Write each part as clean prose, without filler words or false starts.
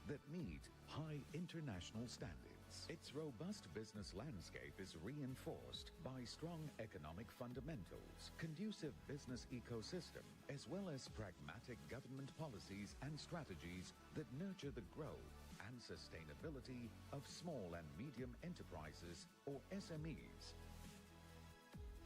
that meet high international standards. Its robust business landscape is reinforced by strong economic fundamentals, conducive business ecosystem, as well as pragmatic government policies and strategies that nurture the growth and sustainability of small and medium enterprises, or SMEs.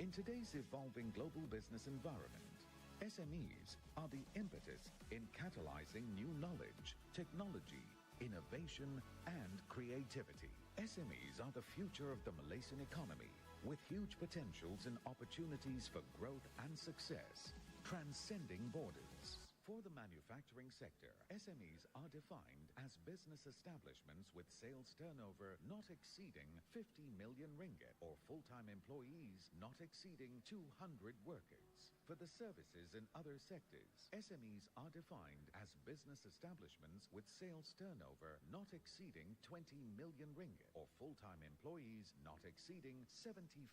In today's evolving global business environment, SMEs are the impetus in catalyzing new knowledge, technology, innovation, and creativity. SMEs are the future of the Malaysian economy, with huge potentials and opportunities for growth and success, transcending borders. For the manufacturing sector, SMEs are defined as business establishments with sales turnover not exceeding 50 million ringgit or full-time employees not exceeding 200 workers. For the services in other sectors, SMEs are defined as business establishments with sales turnover not exceeding 20 million ringgit or full-time employees not exceeding 75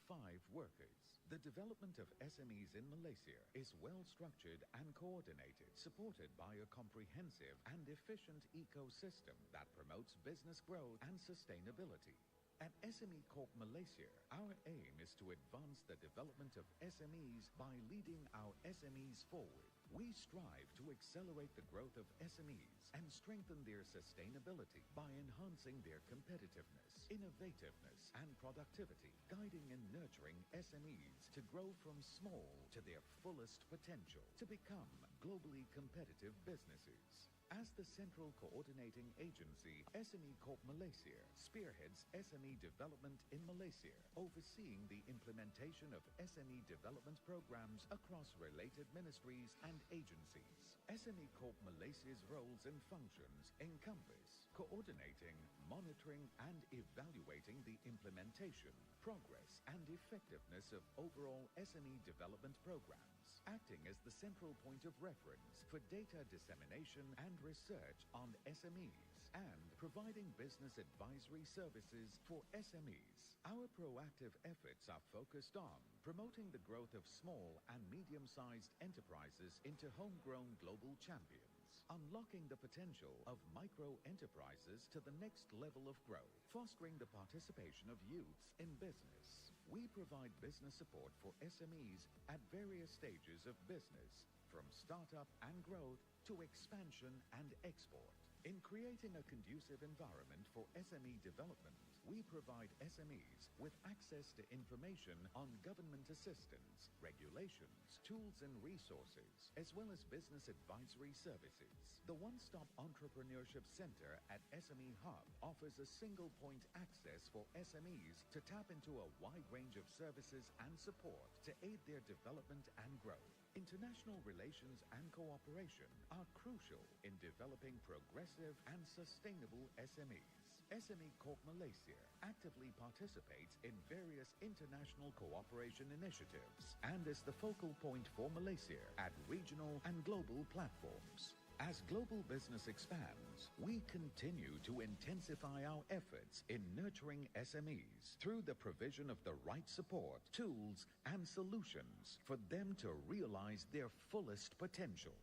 workers. The development of SMEs in Malaysia is well structured and coordinated, supported by a comprehensive and efficient ecosystem that promotes business growth and sustainability. At SME Corp Malaysia, our aim is to advance the development of SMEs by leading our SMEs forward. We strive to accelerate the growth of SMEs and strengthen their sustainability by enhancing their competitiveness, innovativeness, and productivity, guiding and nurturing SMEs to grow from small to their fullest potential, to become globally competitive businesses. As the central coordinating agency, SME Corp Malaysia spearheads SME development in Malaysia, overseeing the implementation of SME development programs across related ministries and agencies. SME Corp Malaysia's roles and functions encompass coordinating, monitoring, and evaluating the implementation, progress, and effectiveness of overall SME development programs, acting as the central point of reference for data dissemination and research on SMEs, and providing business advisory services for SMEs. Our proactive efforts are focused on promoting the growth of small and medium-sized enterprises into homegrown global champions, unlocking the potential of micro-enterprises to the next level of growth, fostering the participation of youths in business. We provide business support for SMEs at various stages of business, from startup and growth to expansion and export. In creating a conducive environment for SME development, we provide SMEs with access to information on government assistance, regulations, tools and resources, as well as business advisory services. The One-Stop Entrepreneurship Center at SME Hub offers a single-point access for SMEs to tap into a wide range of services and support to aid their development and growth. International relations and cooperation are crucial in developing progressive and sustainable SMEs. SME Corp Malaysia actively participates in various international cooperation initiatives and is the focal point for Malaysia at regional and global platforms. As global business expands, we continue to intensify our efforts in nurturing SMEs through the provision of the right support, tools, and solutions for them to realize their fullest potential.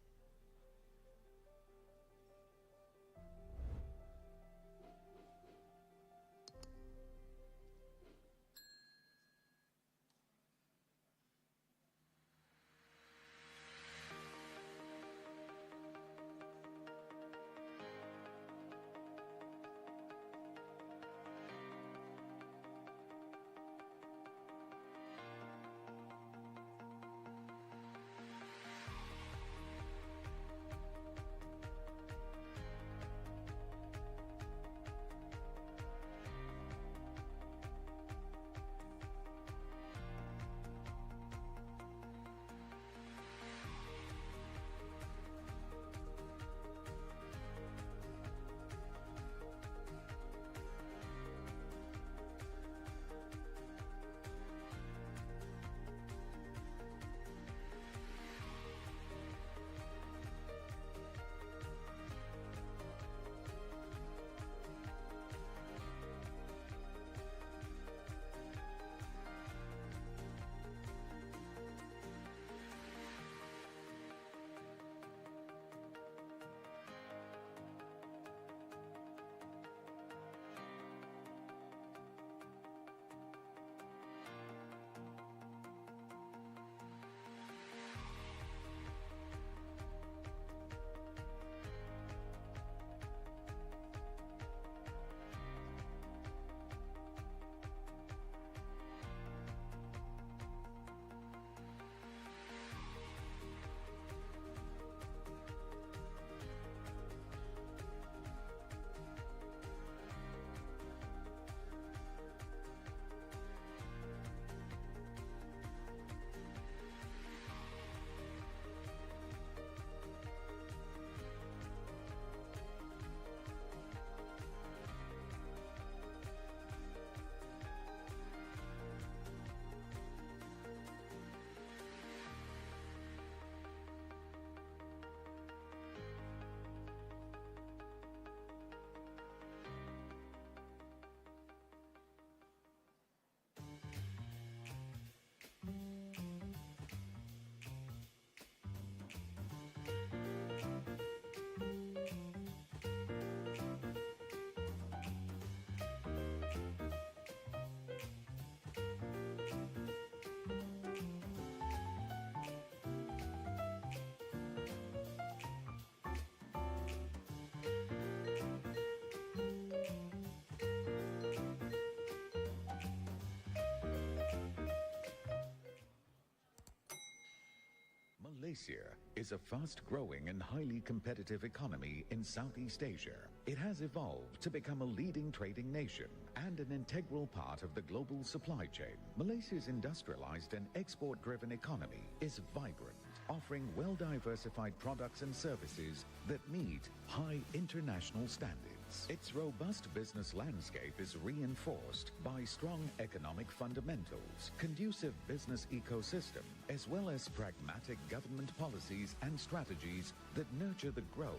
Malaysia is a fast-growing and highly competitive economy in Southeast Asia. It has evolved to become a leading trading nation and an integral part of the global supply chain. Malaysia's industrialized and export-driven economy is vibrant, offering well-diversified products and services that meet high international standards. Its robust business landscape is reinforced by strong economic fundamentals, conducive business ecosystem, as well as pragmatic government policies and strategies that nurture the growth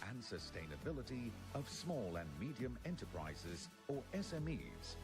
and sustainability of small and medium enterprises, or SMEs.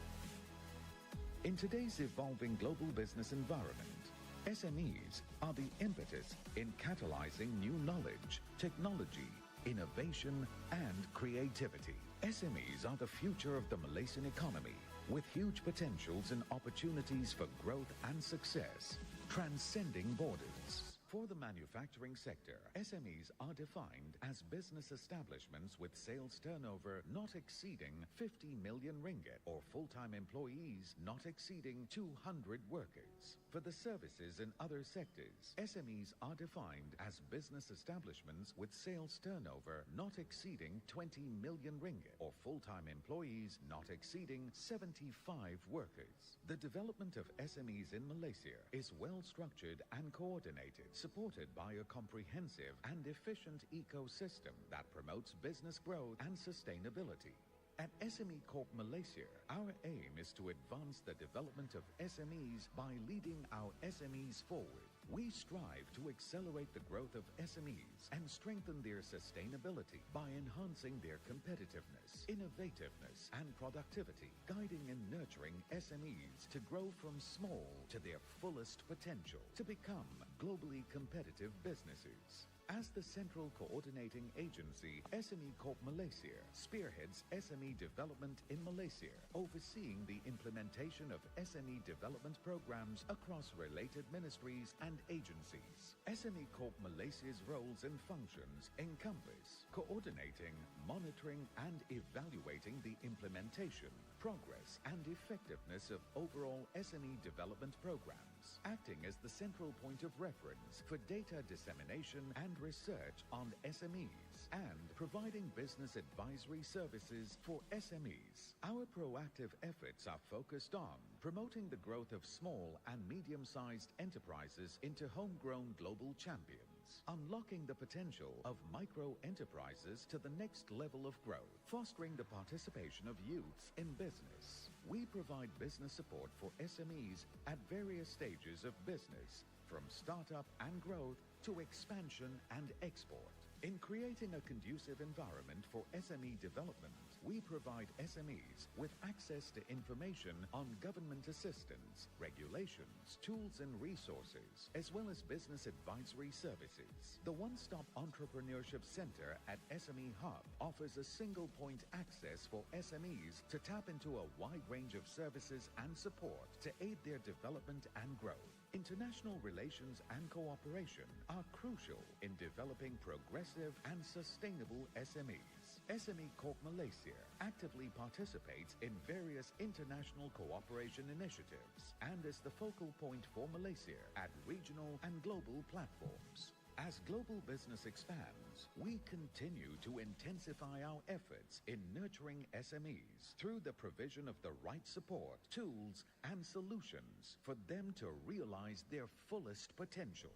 In today's evolving global business environment, SMEs are the impetus in catalyzing new knowledge, technology, innovation, and creativity. SMEs are the future of the Malaysian economy, with huge potentials and opportunities for growth and success, transcending borders. For the manufacturing sector, SMEs are defined as business establishments with sales turnover not exceeding 50 million ringgit or full-time employees not exceeding 200 workers. For the services and other sectors, SMEs are defined as business establishments with sales turnover not exceeding 20 million ringgit or full-time employees not exceeding 75 workers. The development of SMEs in Malaysia is well structured and coordinated, supported by a comprehensive and efficient ecosystem that promotes business growth and sustainability. At SME Corp Malaysia, our aim is to advance the development of SMEs by leading our SMEs forward. We strive to accelerate the growth of SMEs and strengthen their sustainability by enhancing their competitiveness, innovativeness, and productivity, guiding and nurturing SMEs to grow from small to their fullest potential, to become globally competitive businesses. As the central coordinating agency, SME Corp Malaysia spearheads SME development in Malaysia, overseeing the implementation of SME development programs across related ministries and agencies. SME Corp Malaysia's roles and functions encompass coordinating, monitoring, and evaluating the implementation, progress, and effectiveness of overall SME development programs, acting as the central point of reference for data dissemination and research on SMEs, and providing business advisory services for SMEs. Our proactive efforts are focused on promoting the growth of small and medium-sized enterprises into homegrown global champions, unlocking the potential of micro-enterprises to the next level of growth, fostering the participation of youths in business. We provide business support for SMEs at various stages of business, from startup and growth to expansion and export. In creating a conducive environment for SME development, we provide SMEs with access to information on government assistance, regulations, tools and resources, as well as business advisory services. The One-Stop Entrepreneurship Center at SME Hub offers a single-point access for SMEs to tap into a wide range of services and support to aid their development and growth. International relations and cooperation are crucial in developing progressive and sustainable SMEs. SME Corp Malaysia actively participates in various international cooperation initiatives and is the focal point for Malaysia at regional and global platforms. As global business expands, we continue to intensify our efforts in nurturing SMEs through the provision of the right support, tools, and solutions for them to realize their fullest potential.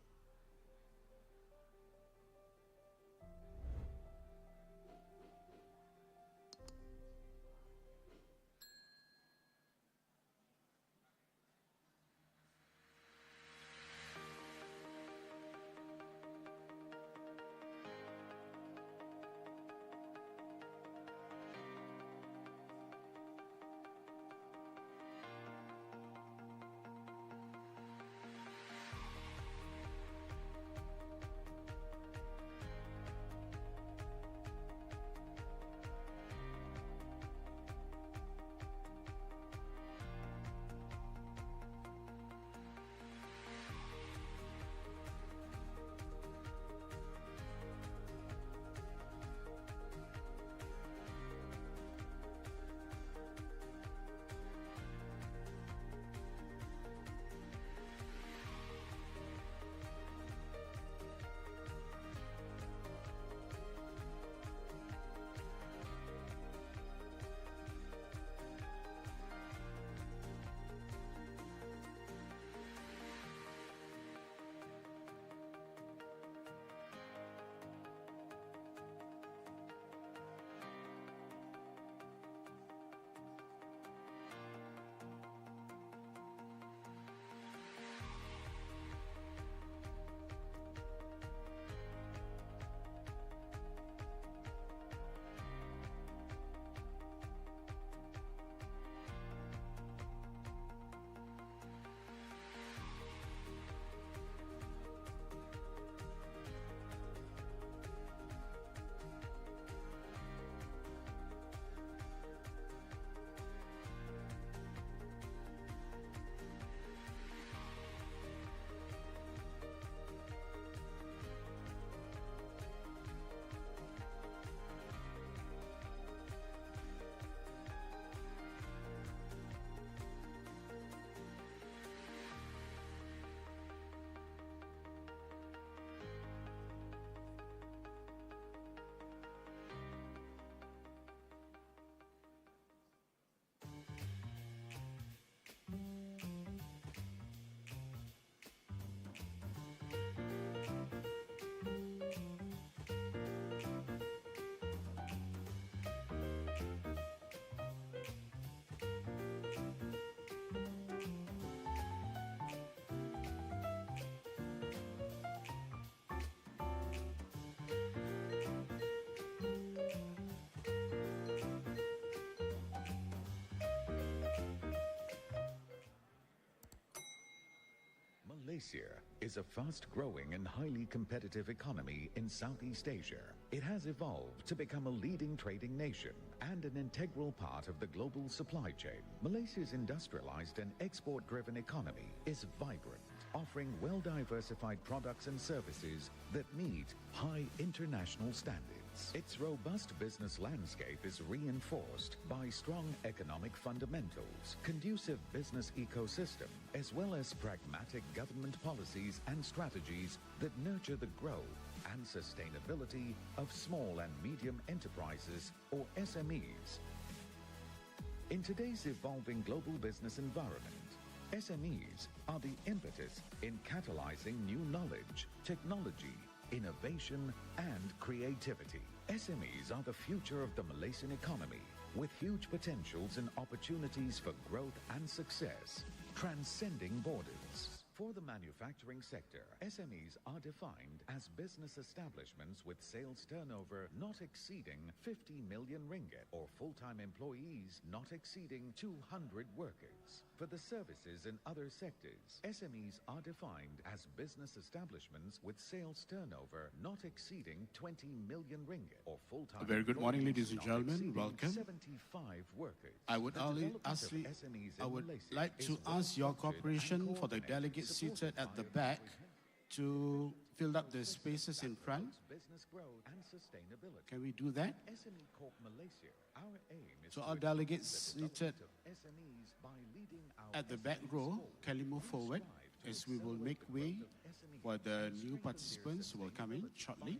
Malaysia is a fast-growing and highly competitive economy in Southeast Asia. It has evolved to become a leading trading nation and an integral part of the global supply chain. Malaysia's industrialized and export-driven economy is vibrant, offering well-diversified products and services that meet high international standards. Its robust business landscape is reinforced by strong economic fundamentals, conducive business ecosystem, as well as pragmatic government policies and strategies that nurture the growth and sustainability of small and medium enterprises, or SMEs. In today's evolving global business environment, SMEs are the impetus in catalyzing new knowledge, technology, innovation, and creativity. SMEs are the future of the Malaysian economy, with huge potentials and opportunities for growth and success, transcending borders. For the manufacturing sector, SMEs are defined as business establishments with sales turnover not exceeding 50 million ringgit or full-time employees not exceeding 200 workers. For the services and other sectors, SMEs are defined as business establishments with sales turnover not exceeding 20 million ringgit or full-time. A very good morning, ladies and gentlemen. Welcome. 75 workers. I would like to ask your cooperation for the delegates seated at the back to fill up the spaces in front. Can we do that? So our delegates seated at the back row, can you move forward as we will make way for the new participants who will come in shortly.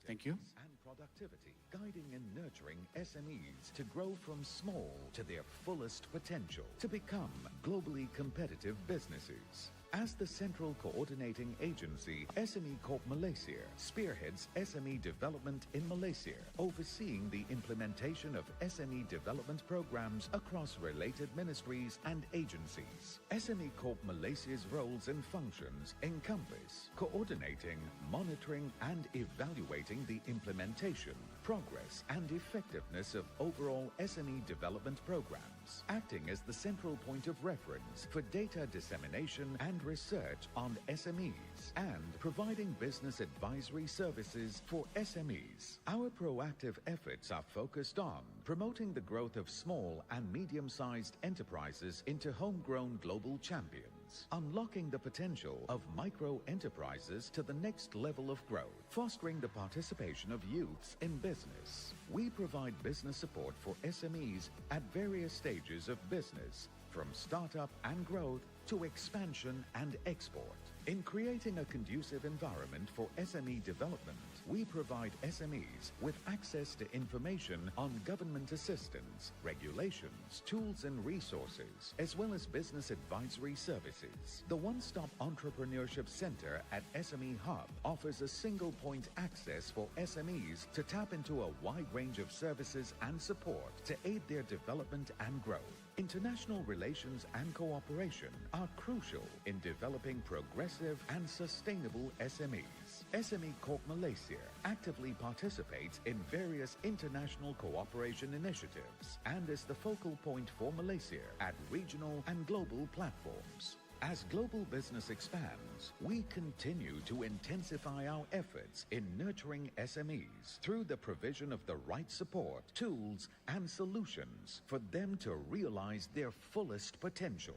Thank you. And productivity, guiding and nurturing SMEs to grow from small to their fullest potential, to become globally competitive businesses. As the central coordinating agency, SME Corp Malaysia spearheads SME development in Malaysia, overseeing the implementation of SME development programs across related ministries and agencies. SME Corp Malaysia's roles and functions encompass coordinating, monitoring, and evaluating the implementation, progress, and effectiveness of overall SME development programs, acting as the central point of reference for data dissemination and research on SMEs, and providing business advisory services for SMEs. Our proactive efforts are focused on promoting the growth of small and medium-sized enterprises into homegrown global champions, unlocking the potential of micro-enterprises to the next level of growth, fostering the participation of youths in business. We provide business support for SMEs at various stages of business, from startup and growth to expansion and export. In creating a conducive environment for SME development, we provide SMEs with access to information on government assistance, regulations, tools and resources, as well as business advisory services. The One-Stop Entrepreneurship Center at SME Hub offers a single-point access for SMEs to tap into a wide range of services and support to aid their development and growth. International relations and cooperation are crucial in developing progressive and sustainable SMEs. SME Corp Malaysia actively participates in various international cooperation initiatives and is the focal point for Malaysia at regional and global platforms. As global business expands, we continue to intensify our efforts in nurturing SMEs through the provision of the right support, tools, and solutions for them to realize their fullest potential.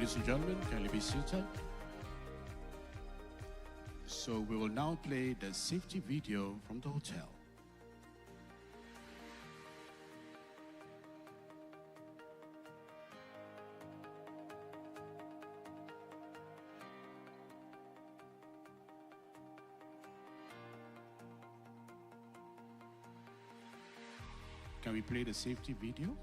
Ladies and gentlemen, can you be seated? So we will now play the safety video from the hotel. Can we play the safety video?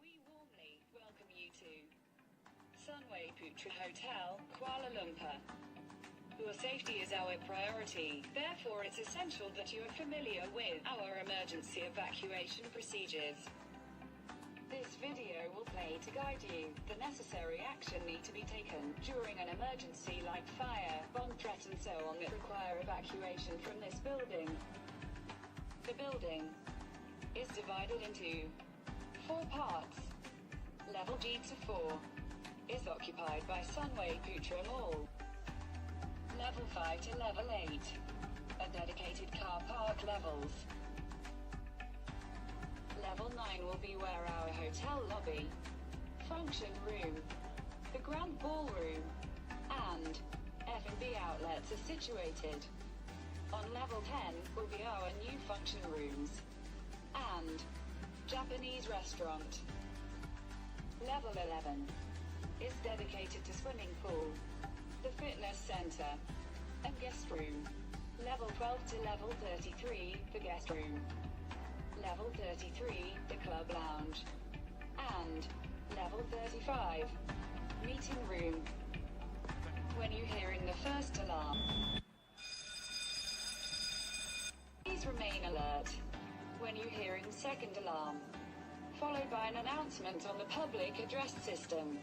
We warmly welcome you to Sunway Putra Hotel, Kuala Lumpur. Your safety is our priority, therefore it's essential that you are familiar with our emergency evacuation procedures. This video will play to guide you. The necessary action need to be taken during an emergency like fire, bomb threat and so on that require evacuation from this building. The building is divided into 4 parts. Level G to 4 is occupied by Sunway Putra Mall. Level 5 to level 8 are dedicated car park levels. Level 9 will be where our hotel lobby, function room, the grand ballroom, and F&B outlets are situated. On level 10 will be our new function rooms and Japanese restaurant. Level 11 is dedicated to swimming pool, the fitness center, and guest room. Level 12 to level 33, the guest room. Level 33, the club lounge. And level 35, meeting room. When you're hearing the first alarm, please remain alert. When you're hearing second alarm, followed by an announcement on the public address system.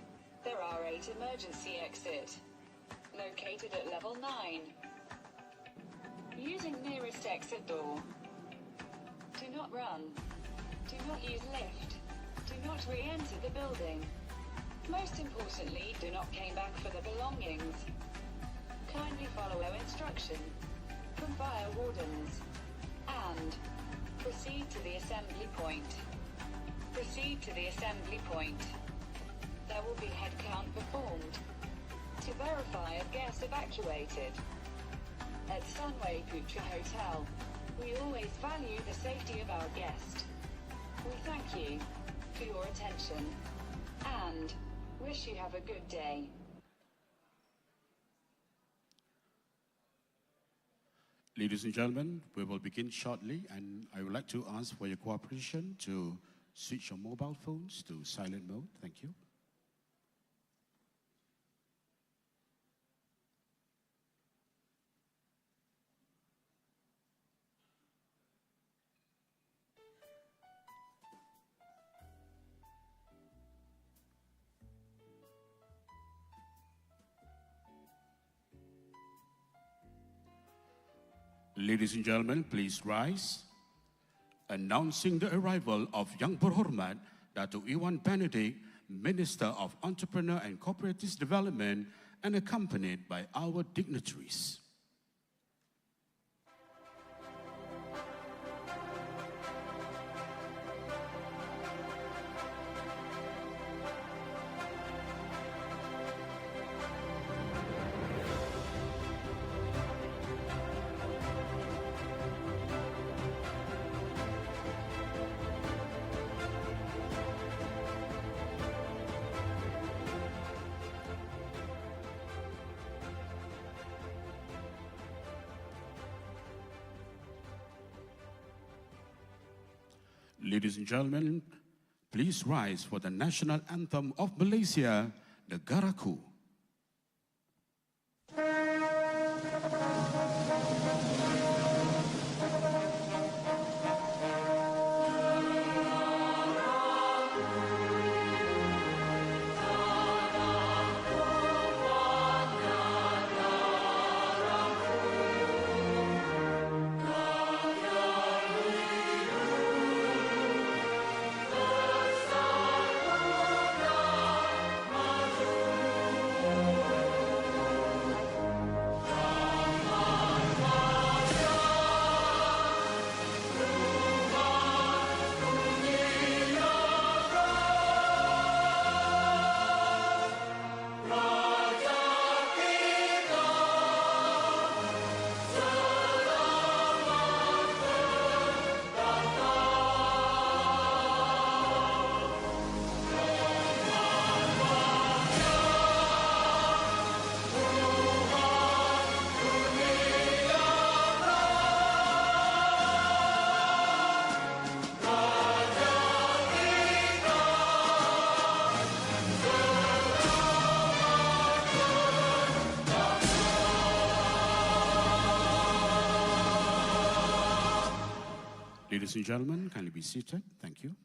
There are 8 emergency exits, located at level 9. Using nearest exit door. Do not run. Do not use lift. Do not re-enter the building. Most importantly, do not come back for the belongings. Kindly follow instruction from fire wardens. And proceed to the assembly point. Proceed to the assembly point. There will be head count performed to verify if guests evacuated. At Sunway Putra Hotel, we always value the safety of our guests. We thank you for your attention and wish you have a good day. Ladies and gentlemen, we will begin shortly, and I would like to ask for your cooperation to switch your mobile phones to silent mode. Thank you. Ladies and gentlemen, please rise. Announcing the arrival of Yang Berhormat Datuk Iwan Benedict, Minister of Entrepreneur and Cooperative Development, and accompanied by our dignitaries. Ladies and gentlemen, please rise for the national anthem of Malaysia, Negaraku. Ladies and gentlemen, kindly be seated. Thank you.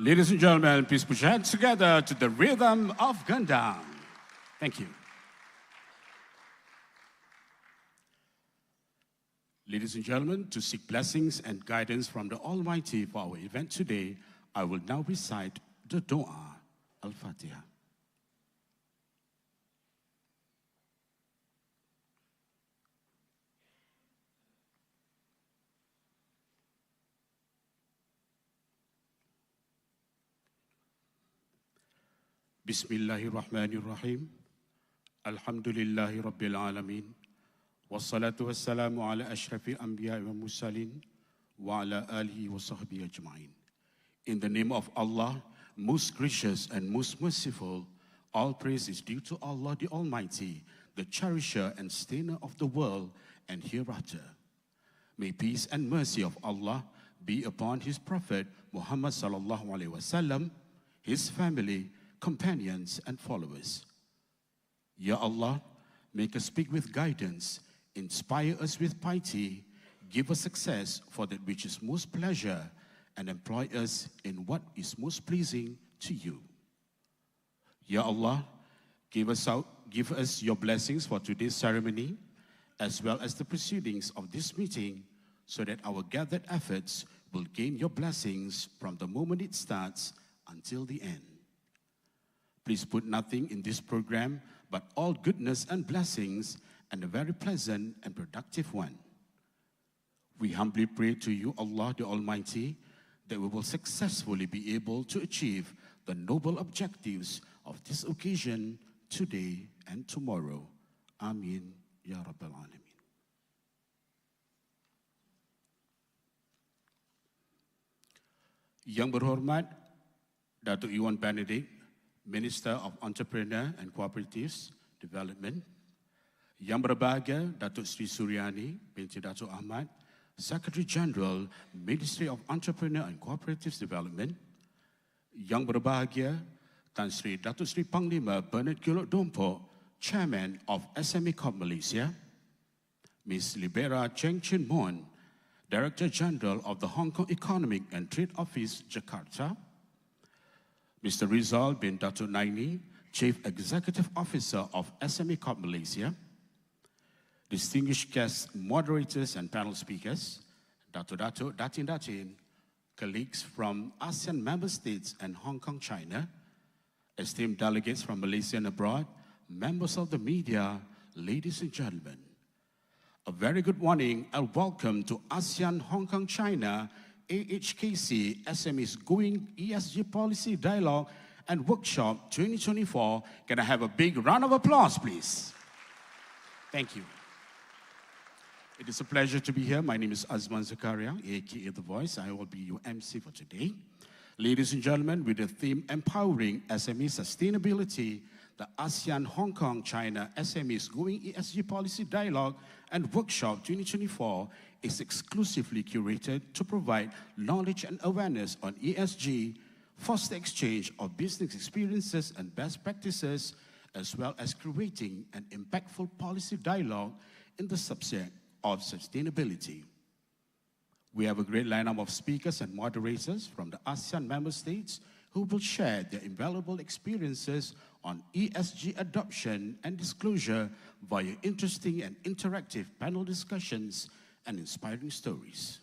Ladies and gentlemen, please put your hands together to the rhythm of Gundam. Thank you. Ladies and gentlemen, to seek blessings and guidance from the Almighty for our event today, I will now recite the Dua Al-Fatiha. Bismillahirrahmanirrahim. Alhamdulillahi Rabbil Alameen. Wassalatu wassalamu ala ashrafil anbiya wa mursalin wa ala alihi wa sahbihi ajma'in. In the name of Allah, most gracious and most merciful, all praise is due to Allah the Almighty, the cherisher and sustainer of the world and hereafter. May peace and mercy of Allah be upon His Prophet Muhammad sallallahu alaihi wasallam, his family, companions and followers. Ya Allah, make us speak with guidance, inspire us with piety, give us success for that which is most pleasure, and employ us in what is most pleasing to you. Ya Allah, give us your blessings for today's ceremony, as well as the proceedings of this meeting, so that our gathered efforts will gain your blessings from the moment it starts until the end. Please put nothing in this program but all goodness and blessings, and a very pleasant and productive one. We humbly pray to you, Allah the Almighty, that we will successfully be able to achieve the noble objectives of this occasion today and tomorrow. Ameen Ya Rabbal Alameen. Yang berhormat Datuk Iwan Benedict, Minister of Entrepreneur and Cooperatives Development. Yang berbahagia Datuk Sri Suryani binti Datuk Ahmad, Secretary General, Ministry of Entrepreneur and Cooperatives Development. Yang berbahagia Tan Sri Datuk Sri Panglima Bernard Gilot Dompo, Chairman of SME Corp Malaysia. Ms. Libera Cheng Chin Mon, Director General of the Hong Kong Economic and Trade Office, Jakarta. Mr. Rizal bin Datuk Naini, Chief Executive Officer of SME Corp Malaysia. Distinguished guests, moderators and panel speakers, Datin, colleagues from ASEAN member states and Hong Kong, China, esteemed delegates from Malaysia and abroad, members of the media, ladies and gentlemen. A very good morning and welcome to ASEAN Hong Kong China AHKC SMEs Going ESG Policy Dialogue and Workshop 2024. Can I have a big round of applause, please? Thank you. It is a pleasure to be here. My name is Azman Zakaria, aka The Voice. I will be your MC for today. Ladies and gentlemen, with the theme Empowering SME Sustainability, the ASEAN Hong Kong China SMEs Going ESG Policy Dialogue and Workshop 2024 is exclusively curated to provide knowledge and awareness on ESG, foster exchange of business experiences and best practices, as well as creating an impactful policy dialogue in the subject of sustainability. We have a great lineup of speakers and moderators from the ASEAN member states who will share their invaluable experiences on ESG adoption and disclosure via interesting and interactive panel discussions and inspiring stories.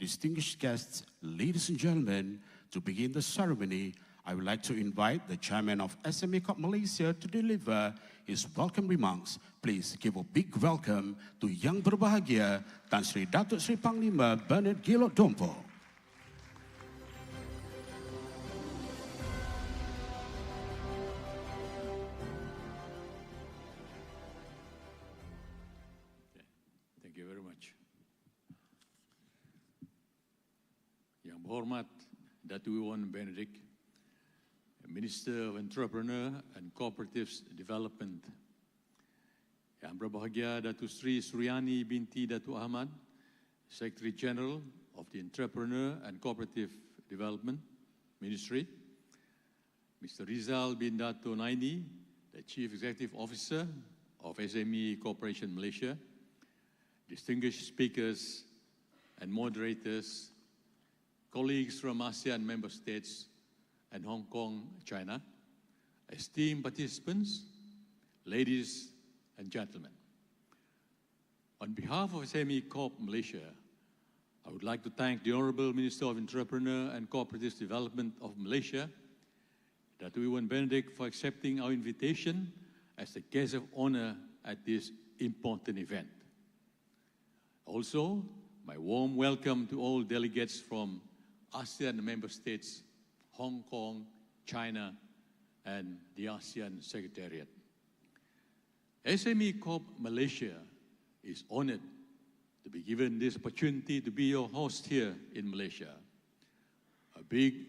Distinguished guests, ladies and gentlemen, to begin the ceremony, I would like to invite the Chairman of SME Corp Malaysia to deliver his welcome remarks. Please give a big welcome to Yang Berbahagia Tan Sri Datuk Sri Panglima Bernard Gilot Dompo. Thank you very much. Yang berhormat Datuk Iwan Benedict, Minister of Entrepreneur and Cooperatives Development. Yang berbahagia Datuk Sri Suryani binti Datuk Ahmad, Secretary General of the Entrepreneur and Cooperative Development Ministry. Mr. Rizal bin Datuk Naini, the Chief Executive Officer of SME Corporation Malaysia. Distinguished speakers and moderators, colleagues from ASEAN member states and Hong Kong, China, esteemed participants, ladies and gentlemen. On behalf of SME Corp Malaysia, I would like to thank the Honourable Minister of Entrepreneur and Cooperative Development of Malaysia, Dr. Iwan Benedict, for accepting our invitation as the guest of honour at this important event. Also, my warm welcome to all delegates from ASEAN member states, Hong Kong, China, and the ASEAN Secretariat. SME Corp Malaysia is honoured to be given this opportunity to be your host here in Malaysia. A big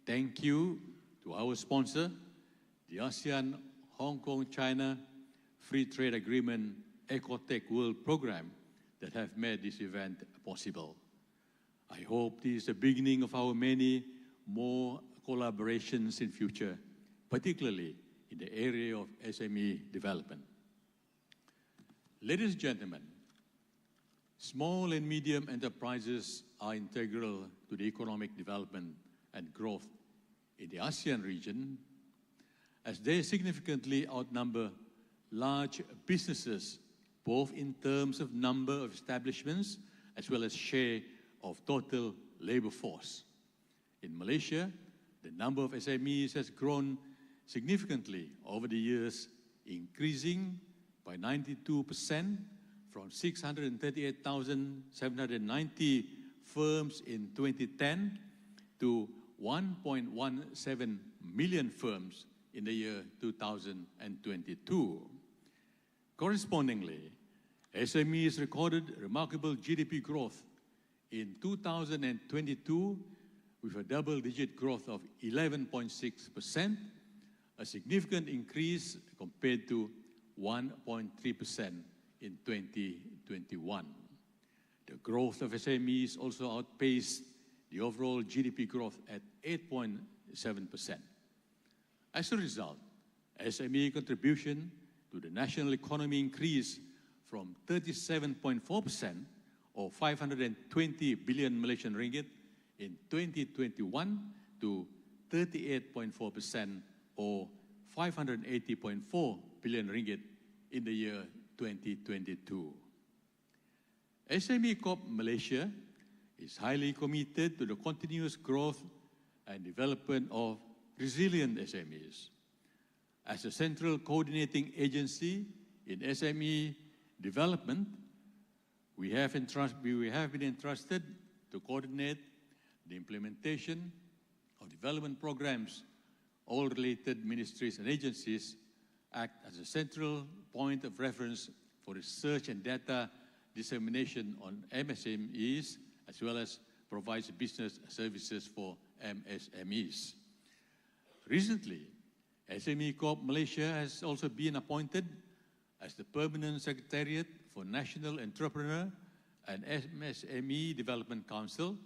thank you to our sponsor, the ASEAN Hong Kong China Free Trade Agreement Ecotech World Program that have made this event possible. I hope this is the beginning of our many more collaborations in future, particularly in the area of SME development. Ladies and gentlemen, small and medium enterprises are integral to the economic development and growth in the ASEAN region, as they significantly outnumber large businesses, both in terms of number of establishments as well as share of total labor force. In Malaysia, the number of SMEs has grown significantly over the years, increasing by 92% from 638,790 firms in 2010 to 1.17 million firms in the year 2022. Correspondingly, SMEs recorded remarkable GDP growth in 2022 with a double-digit growth of 11.6%, a significant increase compared to 1.3% in 2021. The growth of SMEs also outpaced the overall GDP growth at 8.7%. As a result, SME contribution to the national economy increased from 37.4% or 520 billion Malaysian ringgit in 2021 to 38.4% or 580.4 billion ringgit in the year 2022. SME Corp Malaysia is highly committed to the continuous growth and development of resilient SMEs. As a central coordinating agency in SME development, we have been entrusted to coordinate the implementation of development programs. All related ministries and agencies act as a central point of reference for research and data dissemination on MSMEs, as well as provides business services for MSMEs. Recently, SME Corp Malaysia has also been appointed as the Permanent Secretariat for National Entrepreneur and MSME Development Council,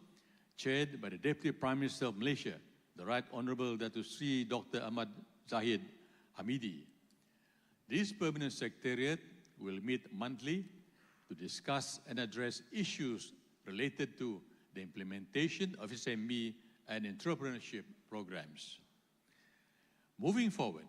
chaired by the Deputy Prime Minister of Malaysia, the Right Honourable Datuk Sri Dr. Ahmad Zahid Hamidi. This Permanent Secretariat will meet monthly to discuss and address issues related to the implementation of SME and entrepreneurship programs. Moving forward,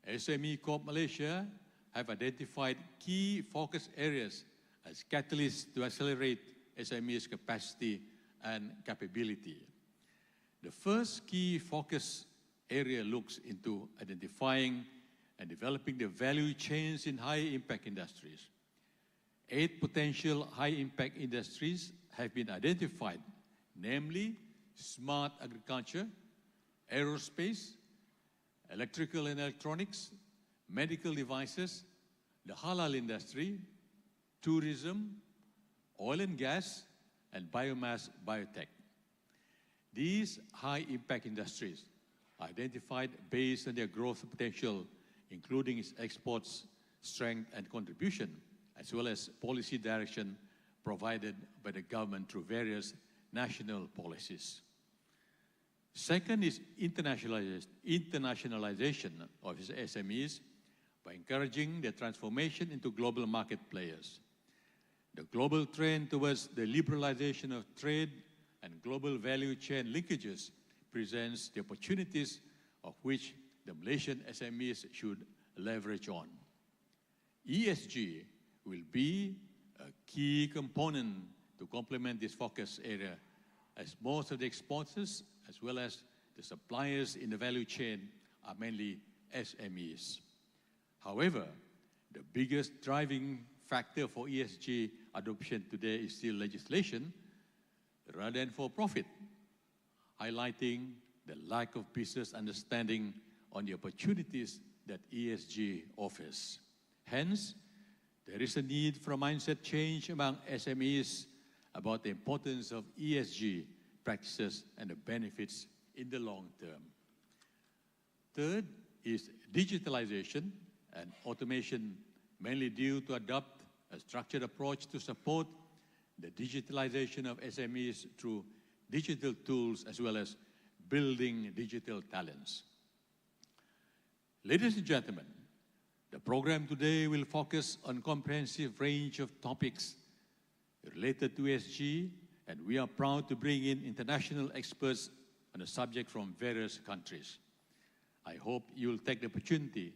SME Corp Malaysia have identified key focus areas as catalysts to accelerate SME's capacity and capability. The first key focus area looks into identifying and developing the value chains in high-impact industries. 8 potential high-impact industries have been identified, namely smart agriculture, aerospace, electrical and electronics, medical devices, the halal industry, tourism, oil and gas, and biomass biotech. These high-impact industries are identified based on their growth potential, including its exports, strength, and contribution, as well as policy direction provided by the government through various national policies. Second is internationalization of its SMEs by encouraging their transformation into global market players. The global trend towards the liberalization of trade and global value chain linkages presents the opportunities of which the Malaysian SMEs should leverage on. ESG will be a key component to complement this focus area, as most of the exporters as well as the suppliers in the value chain are mainly SMEs. However, the biggest driving factor for ESG adoption today is still legislation rather than for profit, highlighting the lack of business understanding on the opportunities that ESG offers. Hence, there is a need for a mindset change among SMEs about the importance of ESG practices and the benefits in the long term. Third is digitalization and automation, mainly due to adopt a structured approach to support the digitalization of SMEs through digital tools as well as building digital talents. Ladies and gentlemen, the program today will focus on a comprehensive range of topics related to ESG, and we are proud to bring in international experts on the subject from various countries. I hope you will take the opportunity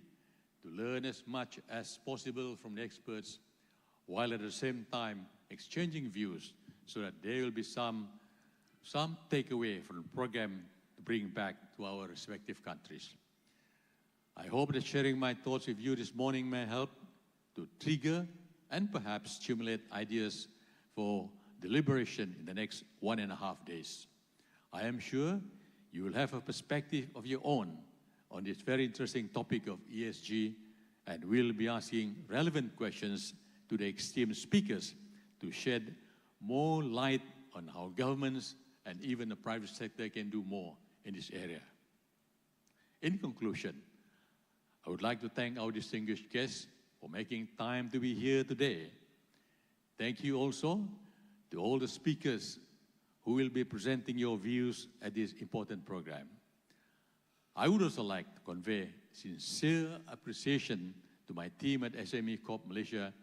to learn as much as possible from the experts, while at the same time exchanging views so that there will be some takeaway from the program to bring back to our respective countries. I hope that sharing my thoughts with you this morning may help to trigger and perhaps stimulate ideas for deliberation in the next 1.5 days. I am sure you will have a perspective of your own on this very interesting topic of ESG, and we'll be asking relevant questions to the esteemed speakers to shed more light on how governments and even the private sector can do more in this area. In conclusion, I would like to thank our distinguished guests for making time to be here today. Thank you also to all the speakers who will be presenting your views at this important program. I would also like to convey sincere appreciation to my team at SME Corp Malaysia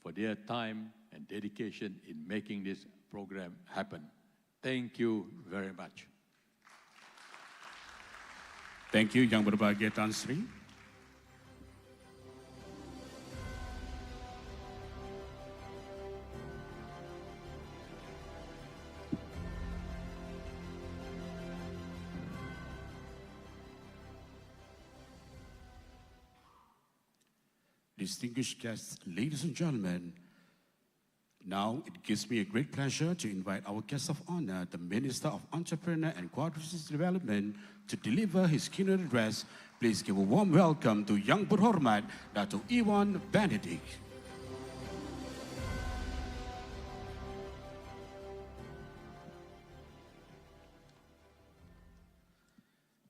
for their time and dedication in making this program happen. Thank you very much. Thank you, Yang Berbahagia Tan Sri. Distinguished guests, ladies and gentlemen, now it gives me a great pleasure to invite our guest of honor, the Minister of Entrepreneur and Cooperative Development, to deliver his keynote address. Please give a warm welcome to Yang Berhormat, Dato' Iwan Benedict.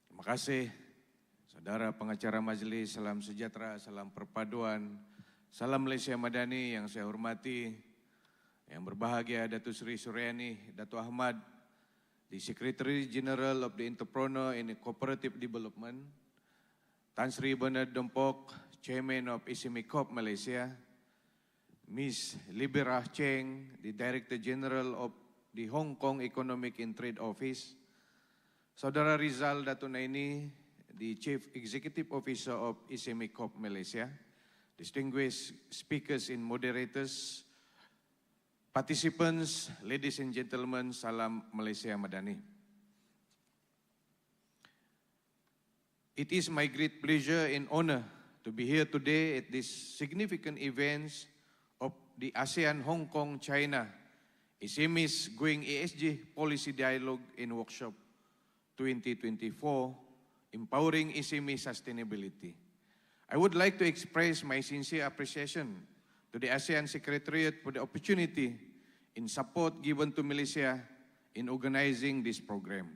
Terima kasih. Saudara pengacara majelis, salam sejahtera, salam perpaduan, salam Malaysia Madani yang saya hormati, yang berbahagia Datuk Seri Suryani, Datuk Ahmad, the Secretary General of the Entrepreneur and Cooperative Development, Tan Sri Bernard Dompok, Chairman of SME Corp Malaysia, Ms. Libera Cheng, the Director General of the Hong Kong Economic and Trade Office, Saudara Rizal Dato' Naini, the Chief Executive Officer of SME Corp Malaysia, distinguished speakers and moderators, participants, ladies and gentlemen, salam Malaysia Madani. It is my great pleasure and honor to be here today at this significant event of the ASEAN Hong Kong China SMEs Going ESG Policy Dialogue and Workshop 2024, Empowering SME Sustainability. I would like to express my sincere appreciation to the ASEAN Secretariat for the opportunity and support given to Malaysia in organizing this program.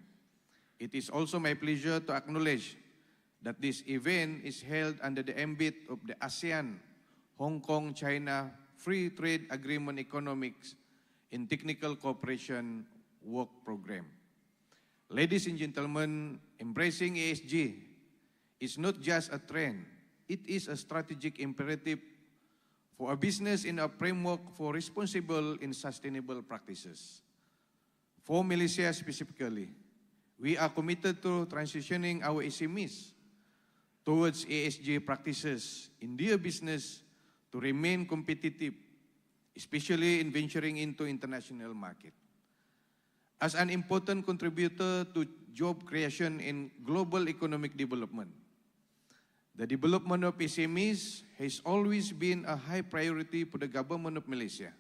It is also my pleasure to acknowledge that this event is held under the ambit of the ASEAN Hong Kong China Free Trade Agreement Economics and Technical Cooperation Work Program. Ladies and gentlemen, embracing ESG is not just a trend, it is a strategic imperative for a business in a framework for responsible and sustainable practices. For Malaysia specifically, we are committed to transitioning our SMEs towards ESG practices in their business to remain competitive, especially in venturing into international market. As an important contributor to job creation and global economic development, the development of SMEs has always been a high priority for the government of Malaysia,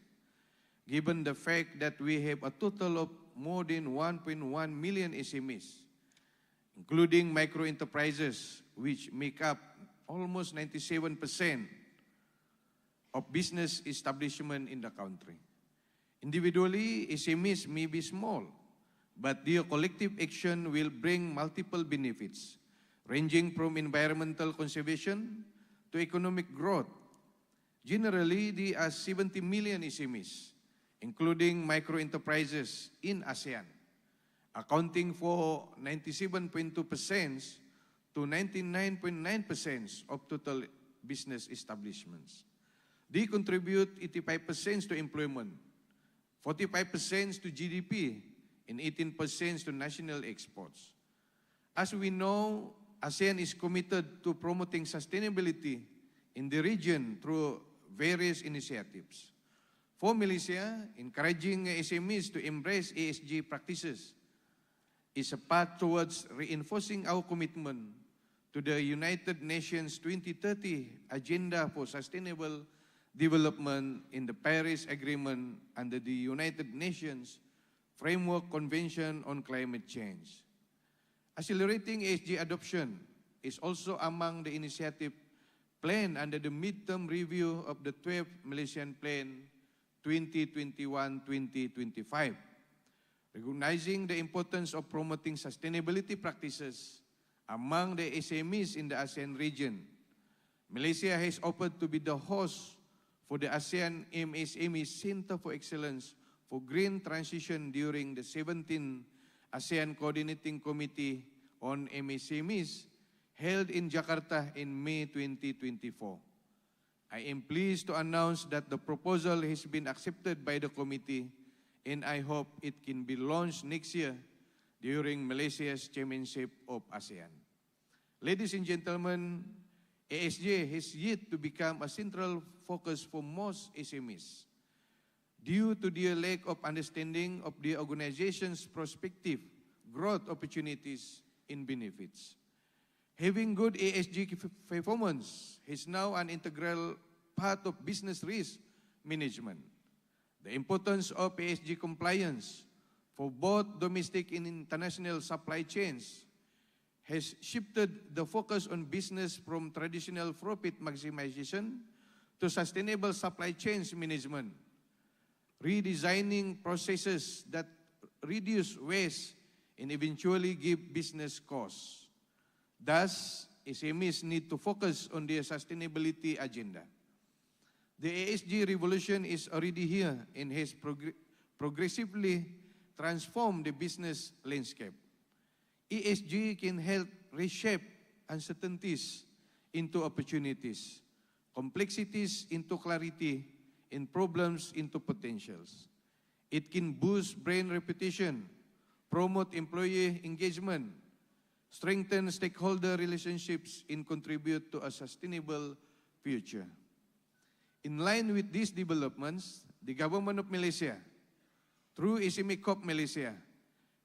given the fact that we have a total of more than 1.1 million SMEs, including micro enterprises, which make up almost 97% of business establishment in the country. Individually, SMEs may be small, but their collective action will bring multiple benefits, ranging from environmental conservation to economic growth. Generally, there are 70 million SMEs, including micro enterprises in ASEAN, accounting for 97.2% to 99.9% of total business establishments. They contribute 85% to employment, 45% to GDP, and 18% to national exports. As we know, ASEAN is committed to promoting sustainability in the region through various initiatives. For Malaysia, encouraging SMEs to embrace ESG practices is a path towards reinforcing our commitment to the United Nations 2030 Agenda for Sustainable Development in the Paris Agreement under the United Nations Framework Convention on Climate Change. Accelerating ESG adoption is also among the initiatives planned under the midterm review of the 12th Malaysian Plan 2021-2025. Recognizing the importance of promoting sustainability practices among the SMEs in the ASEAN region, Malaysia has offered to be the host for the ASEAN MSME Center for Excellence for Green Transition during the 17th ASEAN Coordinating Committee on MSMEs held in Jakarta in May 2024. I am pleased to announce that the proposal has been accepted by the committee, and I hope it can be launched next year during Malaysia's chairmanship of ASEAN. Ladies and gentlemen, ESG has yet to become a central focus for most SMEs due to their lack of understanding of the organization's prospective growth opportunities and benefits. Having good ESG performance is now an integral part of business risk management. The importance of ESG compliance for both domestic and international supply chains has shifted the focus on business from traditional profit maximization to sustainable supply chains management, redesigning processes that reduce waste and eventually give business costs. Thus, SMEs need to focus on their sustainability agenda. The ESG revolution is already here and has progressively transformed the business landscape. ESG can help reshape uncertainties into opportunities, complexities into clarity, and problems into potentials. It can boost brand reputation, promote employee engagement, strengthen stakeholder relationships, and contribute to a sustainable future. In line with these developments, the Government of Malaysia, through SME Corp Malaysia,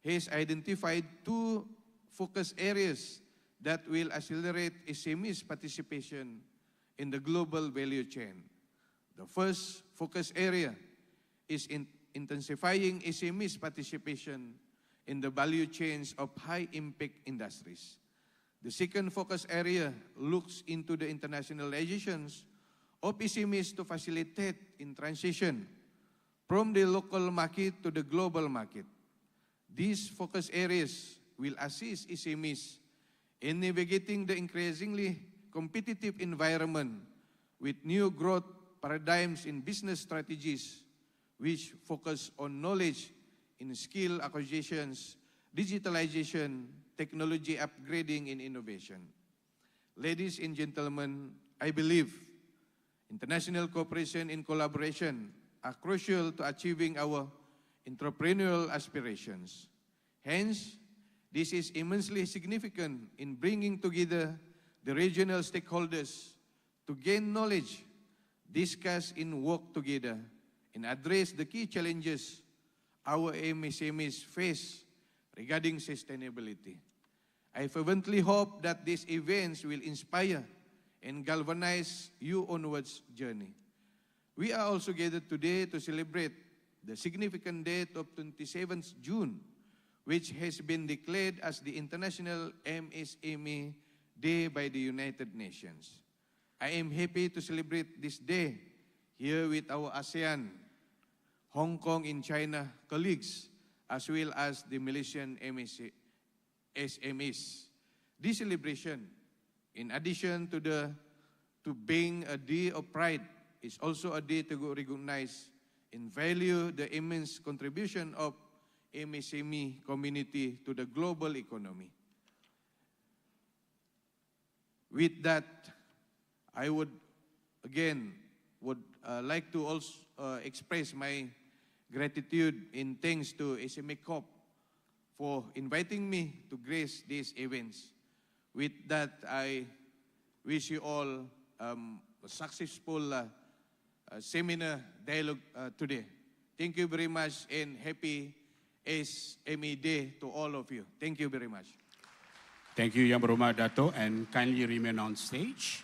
has identified two focus areas that will accelerate SMEs' participation in the global value chain. The first focus area is intensifying SMEs' participation in the value chains of high-impact industries. The second focus area looks into the internationalizations of SMEs to facilitate in transition from the local market to the global market. These focus areas will assist SMEs in navigating the increasingly competitive environment with new growth paradigms in business strategies which focus on knowledge in skill acquisitions, digitalization, technology upgrading, and innovation. Ladies and gentlemen, I believe international cooperation and collaboration are crucial to achieving our entrepreneurial aspirations. Hence, this is immensely significant in bringing together the regional stakeholders to gain knowledge, discuss and work together, and address the key challenges our MSMEs face regarding sustainability. I fervently hope that these events will inspire and galvanize you onwards journey. We are also gathered today to celebrate the significant date of 27th June, which has been declared as the International MSME Day by the United Nations. I am happy to celebrate this day here with our ASEAN, Hong Kong and China colleagues, as well as the Malaysian SMEs. This celebration, in addition to being a day of pride, is also a day to recognize and value the immense contribution of MSME community to the global economy. With that, I would like to also express my gratitude and thanks to SME Corp for inviting me to grace these events. With that, I wish you all a successful seminar dialogue today. Thank you very much and happy SME Day to all of you. Thank you very much. Thank you, Yang Berhormat Dato', and kindly remain on stage.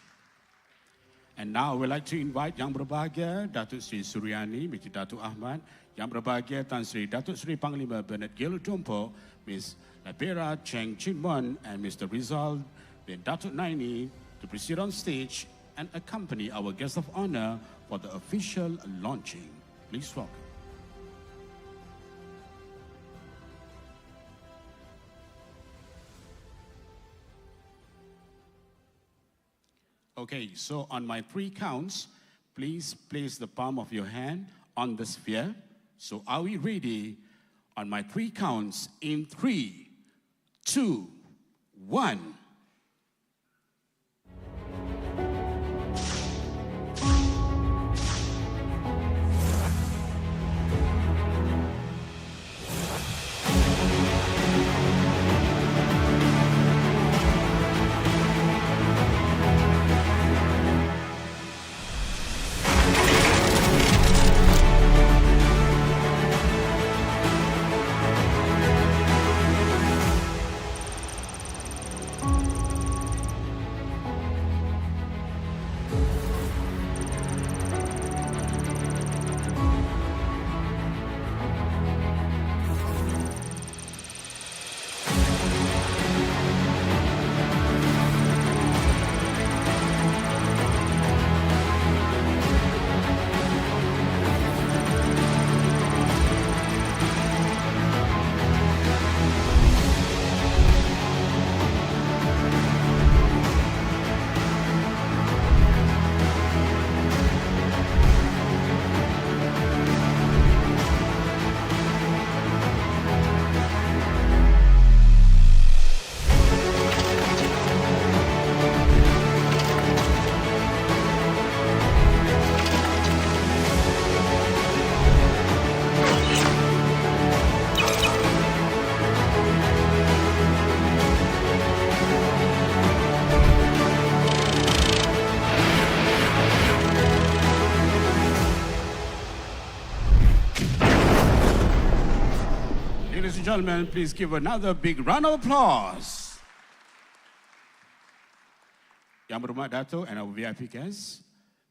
And now we'd like to invite Yang Berbahagia Datuk Sri Suryani binti Datuk Ahmad, Yang Berbahagia Tan Sri Datuk Sri Panglima Bernard Gil Jompo, Ms. Lapera Cheng Chinwan, and Mr. Rizal bin Datuk Naini to proceed on stage and accompany our guest of honor for the official launching. Please welcome. Okay, so on my 3 counts, please place the palm of your hand on the sphere. So are we ready? On my 3 counts, in 3, 2, 1. Ladies and gentlemen, please give another big round of applause. Yang Berhormat Dato' and our VIP guests,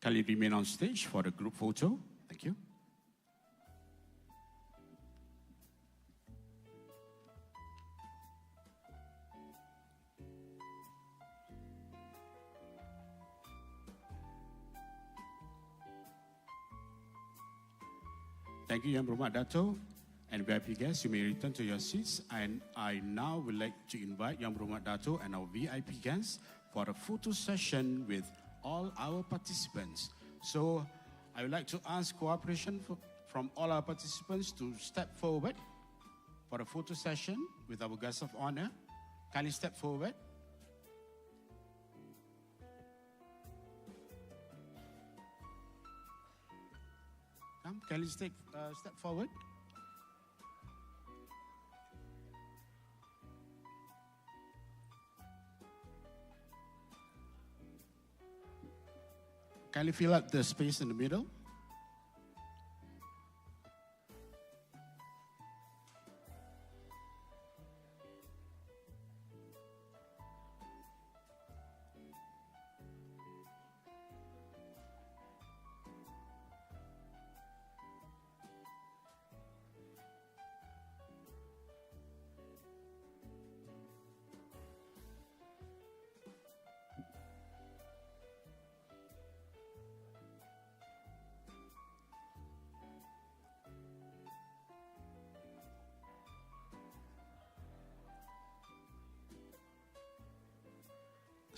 kindly remain on stage for the group photo. Thank you. Thank you, Yang Berhormat Dato'. And VIP guests, you may return to your seats. And I now would like to invite Yang Berhormat Dato' and our VIP guests for a photo session with all our participants. So I would like to ask cooperation from all our participants to step forward for a photo session with our guest of honor. Kindly step forward. Come, kindly step forward. Kindly fill up the space in the middle.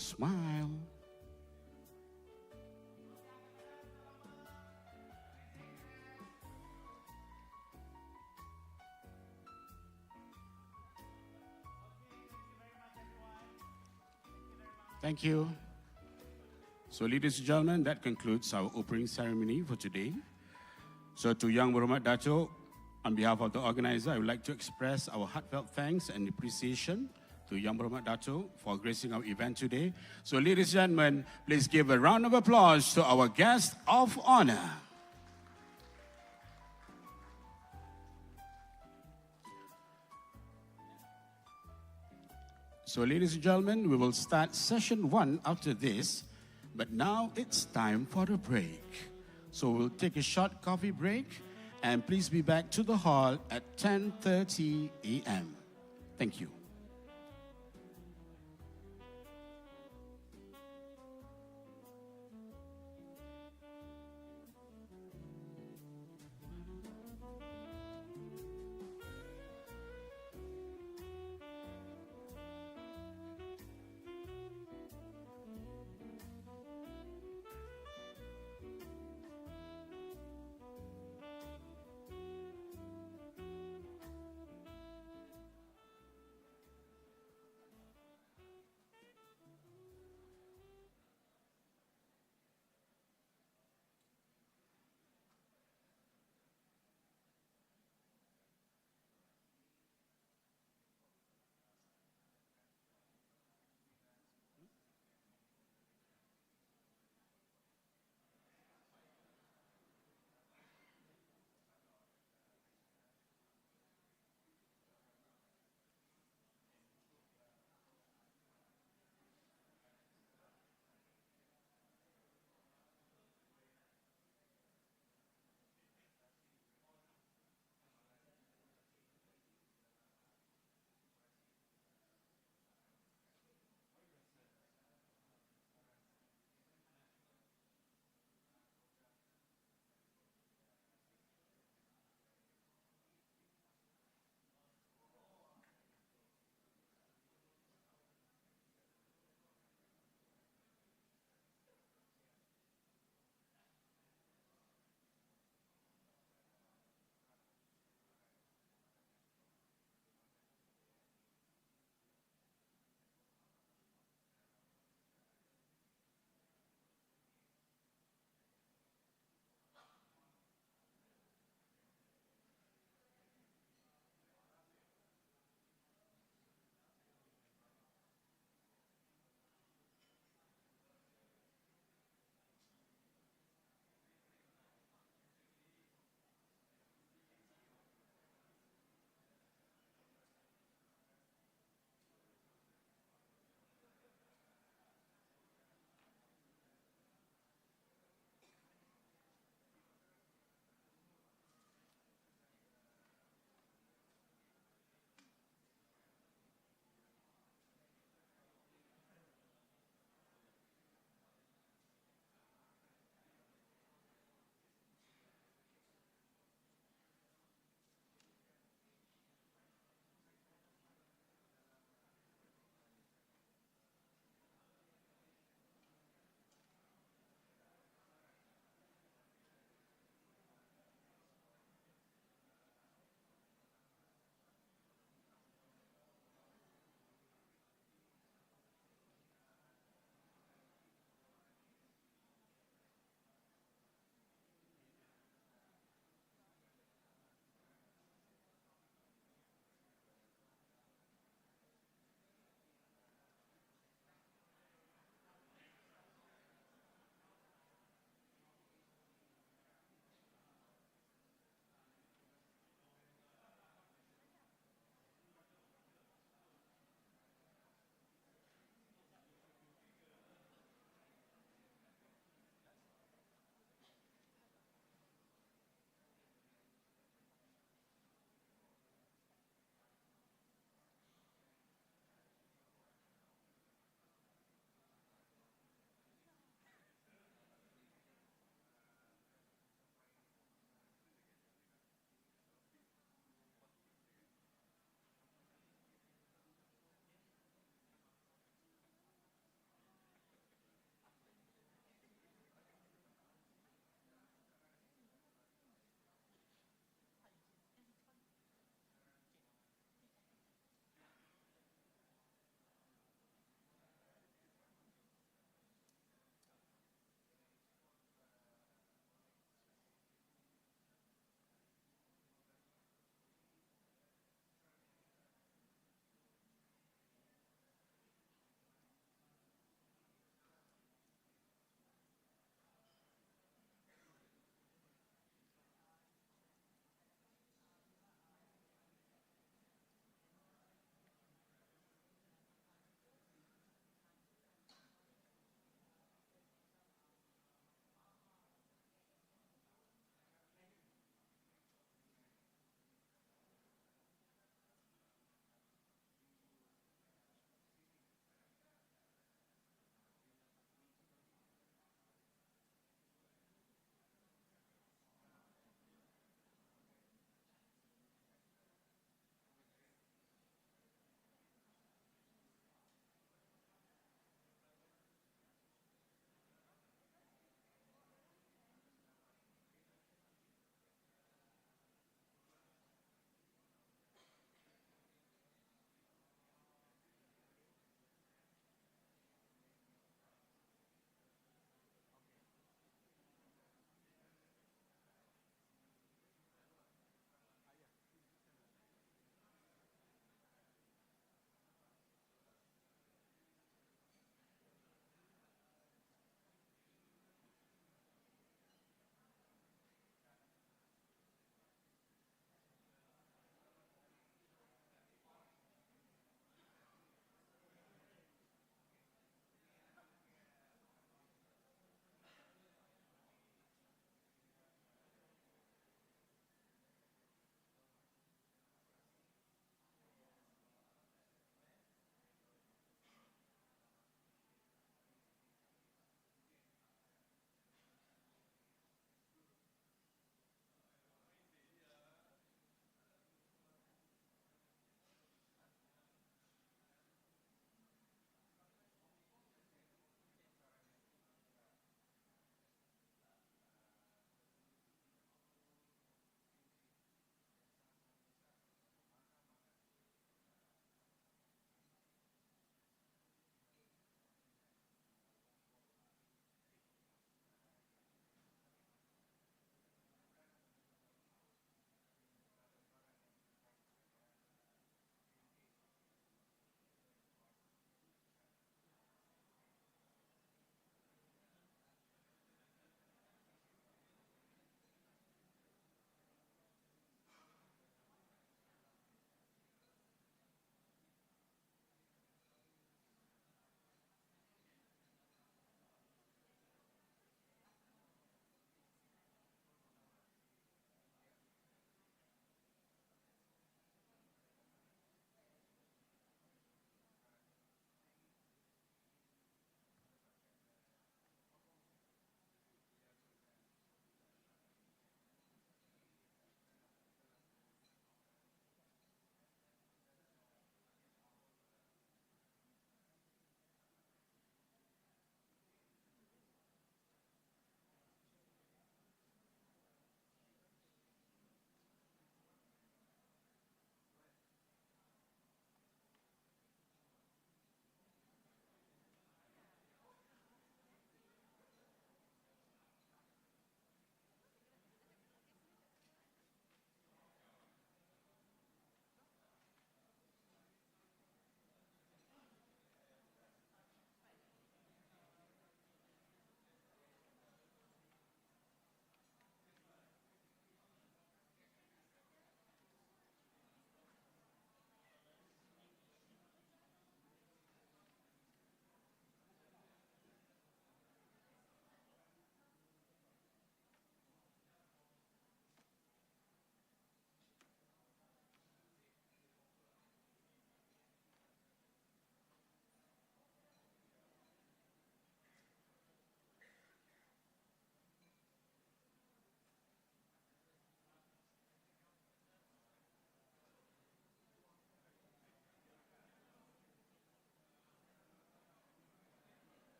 Smile. Thank you. So, ladies and gentlemen, that concludes our opening ceremony for today. So, to Yang Berhormat Dato', on behalf of the organizer, I would like to express our heartfelt thanks and appreciation to Yang Berhormat Dato' for gracing our event today. So, ladies and gentlemen, please give a round of applause to our guest of honor. So, ladies and gentlemen, we will start session 1 after this, but now it's time for a break. So, we'll take a short coffee break, and please be back to the hall at 10:30 a.m. Thank you.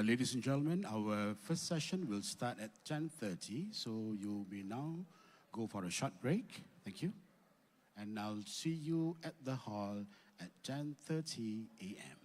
Ladies and gentlemen, our first session will start at 10:30, so you may now go for a short break. Thank you. And I'll see you at the hall at 10:30 a.m.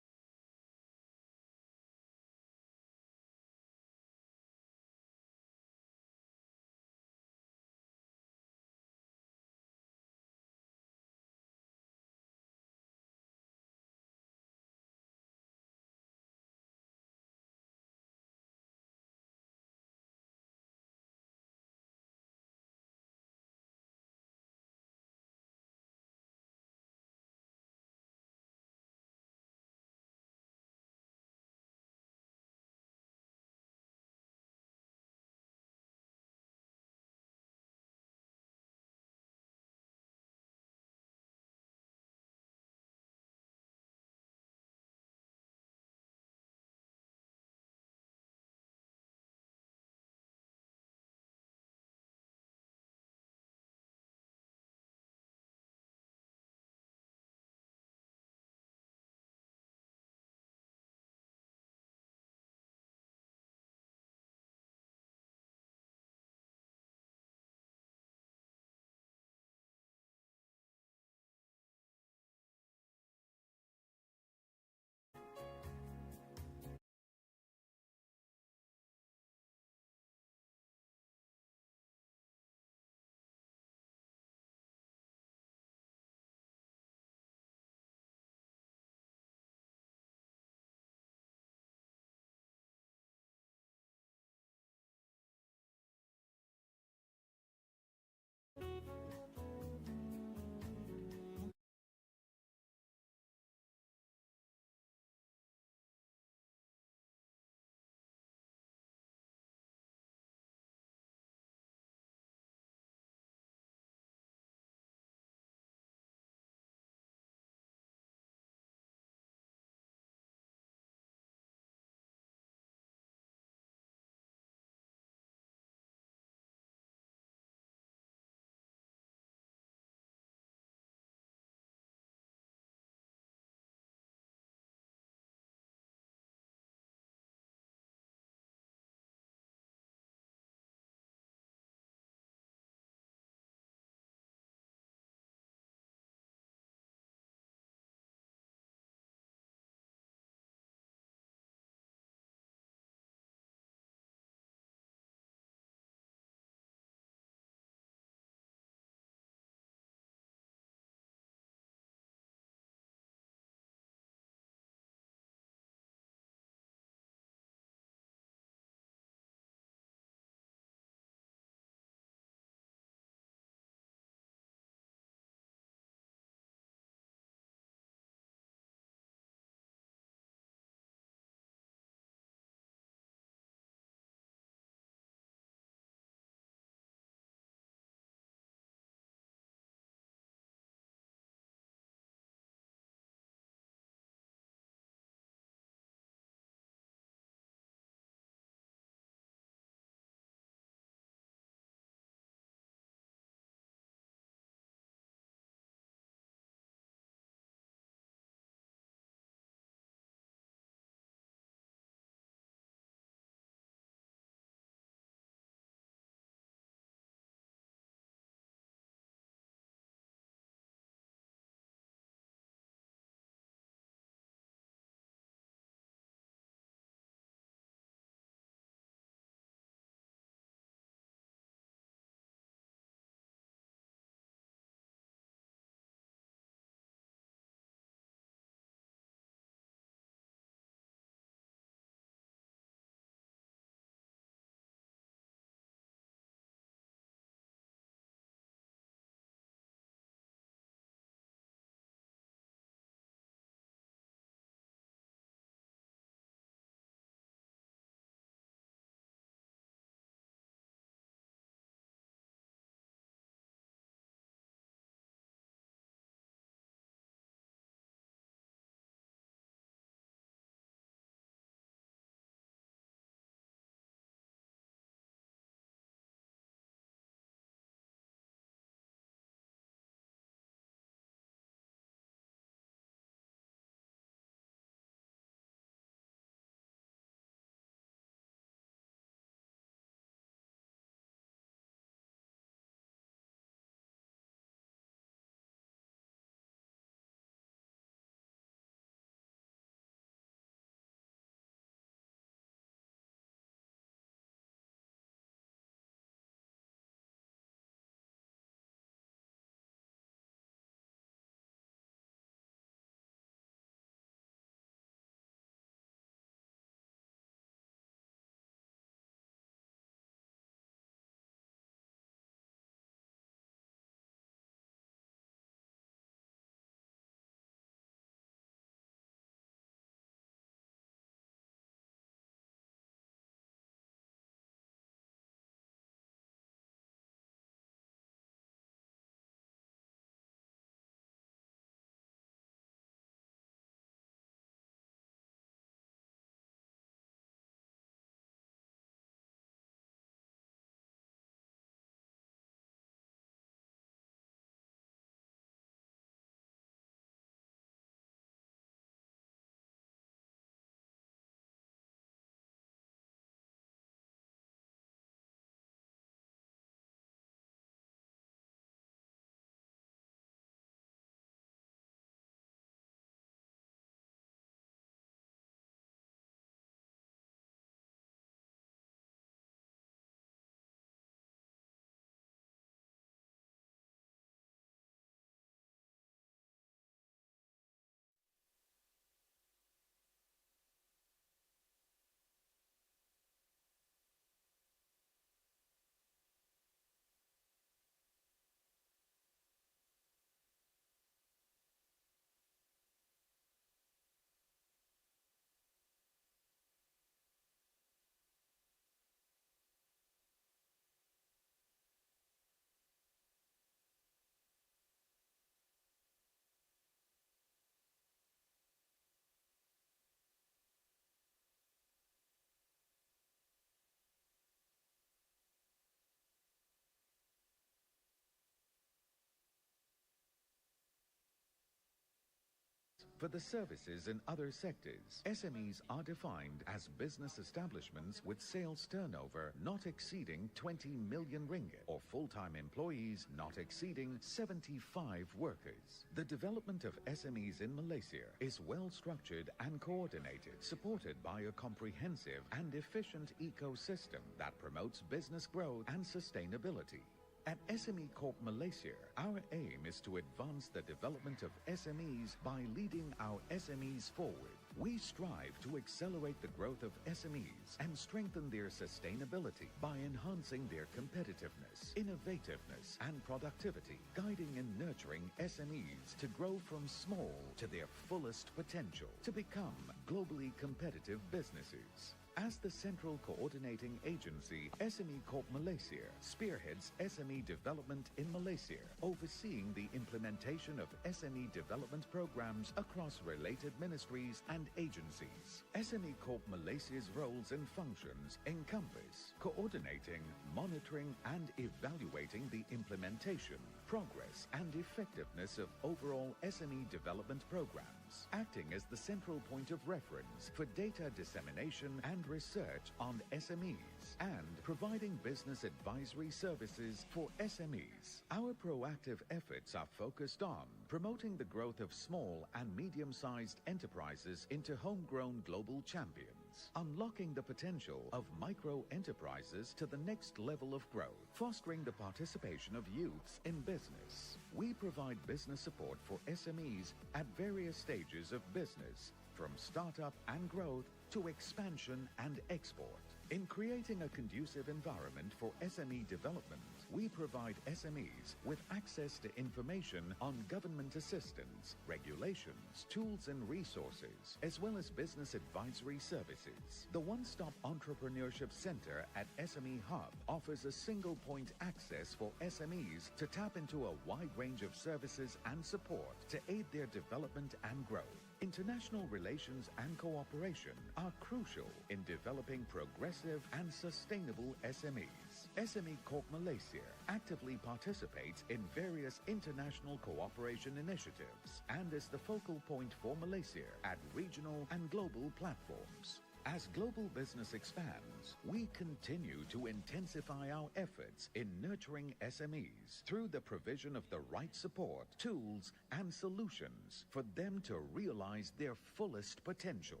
For the services in other sectors, SMEs are defined as business establishments with sales turnover not exceeding 20 million ringgit or full-time employees not exceeding 75 workers. The development of SMEs in Malaysia is well structured and coordinated, supported by a comprehensive and efficient ecosystem that promotes business growth and sustainability. At SME Corp Malaysia, our aim is to advance the development of SMEs by leading our SMEs forward. We strive to accelerate the growth of SMEs and strengthen their sustainability by enhancing their competitiveness, innovativeness, and productivity, guiding and nurturing SMEs to grow from small to their fullest potential, to become globally competitive businesses. As the central coordinating agency, SME Corp Malaysia spearheads SME development in Malaysia, overseeing the implementation of SME development programs across related ministries and agencies. SME Corp Malaysia's roles and functions encompass coordinating, monitoring, and evaluating the implementation, progress, and effectiveness of overall SME development programs, acting as the central point of reference for data dissemination and research on SMEs, and providing business advisory services for SMEs. Our proactive efforts are focused on promoting the growth of small and medium-sized enterprises into homegrown global champions, unlocking the potential of micro-enterprises to the next level of growth, fostering the participation of youths in business. We provide business support for SMEs at various stages of business, from startup and growth to expansion and export. In creating a conducive environment for SME development, we provide SMEs with access to information on government assistance, regulations, tools and resources, as well as business advisory services. The One-Stop Entrepreneurship Center at SME Hub offers a single-point access for SMEs to tap into a wide range of services and support to aid their development and growth. International relations and cooperation are crucial in developing progressive and sustainable SMEs. SME Corp Malaysia actively participates in various international cooperation initiatives and is the focal point for Malaysia at regional and global platforms. As global business expands, we continue to intensify our efforts in nurturing SMEs through the provision of the right support, tools, and solutions for them to realize their fullest potential.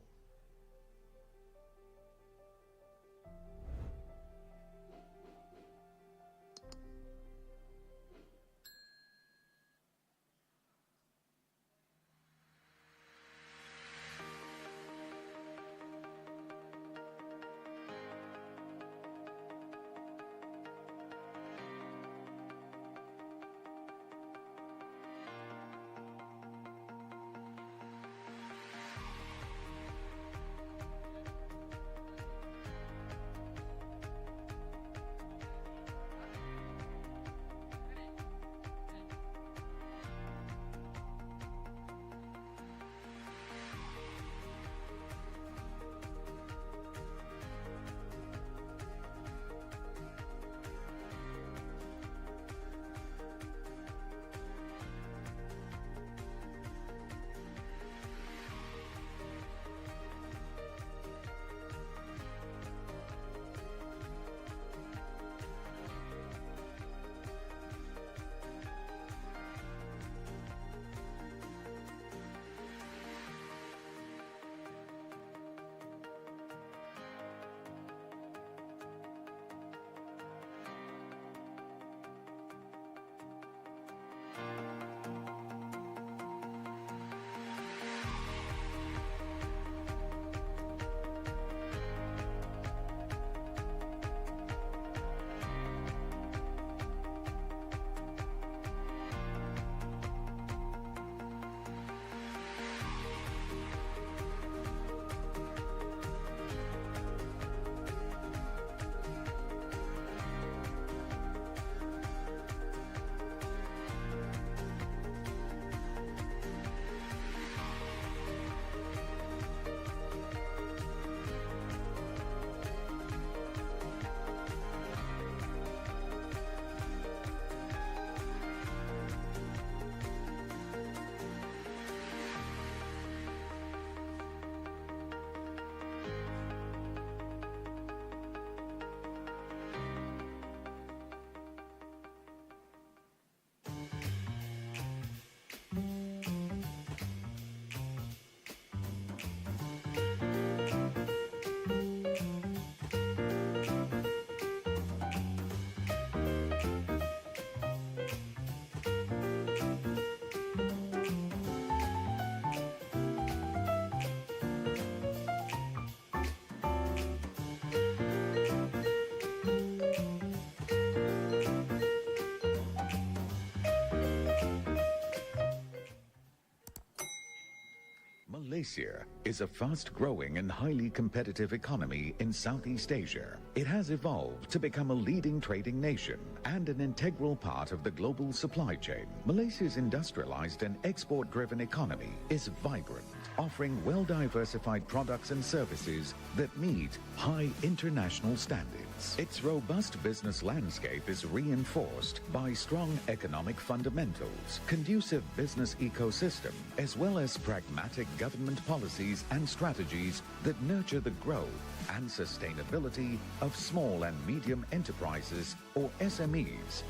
Malaysia is a fast-growing and highly competitive economy in Southeast Asia. It has evolved to become a leading trading nation and an integral part of the global supply chain. Malaysia's industrialized and export-driven economy is vibrant, offering well-diversified products and services that meet high international standards. Its robust business landscape is reinforced by strong economic fundamentals, conducive business ecosystem, as well as pragmatic government policies and strategies that nurture the growth and sustainability of small and medium enterprises, or SMEs.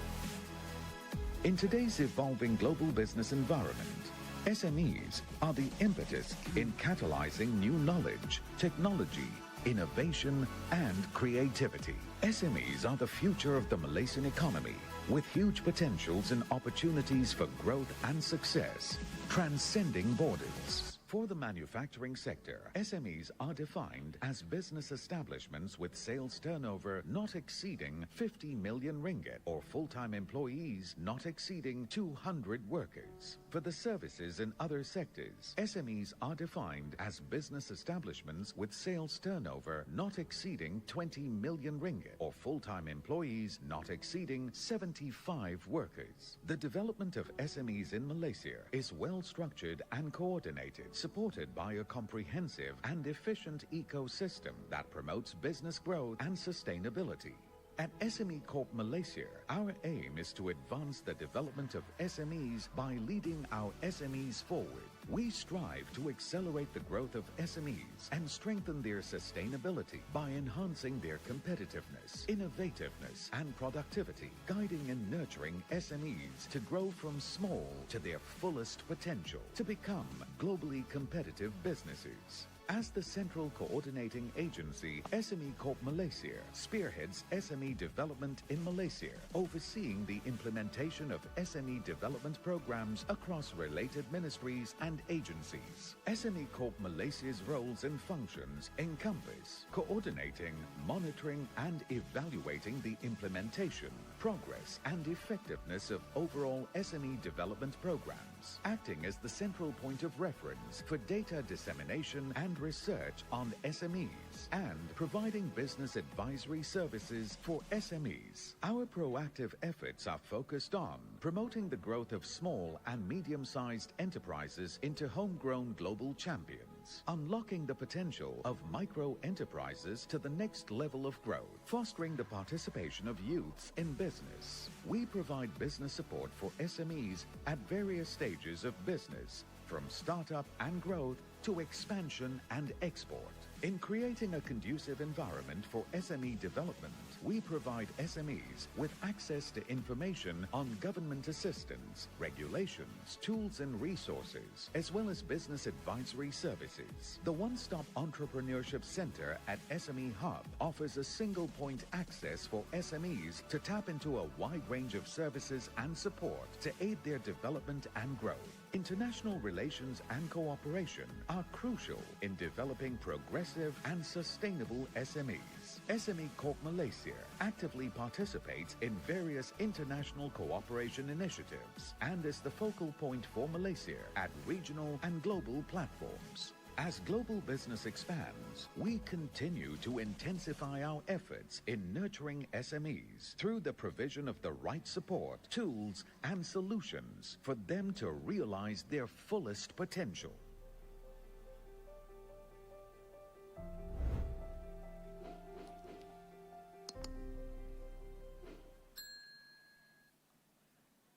In today's evolving global business environment, SMEs are the impetus in catalyzing new knowledge, technology, innovation, and creativity. SMEs are the future of the Malaysian economy, with huge potentials and opportunities for growth and success, transcending borders. For the manufacturing sector, SMEs are defined as business establishments with sales turnover not exceeding 50 million ringgit or full-time employees not exceeding 200 workers. For the services and other sectors, SMEs are defined as business establishments with sales turnover not exceeding 20 million ringgit or full-time employees not exceeding 75 workers. The development of SMEs in Malaysia is well structured and coordinated, supported by a comprehensive and efficient ecosystem that promotes business growth and sustainability. At SME Corp Malaysia, our aim is to advance the development of SMEs by leading our SMEs forward. We strive to accelerate the growth of SMEs and strengthen their sustainability by enhancing their competitiveness, innovativeness, and productivity, guiding and nurturing SMEs to grow from small to their fullest potential, to become globally competitive businesses. As the central coordinating agency, SME Corp Malaysia spearheads SME development in Malaysia, overseeing the implementation of SME development programs across related ministries and agencies. SME Corp Malaysia's roles and functions encompass coordinating, monitoring, and evaluating the implementation, progress, and effectiveness of overall SME development programs, acting as the central point of reference for data dissemination and research on SMEs, and providing business advisory services for SMEs. Our proactive efforts are focused on promoting the growth of small and medium-sized enterprises into homegrown global champions, unlocking the potential of micro-enterprises to the next level of growth, fostering the participation of youths in business. We provide business support for SMEs at various stages of business, from startup and growth to expansion and export. In creating a conducive environment for SME development, we provide SMEs with access to information on government assistance, regulations, tools and resources, as well as business advisory services. The One-Stop Entrepreneurship Center at SME Hub offers a single-point access for SMEs to tap into a wide range of services and support to aid their development and growth. International relations and cooperation are crucial in developing progressive and sustainable SMEs. SME Corp Malaysia actively participates in various international cooperation initiatives and is the focal point for Malaysia at regional and global platforms. As global business expands, we continue to intensify our efforts in nurturing SMEs through the provision of the right support, tools, and solutions for them to realize their fullest potential.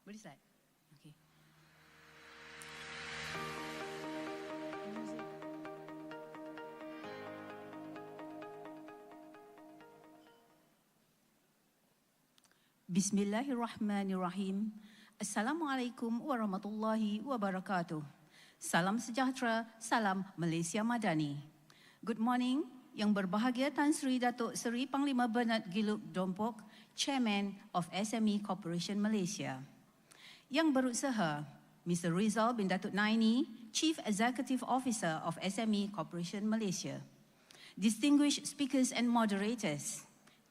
What is that? Okay. Bismillahirrahmanirrahim. Assalamualaikum warahmatullahi wabarakatuh. Salam sejahtera, salam Malaysia Madani. Good morning, Yang berbahagia Tan Sri Datuk Seri Panglima Bernard Giluk Dompok, Chairman of SME Corporation Malaysia. Yang berusaha, Mr. Rizal bin Datuk Naini, Chief Executive Officer of SME Corporation Malaysia. Distinguished speakers and moderators,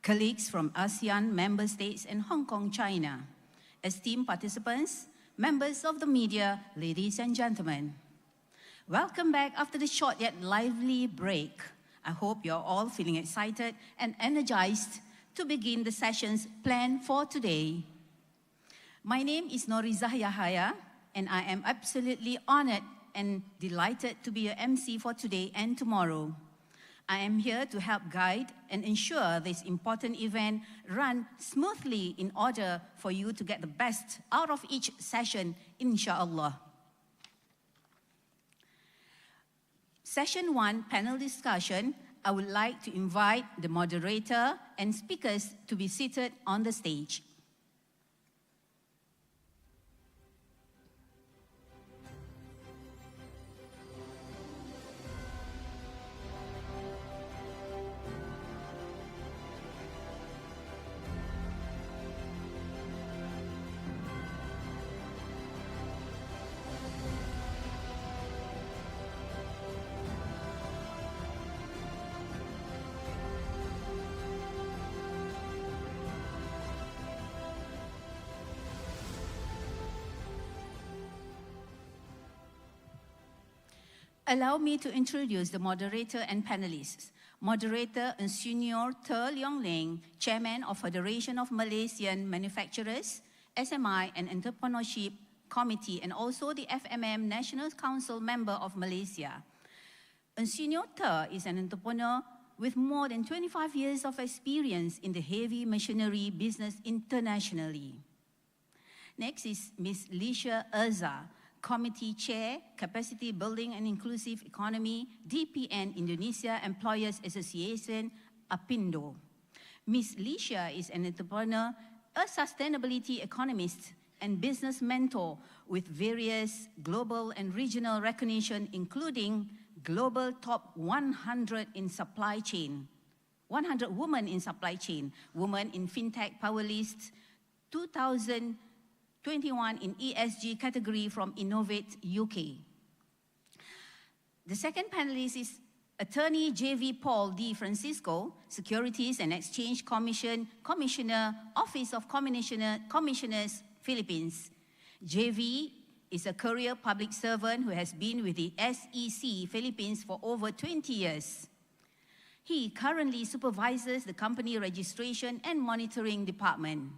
colleagues from ASEAN member states and Hong Kong, China, esteemed participants, members of the media, ladies and gentlemen. Welcome back after the short yet lively break. I hope you're all feeling excited and energized to begin the sessions planned for today. My name is Norizah Yahaya, and I am absolutely honored and delighted to be your MC for today and tomorrow. I am here to help guide and ensure this important event run smoothly in order for you to get the best out of each session, inshallah. Session 1, panel discussion, I would like to invite the moderator and speakers to be seated on the stage. Allow me to introduce the moderator and panelists. Moderator Insinyur Ter Leong Leng, Chairman of Federation of Malaysian Manufacturers, SMI and Entrepreneurship Committee, and also the FMM National Council member of Malaysia. Insinyur Ter is an entrepreneur with more than 25 years of experience in the heavy machinery business internationally. Next is Ms. Lisha Erza, Committee Chair, Capacity Building and Inclusive Economy, DPN Indonesia Employers Association, APINDO. Ms. Lisha is an entrepreneur, a sustainability economist, and business mentor with various global and regional recognition, including Global Top 100 in Supply Chain, 100 Women in Supply Chain, Women in FinTech Power List, 2021 in ESG category from Innovate UK. The second panelist is Attorney J.V. Paul D. Francisco, Securities and Exchange Commission, Commissioner, Office of Commissioners, Philippines. J.V. is a career public servant who has been with the SEC Philippines for over 20 years. He currently supervises the company registration and monitoring department.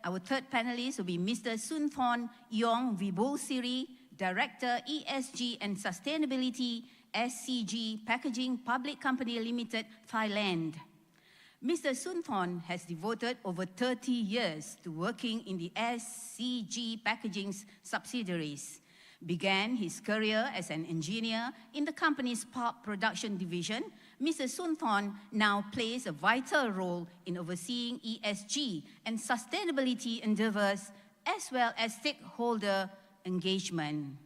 Our third panelist will be Mr. Sunthorn Yong Vibulsiri, Director, ESG and Sustainability, SCG Packaging Public Company Limited, Thailand. Mr. Sunthorn has devoted over 30 years to working in the SCG Packaging's subsidiaries. Began his career as an engineer in the company's pulp production division. Mr. Sunthorn now plays a vital role in overseeing ESG and sustainability endeavors, as well as stakeholder engagement.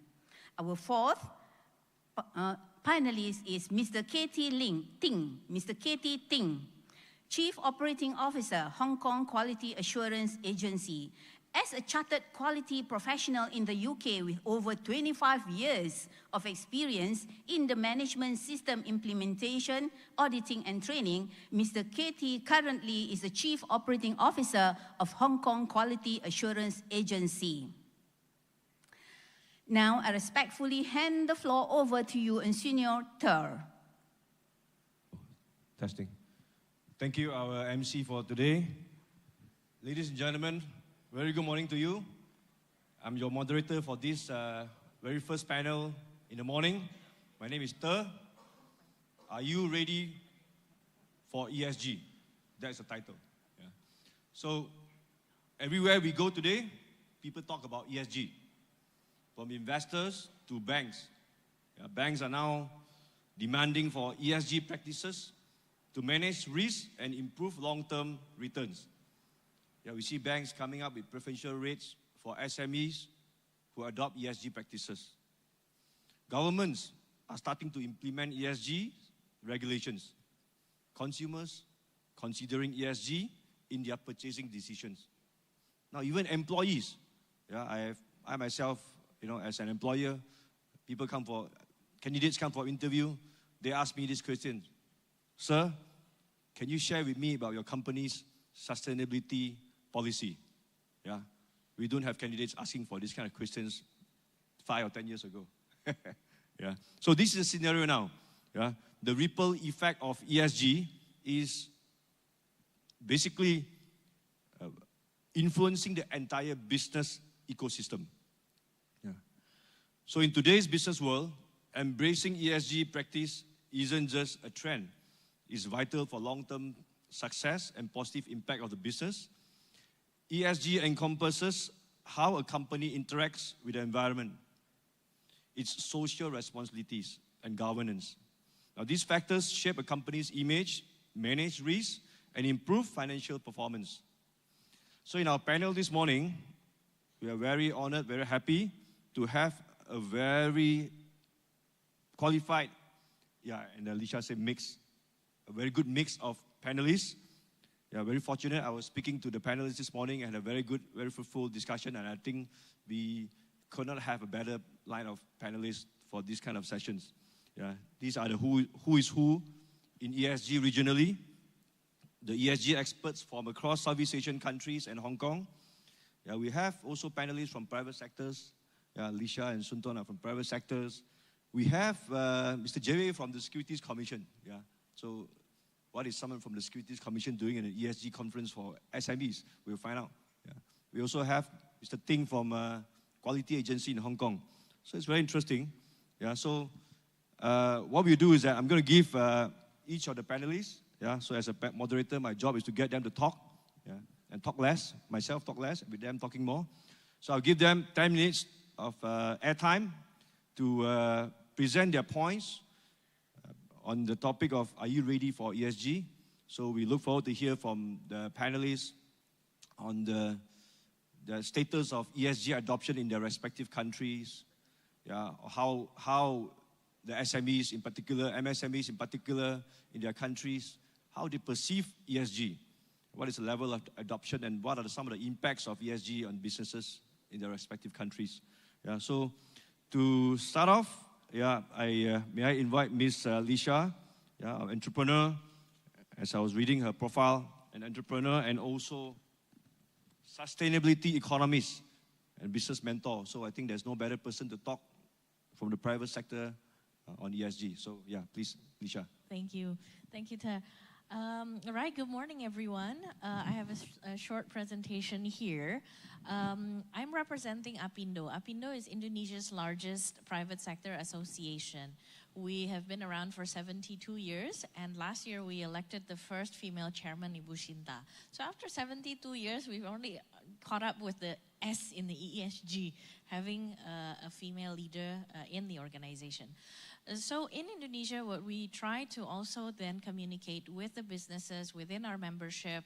Our fourth panelist is Mr. KT Ting, Mr. KT Ting, Chief Operating Officer, Hong Kong Quality Assurance Agency. As a chartered quality professional in the UK with over 25 years of experience in the management system implementation, auditing and training, Mr. KT currently is the Chief Operating Officer of Hong Kong Quality Assurance Agency. Now, I respectfully hand the floor over to you, Insinyur Ter. Testing. Thank you, our MC for today. Ladies and gentlemen, very good morning to you. I'm your moderator for this very first panel in the morning. My name is Ter. Are you ready for ESG? That's the title. Yeah. So, everywhere we go today, people talk about ESG. From investors to banks. Yeah, banks are now demanding for ESG practices to manage risk and improve long-term returns. Yeah, we see banks coming up with preferential rates for SMEs who adopt ESG practices. Governments are starting to implement ESG regulations. Consumers considering ESG in their purchasing decisions. Now, even employees, yeah, I myself, as an employer, candidates come for interview, they ask me this question: Sir, can you share with me about your company's sustainability policy? Yeah, we don't have candidates asking for these kind of questions 5 or 10 years ago. Yeah. So this is a scenario now. Yeah. The ripple effect of ESG is basically influencing the entire business ecosystem. Yeah. So in today's business world, embracing ESG practice isn't just a trend. It's vital for long-term success and positive impact of the business. ESG encompasses how a company interacts with the environment, its social responsibilities and governance. Now, these factors shape a company's image, manage risk, and improve financial performance. So in our panel this morning, we are very honored, very happy to have a very qualified, and Alicia said mix, a very good mix of panelists. Yeah, very fortunate. I was speaking to the panelists this morning and had a very good, very fruitful discussion, and I think we could not have a better line of panelists for these kind of sessions. Yeah, these are the who is who in ESG regionally. The ESG experts from across Southeast Asian countries and Hong Kong. Yeah, we have also panelists from private sectors. Yeah, Lisha and Sunton are from private sectors. We have Mr. Jay from the Securities Commission. Yeah, so what is someone from the Securities Commission doing in an ESG conference for SMEs? We'll find out. Yeah. We also have Mr. Ting from Quality Agency in Hong Kong. So it's very interesting. Yeah, so what we do is that I'm going to give each of the panelists, so as a moderator, my job is to get them to talk, and talk less, myself talk less, with them talking more. So I'll give them 10 minutes of airtime to present their points on the topic of, are you ready for ESG? So we look forward to hear from the panelists on the status of ESG adoption in their respective countries, how the SMEs in particular, MSMEs in particular in their countries, how they perceive ESG, what is the level of adoption, and what are some of the impacts of ESG on businesses in their respective countries. Yeah, so to start off, may I invite Ms. Lisha, an entrepreneur, as I was reading her profile, an entrepreneur and also sustainability economist and business mentor. So I think there's no better person to talk from the private sector on ESG. So please, Lisha. Thank you. Thank you, Ted. All right, good morning, everyone. I have a short presentation here. I'm representing APindo. APindo is Indonesia's largest private sector association. We have been around for 72 years, and last year we elected the first female chairman, Ibu Shinta. So after 72 years, we've only caught up with the S in the ESG, having a female leader in the organization. So in Indonesia, what we try to also then communicate with the businesses within our membership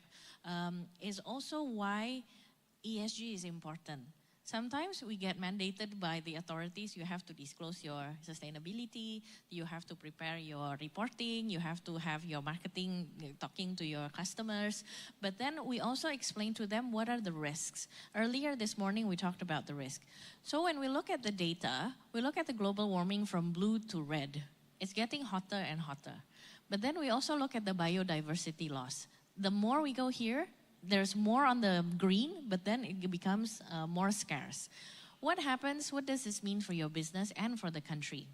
is also why ESG is important. Sometimes we get mandated by the authorities, you have to disclose your sustainability, you have to prepare your reporting, you have to have your marketing talking to your customers. But then we also explain to them what are the risks. Earlier this morning we talked about the risk. So when we look at the data, we look at the global warming from blue to red. It's getting hotter and hotter. But then we also look at the biodiversity loss. The more we go here, there's more on the green, but then it becomes more scarce. What happens? What does this mean for your business and for the country?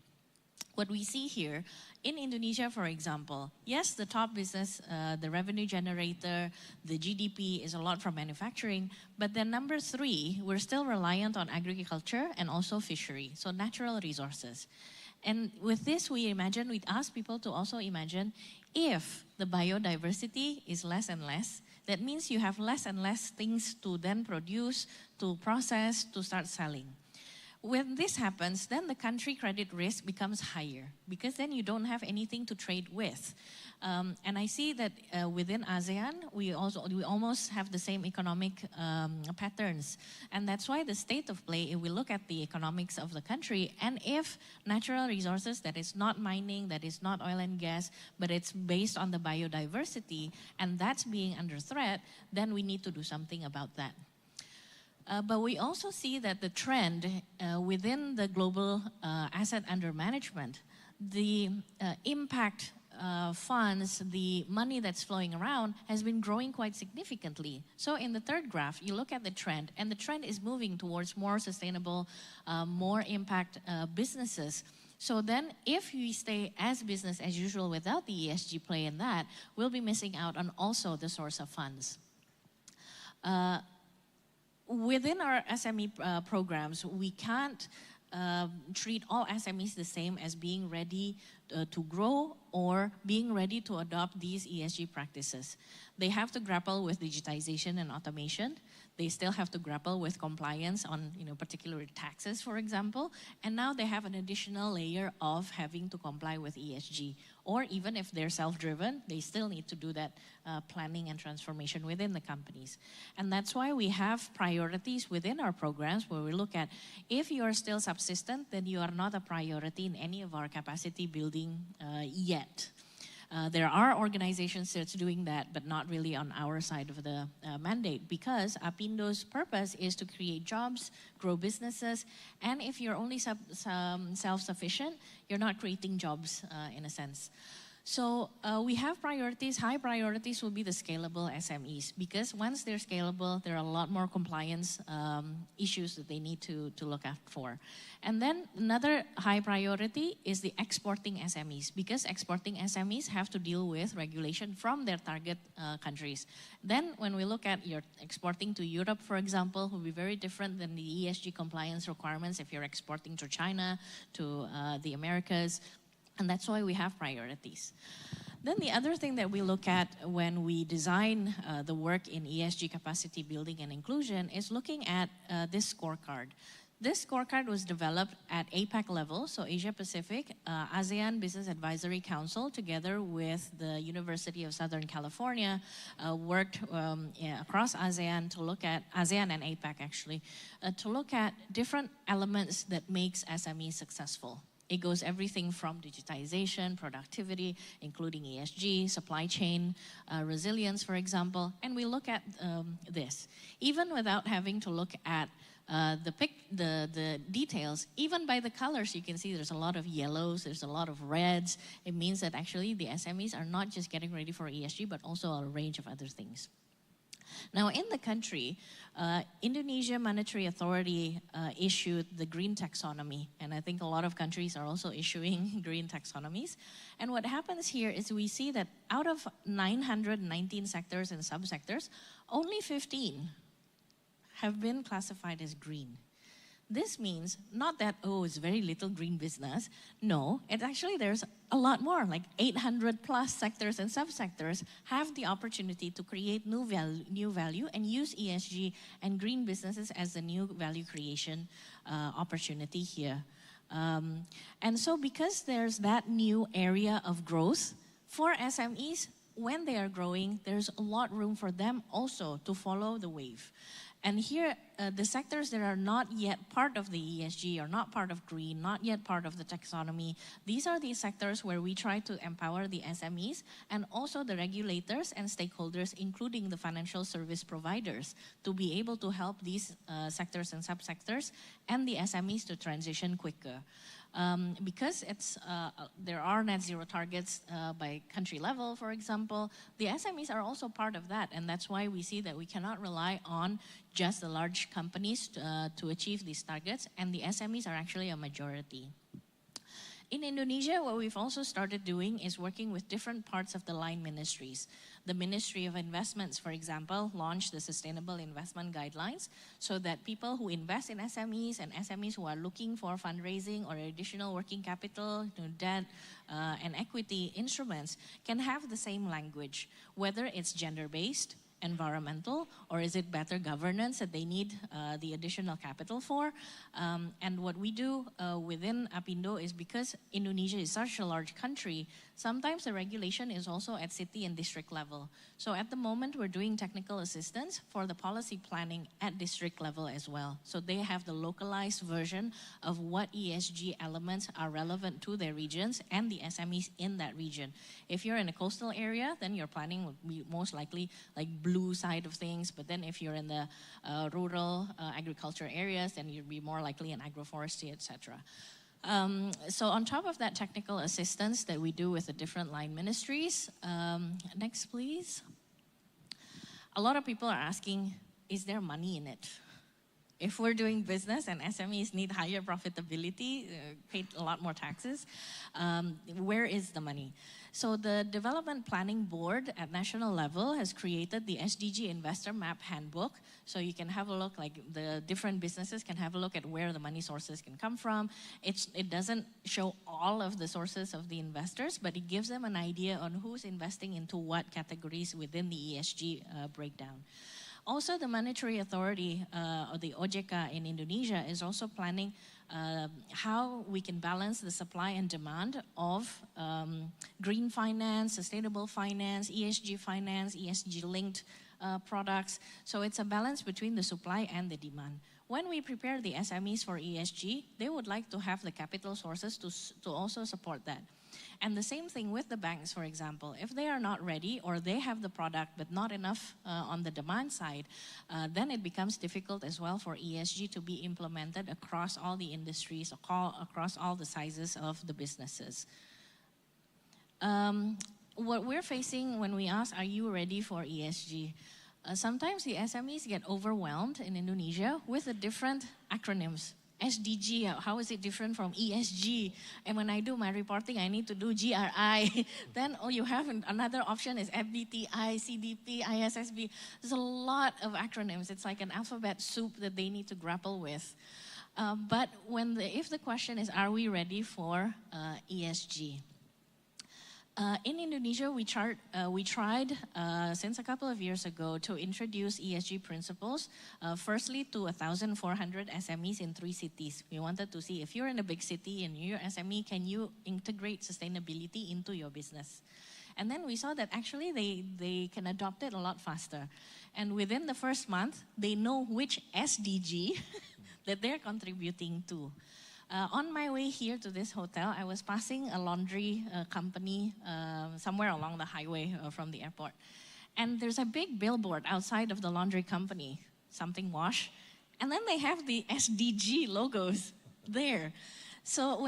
What we see here, in Indonesia, for example, yes, the top business, the revenue generator, the GDP is a lot from manufacturing, but then number 3, we're still reliant on agriculture and also fishery, so natural resources. And with this, we ask people to also imagine if the biodiversity is less and less, that means you have less and less things to then produce, to process, to start selling. When this happens, then the country credit risk becomes higher because then you don't have anything to trade with. And I see that within ASEAN, we almost have the same economic patterns. And that's why the state of play, if we look at the economics of the country, and if natural resources that is not mining, that is not oil and gas, but it's based on the biodiversity, and that's being under threat, then we need to do something about that. But we also see that the trend within the global asset under management, the impact funds, the money that's flowing around has been growing quite significantly. So in the third graph, you look at the trend, and the trend is moving towards more sustainable, more impact businesses. So then if we stay as business as usual without the ESG play in that, we'll be missing out on also the source of funds. Within our SME programs, we can't treat all SMEs the same as being ready to grow or being ready to adopt these ESG practices. They have to grapple with digitization and automation. They still have to grapple with compliance on, particular taxes, for example. And now they have an additional layer of having to comply with ESG. Or even if they're self-driven, they still need to do that planning and transformation within the companies. And that's why we have priorities within our programs where we look at, if you are still subsistent, then you are not a priority in any of our capacity building yet. There are organizations that's doing that, but not really on our side of the mandate, because Apindo's purpose is to create jobs, grow businesses, and if you're only self-sufficient, you're not creating jobs in a sense. So we have priorities. High priorities will be the scalable SMEs, because once they're scalable, there are a lot more compliance issues that they need to look out for. And then another high priority is the exporting SMEs, because exporting SMEs have to deal with regulation from their target countries. Then when we look at your exporting to Europe, for example, will be very different than the ESG compliance requirements if you're exporting to China, to the Americas. And that's why we have priorities. Then the other thing that we look at when we design the work in ESG capacity building and inclusion is looking at this scorecard. This scorecard was developed at APAC level, so Asia Pacific, ASEAN Business Advisory Council, together with the University of Southern California, worked across ASEAN to look at, ASEAN and APAC actually, to look at different elements that makes SMEs successful. It goes everything from digitization, productivity, including ESG, supply chain resilience, for example. And we look at this, even without having to look at the details. Even by the colors, you can see there's a lot of yellows, there's a lot of reds. It means that actually the SMEs are not just getting ready for ESG, but also a range of other things. Now, in the country, Indonesia Monetary Authority issued the green taxonomy, and I think a lot of countries are also issuing green taxonomies. And what happens here is we see that out of 919 sectors and subsectors, only 15 have been classified as green. This means not that, oh, it's very little green business. No, it's actually there's a lot more, like 800 plus sectors and subsectors have the opportunity to create new value and use ESG and green businesses as the new value creation opportunity here. And so because there's that new area of growth for SMEs, when they are growing, there's a lot room for them also to follow the wave. And here, the sectors that are not yet part of the ESG, or not part of green, not yet part of the taxonomy, these are the sectors where we try to empower the SMEs and also the regulators and stakeholders, including the financial service providers, to be able to help these sectors and subsectors and the SMEs to transition quicker. Because there are net zero targets by country level, for example, the SMEs are also part of that, and that's why we see that we cannot rely on just the large companies to achieve these targets, and the SMEs are actually a majority. In Indonesia, what we've also started doing is working with different parts of the line ministries. The Ministry of Investments, for example, launched the Sustainable Investment Guidelines so that people who invest in SMEs and SMEs who are looking for fundraising or additional working capital, debt, and equity instruments can have the same language, whether it's gender-based, environmental, or is it better governance that they need the additional capital for? And what we do within Apindo is, because Indonesia is such a large country, sometimes the regulation is also at city and district level. So at the moment, we're doing technical assistance for the policy planning at district level as well. So they have the localized version of what ESG elements are relevant to their regions and the SMEs in that region. If you're in a coastal area, then your planning would be most likely like blue side of things. But then if you're in the rural agriculture areas, then you'd be more likely in agroforestry, etc. So on top of that technical assistance that we do with the different line ministries, next please. A lot of people are asking, is there money in it? If we're doing business and SMEs need higher profitability, pay a lot more taxes, where is the money? So the Development Planning Board at national level has created the SDG Investor Map Handbook. So you can have a look, like the different businesses can have a look at where the money sources can come from. It doesn't show all of the sources of the investors, but it gives them an idea on who's investing into what categories within the ESG breakdown. Also, the Monetary Authority, or the OJK in Indonesia, is also planning how we can balance the supply and demand of green finance, sustainable finance, ESG-linked products. So it's a balance between the supply and the demand. When we prepare the SMEs for ESG, they would like to have the capital sources to also support that. And the same thing with the banks, for example. If they are not ready or they have the product but not enough on the demand side, then it becomes difficult as well for ESG to be implemented across all the industries, across all the sizes of the businesses. What we're facing when we ask, are you ready for ESG? Sometimes the SMEs get overwhelmed in Indonesia with the different acronyms. SDG, how is it different from ESG? And when I do my reporting, I need to do GRI. Then, you have another option is FBTI, CDP, ISSB. There's a lot of acronyms. It's like an alphabet soup that they need to grapple with. But if the question is, are we ready for ESG? In Indonesia, we tried since a couple of years ago to introduce ESG principles, firstly to 1,400 SMEs in 3 cities. We wanted to see if you're in a big city and you're SME, can you integrate sustainability into your business? And then we saw that actually they can adopt it a lot faster. And within the first month, they know which SDG that they're contributing to. On my way here to this hotel, I was passing a laundry company somewhere along the highway from the airport. And there's a big billboard outside of the laundry company, something wash. And then they have the SDG logos there. So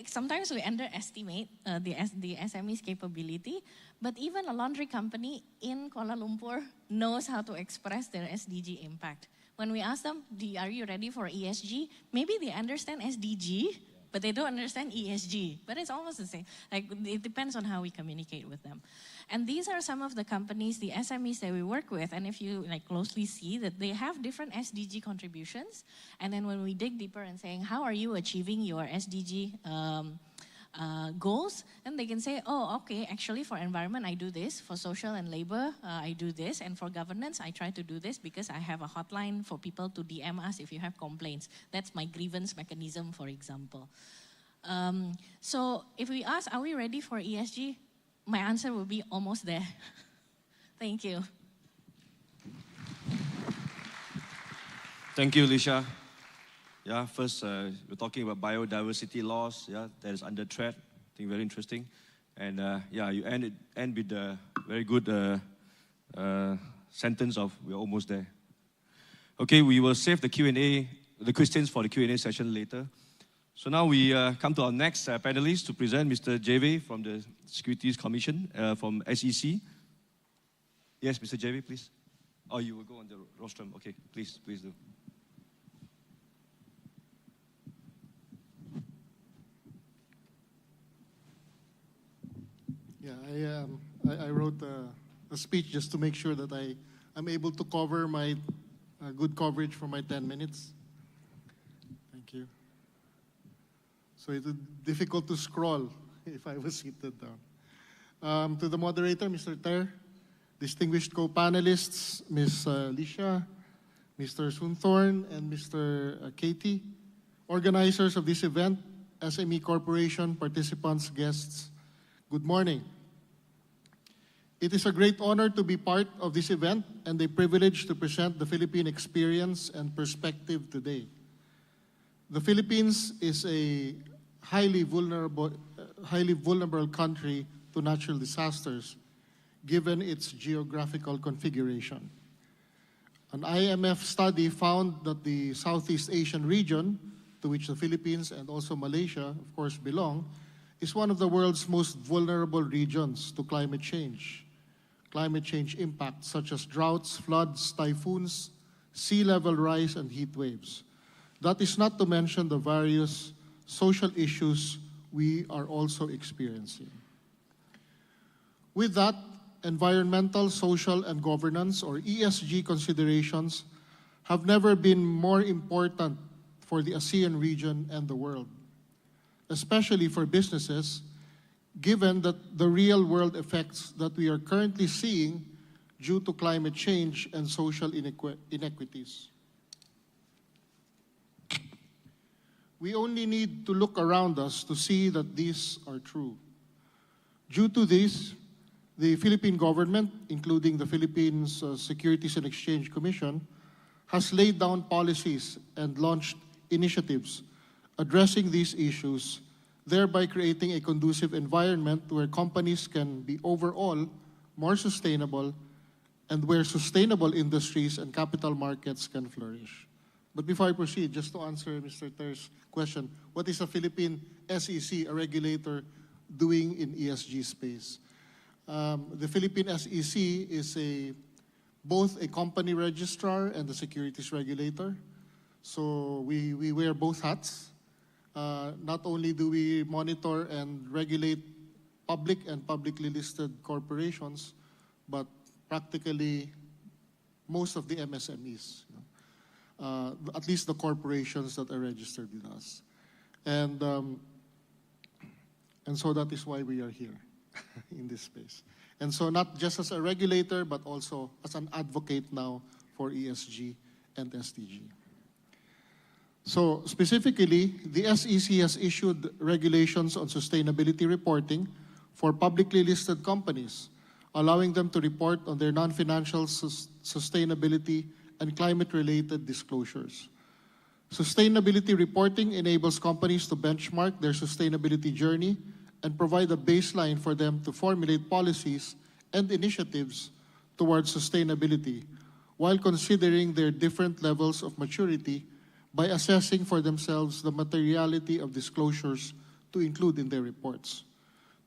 sometimes we underestimate the SME's capability, but even a laundry company in Kuala Lumpur knows how to express their SDG impact. When we ask them, are you ready for ESG? Maybe they understand SDG, but they don't understand ESG. But it's almost the same. Like, it depends on how we communicate with them. And these are some of the companies, the SMEs that we work with. And if you closely see that they have different SDG contributions. And then when we dig deeper and saying, how are you achieving your SDG goals, and they can say, oh, okay, actually for environment, I do this. For social and labor, I do this. And for governance, I try to do this because I have a hotline for people to DM us if you have complaints. That's my grievance mechanism, for example. So if we ask, are we ready for ESG? My answer will be almost there. Thank you. Thank you, Lisha. Yeah, first, we're talking about biodiversity loss, yeah, that is under threat. I think very interesting. And yeah, you end with a very good sentence of, we're almost there. Okay, we will save the Q&A, the questions for the Q&A session later. So now we come to our next panelist to present, Mr. Jeve from the Securities Commission from SEC. Yes, Mr. Jeve, please. Oh, you will go on the rostrum. Okay, please do. Yeah, I wrote a speech just to make sure that I'm able to cover my good coverage for my 10 minutes. Thank you. So it's difficult to scroll if I was seated down. To the moderator, Mr. Ter, distinguished co-panelists, Ms. Lisha, Mr. Sunthorn, and Mr. Katie, organizers of this event, SME Corporation, participants, guests, good morning. It is a great honor to be part of this event and a privilege to present the Philippine experience and perspective today. The Philippines is a highly vulnerable country to natural disasters, given its geographical configuration. An IMF study found that the Southeast Asian region, to which the Philippines and also Malaysia, of course, belong, is one of the world's most vulnerable regions to climate change. Climate change impacts such as droughts, floods, typhoons, sea level rise, and heat waves. That is not to mention the various social issues we are also experiencing. With that, environmental, social, and governance, or ESG considerations, have never been more important for the ASEAN region and the world, especially for businesses, given that the real-world effects that we are currently seeing due to climate change and social inequities. We only need to look around us to see that these are true. Due to this, the Philippine government, including the Philippines Securities and Exchange Commission, has laid down policies and launched initiatives addressing these issues, thereby creating a conducive environment where companies can be overall more sustainable and where sustainable industries and capital markets can flourish. But before I proceed, just to answer Mr. Ter's question, what is a Philippine SEC, a regulator, doing in ESG space? The Philippine SEC is both a company registrar and a securities regulator. So we wear both hats. Not only do we monitor and regulate public and publicly listed corporations, but practically most of the MSMEs, at least the corporations that are registered with us. And so that is why we are here in this space. And so not just as a regulator, but also as an advocate now for ESG and SDG. So specifically, the SEC has issued regulations on sustainability reporting for publicly listed companies, allowing them to report on their non-financial sustainability and climate-related disclosures. Sustainability reporting enables companies to benchmark their sustainability journey and provide a baseline for them to formulate policies and initiatives towards sustainability, while considering their different levels of maturity by assessing for themselves the materiality of disclosures to include in their reports.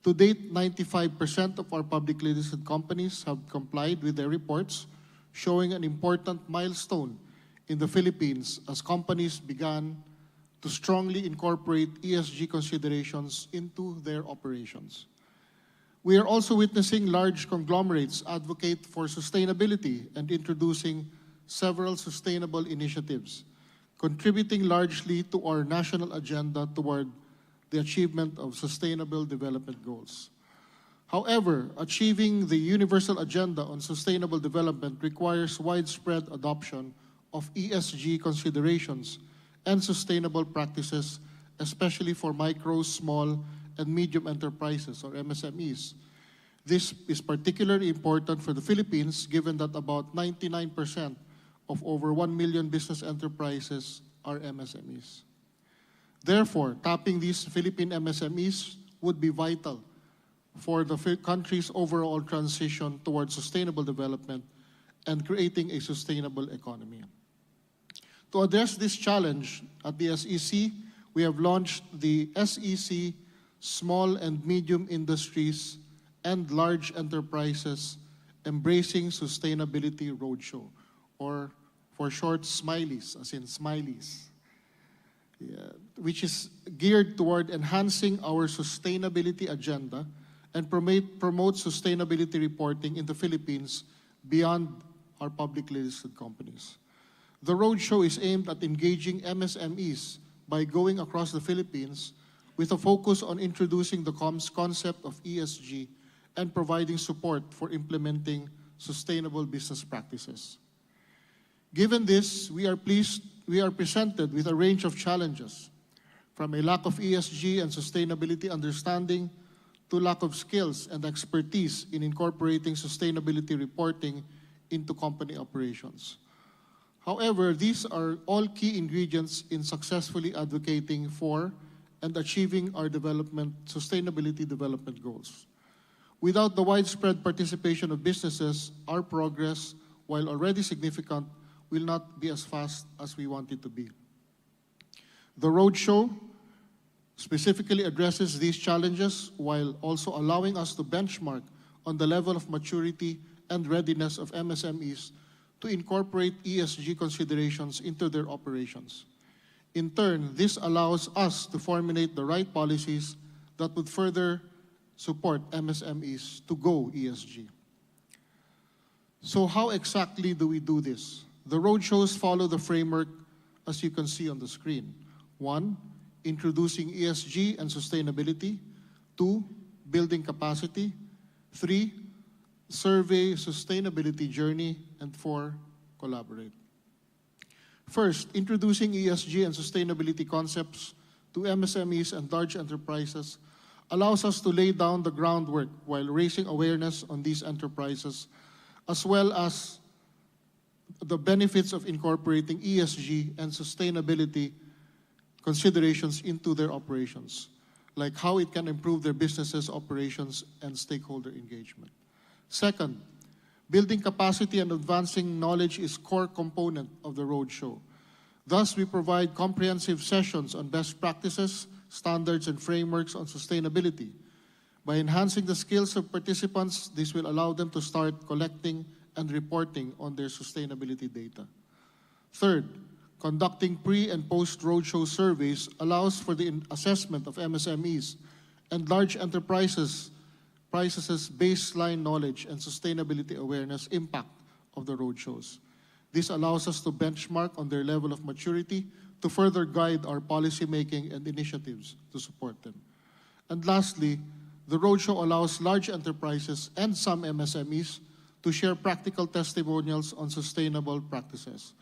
To date, 95% of our publicly listed companies have complied with their reports, showing an important milestone in the Philippines as companies began to strongly incorporate ESG considerations into their operations. We are also witnessing large conglomerates advocate for sustainability and introducing several sustainable initiatives, contributing largely to our national agenda toward the achievement of sustainable development goals. However, achieving the universal agenda on sustainable development requires widespread adoption of ESG considerations and sustainable practices, especially for micro, small, and medium enterprises, or MSMEs. This is particularly important for the Philippines, given that about 99% of over 1 million business enterprises are MSMEs. Therefore, tapping these Philippine MSMEs would be vital for the country's overall transition towards sustainable development and creating a sustainable economy. To address this challenge at the SEC, we have launched the SEC Small and Medium Industries and Large Enterprises Embracing Sustainability Roadshow, or for short, SMILES, as in Smileys, which is geared toward enhancing our sustainability agenda and promote sustainability reporting in the Philippines beyond our publicly listed companies. The roadshow is aimed at engaging MSMEs by going across the Philippines with a focus on introducing the concept of ESG and providing support for implementing sustainable business practices. Given this, we are presented with a range of challenges, from a lack of ESG and sustainability understanding to lack of skills and expertise in incorporating sustainability reporting into company operations. However, these are all key ingredients in successfully advocating for and achieving our sustainability development goals. Without the widespread participation of businesses, our progress, while already significant, will not be as fast as we want it to be. The roadshow specifically addresses these challenges while also allowing us to benchmark on the level of maturity and readiness of MSMEs to incorporate ESG considerations into their operations. In turn, this allows us to formulate the right policies that would further support MSMEs to go ESG. So how exactly do we do this? The roadshows follow the framework as you can see on the screen. 1, introducing ESG and sustainability. 2, building capacity. 3, survey sustainability journey. And 4, collaborate. First, introducing ESG and sustainability concepts to MSMEs and large enterprises allows us to lay down the groundwork while raising awareness on these enterprises, as well as the benefits of incorporating ESG and sustainability considerations into their operations, like how it can improve their businesses, operations, and stakeholder engagement. Second, building capacity and advancing knowledge is a core component of the roadshow. Thus, we provide comprehensive sessions on best practices, standards, and frameworks on sustainability. By enhancing the skills of participants, this will allow them to start collecting and reporting on their sustainability data. Third, conducting pre- and post-roadshow surveys allows for the assessment of MSMEs and large enterprises' baseline knowledge and sustainability awareness impact of the roadshows. This allows us to benchmark on their level of maturity to further guide our policymaking and initiatives to support them. And lastly, the roadshow allows large enterprises and some MSMEs to share practical testimonials on sustainable practices,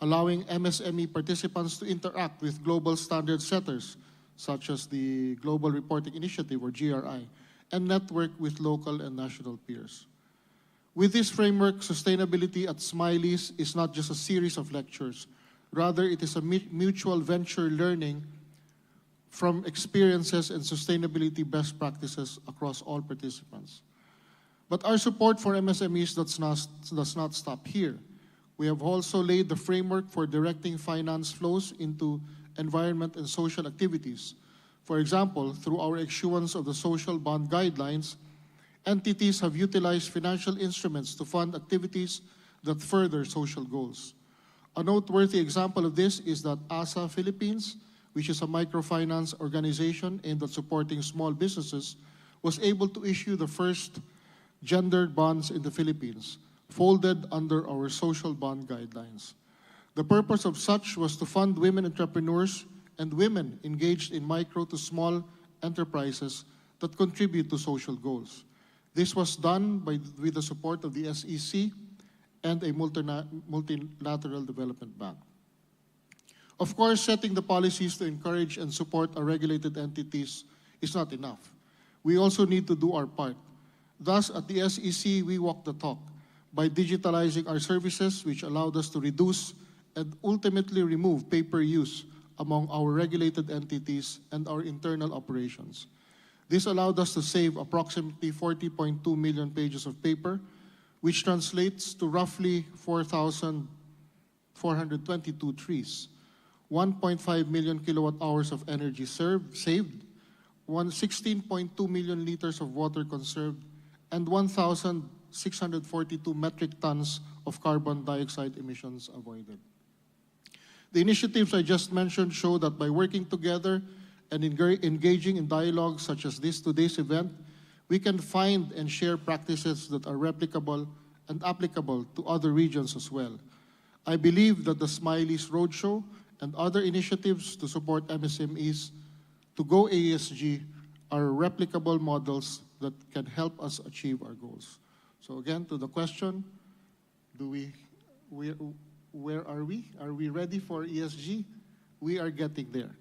allowing MSME participants to interact with global standard setters, such as the Global Reporting Initiative, or GRI, and network with local and national peers. With this framework, sustainability at Smileys is not just a series of lectures. Rather, it is a mutual venture learning from experiences and sustainability best practices across all participants. But our support for MSMEs does not stop here. We have also laid the framework for directing finance flows into environment and social activities. For example, through our issuance of the social bond guidelines, entities have utilized financial instruments to fund activities that further social goals. A noteworthy example of this is that ASA Philippines, which is a microfinance organization aimed at supporting small businesses, was able to issue the first gendered bonds in the Philippines, folded under our social bond guidelines. The purpose of such was to fund women entrepreneurs and women engaged in micro to small enterprises that contribute to social goals. This was done with the support of the SEC and a multilateral development bank. Of course, setting the policies to encourage and support our regulated entities is not enough. We also need to do our part. Thus, at the SEC, we walk the talk by digitalizing our services, which allowed us to reduce and ultimately remove paper use among our regulated entities and our internal operations. This allowed us to save approximately 40.2 million pages of paper, which translates to roughly 4,422 trees, 1.5 million kilowatt hours of energy saved, 16.2 million liters of water conserved, and 1,642 metric tons of carbon dioxide emissions avoided. The initiatives I just mentioned show that by working together and engaging in dialogues such as today's event, we can find and share practices that are replicable and applicable to other regions as well. I believe that the Smileys Roadshow and other initiatives to support MSMEs to go ESG are replicable models that can help us achieve our goals. So again, to the question, where are we? Are we ready for ESG? We are getting there.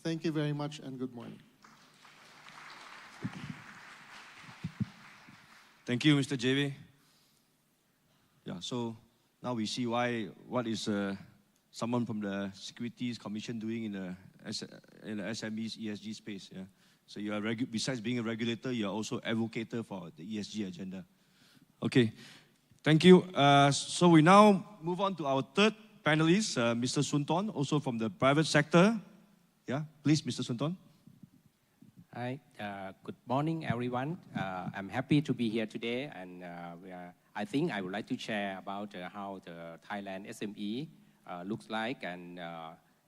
Thank you very much and good morning. Thank you, Mr. JV. Yeah, so now we see what is someone from the Securities Commission doing in the SMEs ESG space. Yeah, so you are besides being a regulator, you are also advocate for the ESG agenda. Okay, thank you. So we now move on to our third panelists, Mr. Sunton, also from the private sector. Yeah, please, Mr. Sunton. Hi, good morning, everyone. I'm happy to be here today, and I think I would like to share about how the Thailand SME looks like, and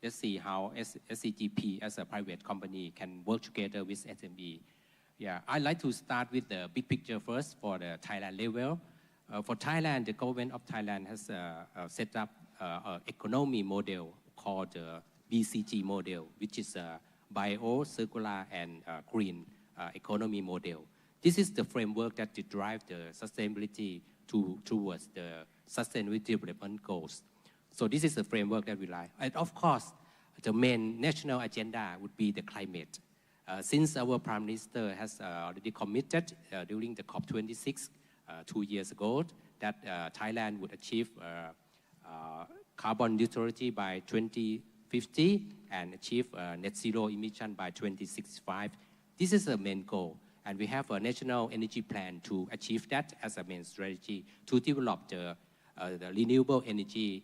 let's see how SCGP as a private company can work together with SME. Yeah, I'd like to start with the big picture first for the Thailand level. For Thailand, the government of Thailand has set up an economy model called the BCG model, which is a bio, circular, and green economy model. This is the framework that to drive the sustainability towards the sustainable development goals. So this is the framework that we like. And of course, the main national agenda would be the climate. Since our Prime Minister has already committed during the COP26 2 years ago that Thailand would achieve carbon neutrality by 2050 and achieve net zero emission by 2065. This is the main goal. And we have a national energy plan to achieve that as a main strategy to develop the renewable energy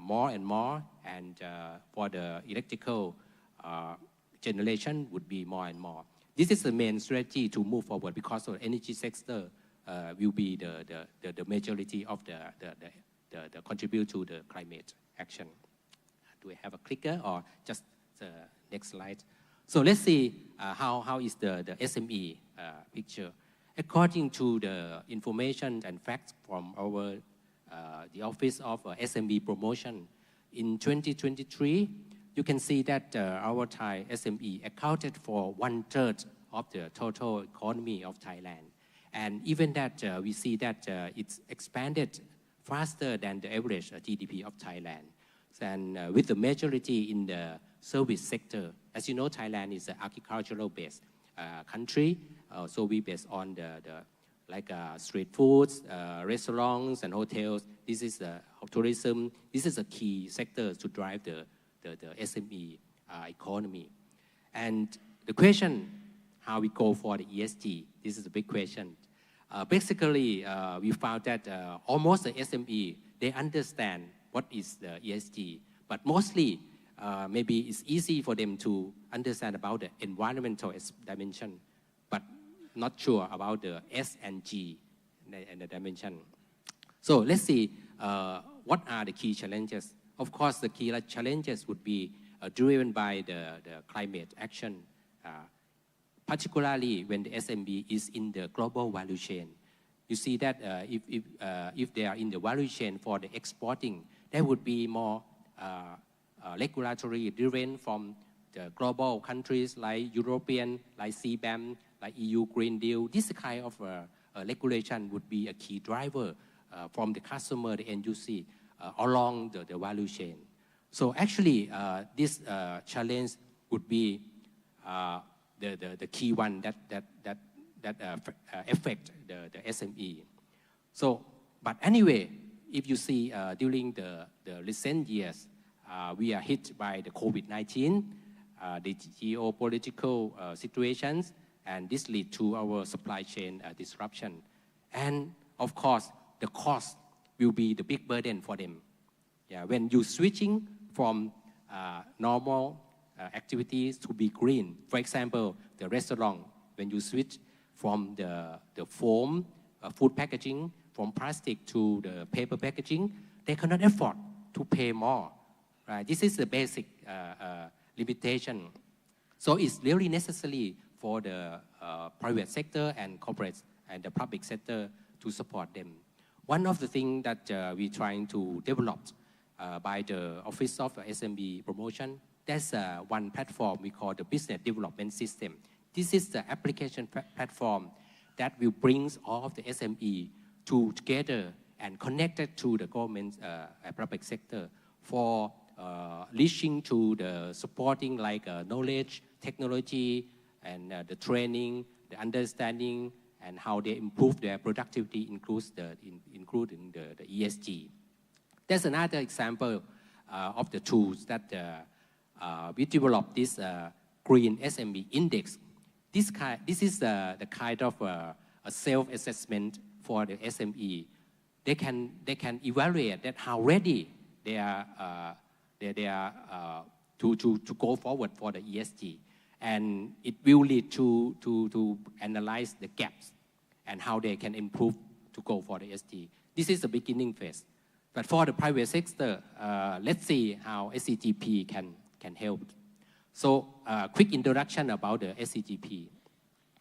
more and more, and for the electrical generation would be more and more. This is the main strategy to move forward because the energy sector will be the majority of the contribute to the climate action. Do we have a clicker or just the next slide? So let's see how is the SME picture. According to the information and facts from our the Office of SME Promotion, in 2023, you can see that our Thai SME accounted for 1/3 of the total economy of Thailand. And even that, we see that it's expanded faster than the average GDP of Thailand. And with the majority in the service sector, as you know, Thailand is an agricultural-based country. So we based on street foods, restaurants, and hotels. This is tourism. This is a key sector to drive the SME economy. And the question, how we go for the ESG, this is a big question. Basically, we found that almost the SME, they understand what is the ESG, but mostly maybe it's easy for them to understand about the environmental dimension, but not sure about the S and G and the dimension. So let's see what are the key challenges. Of course, the key challenges would be driven by the climate action, particularly when the SME is in the global value chain. You see that if they are in the value chain for the exporting, there would be more regulatory driven from the global countries like European, like CBAM, like EU Green Deal. This kind of regulation would be a key driver from the customer, the end user, along the value chain. So actually, this challenge would be the key one that affect the SME. So, but anyway, if you see during the recent years, we are hit by the COVID-19, the geopolitical situations, and this lead to our supply chain disruption. And of course, the cost will be the big burden for them. Yeah, when you switching from normal activities to be green, for example, the restaurant, when you switch from the foam food packaging, from plastic to the paper packaging, they cannot afford to pay more. Right? This is the basic limitation. So it's really necessary for the private sector and corporates and the public sector to support them. One of the things that we're trying to develop by the Office of SME Promotion, there's one platform we call the Business Development System. This is the application platform that will bring all of the SME together and connected to the government public sector for reaching to the supporting like knowledge, technology, and the training, the understanding, and how they improve their productivity, including the ESG. There's another example of the tools that we developed this Green SME Index. This is the kind of a self-assessment for the SME. They can evaluate that how ready to go forward for the ESG. And it will lead to analyze the gaps and how they can improve to go for the ESG. This is the beginning phase. But for the private sector, let's see how SCGP can help. So quick introduction about the SCGP.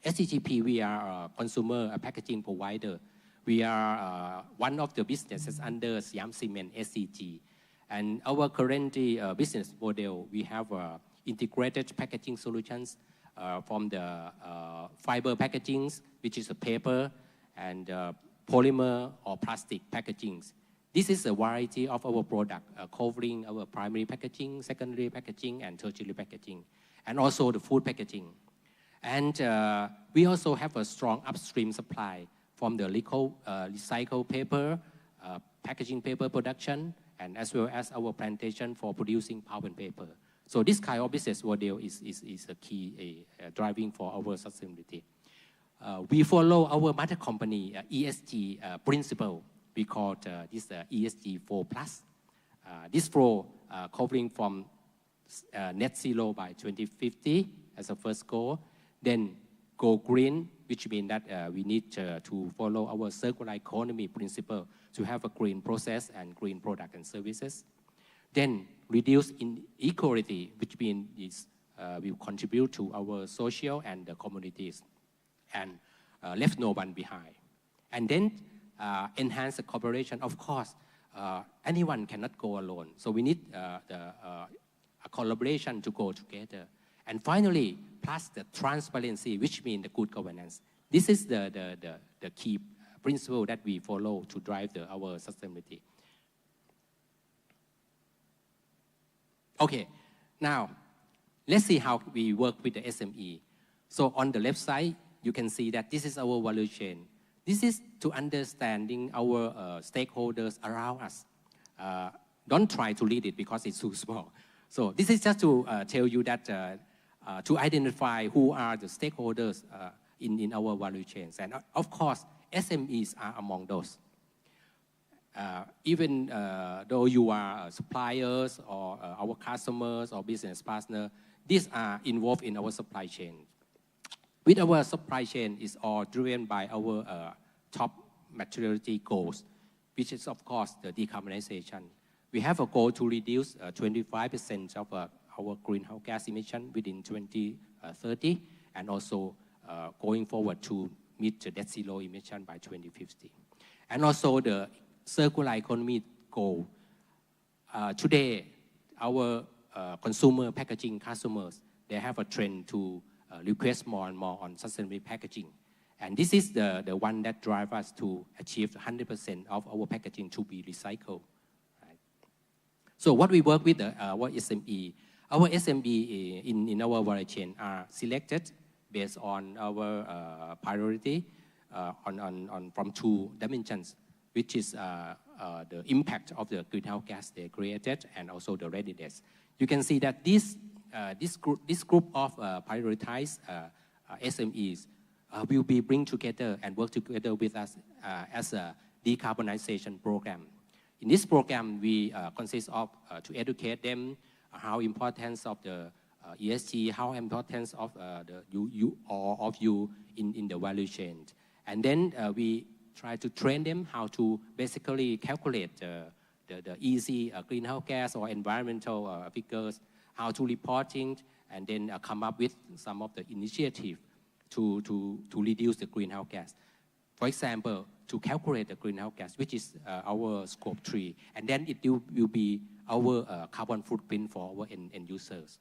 SCGP, we are a consumer packaging provider. We are one of the businesses under Siam Cement SCG. And our current business model, we have integrated packaging solutions from the fiber packagings, which is a paper, and polymer or plastic packagings. This is a variety of our product covering our primary packaging, secondary packaging, and tertiary packaging, and also the food packaging. And we also have a strong upstream supply from the recycled paper, packaging paper production, and as well as our plantation for producing pulp and paper. So this kind of business model is a key driving for our sustainability. We follow our mother company ESG principle. We call this ESG 4+. This 4 covering from net zero by 2050 as a first goal. Then go green, which means that we need to follow our circular economy principle to have a green process and green product and services. Then reduce inequality, which means will contribute to our social and the communities, and left no one behind. And then enhance the cooperation. Of course, anyone cannot go alone. So we need a collaboration to go together. And finally, plus the transparency, which means the good governance. This is the key principle that we follow to drive our sustainability. Okay, now let's see how we work with the SME. So on the left side, you can see that this is our value chain. This is to understanding our stakeholders around us. Don't try to read it because it's too small. So this is just to tell you that to identify who are the stakeholders in our value chains. And of course, SMEs are among those. Even though you are suppliers or our customers or business partners, these are involved in our supply chain. With our supply chain is all driven by our top materiality goals, which is of course the decarbonization. We have a goal to reduce 25% of our greenhouse gas emission within 2030, and also going forward to meet the net zero emission by 2050. And also the circular economy goal. Today, our consumer packaging customers, they have a trend to request more and more on sustainable packaging. And this is the one that drives us to achieve 100% of our packaging to be recycled. Right? So what we work with our SME, in our value chain are selected based on our priority from 2 dimensions, which is the impact of the greenhouse gas they created and also the readiness. You can see that this group of prioritized SMEs will be bring together and work together with us as a decarbonization program. In this program, we consist of to educate them how importance of the ESG, how importance of you in the value chain. And then we try to train them how to basically calculate the easy greenhouse gas or environmental figures, how to reporting, and then come up with some of the initiative to reduce the greenhouse gas. For example, to calculate the greenhouse gas, which is our scope 3, and then it will be our carbon footprint for our end users.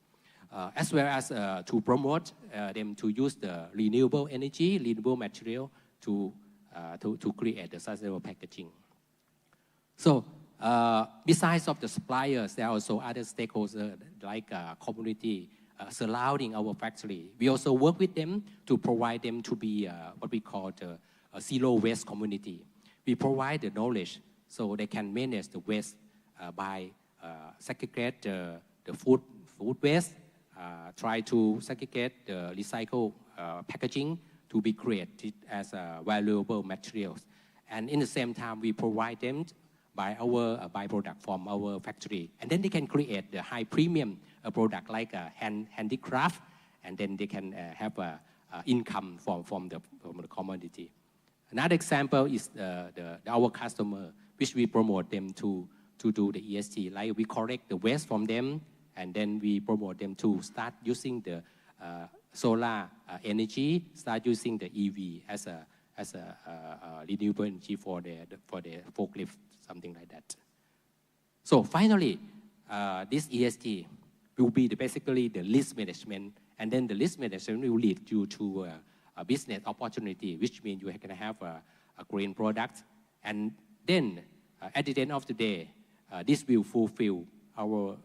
As well as to promote them to use the renewable energy, renewable material to create the sustainable packaging. So besides of the suppliers, there are also other stakeholders like community surrounding our factory. We also work with them to provide them to be what we call a zero waste community. We provide the knowledge so they can manage the waste by segregate the food waste, try to segregate the recycled packaging to be created as valuable materials. And in the same time, we provide them buy our byproduct from our factory. And then they can create the high premium product like handicraft, and then they can have income from the commodity. Another example is our customer, which we promote them to do the ESG. Like we collect the waste from them, and then we promote them to start using the solar energy, start using the EV as a renewable energy for the forklift, something like that. So finally, this ESG will be basically the risk management, and then the risk management will lead you to a business opportunity, which means you can have a green product, and then at the end of the day, this will fulfill our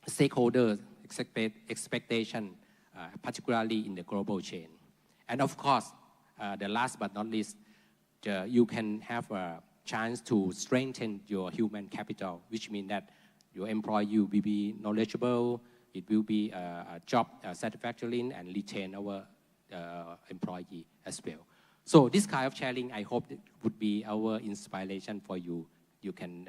stakeholders' expectation, particularly in the global chain. And of course, the last but not least, you can have a chance to strengthen your human capital, which means that your employee will be knowledgeable, it will be a job satisfactory, and retain our employee as well. So this kind of sharing, I hope it would be our inspiration for you. You can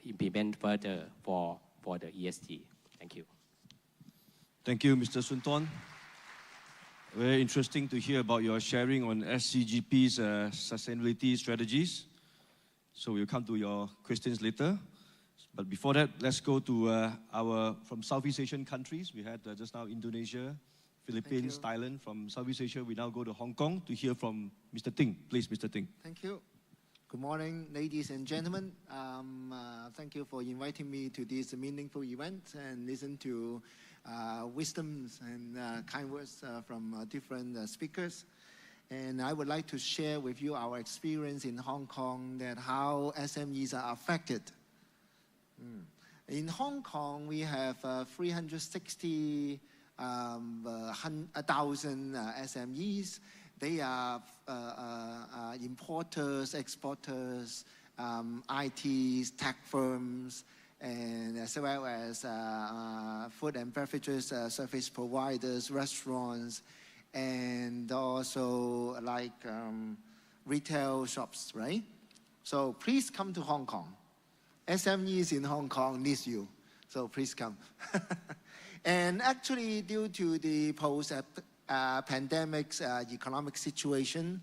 implement further for the ESG. Thank you. Thank you, Mr. Sunton. Very interesting to hear about your sharing on SCGP's sustainability strategies. So we'll come to your questions later. But before that, let's go to from Southeast Asian countries. We had just now Indonesia, Philippines, Thailand. From Southeast Asia, we now go to Hong Kong to hear from Mr. Ting. Please, Mr. Ting. Thank you. Good morning, ladies and gentlemen. Thank you for inviting me to this meaningful event and listen to wisdoms and kind words from different speakers. And I would like to share with you our experience in Hong Kong, that how SMEs are affected. In Hong Kong, we have 360,000 SMEs. They are importers, exporters, ITs, tech firms, and as well as food and beverages service providers, restaurants, and also like retail shops, right? So please come to Hong Kong. SMEs in Hong Kong need you, so please come. And actually, due to the post-pandemic economic situation,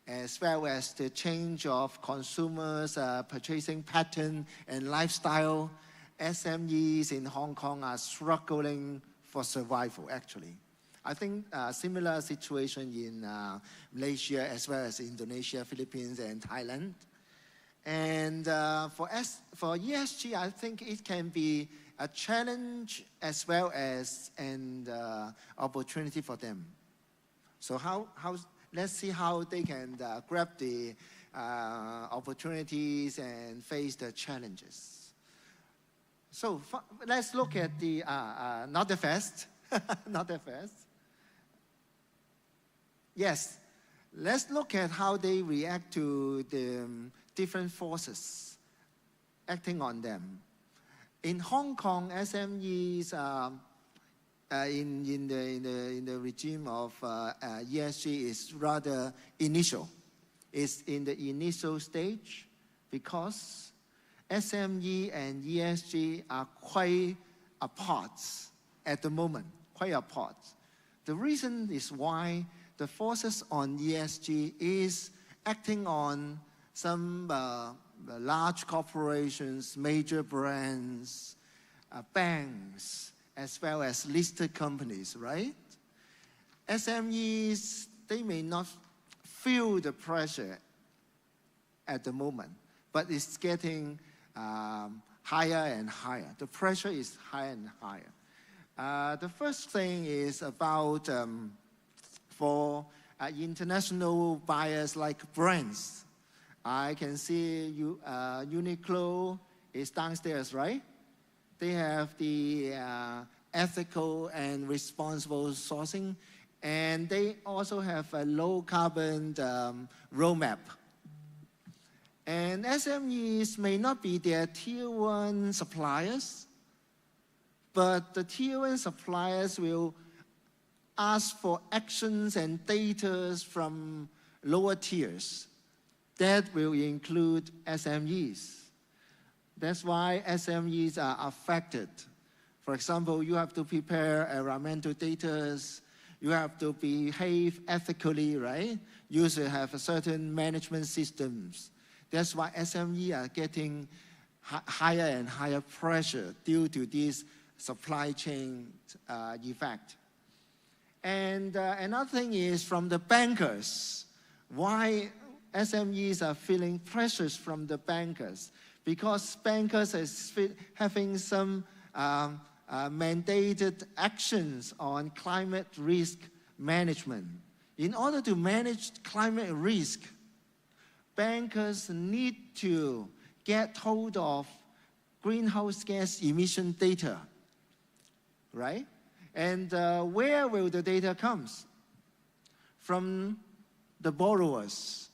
as well as the change of consumers' purchasing pattern and lifestyle, SMEs in Hong Kong are struggling for survival, actually. I think a similar situation in Malaysia, as well as Indonesia, Philippines, and Thailand. And for ESG, I think it can be a challenge as well as an opportunity for them. So let's see how they can grab the opportunities and face the challenges. So let's look at the, not the first, not the first. Yes, let's look at how they react to the different forces acting on them. In Hong Kong, SMEs in the regime of ESG is rather initial. It's in the initial stage because SME and ESG are quite apart at the moment, quite apart. The reason is why the forces on ESG is acting on some large corporations, major brands, banks, as well as listed companies, right? SMEs, they may not feel the pressure at the moment, but it's getting higher and higher. The pressure is higher and higher. The first thing is about for international buyers like brands. I can see Uniqlo is downstairs, right? They have the ethical and responsible sourcing, and they also have a low carbon roadmap. And SMEs may not be their tier one suppliers, but the tier one suppliers will ask for actions and data from lower tiers. That will include SMEs. That's why SMEs are affected. For example, you have to prepare environmental data, you have to behave ethically, right? You should have a certain management systems. That's why SMEs are getting higher and higher pressure due to this supply chain effect. And another thing is from the bankers. Why SMEs are feeling pressures from the bankers? Because bankers are having some mandated actions on climate risk management. In order to manage climate risk, bankers need to get hold of greenhouse gas emission data, right? And where will the data come? From the borrowers.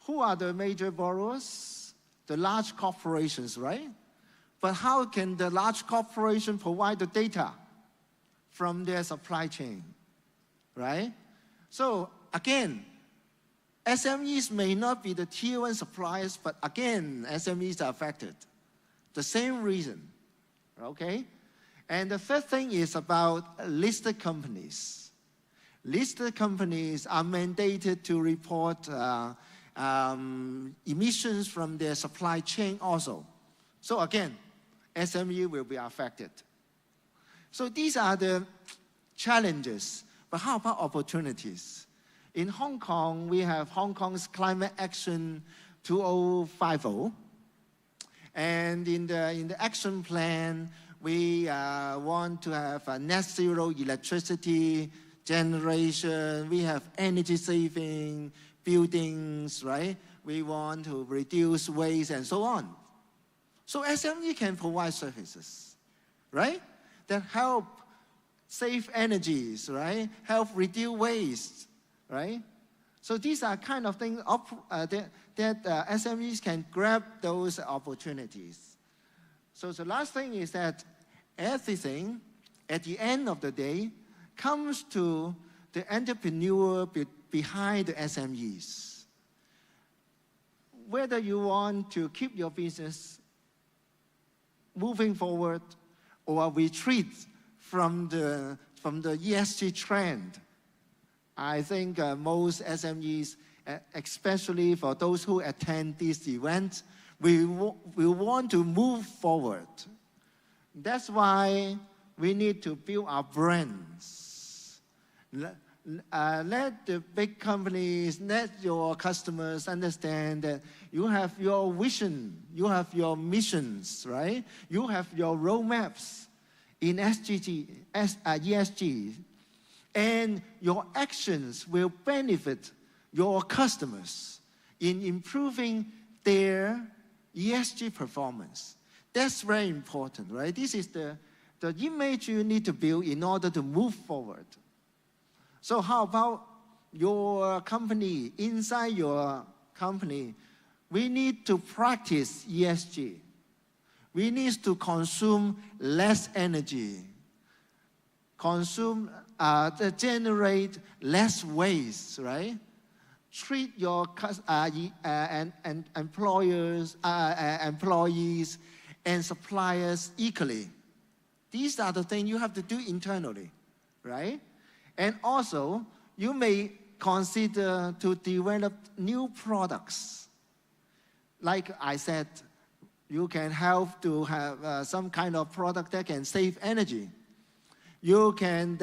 Who are the major borrowers? The large corporations, right? But how can the large corporation provide the data from their supply chain, right? So again, SMEs may not be the tier 1 suppliers, but again, SMEs are affected. The same reason, okay? And the third thing is about listed companies. Listed companies are mandated to report emissions from their supply chain also. So again, SME will be affected. So these are the challenges, but how about opportunities? In Hong Kong, we have Hong Kong's Climate Action 2050. And in the action plan, we want to have a net zero electricity generation. We have energy saving buildings, right? We want to reduce waste and so on. So SME can provide services, right? That help save energies, right? Help reduce waste, right? So these are kind of things that SMEs can grab those opportunities. So the last thing is that everything, at the end of the day, comes to the entrepreneur behind the SMEs. Whether you want to keep your business moving forward or retreat from the ESG trend, I think most SMEs, especially for those who attend this event, we want to move forward. That's why we need to build our brands. Let the big companies, let your customers understand that you have your vision, you have your missions, right? You have your roadmaps in ESG, and your actions will benefit your customers in improving their ESG performance. That's very important, right? This is the image you need to build in order to move forward. So how about your company? Inside your company, we need to practice ESG. We need to consume less energy, generate less waste, right? Treat your employees and suppliers equally. These are the things you have to do internally, right? And also, you may consider to develop new products. Like I said, you can help to have some kind of product that can save energy. You can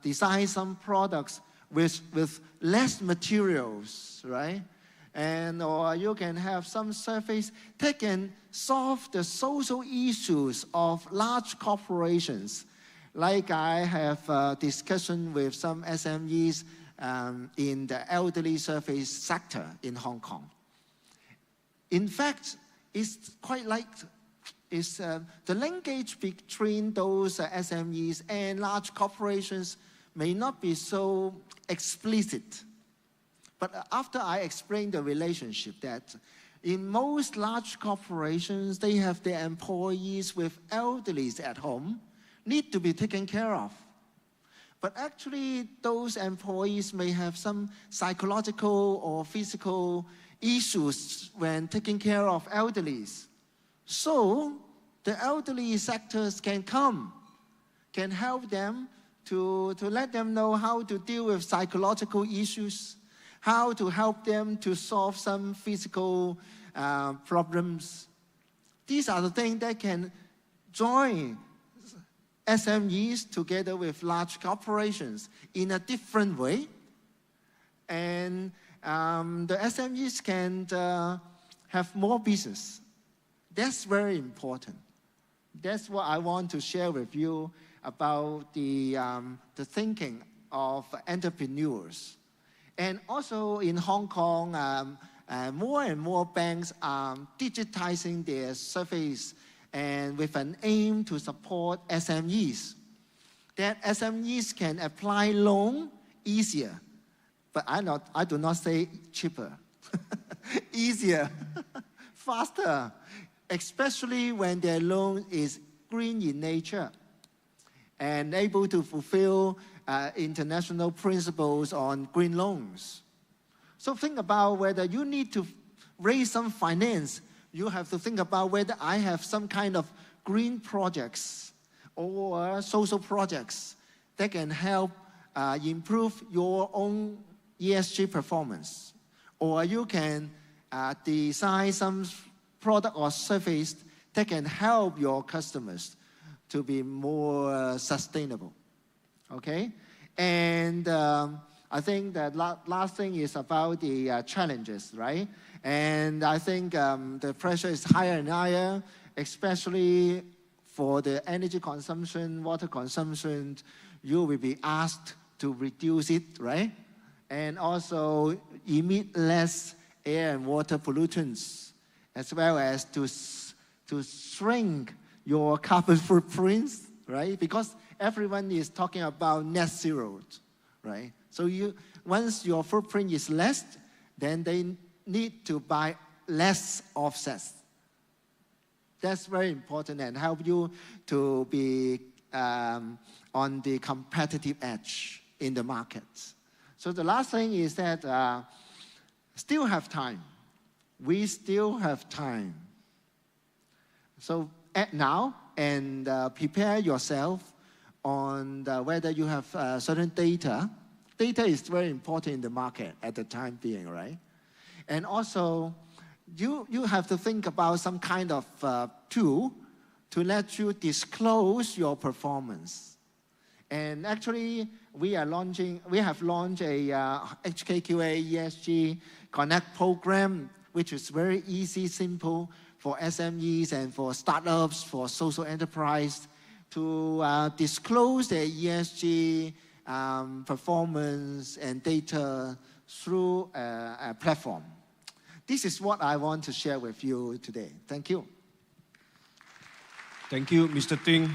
design some products with less materials, right? Or you can have some service that can solve the social issues of large corporations. Like I have a discussion with some SMEs in the elderly service sector in Hong Kong. In fact, it's quite like the linkage between those SMEs and large corporations may not be so explicit. But after I explained the relationship that in most large corporations, they have their employees with elderlies at home, need to be taken care of. But actually, those employees may have some psychological or physical issues when taking care of elderlies. So the elderly sectors can come, can help them to let them know how to deal with psychological issues, how to help them to solve some physical problems. These are the things that can join SMEs together with large corporations in a different way. And the SMEs can have more business. That's very important. That's what I want to share with you about the thinking of entrepreneurs. And also in Hong Kong, more and more banks are digitizing their surveys and with an aim to support SMEs. That SMEs can apply loan easier, but I do not say cheaper. Easier, faster, especially when their loan is green in nature and able to fulfill international principles on green loans. So think about whether you need to raise some finance. You have to think about whether I have some kind of green projects or social projects that can help improve your own ESG performance. Or you can design some product or service that can help your customers to be more sustainable. Okay? And I think that last thing is about the challenges, right? And I think the pressure is higher and higher, especially for the energy consumption, water consumption. You will be asked to reduce it, right? And also emit less air and water pollutants, as well as to shrink your carbon footprints, right? Because everyone is talking about net zero, right? So once your footprint is less, then they need to buy less offsets. That's very important and help you to be on the competitive edge in the market. So the last thing is that still have time. We still have time. So act now and prepare yourself on whether you have certain data. Data is very important in the market at the time being, right? And also, you have to think about some kind of tool to let you disclose your performance. And actually, we have launched a HKQA ESG Connect program, which is very easy, simple for SMEs and for startups, for social enterprise to disclose their ESG performance and data through a platform. This is what I want to share with you today. Thank you. Thank you, Mr. Ting,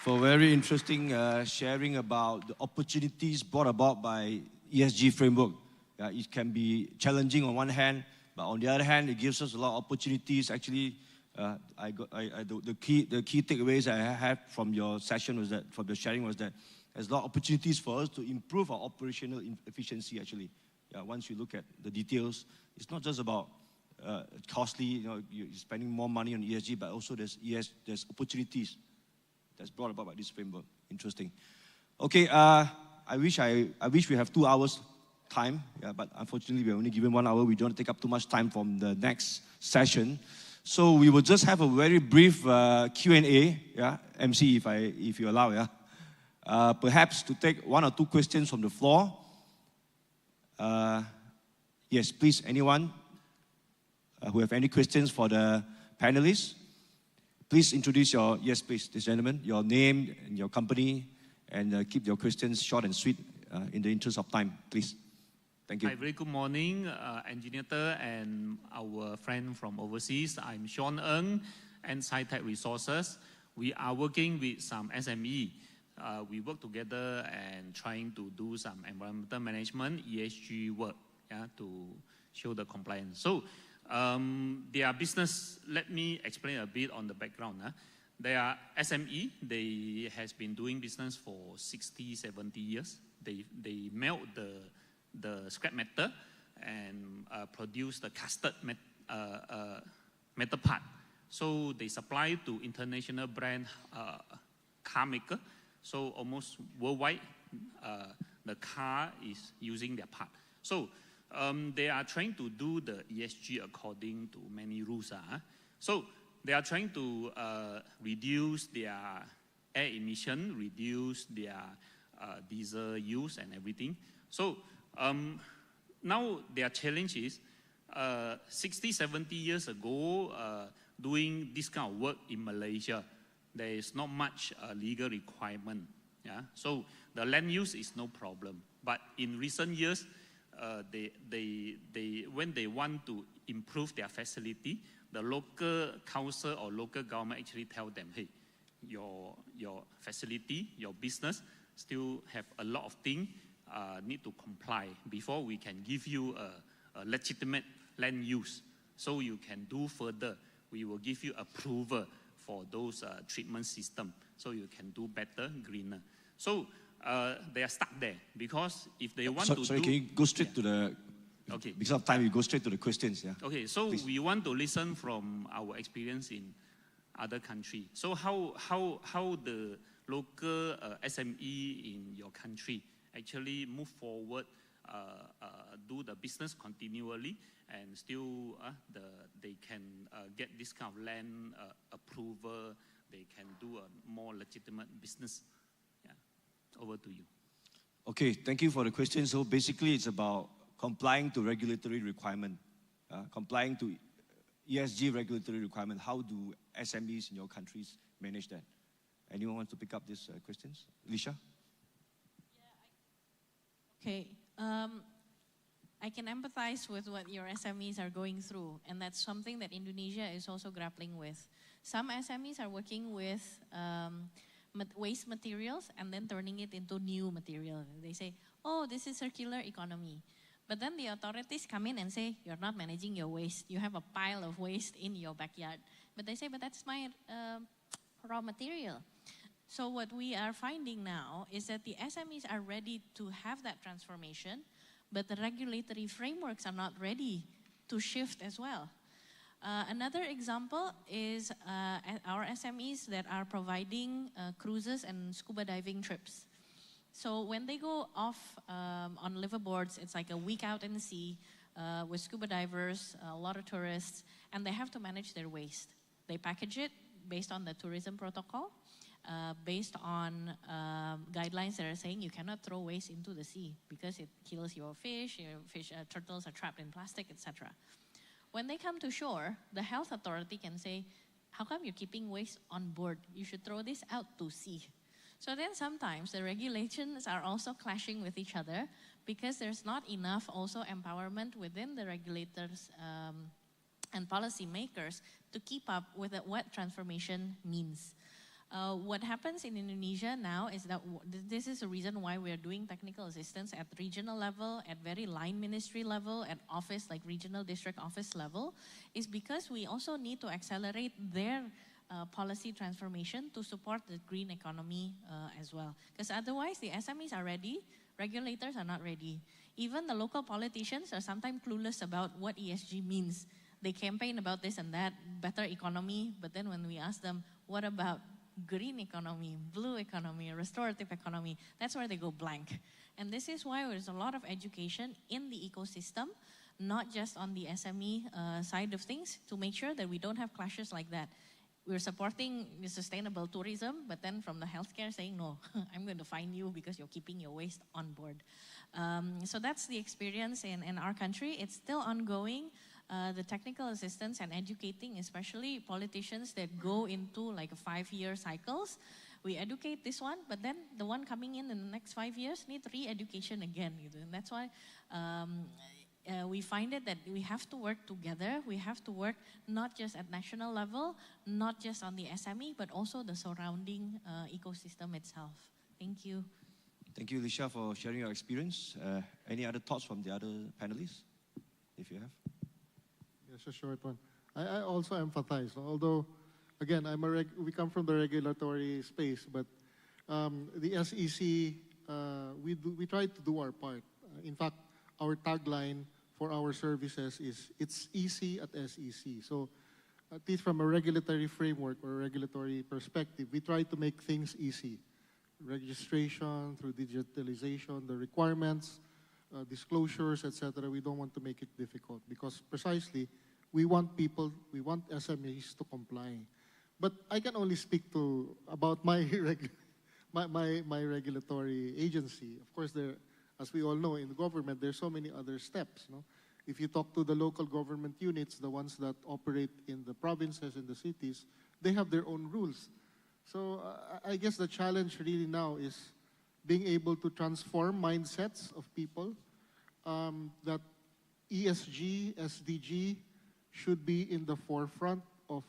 for very interesting sharing about the opportunities brought about by ESG framework. It can be challenging on one hand, but on the other hand, it gives us a lot of opportunities. Actually, the key takeaways I had from your session was that, from your sharing, was that there's a lot of opportunities for us to improve our operational efficiency. Actually, once you look at the details, it's not just about costly, you're spending more money on ESG, but also there's opportunities that's brought about by this framework. Interesting. Okay, I wish we have 2 hours time, but unfortunately we're only given 1 hour. We don't take up too much time from the next session. So we will just have a very brief Q&A, MC, if you allow, perhaps to take 1 or 2 questions from the floor. Yes, please, anyone who have any questions for the panelists, please introduce yes, please, this gentleman, your name and your company, and keep your questions short and sweet in the interest of time, please. Thank you. Hi, very good morning, Engineer Ter and our friend from overseas. I'm Sean Ng and SciTech Resources. We are working with some SME. We work together and trying to do some environmental management, ESG work, to show the compliance. So their business, let me explain a bit on the background. They are SME. They has been doing business for 60, 70 years. They melt the scrap metal and produce the casted metal part. So they supply to international brand car maker. So almost worldwide, the car is using their part. So they are trying to do the ESG according to many rules. So they are trying to reduce their air emission, reduce their diesel use and everything. So now their challenge is 60, 70 years ago, doing this kind of work in Malaysia, there is not much legal requirement. Yeah? So the land use is no problem. But in recent years, when they want to improve their facility, the local council or local government actually tell them, hey, your facility, your business still have a lot of things need to comply before we can give you a legitimate land use. So you can do further. We will give you approval for those treatment system so you can do better, greener. So they are stuck there because if they want to sorry, can you go straight to the... Okay. Because of time, you go straight to the questions. Yeah. Okay, so please. We want to listen from our experience in other countries. So how the local SME in your country actually move forward, do the business continually, and still they can get this kind of land approval, they can do a more legitimate business. Yeah. Over to you. Okay, thank you for the question. So basically it's about complying to regulatory requirement, complying to ESG regulatory requirement. How do SMEs in your countries manage that? Anyone want to pick up these questions? Lisha? Okay. I can empathize with what your SMEs are going through, and that's something that Indonesia is also grappling with. Some SMEs are working with waste materials and then turning it into new material. They say, oh, this is circular economy. But then the authorities come in and say, you're not managing your waste. You have a pile of waste in your backyard. But they say, but that's my raw material. So what we are finding now is that the SMEs are ready to have that transformation, but the regulatory frameworks are not ready to shift as well. Another example is our SMEs that are providing cruises and scuba diving trips. So when they go off on liveaboards, it's like a week out in the sea with scuba divers, a lot of tourists, and they have to manage their waste. They package it based on the tourism protocol, based on guidelines that are saying you cannot throw waste into the sea because it kills your fish turtles are trapped in plastic, etc. When they come to shore, the health authority can say, how come you're keeping waste on board? You should throw this out to sea. So then sometimes the regulations are also clashing with each other because there's not enough also empowerment within the regulators and policymakers to keep up with what transformation means. What happens in Indonesia now is that this is the reason why we are doing technical assistance at regional level, at very line ministry level, at office like regional district office level, is because we also need to accelerate their policy transformation to support the green economy as well. Because otherwise the SMEs are ready, regulators are not ready. Even the local politicians are sometimes clueless about what ESG means. They campaign about this and that, better economy, but then when we ask them, what about green economy, blue economy, restorative economy, that's where they go blank. And this is why there's a lot of education in the ecosystem, not just on the SME side of things, to make sure that we don't have clashes like that. We're supporting the sustainable tourism, but then from the healthcare saying, no, I'm going to fine you because you're keeping your waste on board. So that's the experience in our country. It's still ongoing. The technical assistance and educating, especially politicians that go into like a 5-year cycles. We educate this one, but then the one coming in the next 5 years need re-education again. And that's why we find it that we have to work together. We have to work not just at national level, not just on the SME, but also the surrounding ecosystem itself. Thank you. Thank you, Lisha, for sharing your experience. Any other thoughts from the other panelists, if you have? Yes, a short one. I also empathize, although again, we come from the regulatory space, but the SEC, we try to do our part. In fact, our tagline for our services is, it's easy at SEC. So at least from a regulatory framework or a regulatory perspective, we try to make things easy. Registration, through digitalization, the requirements, disclosures, etc. We don't want to make it difficult because precisely we want SMEs to comply. But I can only speak about my my regulatory agency. Of course, as we all know, in the government, there's so many other steps. No? If you talk to the local government units, the ones that operate in the provinces and the cities, they have their own rules. So I guess the challenge really now is being able to transform mindsets of people, that ESG, SDG should be in the forefront of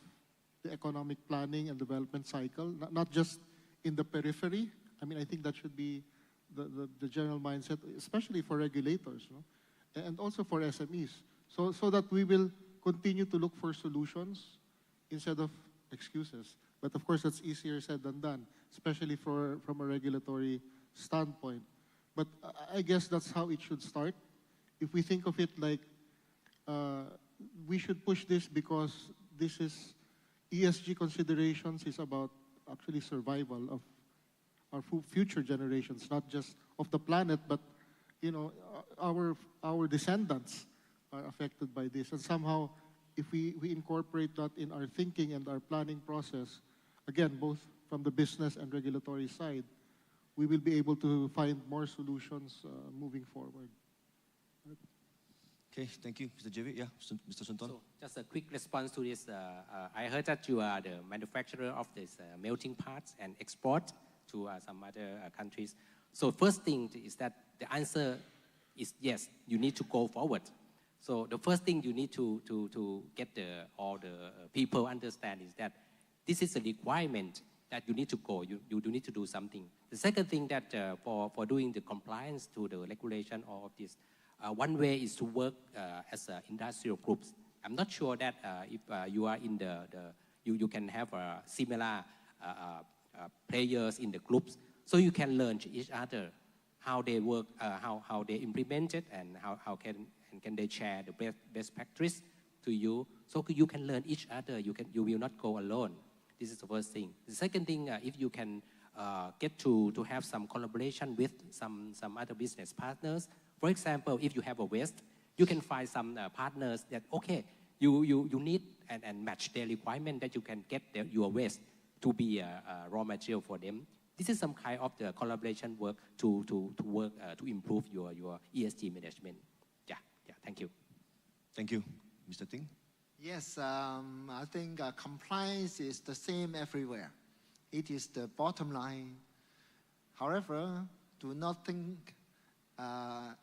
the economic planning and development cycle, not just in the periphery. I mean, I think that should be the general mindset, especially for regulators, no? And also for SMEs, so that we will continue to look for solutions instead of excuses. But of course, that's easier said than done, especially from a regulatory standpoint. But I guess that's how it should start. If we think of it like we should push this because this is ESG considerations is about actually survival of our future generations, not just of the planet, but our descendants are affected by this. And somehow, if we incorporate that in our thinking and our planning process, again, both from the business and regulatory side, we will be able to find more solutions moving forward. Okay, thank you, Mr. Javid. Yeah, Mr. Sunton. So just a quick response to this. I heard that you are the manufacturer of this melting parts and export to some other countries. So first thing is that the answer is yes, you need to go forward. So the first thing you need to get all the people understand is that this is a requirement that you need to go. You do need to do something. The second thing that for doing the compliance to the regulation of this, one way is to work as industrial groups. I'm not sure that if you are in you can have similar players in the groups, so you can learn each other how they work, how they implement it, and how can they share the best practice to you, so you can learn each other. You will not go alone. This is the first thing. The second thing, if you can get to have some collaboration with some other business partners. For example, if you have a waste, you can find some partners that, okay, you need and match their requirement that you can get your waste to be a raw material for them. This is some kind of the collaboration work to work to improve your ESG management. Yeah, thank you. Thank you. Mr. Ting? Yes, I think compliance is the same everywhere. It is the bottom line. However, do not think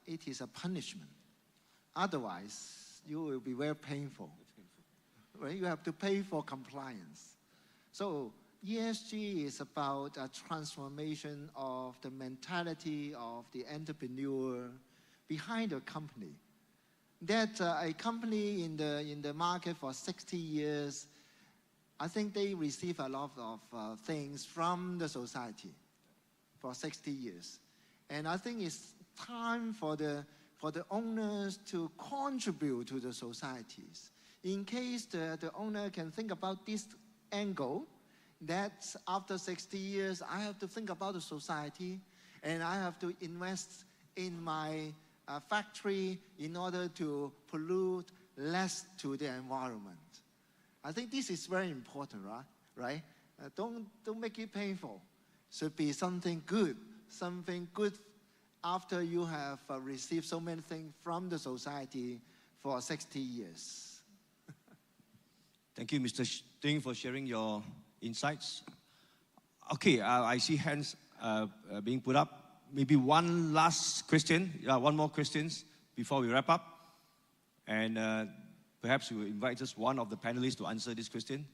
it is a punishment. Otherwise, you will be very painful. Right? You have to pay for compliance. So ESG is about a transformation of the mentality of the entrepreneur behind a company. That a company in the market for 60 years, I think they receive a lot of things from the society for 60 years. And I think it's time for the owners to contribute to the societies. In case the owner can think about this angle, that after 60 years, I have to think about the society and I have to invest in my factory in order to pollute less to the environment. I think this is very important, right? Don't make it painful. Should be something good after you have received so many things from the society for 60 years. Thank you, Mr. Ting, for sharing your insights. Okay, I see hands being put up. Maybe one last question, one more questions before we wrap up. And perhaps we will invite just one of the panelists to answer this question.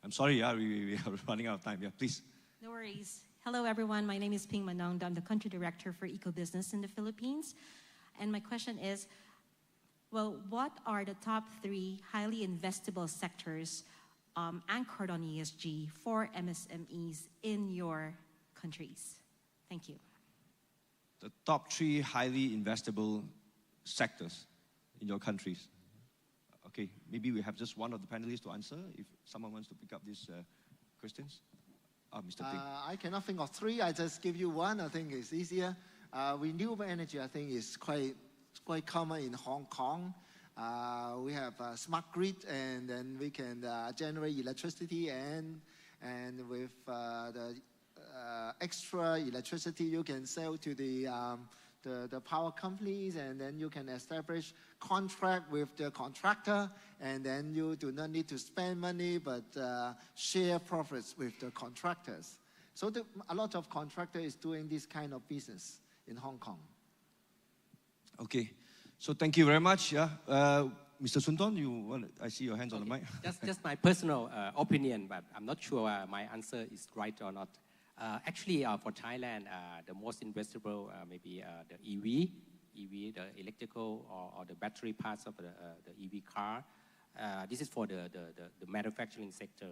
I'm sorry, we are running out of time. Yeah, please. No worries. Hello, everyone. My name is Ping Manong. I'm the country director for eco-business in the Philippines. And my question is, well, what are the top 3 highly investable sectors anchored on ESG for MSMEs in your countries? Thank you. The top 3 highly investable sectors in your countries. Okay, maybe we have just one of the panelists to answer if someone wants to pick up these questions. Mr. Ping. I cannot think of 3. I just give you one. I think it's easier. Renewable energy, I think, is quite common in Hong Kong. We have a smart grid, and then we can generate electricity, and with the extra electricity you can sell to the power companies, and then you can establish contract with the contractor, and then you do not need to spend money but share profits with the contractors. So a lot of contractors is doing this kind of business in Hong Kong. Okay, so thank you very much. Yeah, Mr. Sunton, I see your hands on the mic. Just my personal opinion, but I'm not sure my answer is right or not. Actually, for Thailand, the most investable maybe the EV, the electrical or the battery parts of the EV car. This is for the manufacturing sector.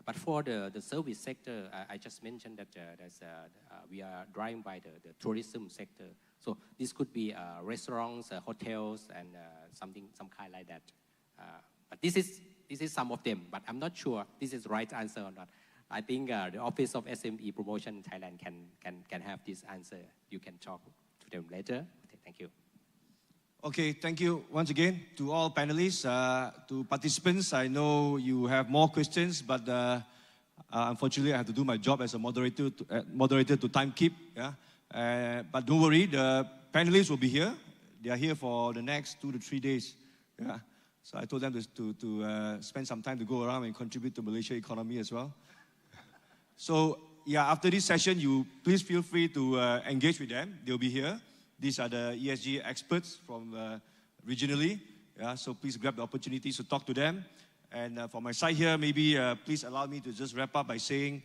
But for the service sector, I just mentioned that we are driving by the tourism sector. So this could be restaurants, hotels, and some kind like that. But this is some of them. But I'm not sure this is the right answer or not. I think the Office of SME Promotion in Thailand can have this answer. You can talk to them later. Okay, thank you. Okay, thank you once again to all panelists, to participants. I know you have more questions, but unfortunately I have to do my job as a moderator to time keep. Yeah, but don't worry, the panelists will be here. They are here for the next 2 to 3 days. Yeah, so I told them to spend some time to go around and contribute to Malaysia economy as well. So yeah, after this session, you please feel free to engage with them. They'll be here. These are the ESG experts from regionally. Yeah, so please grab the opportunities to talk to them. And from my side here, maybe please allow me to just wrap up by saying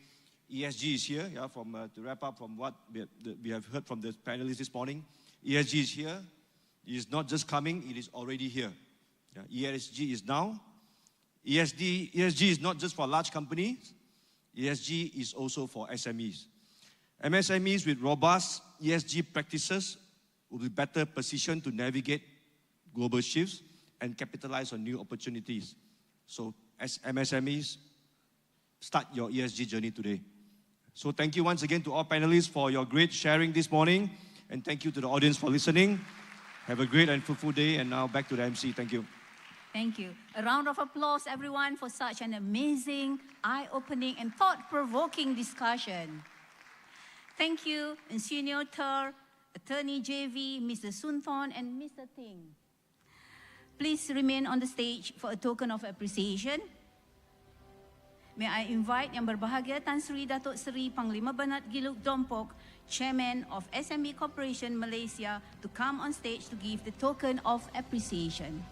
ESG is here. Yeah, to wrap up from what we have heard from the panelists this morning. ESG is here. It is not just coming, it is already here. Yeah, ESG is now. ESG is not just for large companies. ESG is also for SMEs. MSMEs with robust ESG practices will be better positioned to navigate global shifts and capitalize on new opportunities. So as MSMEs, start your ESG journey today. So thank you once again to all panelists for your great sharing this morning, and thank you to the audience for listening. Have a great and fruitful day, and now back to the MC. Thank you. Thank you. A round of applause, everyone, for such an amazing, eye-opening, and thought-provoking discussion. Thank you, Insignor Ter, Attorney JV, Mr. Sunthorn, and Mr. Ting. Please remain on the stage for a token of appreciation. May I invite Yang Berbahagia Tan Sri Datuk Seri Panglima Banat Giluk Dompok, Chairman of SME Corporation Malaysia, to come on stage to give the token of appreciation.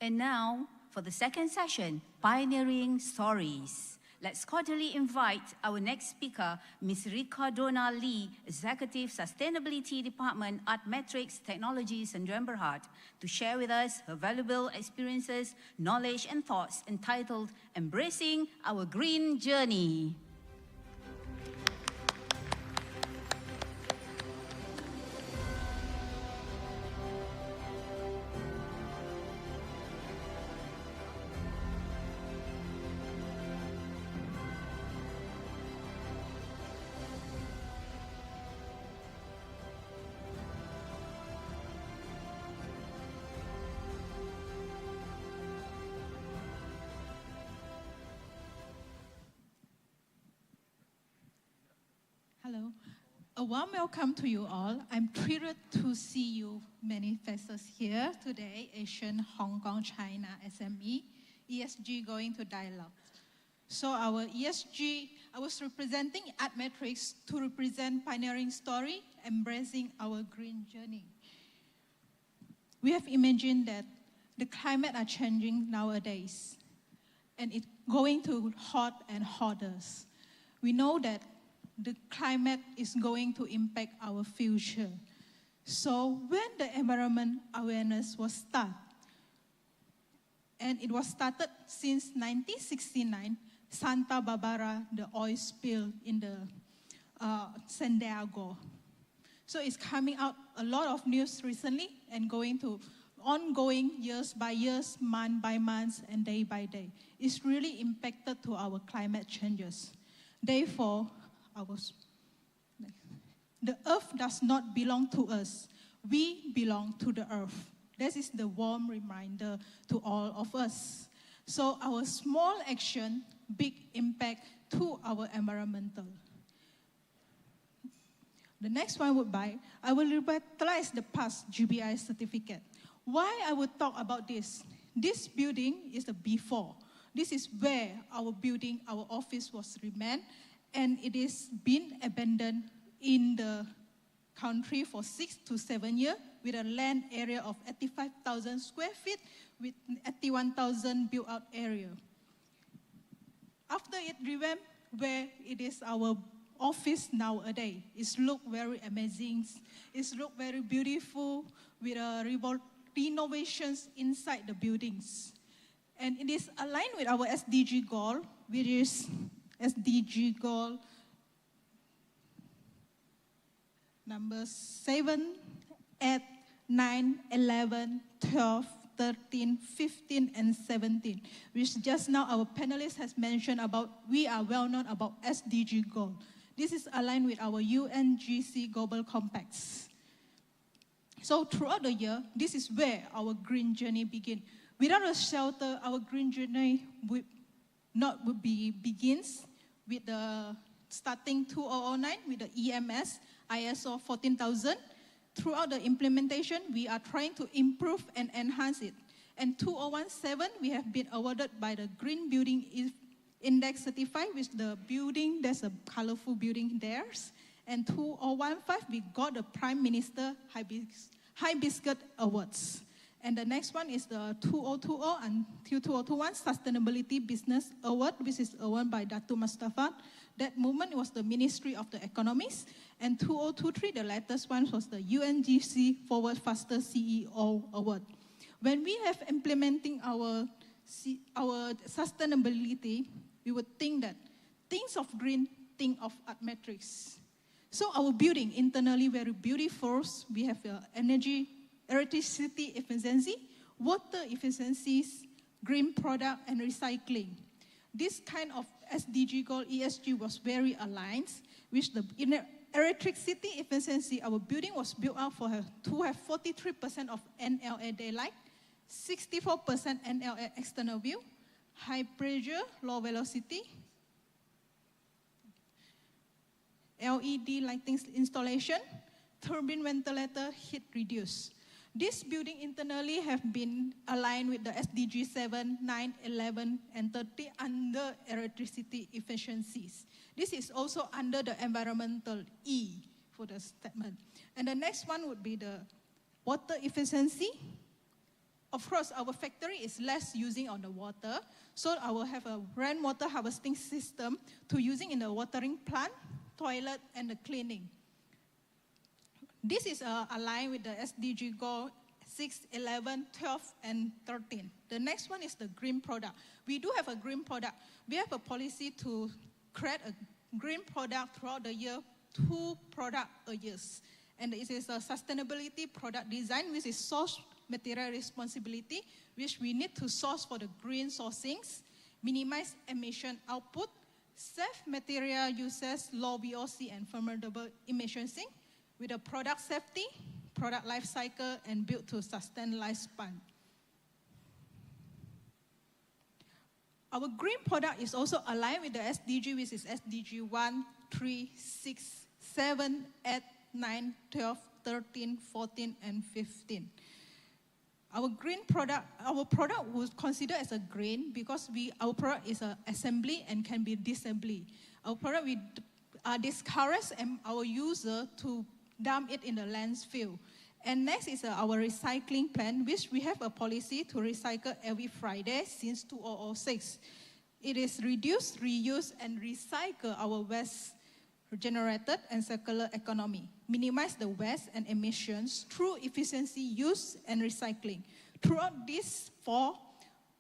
And now, for the second session, pioneering stories. Let's cordially invite our next speaker, Ms. Ricardona Lee, Executive Sustainability Department at Matrix Technologies in Berhad, to share with us her valuable experiences, knowledge, and thoughts entitled Embracing Our Green Journey. Hello. A warm welcome to you all. I'm thrilled to see you many faces here today, Asian, Hong Kong, China, SME, ESG going to dialogue. So our ESG, I was representing at Matrix to represent pioneering story, embracing our green journey. We have imagined that the climate are changing nowadays, and it's going to hot and hotter. We know that the climate is going to impact our future. So when the environment awareness was started, and it was started since 1969, Santa Barbara, the oil spill in the San Diego. So it's coming out a lot of news recently and going to ongoing years by years, month by month, and day by day. It's really impacted to our climate changes. Therefore, the earth does not belong to us. We belong to the earth. This is the warm reminder to all of us. So our small action, big impact to our environmental. The next one would be, I will revitalize the past GBI certificate. Why I would talk about this? This building is the before. This is where our building, our office was remained, and it is been abandoned in the country for 6 to 7 years with a land area of 85,000 square feet with 81,000 built out area. After it revamped, where it is our office nowadays, it's look very amazing, it's look very beautiful with renovations inside the buildings. And it is aligned with our SDG goal, which is SDG goal number 7, 8, 9, 11, 12, 13, 15, and 17, which just now our panelists has mentioned about, we are well known about SDG goal. This is aligned with our UNGC Global Compacts. So throughout the year, this is where our green journey begins. Without a shelter, our green journey begins with the starting 2009 with the EMS, ISO 14000. Throughout the implementation, we are trying to improve and enhance it. And 2017, we have been awarded by the Green Building Index certified with the building, there's a colorful building there. And 2015, we got the Prime Minister Hibiscus Awards. And the next one is the 2020 until 2021 Sustainability Business Award, which is awarded by Datu Mustafa. That moment was the Ministry of the Economics. And 2023, the latest one was the UNGC Forward Faster CEO Award. When we have implementing our sustainability, we would think that things of green, think of at Matrix. So our building internally very beautiful. We have electricity efficiency, water efficiencies, green product, and recycling. This kind of SDG goal, ESG, was very aligned with the electricity efficiency. Our building was built out to have 43% of NLA daylight, 64% NLA external view, high pressure, low velocity, LED lighting installation, turbine ventilator, heat reduce. This building internally have been aligned with the SDG 7, 9, 11, and 30 under electricity efficiencies. This is also under the environmental E for the statement. And the next one would be the water efficiency, Of course, our factory is less using on the water, so I will have a rainwater harvesting system to using in the watering plant, toilet, and the cleaning. This is aligned with the SDG goal 6, 11, 12, and 13. The next one is the green product. We do have a green product. We have a policy to create a green product throughout the year, 2 products a year. And it is a sustainability product design, which is source material responsibility, which we need to source for the green sourcings, minimize emission output, save material uses, low VOC and formidable emission sink, with a product safety, product life cycle, and built to sustain lifespan. Our green product is also aligned with the SDG, which is SDG 1, 3, 6, 7, 8, 9, 12, 13, 14, and 15. Our green product, our product was considered as a green because our product is an assembly and can be disassembly. Our product, we discourage our user to dump it in the landfill. And next is our recycling plan, which we have a policy to recycle every Friday since 2006. It is reduce, reuse, and recycle our waste generated and circular economy, minimize the waste and emissions through efficiency use and recycling. Throughout these 4,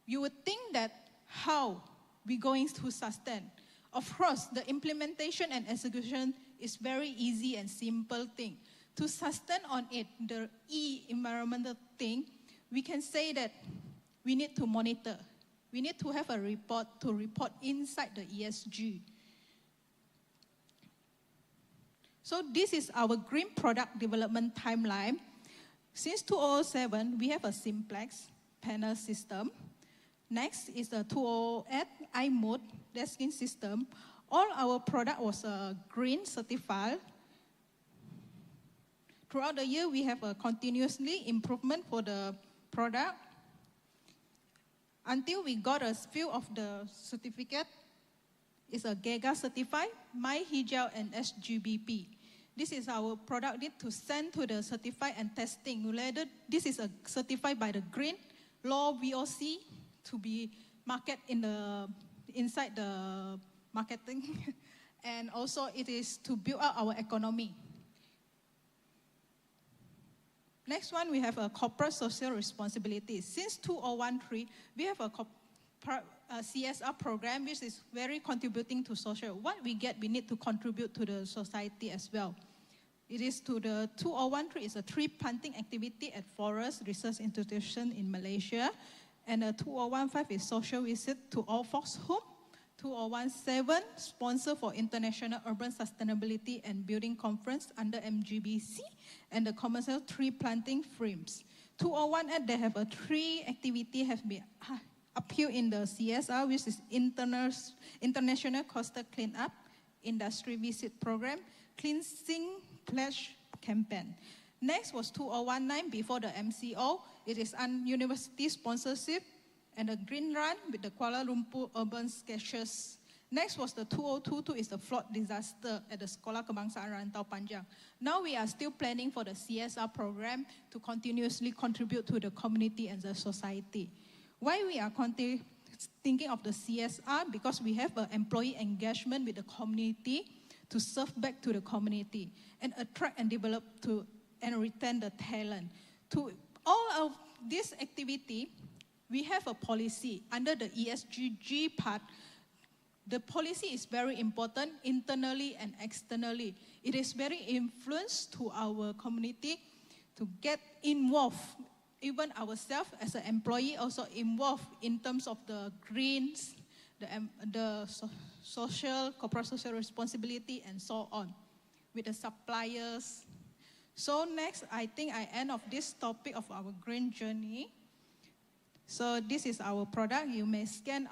you would think that how we're going to sustain. Of course, the implementation and execution is very easy and simple thing. To sustain on it, the environmental thing, we can say that we need to monitor. We need to have a report to report inside the ESG. So this is our green product development timeline. Since 2007, we have a simplex panel system. Next is the 2008 iMode desking system. All our product was green certified. Throughout the year, we have a continuously improvement for the product until we got a few of the certificate. It's a GEGA certified, My Hijau, and SGBP. This is our product need to send to the certified and testing. Later, this is certified by the green, low VOC to be market inside the marketing. And also it is to build up our economy. Next one, we have a corporate social responsibility. Since 2013, we have a CSR program, which is very contributing to social. What we get, we need to contribute to the society as well. It is to the 2013 is a tree planting activity at Forest Research Institution in Malaysia. And the 2015 is social visit to all folks' home. 2017, sponsor for International Urban Sustainability and Building Conference under MGBC, and the commercial tree planting frames. 2018, they have a tree activity have been appeared in the CSR, which is International Coastal Cleanup Industry Visit Program, Cleansing Pledge Campaign. Next was 2019, before the MCO. It is a university sponsorship and a green run with the Kuala Lumpur urban sketches. Next was the 2022 is the flood disaster at the Sekolah Kebangsaan Rantau Panjang. Now we are still planning for the CSR program to continuously contribute to the community and the society. Why we are thinking of the CSR? Because we have an employee engagement with the community to serve back to the community and attract and develop and retain the talent. To all of this activity, we have a policy under the ESG part. The policy is very important internally and externally. It is very influence to our community to get involved. Even ourselves as an employee also involved in terms of the greens, the corporate social responsibility, and so on, with the suppliers. So next, I think I end of this topic of our green journey. So this is our product. You may scan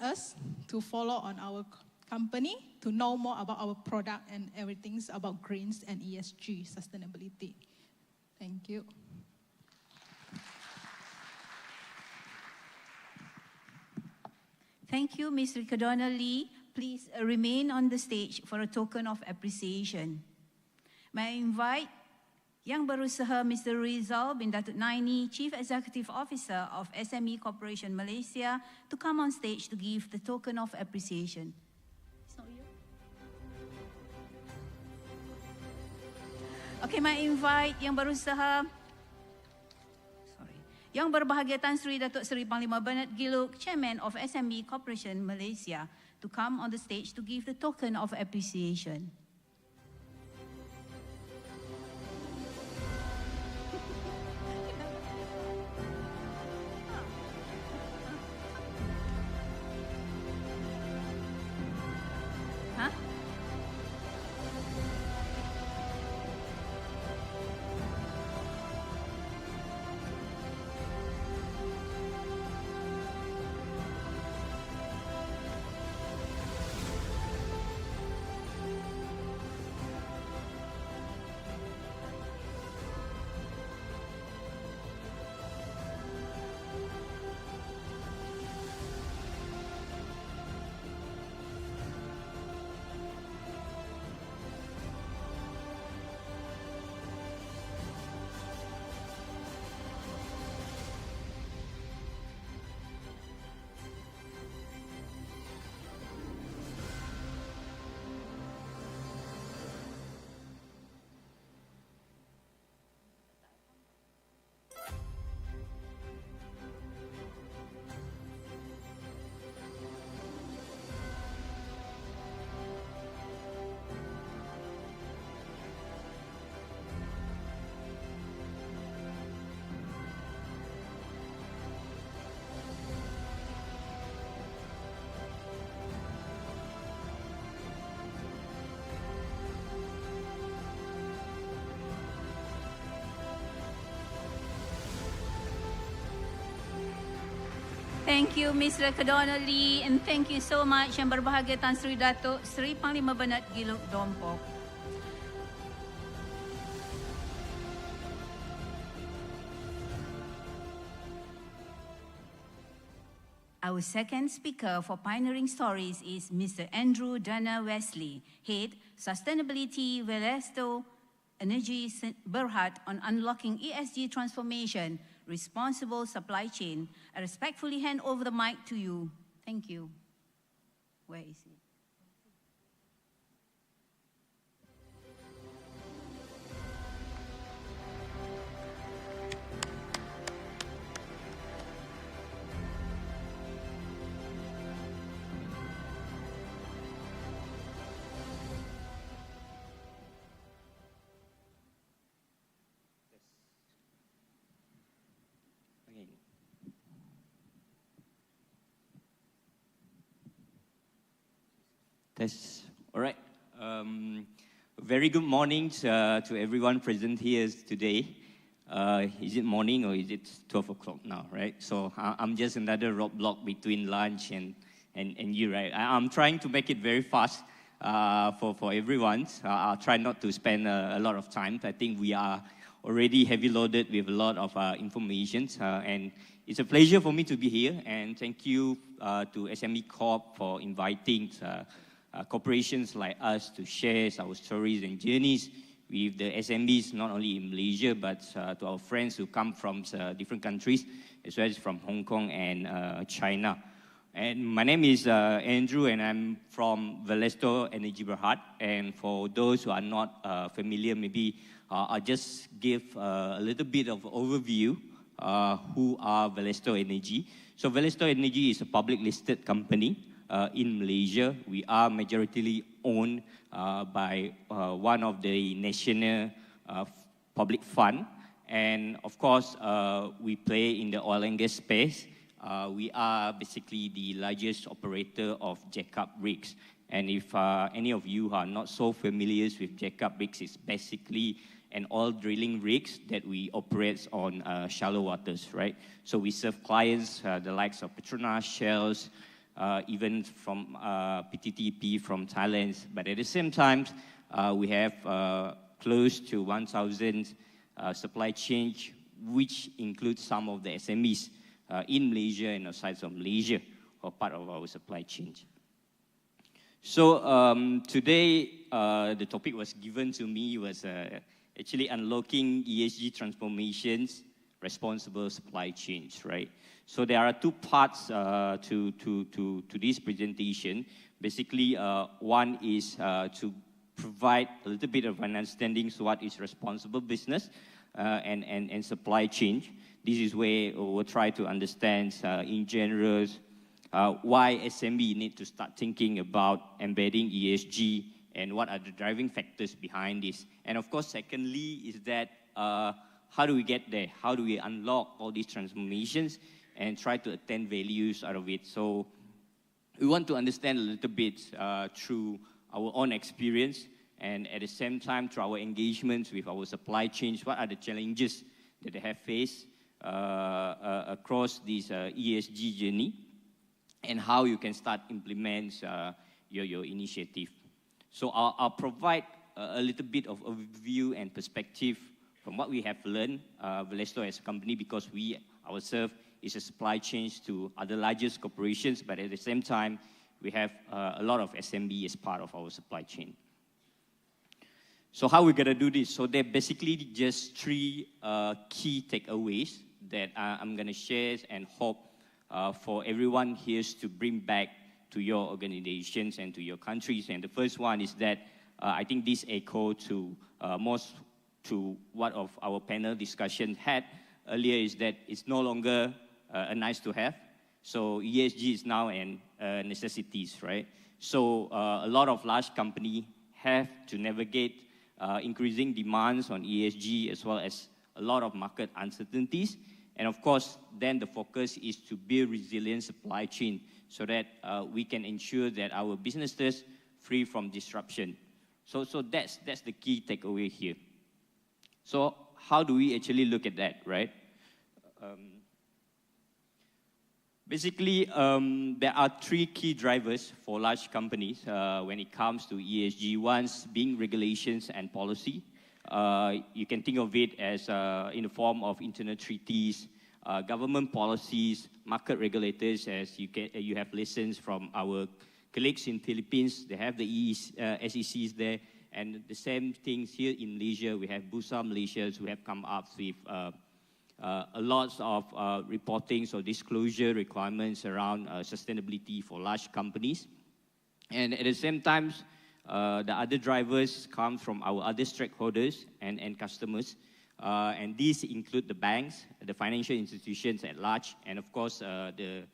us to follow on our company to know more about our product and everything about greens and ESG sustainability. Thank you. Thank you, Ms. Ricardona Lee. Please remain on the stage for a token of appreciation. May I invite Yang Berusaha Mr. Rizal bin Datuk Naini, Chief Executive Officer of SME Corporation Malaysia, to come on stage to give the token of appreciation. It's not you? Okay, may invite Yang Berusaha. Yang Berbahagia Tan Sri Datuk Seri Panglima Bernard Giluk, Chairman of SME Corporation Malaysia, to come on the stage to give the token of appreciation. Huh? Thank you, Ms. Rekadona Lee, and thank you so much Yang Berbahagia Tan Sri Datuk Seri Panglima Bernard Giluk Dompok. Our second speaker for Pioneering Stories is Mr. Andrew Dana Wesley, Head, Sustainability, Velesto Energy Berhad on Unlocking ESG Transformation, Responsible Supply Chain. I respectfully hand over the mic to you. Thank you. Where is it? All right. Very good morning to everyone present here today. Is it morning or is it 12 o'clock now, right? So I'm just another roadblock between lunch and you, right? I'm trying to make it very fast for everyone. I'll try not to spend a lot of time. I think we are already heavy loaded with a lot of information, and it's a pleasure for me to be here. And thank you to SME Corp for inviting corporations like us to share our stories and journeys with the SMEs, not only in Malaysia, but to our friends who come from different countries, as well as from Hong Kong and China. And my name is Andrew, and I'm from Velesto Energy Berhad. And for those who are not familiar, maybe I'll just give a little bit of overview who are Velesto Energy. So Velesto Energy is a public listed company in Malaysia. We are majoritarily owned by one of the national public fund. And of course, we play in the oil and gas space. We are basically the largest operator of jackup rigs. And if any of you are not so familiar with jackup rigs, it's basically an oil drilling rigs that we operate on shallow waters, right? So we serve clients, the likes of Petronas, Shells, even from PTTEP from Thailand. But at the same time, we have close to 1,000 supply chain, which includes some of the SMEs in Malaysia and outside of Malaysia, or part of our supply chain. So today, the topic was given to me was actually unlocking ESG transformations, responsible supply chains, right? So there are two parts to this presentation. Basically, one is to provide a little bit of an understanding to what is responsible business and supply chain. This is where we'll try to understand in general why SME need to start thinking about embedding ESG and what are the driving factors behind this. And of course, secondly, is that how do we get there? How do we unlock all these transformations and try to attain values out of it? So we want to understand a little bit through our own experience and at the same time through our engagements with our supply chains, what are the challenges that they have faced across this ESG journey and how you can start implement your initiative. So I'll provide a little bit of overview and perspective from what we have learned, Valesto as a company, because we ourselves is a supply chain to other largest corporations, but at the same time, we have a lot of SME as part of our supply chain. So how we're gonna do this? So there are basically just three key takeaways that I'm gonna share and hope for everyone here to bring back to your organizations and to your countries. And the first one is that I think this echo to most to what of our panel discussion had earlier is that it's no longer a nice to have. So ESG is now a necessity, right? So a lot of large companies have to navigate increasing demands on ESG as well as a lot of market uncertainties. And of course, then the focus is to build resilient supply chain so that we can ensure that our businesses free from disruption. So that's the key takeaway here. So how do we actually look at that, right? Basically, there are three key drivers for large companies when it comes to ESG. One being regulations and policy. You can think of it as in the form of internal treaties, government policies, market regulators, as you have listened from our colleagues in Philippines. They have the SECs there. And the same things here in Malaysia. We have Bursa Malaysia who have come up with a lot of reportings or disclosure requirements around sustainability for large companies. And at the same time, the other drivers come from our other stakeholders and customers. And these include the banks, the financial institutions at large, and of course, the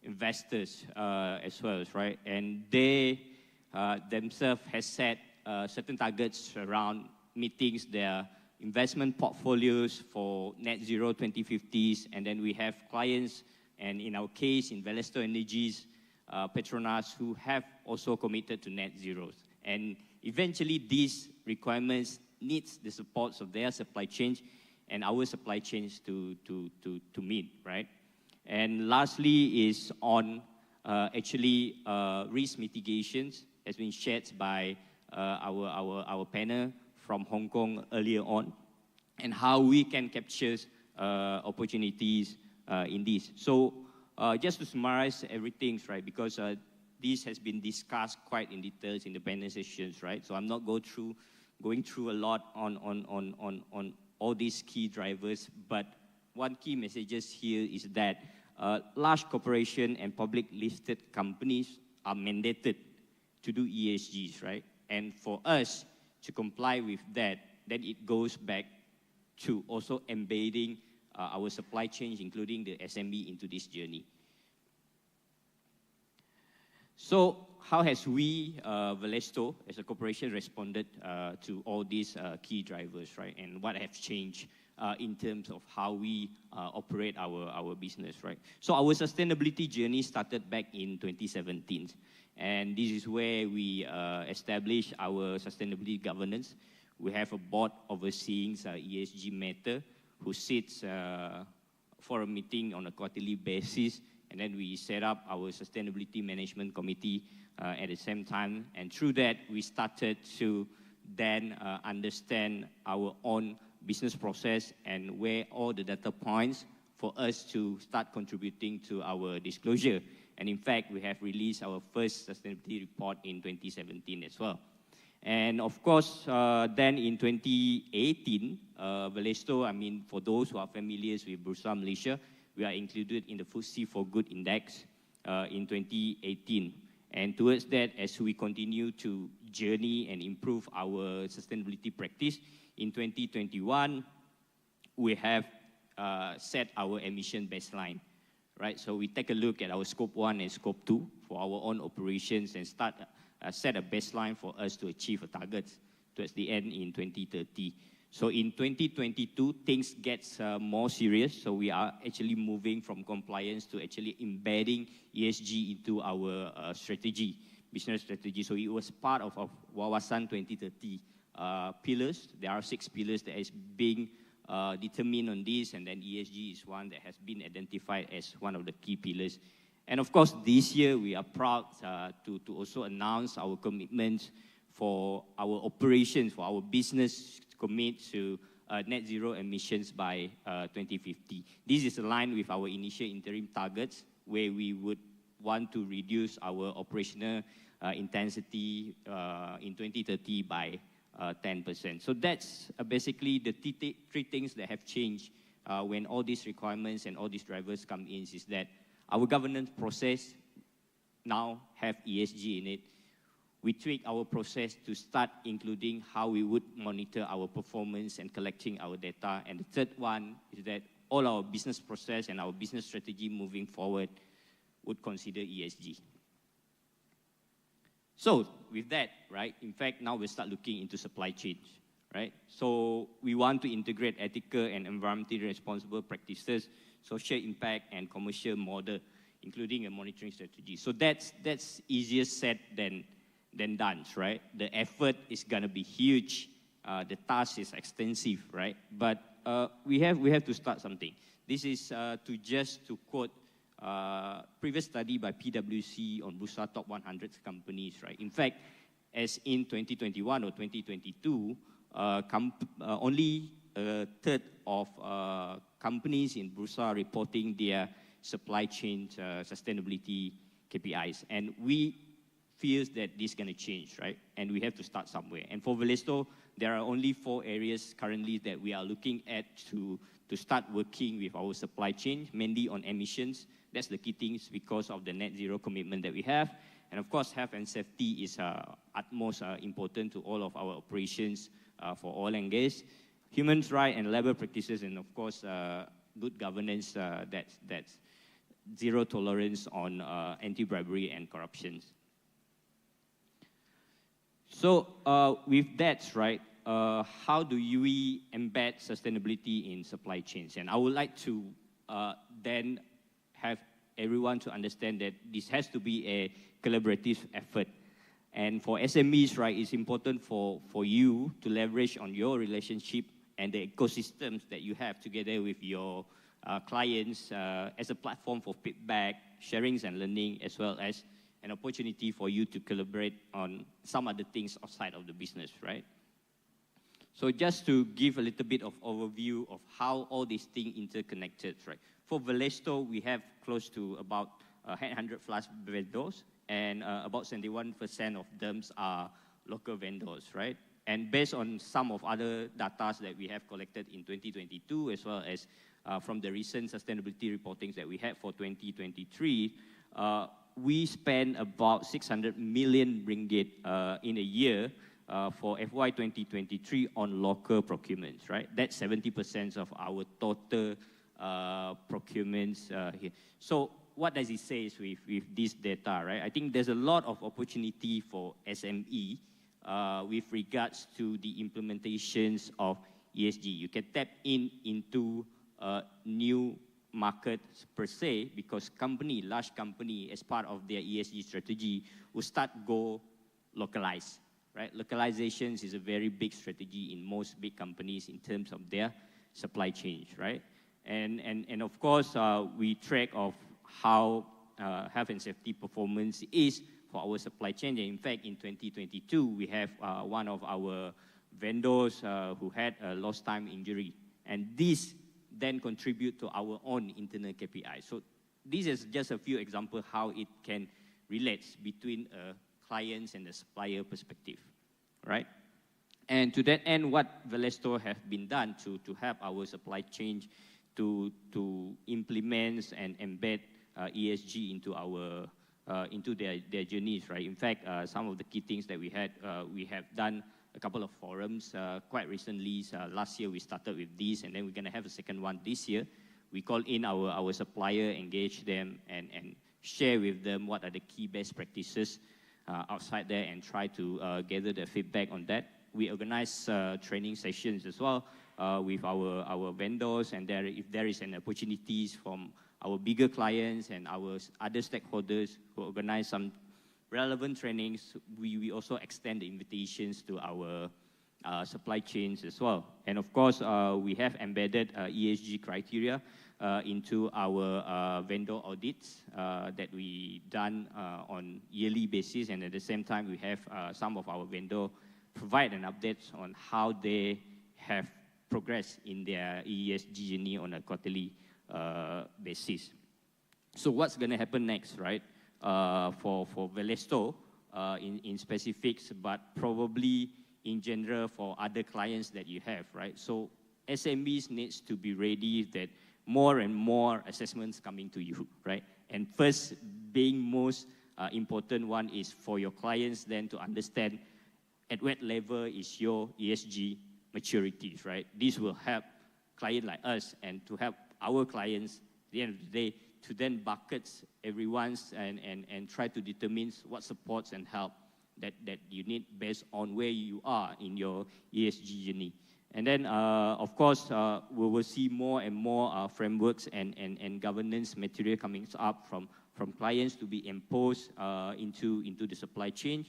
investors as well, right? And they themselves have set certain targets around meeting their investment portfolios for net zero 2050s, and then we have clients, and in our case, in Valesto Energies, Petronas, who have also committed to net zeros. And eventually, these requirements needs the supports of their supply chains and our supply chains to meet, right? And lastly is on actually risk mitigations has been shared by our panel from Hong Kong earlier on, and how we can capture opportunities in this. So just to summarize everything, right, because this has been discussed quite in details in the panel sessions, right? So I'm not going through a lot on all these key drivers, but one key messages here is that large corporation and public listed companies are mandated to do ESGs, right? And for us to comply with that, then it goes back to also embedding our supply chains, including the SME, into this journey. So how has we, Valesto, as a corporation, responded to all these key drivers, right? And what has changed in terms of how we operate our business, right? So our sustainability journey started back in 2017. And this is where we established our sustainability governance. We have a board overseeing ESG matter who sits for a meeting on a quarterly basis. And then we set up our sustainability management committee at the same time. And through that, we started to then understand our own business process and where all the data points for us to start contributing to our disclosure. And in fact, we have released our first sustainability report in 2017 as well. And of course, then in 2018, Valesto, I mean, for those who are familiar with Bursa Malaysia, we are included in the FTSE for Good Index in 2018. And towards that, as we continue to journey and improve our sustainability practice, in 2021, we have set our emission baseline, right? So we take a look at our scope 1 and scope 2 for our own operations and set a baseline for us to achieve a target towards the end in 2030. So in 2022, things get more serious. So we are actually moving from compliance to actually embedding ESG into our strategy, business strategy. So it was part of Wawasan 2030 pillars. There are 6 pillars that is being determined on this, and then ESG is one that has been identified as one of the key pillars. And of course, this year we are proud to also announce our commitments for our operations, for our business to commit to net zero emissions by 2050. This is aligned with our initial interim targets, where we would want to reduce our operational intensity in 2030 by 10%. So that's basically the three things that have changed when all these requirements and all these drivers come in, is that our governance process now have ESG in it. We tweak our process to start including how we would monitor our performance and collecting our data. And the third one is that all our business process and our business strategy moving forward would consider ESG. So with that, right, in fact, now we start looking into supply chains, right? So we want to integrate ethical and environmentally responsible practices, social impact, and commercial model, including a monitoring strategy. So that's easier said than done, right? The effort is gonna be huge. The task is extensive, right? But we have to start something. This is to quote previous study by PwC on Bursa Top 100 companies, right? In fact, as in 2021 or 2022, only a third of companies in Bursa reporting their supply chain sustainability KPIs. And we feel that this is going to change, right? And we have to start somewhere. And for Valesto, there are only 4 areas currently that we are looking at to start working with our supply chain, mainly on emissions. That's the key things because of the net zero commitment that we have. And of course, health and safety is utmost important to all of our operations for oil and gas. Human rights and labor practices, and of course, good governance, that's zero tolerance on anti-bribery and corruption. So with that, right, how do we embed sustainability in supply chains? And I would like to then have everyone to understand that this has to be a collaborative effort. And for SMEs, right, it's important for you to leverage on your relationship and the ecosystems that you have together with your clients as a platform for feedback, sharings and learning, as well as an opportunity for you to collaborate on some other things outside of the business, right? So just to give a little bit of overview of how all these things interconnected, right? For Valesto, we have close to about 100 plus vendors, and about 71% of them are local vendors, right? And based on some of other data that we have collected in 2022, as well as from the recent sustainability reportings that we had for 2023, we spend about 600 million ringgit in a year for FY 2023 on local procurements, right? That's 70% of our total procurements here. So what does it say with this data, right? I think there's a lot of opportunity for SME with regards to the implementations of ESG. You can tap into new markets per se, because large company, as part of their ESG strategy, will start go localize, right? Localizations is a very big strategy in most big companies in terms of their supply chains, right? And of course, we track of how health and safety performance is for our supply chain. And in fact, in 2022, we have one of our vendors who had a lost time injury. And this then contribute to our own internal KPI. So this is just a few examples how it can relate between clients and the supplier perspective. right? And to that end, what Velesto have been done to help our supply chain to implement and embed ESG into our into their journeys, right? In fact, some of the key things that we have done a couple of forums quite recently. Last year we started with these, and then we're going to have a second one this year. We call in our supplier, engage them, and share with them what are the key best practices outside there, and try to gather the feedback on that. We organize training sessions as well with our vendors, and if there is an opportunities from our bigger clients and our other stakeholders who organize some relevant trainings, we also extend the invitations to our supply chains as well. And of course, we have embedded ESG criteria into our vendor audits that we done on yearly basis, and at the same time, we have some of our vendor provide an update on how they have progressed in their ESG journey on a quarterly basis. So what's going to happen next, right? For Velesto in specifics, but probably in general for other clients that you have, right? So SMEs needs to be ready that more and more assessments coming to you, right? And first, being most important one is for your clients then to understand at what level is your ESG maturities, right? This will help clients like us and to help our clients at the end of the day to then bucket everyone's and try to determine what supports and help that you need based on where you are in your ESG journey. And then, of course, we will see more and more frameworks and governance material coming up from clients to be imposed into the supply chain.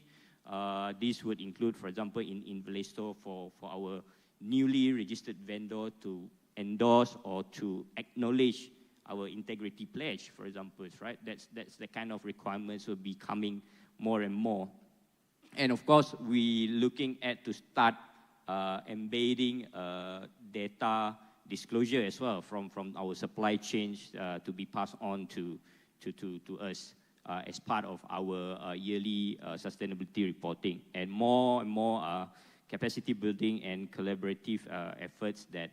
This would include, for example, in Velesto for our newly registered vendor to endorse or to acknowledge our integrity pledge, for example, right? That's the kind of requirements will be coming more and more. And of course, we looking at to start embedding data disclosure as well from our supply chains to be passed on to us as part of our yearly sustainability reporting, and more capacity building and collaborative efforts that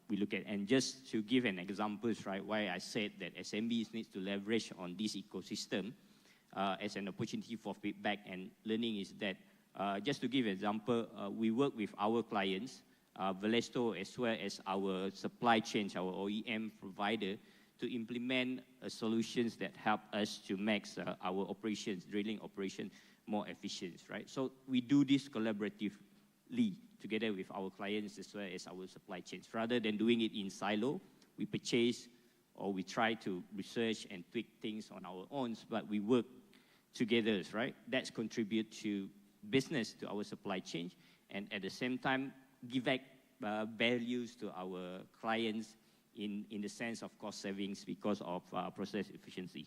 we look at. And just to give an example, right, why I said that SMEs needs to leverage on this ecosystem as an opportunity for feedback and learning is that, just to give an example, we work with our clients, Velesto as well as our supply chain, our OEM provider, to implement solutions that help us to make our operations, drilling operation, more efficient, right? So we do this collaboratively together with our clients as well as our supply chains. Rather than doing it in silo, we purchase or we try to research and tweak things on our own, but we work together, right? That's contribute to business, to our supply chain, and at the same time, give back values to our clients in the sense of cost savings because of process efficiency.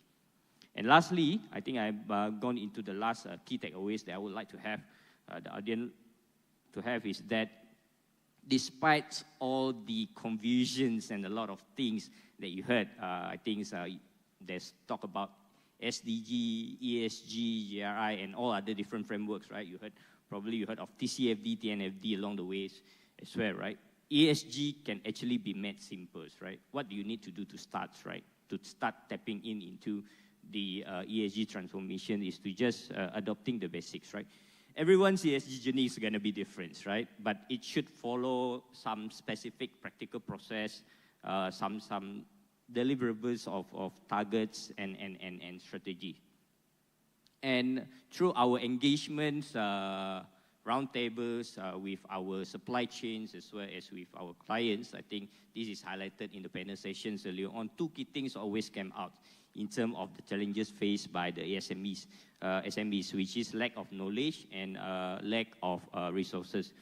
And lastly, I think I've gone into the last key takeaways that I would like to have the audience to have is that despite all the confusions and a lot of things that you heard, I think there's talk about SDG, ESG, GRI, and all other different frameworks, right? Probably you heard of TCFD, TNFD along the ways as well, right? ESG can actually be made simple, right? What do you need to do to start, right? To start tapping into the ESG transformation is to just adopting the basics, right? Everyone's ESG journey is going to be different, right? But it should follow some specific practical process, some deliverables of targets and strategy. And through our engagements, roundtables with our supply chains as well as with our clients, I think this is highlighted in the panel sessions earlier on. Two key things always came out in terms of the challenges faced by the SMEs, which is lack of knowledge and lack of resources.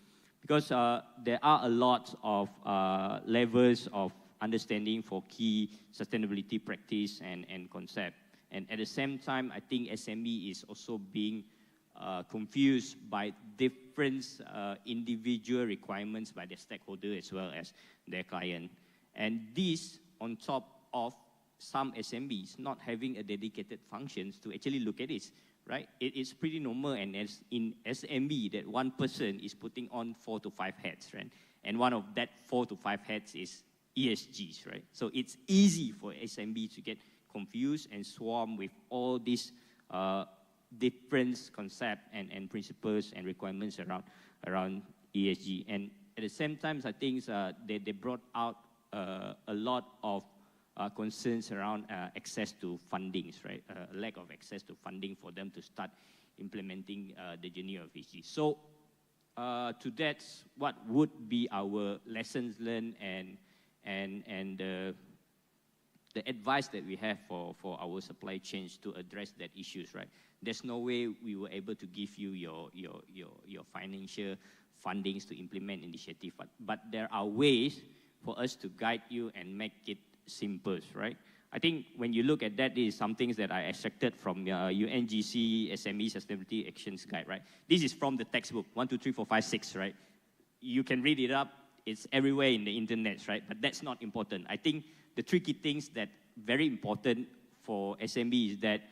Because there are a lot of levels of understanding for key sustainability practice and concept. And at the same time, I think SME is also being confused by different individual requirements by the stakeholder as well as their client. And this on top of some SMEs not having a dedicated functions to actually look at this, right? It's pretty normal, and as in SME, that one person is putting on 4 to 5 hats, right? And one of that 4 to 5 hats is ESGs, right? So it's easy for SMB to get confused and swarm with all these different concepts and principles and requirements around ESG. And at the same time, I think they brought out a lot of concerns around access to fundings, right? Lack of access to funding for them to start implementing the journey of ESG. So to that, what would be our lessons learned and the advice that we have for our supply chains to address that issues, right? There's no way we were able to give you your financial fundings to implement initiative, but there are ways for us to guide you and make it simple, right? I think when you look at that, this is some things that I extracted from UNGC SME Sustainability Actions Guide, right? This is from the textbook, 1, 2, 3, 4, 5, 6, right? You can read it up. It's everywhere in the internet, right? But that's not important. I think the tricky things that very important for SME is that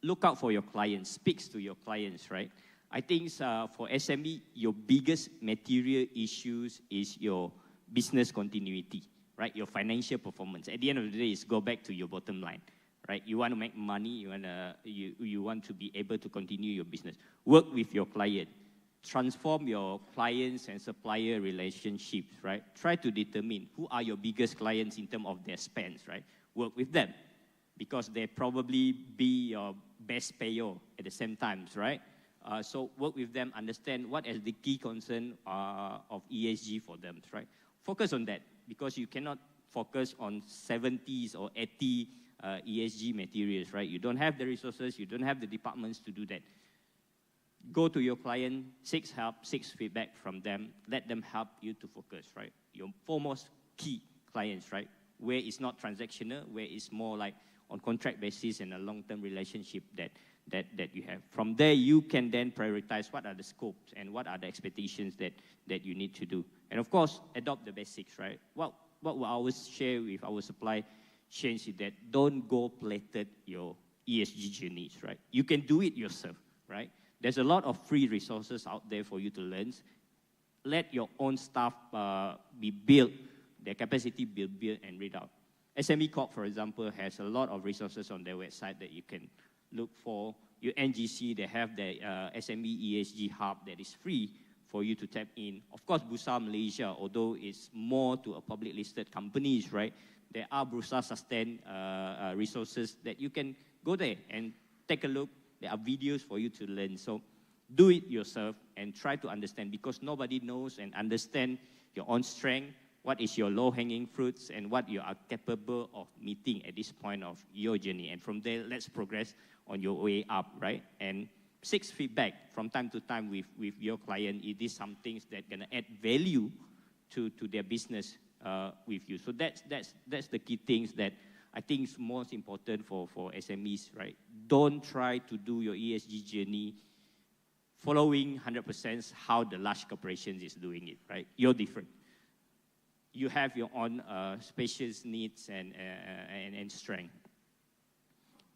look out for your clients, speaks to your clients, right? I think for SME, your biggest material issues is your business continuity, right? Your financial performance. At the end of the day, it's go back to your bottom line, right? You want to make money, you want to be able to continue your business. Work with your client. Transform your clients and supplier relationships, right? Try to determine who are your biggest clients in terms of their spends, right? Work with them because they probably be your best payer at the same time, right? So work with them, understand what is the key concern of ESG for them, right? Focus on that because you cannot focus on 70s or 80 ESG materials, right? You don't have the resources, you don't have the departments to do that. Go to your client, seek help, seek feedback from them, let them help you to focus, right? Your foremost key clients, right? Where it's not transactional, where it's more like on contract basis and a long-term relationship that you have. From there, you can then prioritize what are the scopes and what are the expectations that you need to do. And of course, adopt the basics, right? What we always share with our supply chains is that don't go plated your ESG journeys, right? You can do it yourself, right? There's a lot of free resources out there for you to learn. Let your own staff be built, their capacity be built and read out. SME Corp, for example, has a lot of resources on their website that you can look for. Your NGC, they have the SME ESG hub that is free for you to tap in. Of course, Bursa Malaysia, although it's more to a public listed companies, right? There are Bursa sustained resources that you can go there and take a look. There are videos for you to learn. So do it yourself and try to understand because nobody knows and understand your own strength, what is your low-hanging fruits, and what you are capable of meeting at this point of your journey. And from there, let's progress on your way up, right? And seek feedback from time to time with your client. It is some things that going to add value to their business with you. So that's the key things that I think is most important for SMEs, right? Don't try to do your ESG journey following 100% how the large corporations is doing it, right? You're different. You have your own special needs and strength.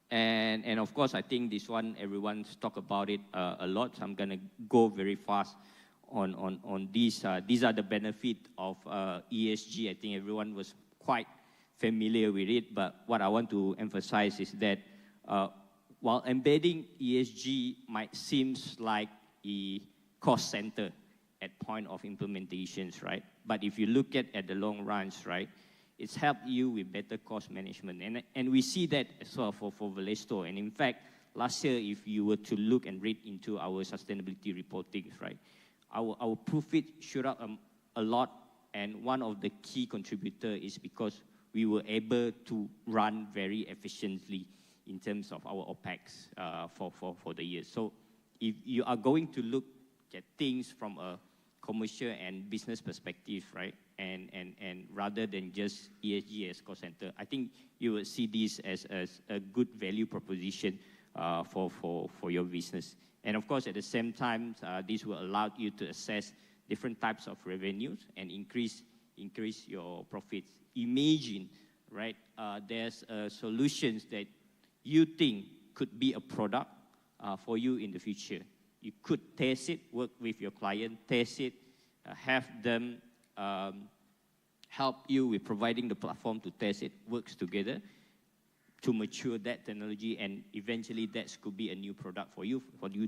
And of course, I think this one, everyone's talked about it a lot, so I'm going to go very fast on these. These are the benefits of ESG. I think everyone was quite familiar with it, but what I want to emphasize is that while embedding ESG might seem like a cost center at point of implementations, right? But if you look at the long runs, right, it's helped you with better cost management. And we see that as well for Valesto. And in fact, last year, if you were to look and read into our sustainability reporting, right, our profit shot up a lot. And one of the key contributors is because we were able to run very efficiently in terms of our OPEX for the year. So if you are going to look at things from a commercial and business perspective, right, and rather than just ESG as cost center, I think you will see this as a good value proposition for your business. And of course, at the same time, this will allow you to assess different types of revenues and increase your profits. Imagine, right, there's solutions that you think could be a product for you in the future. You could test it, work with your client, test it, have them help you with providing the platform to test it, works together to mature that technology, and eventually that could be a new product for you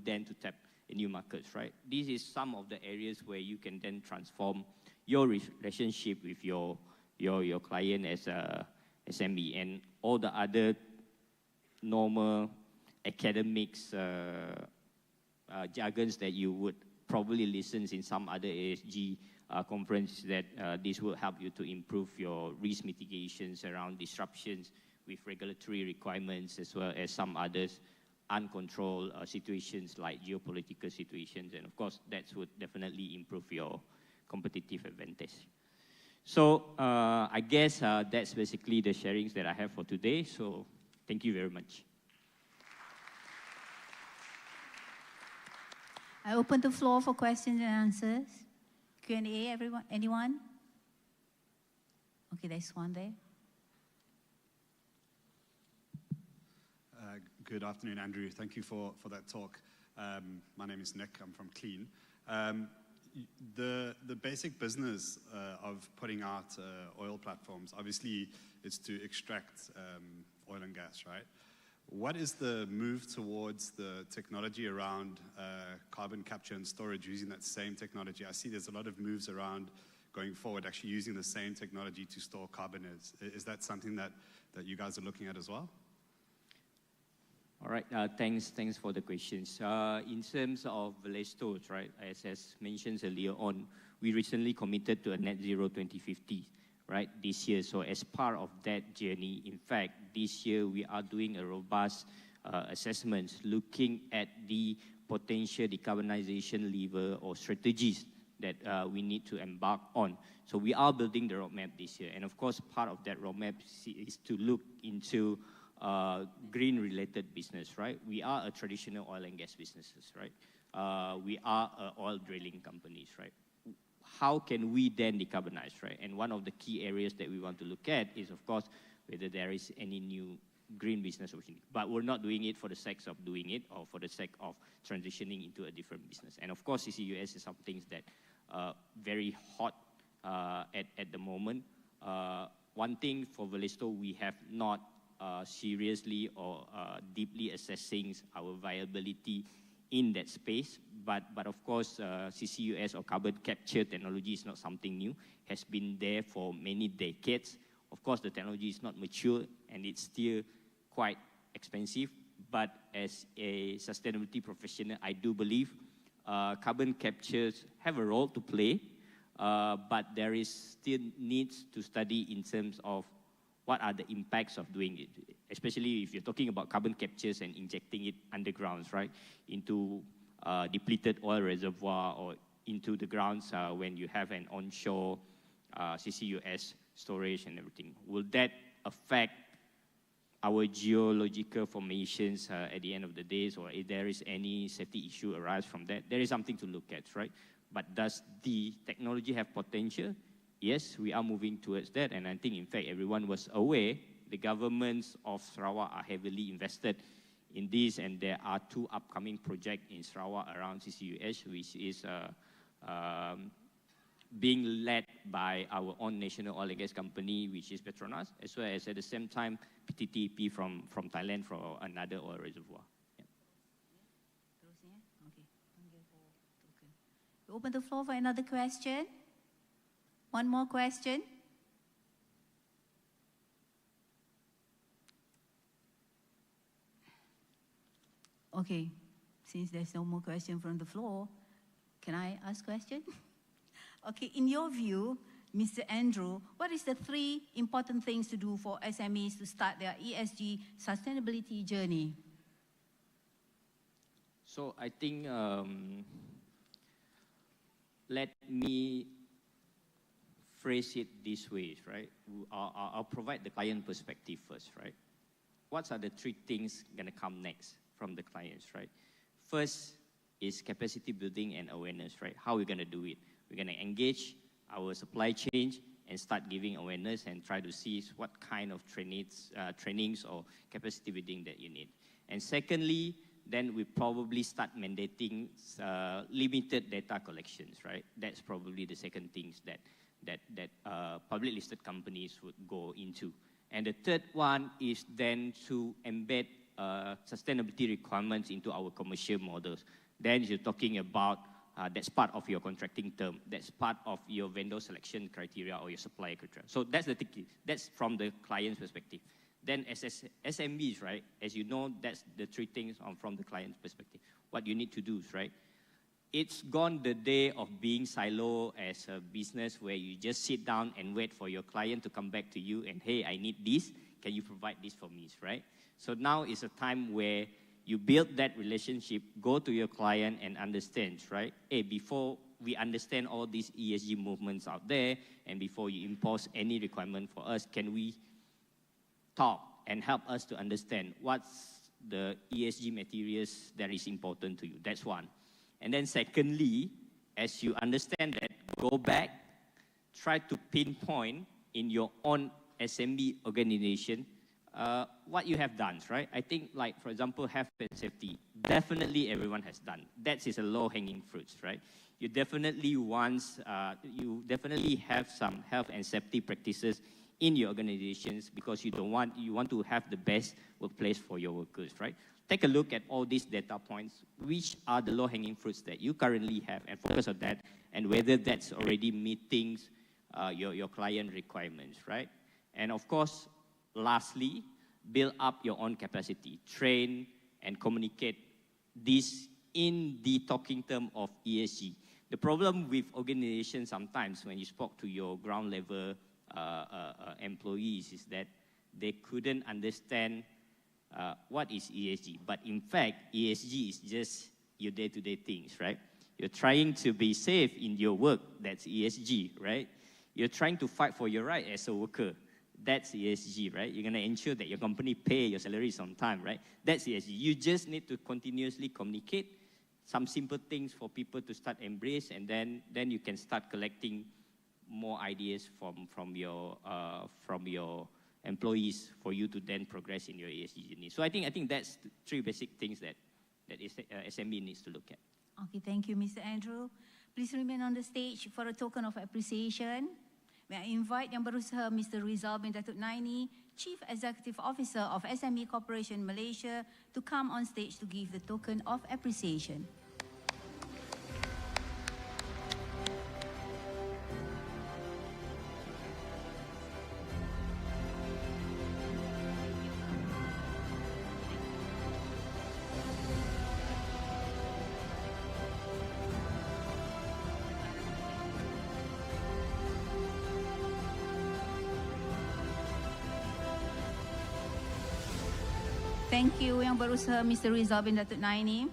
then to tap in new markets, right? This is some of the areas where you can then transform your relationship with your client as a SME, and all the other normal academics jargons that you would probably listen in some other ASG conference, that this will help you to improve your risk mitigations around disruptions with regulatory requirements, as well as some others uncontrolled situations like geopolitical situations. And of course, that would definitely improve your competitive advantage. So I guess that's basically the sharings that I have for today. So thank you very much. I open the floor for questions and answers. Q&A, everyone, anyone? Okay, there's one there. Good afternoon, Andrew. Thank you for that talk. My name is Nick. I'm from Clean. The basic business of putting out oil platforms, obviously, is to extract oil and gas, right? What is the move towards the technology around carbon capture and storage using that same technology? I see there's a lot of moves around going forward, actually using the same technology to store carbon. Is that something that you guys are looking at as well? All right, thanks for the questions. In terms of Valestos, right, as mentioned earlier on, we recently committed to a net zero 2050, right, this year. So as part of that journey, in fact, this year we are doing a robust assessment looking at the potential decarbonization lever or strategies that we need to embark on. So we are building the roadmap this year. And of course, part of that roadmap is to look into green-related business, right? We are a traditional oil and gas businesses, right? We are oil drilling companies, right? How can we then decarbonize, right? And one of the key areas that we want to look at is, of course, whether there is any new green business opportunity. But we're not doing it for the sake of doing it or for the sake of transitioning into a different business. And of course, CCUS is some things that very hot at the moment. One thing for Valesto, we have not seriously or deeply assessing our viability in that space. But of course, CCUS or carbon capture technology is not something new. It has been there for many decades. Of course, the technology is not mature and it's still quite expensive. But as a sustainability professional, I do believe carbon captures have a role to play. But there is still needs to study in terms of what are the impacts of doing it, especially if you're talking about carbon captures and injecting it underground, right, into depleted oil reservoir or into the grounds when you have an onshore CCUS storage and everything. Will that affect our geological formations at the end of the day, or if there is any safety issue arise from that? There is something to look at, right? But does the technology have potential? Yes, we are moving towards that, and I think, in fact, everyone was aware the governments of Sarawak are heavily invested in this, and there are 2 upcoming projects in Sarawak around CCUS, which is being led by our own national oil and gas company, which is Petronas, as well as at the same time PTTEP from Thailand for another oil reservoir. Yeah. Open the floor for another question. One more question. Okay, since there's no more question from the floor, can I ask question? Okay, in your view, Mr. Andrew, what is the 3 important things to do for SMEs to start their ESG sustainability journey? So I think, let me phrase it this way, right? I'll provide the client perspective first, right? What are the 3 things gonna come next from the clients, right? First is capacity building and awareness, right? How are we gonna do it? We're gonna engage our supply chain and start giving awareness and try to see what kind of trainings or capacity building that you need. And secondly, then we probably start mandating limited data collections, right? That's probably the second things that public listed companies would go into. And the third one is then to embed sustainability requirements into our commercial models. Then you're talking about that's part of your contracting term. That's part of your vendor selection criteria or your supplier criteria. So that's the thing. That's from the client's perspective. Then as SMEs, right, as you know, that's the three things from the client's perspective. What you need to do is, right, it's gone the day of being silo as a business where you just sit down and wait for your client to come back to you and, hey, I need this, can you provide this for me, right? So now is a time where you build that relationship, go to your client and understand, right? Hey, before we understand all these ESG movements out there and before you impose any requirement for us, can we talk and help us to understand what's the ESG materials that is important to you. That's one. And then secondly, as you understand that, go back, try to pinpoint in your own SME organization what you have done, right? I think, like, for example, health and safety, definitely everyone has done. That is a low-hanging fruit, right? You definitely have some health and safety practices in your organizations because you want to have the best workplace for your workers, right? Take a look at all these data points. Which are the low-hanging fruits that you currently have and focus on that and whether that's already meeting your client requirements, right? And of course, lastly, build up your own capacity. Train and communicate this in the talking term of ESG. The problem with organizations sometimes when you spoke to your ground level employees is that they couldn't understand what is ESG. But in fact, ESG is just your day-to-day things, right? You're trying to be safe in your work, that's ESG, right? You're trying to fight for your right as a worker, that's ESG, right? You're gonna ensure that your company pay your salaries on time, right? That's ESG. You just need to continuously communicate some simple things for people to start embrace, and then you can start collecting more ideas from your employees for you to then progress in your ESG journey. So I think that's the three basic things that SME needs to look at. Okay, thank you, Mr. Andrew. Please remain on the stage for a token of appreciation. May I invite Yang Berusaha Mr. Rizal bin Datuk Naini, Chief Executive Officer of SME Corporation Malaysia, to come on stage to give the token of appreciation. Thank you, Yang Berusaha Mr. Rizal bin Datuk Naini.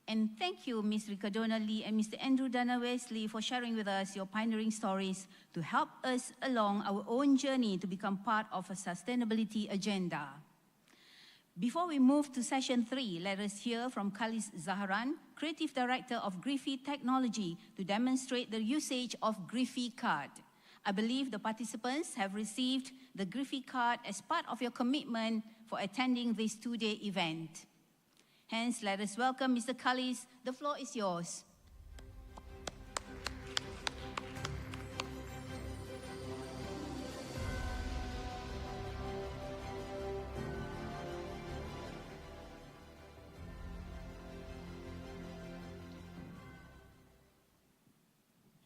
And thank you, Ms. Rika Dona Lee and Mr. Andrew Dana Wesley for sharing with us your pioneering stories to help us along our own journey to become part of a sustainability agenda. Before we move to session 3, let us hear from Khalis Zaharan, Creative Director of Griffey Technology, to demonstrate the usage of Griffey card. I believe the participants have received the Griffey card as part of your commitment for attending this two-day event. Hence, let us welcome Mr. Khalis. The floor is yours.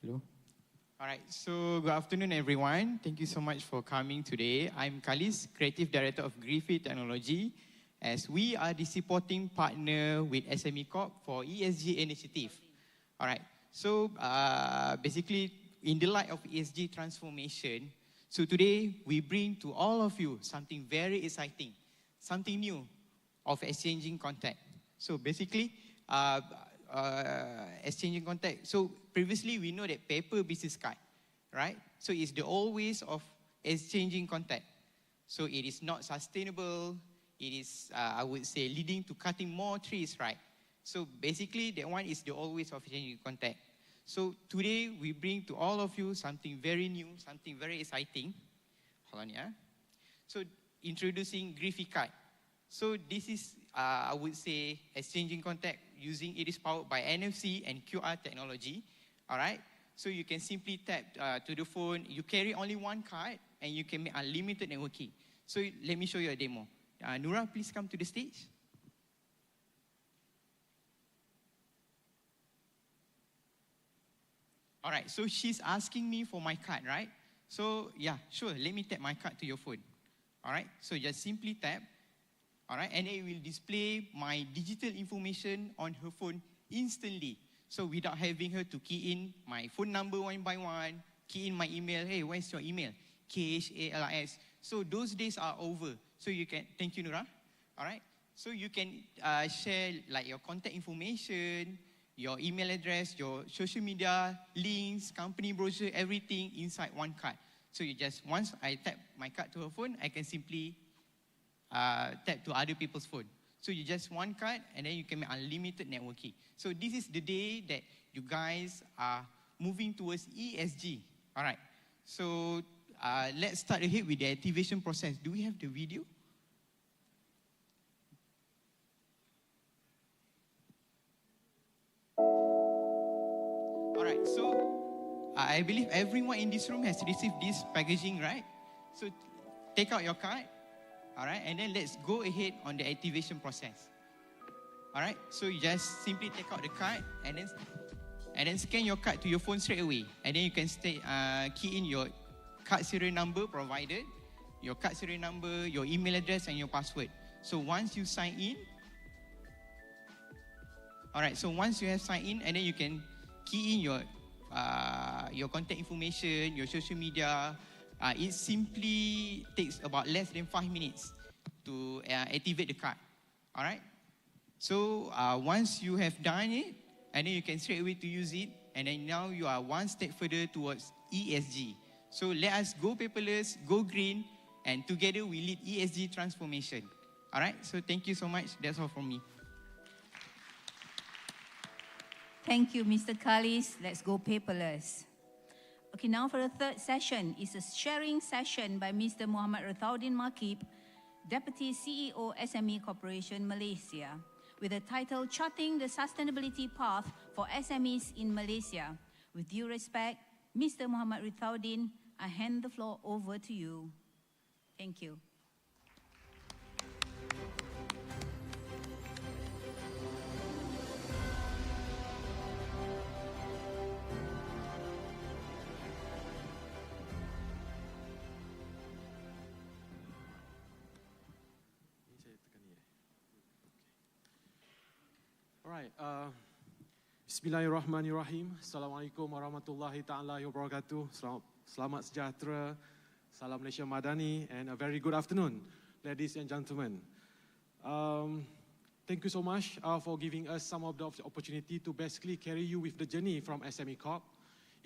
Hello. All right, so good afternoon, everyone. Thank you so much for coming today. I'm Khalis, Creative Director of Griffey Technology, as we are the supporting partner with SME Corp for ESG initiative. All right, so basically, in the light of ESG transformation, so today we bring to all of you something very exciting, something new of exchanging contact. So basically, exchanging contact. So previously we know that paper business card, right? So it's the old ways of exchanging contact. So it is not sustainable. It is, I would say, leading to cutting more trees, right? So basically that one is the old ways of exchanging contact. So today we bring to all of you something very new, something very exciting. Hold on, yeah. So introducing Griffey card. So this is, I would say, exchanging contact using, it is powered by NFC and QR technology. All right. So you can simply tap to the phone. You carry only one card and you can make unlimited networking. So let me show you a demo. Nura, please come to the stage. All right, so she's asking me for my card, right? So yeah, sure, let me tap my card to your phone. All right, so just simply tap. All right, and it will display my digital information on her phone instantly. So without having her to key in my phone number one by one, key in my email, hey, where's your email? KHALIS. So those days are over. So you can, thank you, Nura. All right, so you can share like your contact information, your email address, your social media, links, company brochure, everything inside one card. So you just, once I tap my card to her phone, I can simply tap to other people's phone. So you just one card and then you can make unlimited networking. So this is the day that you guys are moving towards ESG. All right. So let's start ahead with the activation process. Do we have the video? All right. So I believe everyone in this room has received this packaging, right? So take out your card. All right, and then let's go ahead on the activation process. All right, so you just simply take out the card and then scan your card to your phone straight away. And then you can key in your card serial number provided, your card serial number, your email address, and your password. So once you sign in, all right, so once you have signed in, and then you can key in your contact information, your social media. It simply takes about less than 5 minutes to activate the card. All right? So once you have done it, and then you can straight away to use it, and then now you are one step further towards ESG. So let us go paperless, go green, and together we lead ESG transformation. All right? So thank you so much. That's all from me. Thank you, Mr. Kalis. Let's go paperless. Okay, now for the third session is a sharing session by Mr. Muhammad Rathaudin Makib, Deputy CEO SME Corporation Malaysia, with the title Charting the Sustainability Path for SMEs in Malaysia. With due respect, Mr. Muhammad Rathaudin, I hand the floor over to you. Thank you. All right. Bismillahirrahmanirrahim. Assalamualaikum warahmatullahi ta'ala wabarakatuh. Selamat sejahtera. Salam Malaysia Madani. And a very good afternoon, ladies and gentlemen. Thank you so much for giving us some of the opportunity to basically carry you with the journey from SME Corp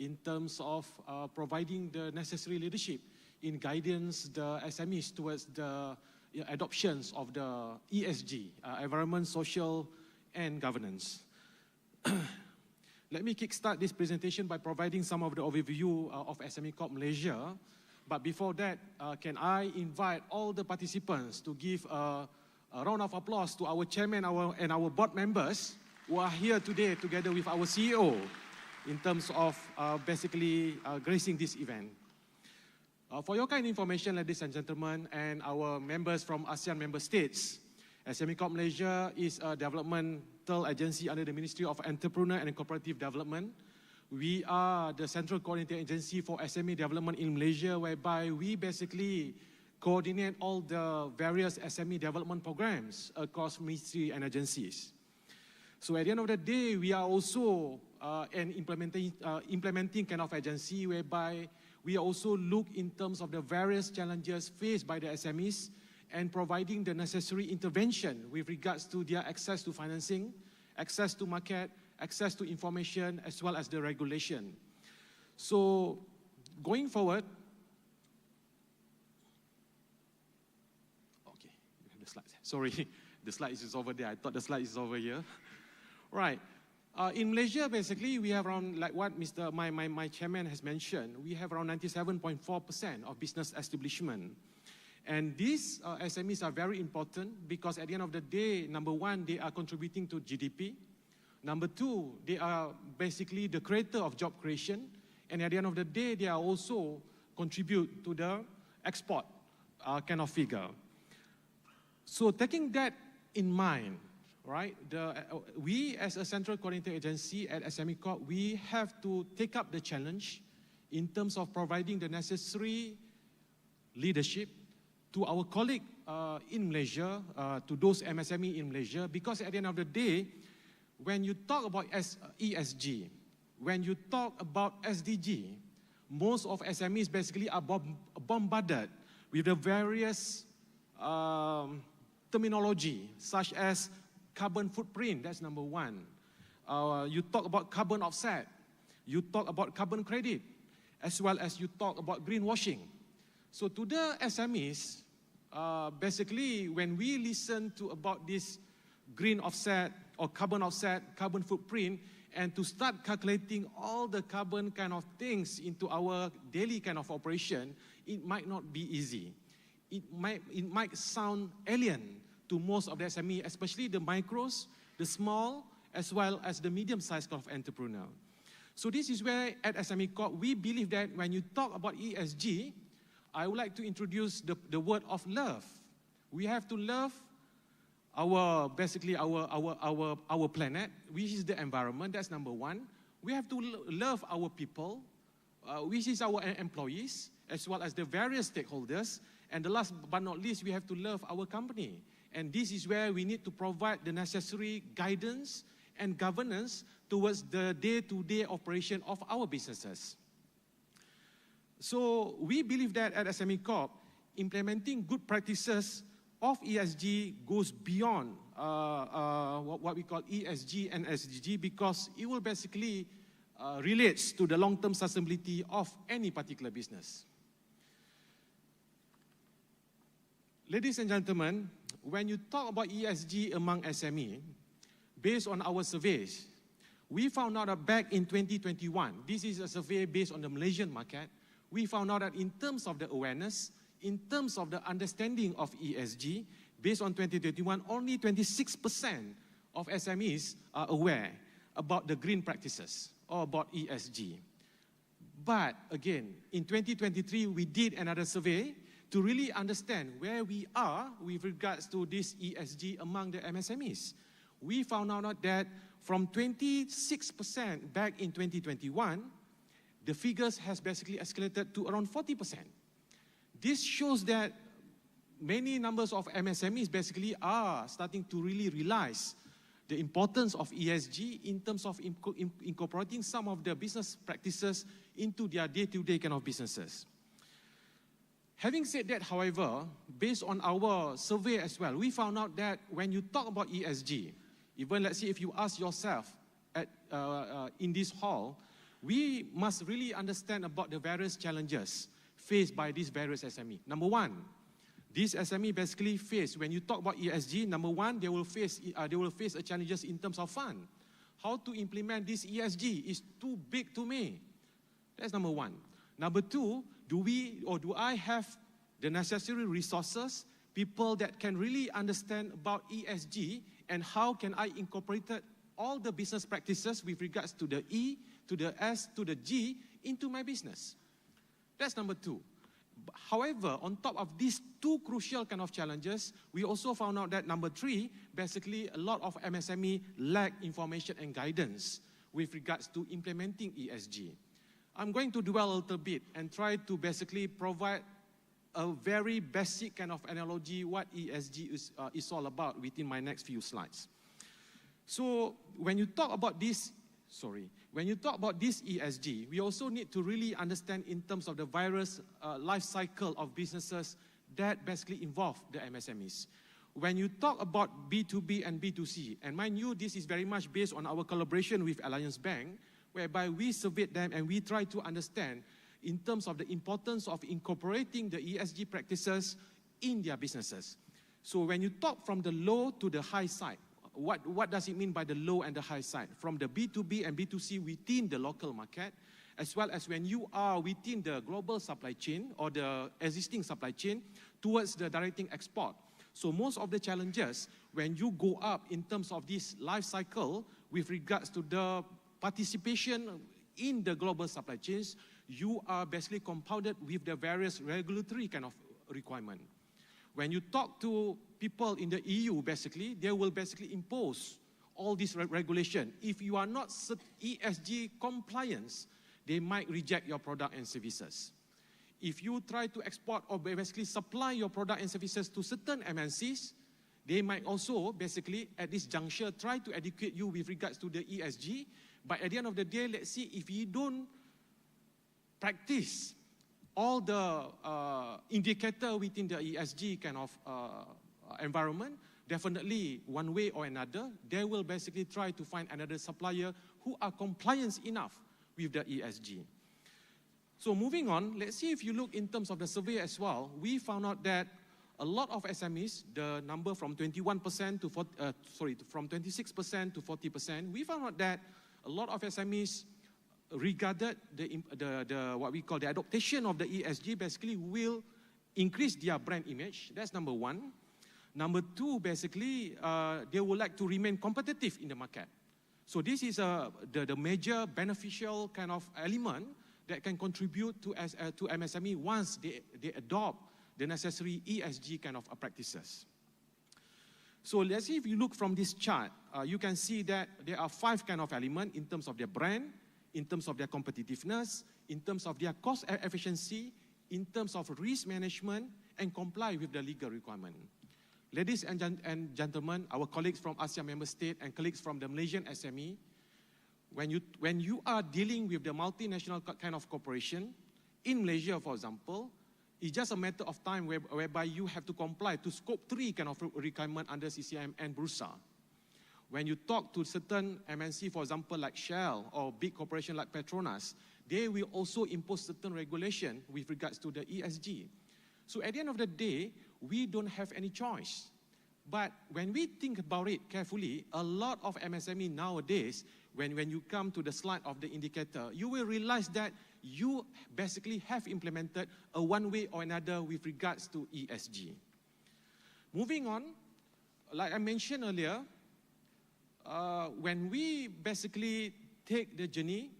in terms of providing the necessary leadership in guidance the SMEs towards the adoptions of the ESG, environment, social, and governance. Let me kickstart this presentation by providing some of the overview of SME Corp Malaysia. But before that, can I invite all the participants to give a round of applause to our chairman and our board members who are here today together with our CEO in terms of basically gracing this event. For your kind information, ladies and gentlemen, and our members from ASEAN member states, SME Corp Malaysia is a developmental agency under the Ministry of Entrepreneur and Cooperative Development. We are the central coordinating agency for SME development in Malaysia, whereby we basically coordinate all the various SME development programs across ministry and agencies. So at the end of the day, we are also an implementing kind of agency whereby we also look in terms of the various challenges faced by the SMEs and providing the necessary intervention with regards to their access to financing, access to market, access to information, as well as the regulation. So going forward, okay, the slides. Sorry, the slides is over there. I thought the slides is over here. Right. In Malaysia, basically, we have around, like what my chairman has mentioned, we have around 97.4% of business establishment. And these SMEs are very important because at the end of the day, number one, they are contributing to GDP. Number two, they are basically the creator of job creation. And at the end of the day, they are also contribute to the export kind of figure. So taking that in mind, right, we as a central coordinating agency at SME Corp, we have to take up the challenge in terms of providing the necessary leadership to our colleague in Malaysia, to those MSME in Malaysia, because at the end of the day, when you talk about ESG, when you talk about SDG, most of SMEs basically are bombarded with the various terminology, such as carbon footprint, that's number one. You talk about carbon offset, you talk about carbon credit, as well as you talk about greenwashing. So to the SMEs, basically when we listen to about this green offset or carbon offset, carbon footprint, and to start calculating all the carbon kind of things into our daily kind of operation, it might not be easy. It might sound alien to most of the SME, especially the micros, the small, as well as the medium-sized kind of entrepreneur. So this is where at SME Corp, we believe that when you talk about ESG, I would like to introduce the word of love. We have to love our planet, which is the environment, that's number one. We have to love our people, which is our employees, as well as the various stakeholders. And the last but not least, we have to love our company. And this is where we need to provide the necessary guidance and governance towards the day-to-day operation of our businesses. So we believe that at SME Corp, implementing good practices of ESG goes beyond what we call ESG and SDG, because it will basically relates to the long-term sustainability of any particular business. Ladies and gentlemen, when you talk about ESG among SME, based on our surveys, we found out that back in 2021, this is a survey based on the Malaysian market, we found out that in terms of the awareness, in terms of the understanding of ESG, based on 2021, only 26% of SMEs are aware about the green practices or about ESG. But again, in 2023, we did another survey to really understand where we are with regards to this ESG among the MSMEs. We found out that from 26% back in 2021, the figures has basically escalated to around 40%. This shows that many numbers of MSMEs basically are starting to really realize the importance of ESG in terms of incorporating some of the business practices into their day-to-day kind of businesses. Having said that, however, based on our survey as well, we found out that when you talk about ESG, even let's say if you ask yourself in this hall, we must really understand about the various challenges faced by these various SME. Number one, these SME basically face, when you talk about ESG, number one, they will face challenges in terms of fund. How to implement this ESG is too big to me. That's number one. Number two, do I have the necessary resources, people that can really understand about ESG, and how can I incorporate all the business practices with regards to the E, to the S, to the G into my business? That's number two. However, on top of these two crucial kind of challenges, we also found out that number three, basically a lot of MSME lack information and guidance with regards to implementing ESG. I'm going to dwell a little bit and try to basically provide a very basic kind of analogy what ESG is all about within my next few slides. So when you talk about this, ESG, we also need to really understand in terms of the various life cycle of businesses that basically involve the MSMEs. When you talk about B2B and B2C, and mind you, this is very much based on our collaboration with Alliance Bank, whereby we surveyed them and we try to understand in terms of the importance of incorporating the ESG practices in their businesses. So when you talk from the low to the high side, what does it mean by the low and the high side? From the B2B and B2C within the local market, as well as when you are within the global supply chain or the existing supply chain towards the directing export. So most of the challenges, when you go up in terms of this life cycle with regards to the participation in the global supply chains, you are basically compounded with the various regulatory kind of requirement. When you talk to people in the EU, basically, they will basically impose all this regulation. If you are not ESG compliance, they might reject your product and services. If you try to export or basically supply your product and services to certain MNCs, they might also basically at this juncture try to educate you with regards to the ESG. But at the end of the day, let's see, if you don't practice all the indicator within the ESG kind of environment, definitely one way or another, they will basically try to find another supplier who are compliant enough with the ESG. So moving on, let's see if you look in terms of the survey as well, we found out that a lot of SMEs, the number from 21% to from 26% to 40%, we found out that a lot of SMEs regarded what we call the adoption of the ESG basically will increase their brand image. That's number one. Number two, basically, they would like to remain competitive in the market. So this is the major beneficial kind of element that can contribute to MSME once they adopt the necessary ESG kind of practices. So let's see if you look from this chart, you can see that there are 5 kind of elements in terms of their brand, in terms of their competitiveness, in terms of their cost efficiency, in terms of risk management, and comply with the legal requirement. Ladies and gentlemen, our colleagues from ASEAN member state and colleagues from the Malaysian SME, when you are dealing with the multinational kind of corporation, in Malaysia, for example, it's just a matter of time whereby you have to comply to scope 3 kind of requirement under CCM and BRUSA. When you talk to certain MNC, for example, like Shell or big corporation like Petronas, they will also impose certain regulation with regards to the ESG. So at the end of the day, we don't have any choice. But when we think about it carefully, a lot of MSME nowadays, when you come to the slide of the indicator, you will realize that you basically have implemented a one way or another with regards to ESG. Moving on, like I mentioned earlier, when we basically take the journey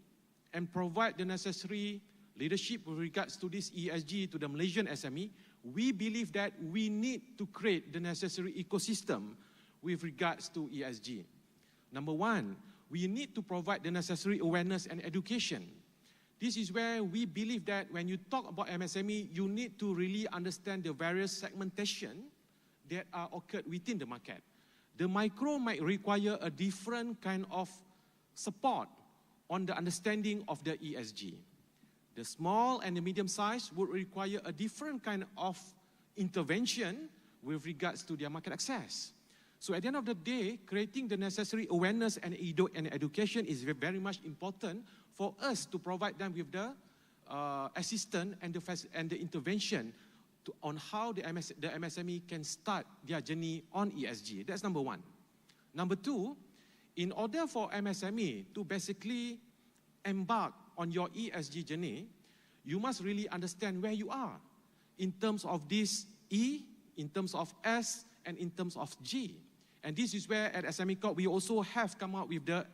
and provide the necessary leadership with regards to this ESG to the Malaysian SME, we believe that we need to create the necessary ecosystem with regards to ESG. Number one, we need to provide the necessary awareness and education. This is where we believe that when you talk about MSME, you need to really understand the various segmentation that are occurred within the market. The micro might require a different kind of support on the understanding of the ESG. The small and the medium size would require a different kind of intervention with regards to their market access. So at the end of the day, creating the necessary awareness and education is very much important for us to provide them with the assistance and the intervention on how the MSME can start their journey on ESG. That's number one. Number two, in order for MSME to basically embark on your ESG journey, you must really understand where you are in terms of this E, in terms of S, and in terms of G. And this is where at SME Corp, we also have come up with the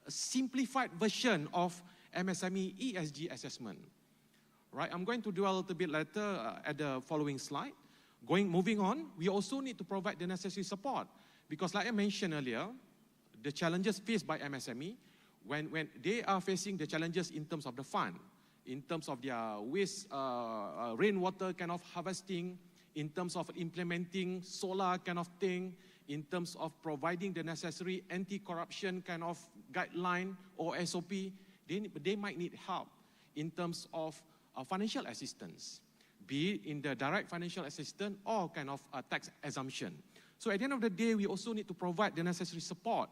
simplified version of MSME ESG assessment. Right, I'm going to do a little bit later at the following slide. Moving on, we also need to provide the necessary support because like I mentioned earlier, the challenges faced by MSME, when they are facing the challenges in terms of the fund, in terms of their waste, rainwater kind of harvesting, in terms of implementing solar kind of thing, in terms of providing the necessary anti-corruption kind of guideline or SOP, they might need help in terms of financial assistance, be it in the direct financial assistance or kind of tax exemption. So at the end of the day, we also need to provide the necessary support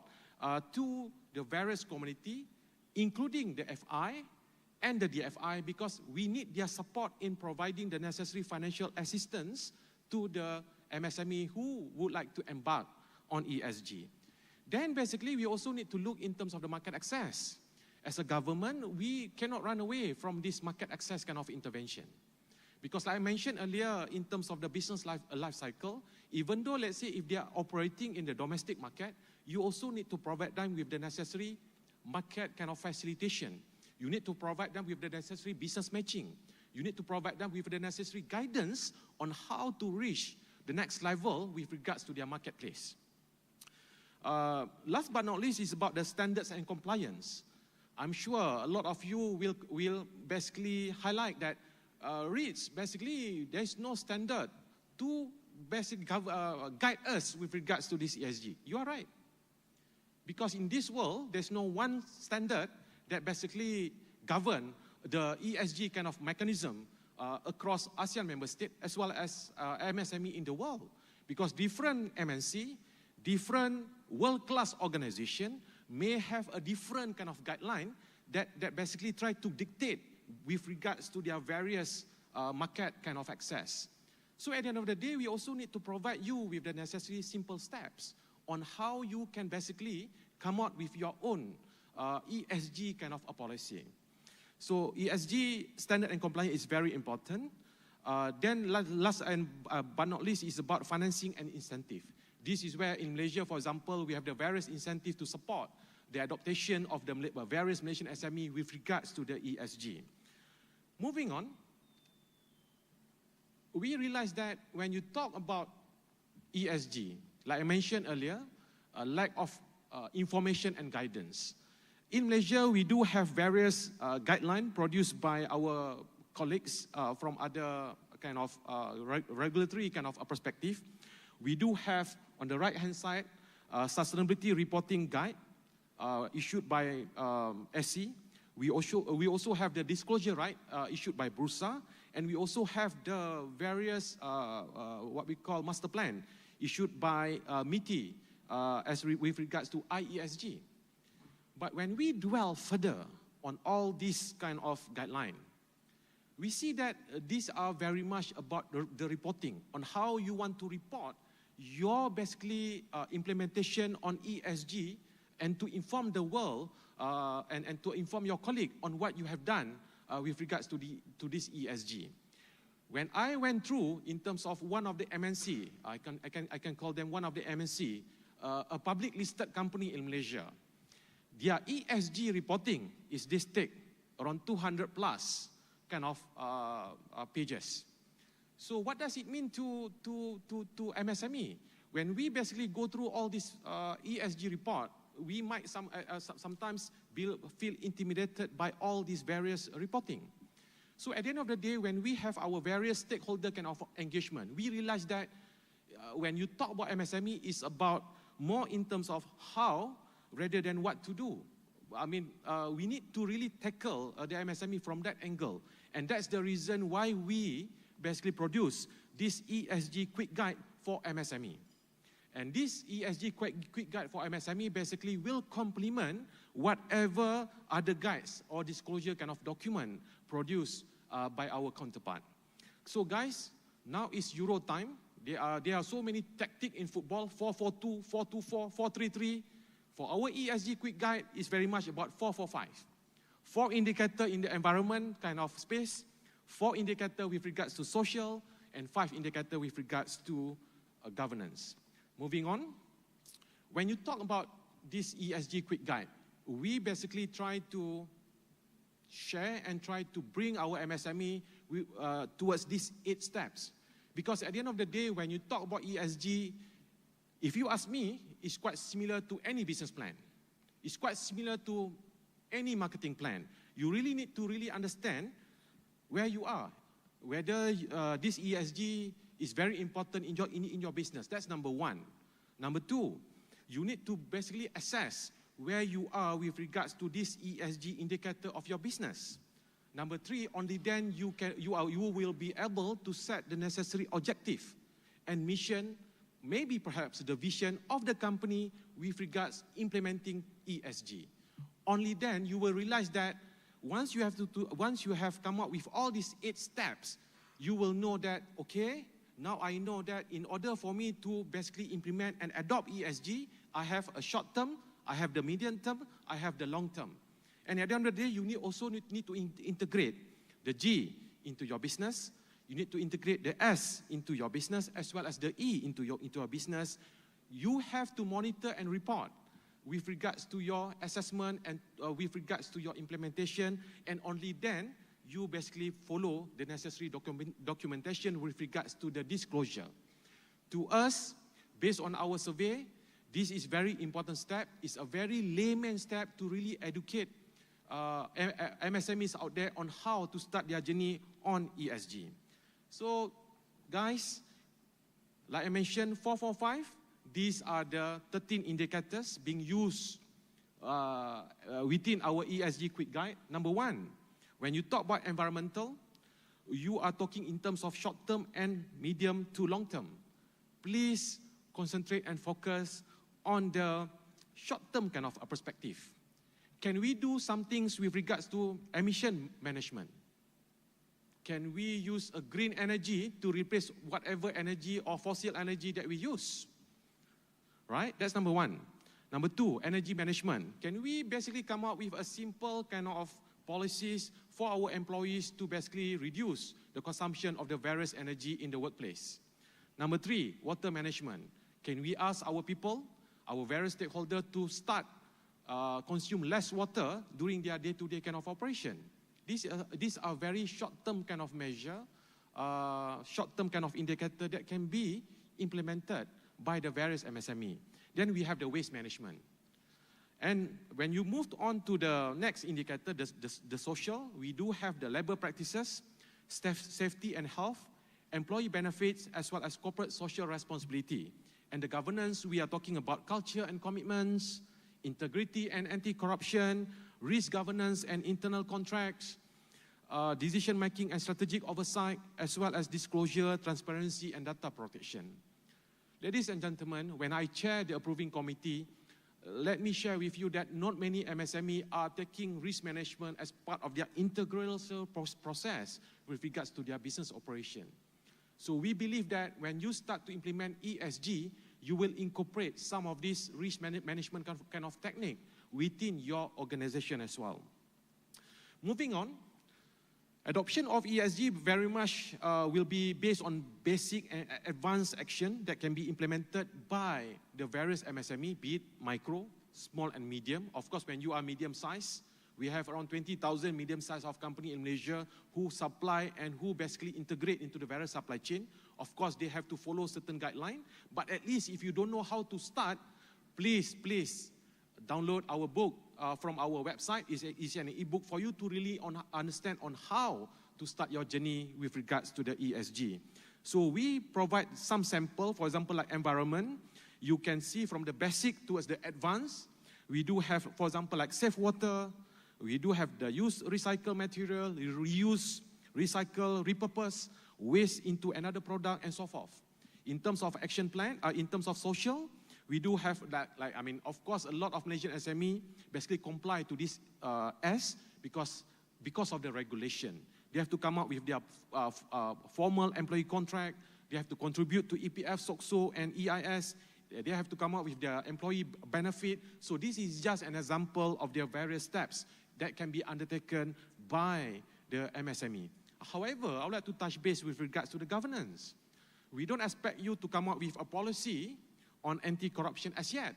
to the various community, including the FI and the DFI, because we need their support in providing the necessary financial assistance to the MSME who would like to embark on ESG. Then basically, we also need to look in terms of the market access. as a government, we cannot run away from this market access kind of intervention. Because like I mentioned earlier, in terms of the business life cycle, even though, let's say, if they are operating in the domestic market, you also need to provide them with the necessary market kind of facilitation. You need to provide them with the necessary business matching. You need to provide them with the necessary guidance on how to reach the next level with regards to their marketplace. Last but not least is about the standards and compliance. I'm sure a lot of you will basically highlight that REITs, basically, there's no standard to basically guide us with regards to this ESG. You are right. Because in this world, there's no one standard that basically govern the ESG kind of mechanism across ASEAN member states as well as MSME in the world. Because different MNC, different world-class organization may have a different kind of guideline that basically try to dictate with regards to their various market kind of access. So at the end of the day, we also need to provide you with the necessary simple steps on how you can basically come out with your own ESG kind of a policy. So ESG standard and compliance is very important. Then last but not least is about financing and incentive. This is where in Malaysia, for example, we have the various incentives to support the adaptation of the various Malaysian SME with regards to the ESG. Moving on, we realize that when you talk about ESG, like I mentioned earlier, a lack of information and guidance. In Malaysia, we do have various guidelines produced by our colleagues from other kind of regulatory kind of perspective. We do have, on the right-hand side, sustainability reporting guide issued by SC. We also have the disclosure right issued by Bursa, and we also have the various what we call master plan issued by MITI with regards to IESG. But when we dwell further on all these kind of guidelines, we see that these are very much about the reporting on how you want to report your basically implementation on ESG and to inform the world and to inform your colleague on what you have done with regards to this ESG. When I went through in terms of one of the MNC, I can call them one of the MNC, a public listed company in Malaysia, their ESG reporting is this thick, around 200 plus kind of pages. So what does it mean to MSME? When we basically go through all this ESG report, we might sometimes feel intimidated by all these various reporting. So at the end of the day, when we have our various stakeholder kind of engagement, we realize that when you talk about MSME, it's about more in terms of how rather than what to do. I mean, we need to really tackle the MSME from that angle. And that's the reason why we basically produce this ESG quick guide for MSME. And this ESG quick guide for MSME basically will complement whatever other guides or disclosure kind of document produced by our counterpart. So guys, now it's Euro time. There are so many tactics in football, 4-4-2, 4-2-4, 4-3-3. For our ESG quick guide, it's very much about 4-4-5. 4 indicators in the environment kind of space, 4 indicators with regards to social, and 5 indicators with regards to governance. Moving on, when you talk about this ESG quick guide, we basically try to share and try to bring our MSME towards these 8 steps. Because at the end of the day, when you talk about ESG, if you ask me, it's quite similar to any business plan. It's quite similar to any marketing plan. You really need to really understand where you are, whether this ESG is very important in your business. That's number 1. Number 2, you need to basically assess where you are with regards to this ESG indicator of your business. Number 3, only then you will be able to set the necessary objective and mission, maybe perhaps the vision of the company with regards implementing ESG. Only then you will realize that once you have come up with all these 8 steps, you will know that, okay, now I know that in order for me to basically implement and adopt ESG, I have a short term, I have the medium term, I have the long term. And at the end of the day, you also need to integrate the G into your business. You need to integrate the S into your business as well as the E into your business. You have to monitor and report with regards to your assessment and with regards to your implementation, and only then you basically follow the necessary documentation with regards to the disclosure. To us, based on our survey, this is very important step. It's a very layman step to really educate MSMEs out there on how to start their journey on ESG. So, guys, like I mentioned, 445, these are the 13 indicators being used within our ESG quick guide. Number one, when you talk about environmental, you are talking in terms of short-term and medium to long-term. Please concentrate and focus on the short-term kind of a perspective. Can we do some things with regards to emission management? Can we use a green energy to replace whatever energy or fossil energy that we use? Right? That's number one. Number two, energy management. Can we basically come up with a simple kind of policies for our employees to basically reduce the consumption of the various energy in the workplace? Number three, water management. Can we ask our people, our various stakeholders, to start consume less water during their day-to-day kind of operation? These are very short-term kind of measure, short-term kind of indicator that can be implemented by the various MSME. Then we have the waste management. And when you moved on to the next indicator, the social, we do have the labor practices, safety and health, employee benefits, as well as corporate social responsibility. And the governance, we are talking about culture and commitments, integrity and anti-corruption, risk governance and internal contracts, decision-making and strategic oversight, as well as disclosure, transparency, and data protection. Ladies and gentlemen, when I chair the approving committee, let me share with you that not many MSME are taking risk management as part of their integral process with regards to their business operation. So we believe that when you start to implement ESG, you will incorporate some of this risk management kind of technique within your organization as well. Moving on, adoption of ESG very much will be based on basic and advanced action that can be implemented by the various MSME, be it micro, small, and medium. Of course, when you are medium size, we have around 20,000 medium-sized of company in Malaysia who supply and who basically integrate into the various supply chain. Of course, they have to follow certain guidelines, but at least if you don't know how to start, please download our book from our website. It's an e-book for you to really understand on how to start your journey with regards to the ESG. So we provide some sample, for example, like environment. You can see from the basic towards the advanced. We do have, for example, like safe water. We do have the use recycle material, reuse, recycle, repurpose, waste into another product, and so forth. In terms of action plan, in terms of social, we do have that, of course, a lot of Malaysian SME basically comply to this S because of the regulation. They have to come up with their formal employee contract. They have to contribute to EPF, SOCSO, and EIS. They have to come up with their employee benefit. So this is just an example of their various steps that can be undertaken by the MSME. However, I would like to touch base with regards to the governance. We don't expect you to come up with a policy on anti-corruption as yet.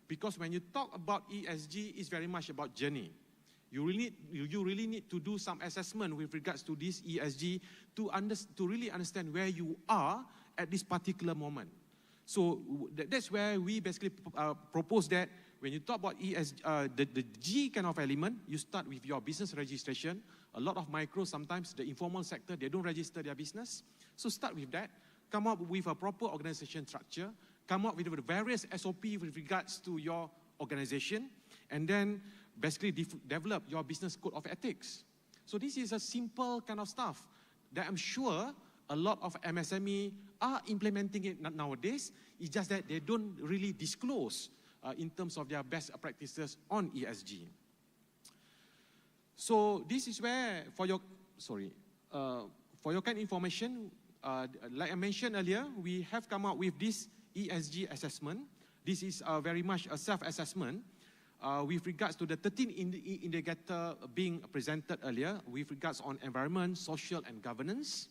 Because when you talk about ESG, it's very much about journey. You really need to do some assessment with regards to this ESG to really understand where you are at this particular moment. So that's where we basically propose that when you talk about ESG, the G kind of element, you start with your business registration. A lot of micros, sometimes the informal sector, they don't register their business. So start with that. Come up with a proper organization structure. Come up with various SOP with regards to your organization. And then basically develop your business code of ethics. So this is a simple kind of stuff that I'm sure a lot of MSME are implementing it nowadays. It's just that they don't really disclose in terms of their best practices on ESG. So this is where, for your kind of information, like I mentioned earlier, we have come up with this ESG assessment. This is very much a self-assessment with regards to the 13 indicator being presented earlier, with regards on environment, social, and governance.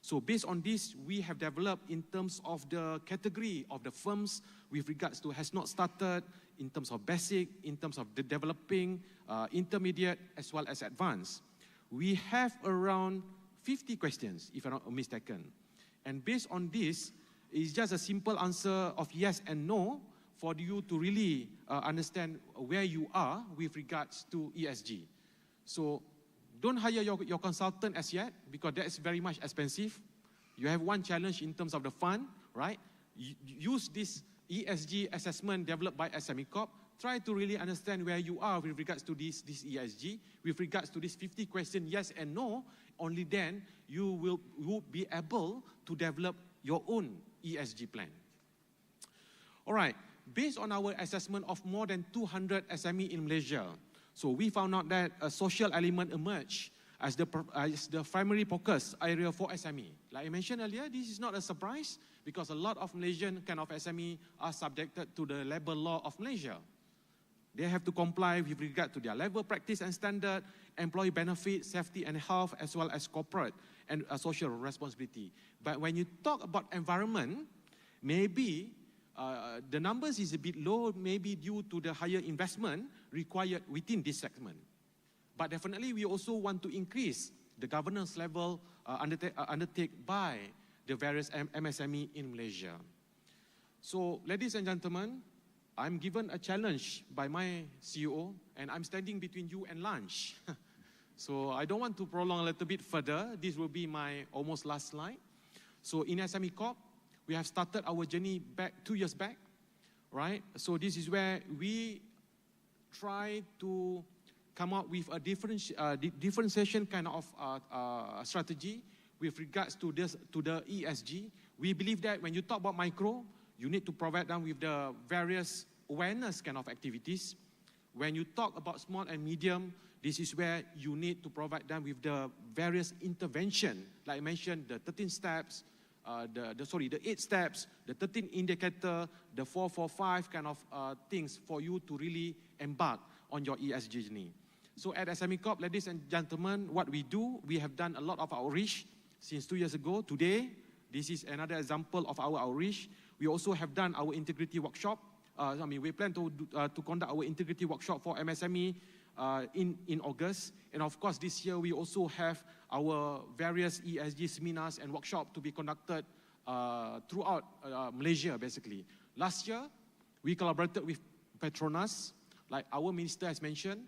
So based on this, we have developed in terms of the category of the firms with regards to has not started, in terms of basic, in terms of the developing, intermediate, as well as advanced. We have around 50 questions, if I'm not mistaken. And based on this, it's just a simple answer of yes and no for you to really understand where you are with regards to ESG. So don't hire your consultant as yet, because that is very much expensive. You have one challenge in terms of the fund, right? Use this ESG assessment developed by SME Corp. Try to really understand where you are with regards to this ESG, with regards to this 50 question, yes and no. Only then you will be able to develop your own ESG plan. All right, based on our assessment of more than 200 SME in Malaysia, so we found out that a social element emerged as the primary focus area for SME. Like I mentioned earlier, this is not a surprise because a lot of Malaysian kind of SME are subjected to the labor law of Malaysia. They have to comply with regard to their labor practice and standard, employee benefit, safety and health, as well as corporate and social responsibility. But when you talk about environment, maybe the numbers is a bit low, maybe due to the higher investment required within this segment. But definitely we also want to increase the governance level undertaken by the various MSME in Malaysia. So ladies and gentlemen, I'm given a challenge by my CEO and I'm standing between you and lunch. So I don't want to prolong a little bit further. This will be my almost last slide. So in SME Corp, we have started our journey back 2 years back, right? So this is where we try to come up with a differentiation kind of strategy with regards to the ESG. We believe that when you talk about micro, you need to provide them with the various awareness kind of activities. When you talk about small and medium, this is where you need to provide them with the various intervention. Like I mentioned, the 13 steps, the 8 steps, the 13 indicator, the 445 kind of things for you to really embark on your ESG journey. So at SME Corp, ladies and gentlemen, what we do, we have done a lot of outreach since 2 years ago. Today, this is another example of our outreach. We also have done our integrity workshop. We plan to conduct our integrity workshop for MSME in August. And of course, this year we also have our various ESG seminars and workshops to be conducted throughout Malaysia, basically. Last year, we collaborated with Petronas. Like our minister has mentioned,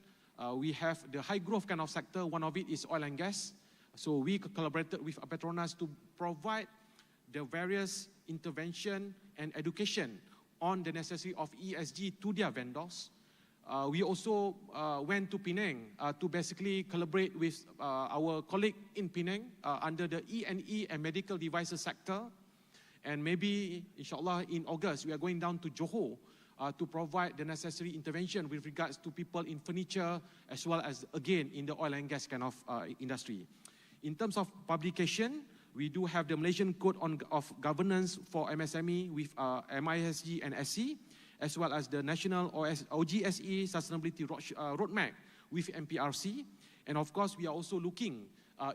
we have the high growth kind of sector. One of it is oil and gas. So we collaborated with Petronas to provide the various intervention and education on the necessity of ESG to their vendors. We also went to Penang to basically collaborate with our colleague in Penang under the E&E and medical devices sector. And maybe, inshallah, in August, we are going down to Johor to provide the necessary intervention with regards to people in furniture, as well as, again, in the oil and gas kind of industry. In terms of publication, we do have the Malaysian Code of Governance for MSME with MISG and SC, as well as the National OGSE Sustainability Roadmap with MPRC. And of course, we are also looking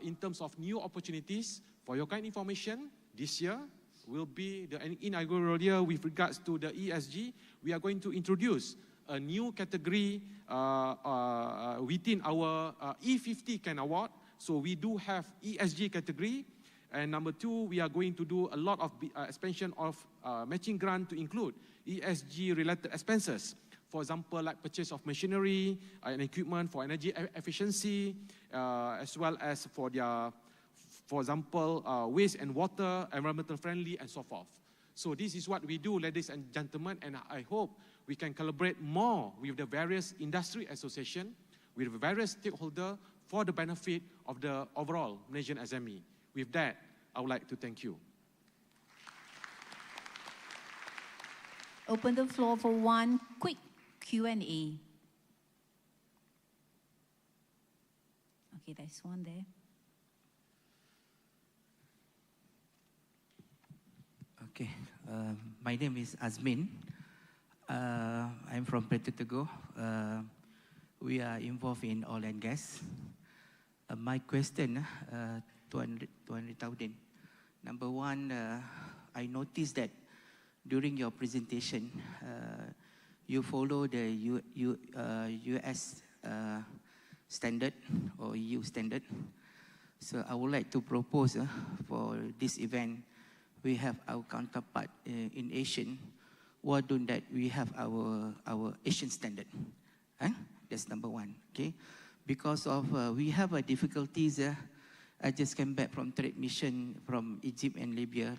in terms of new opportunities. For your kind information, this year will be the inaugural year with regards to the ESG. We are going to introduce a new category within our E50 kind award. So we do have ESG category. And number 2, we are going to do a lot of expansion of matching grant to include ESG-related expenses. For example, like purchase of machinery and equipment for energy efficiency, as well as for their, for example, waste and water, environmental friendly, and so forth. So this is what we do, ladies and gentlemen, and I hope we can collaborate more with the various industry associations, with the various stakeholders for the benefit of the overall Malaysian SME. With that, I would like to thank you. Open the floor for one quick Q&A. Okay, there's one there. Okay, my name is Azmin. I'm from Puerto Rico. We are involved in oil and gas. My question, 200,000. Number one, I noticed that during your presentation, you follow the US standard or EU standard. So I would like to propose for this event, we have our counterpart in Asian. Why don't that we have our Asian standard? That's number one, okay? Because of we have difficulties. I just came back from trade mission from Egypt and Libya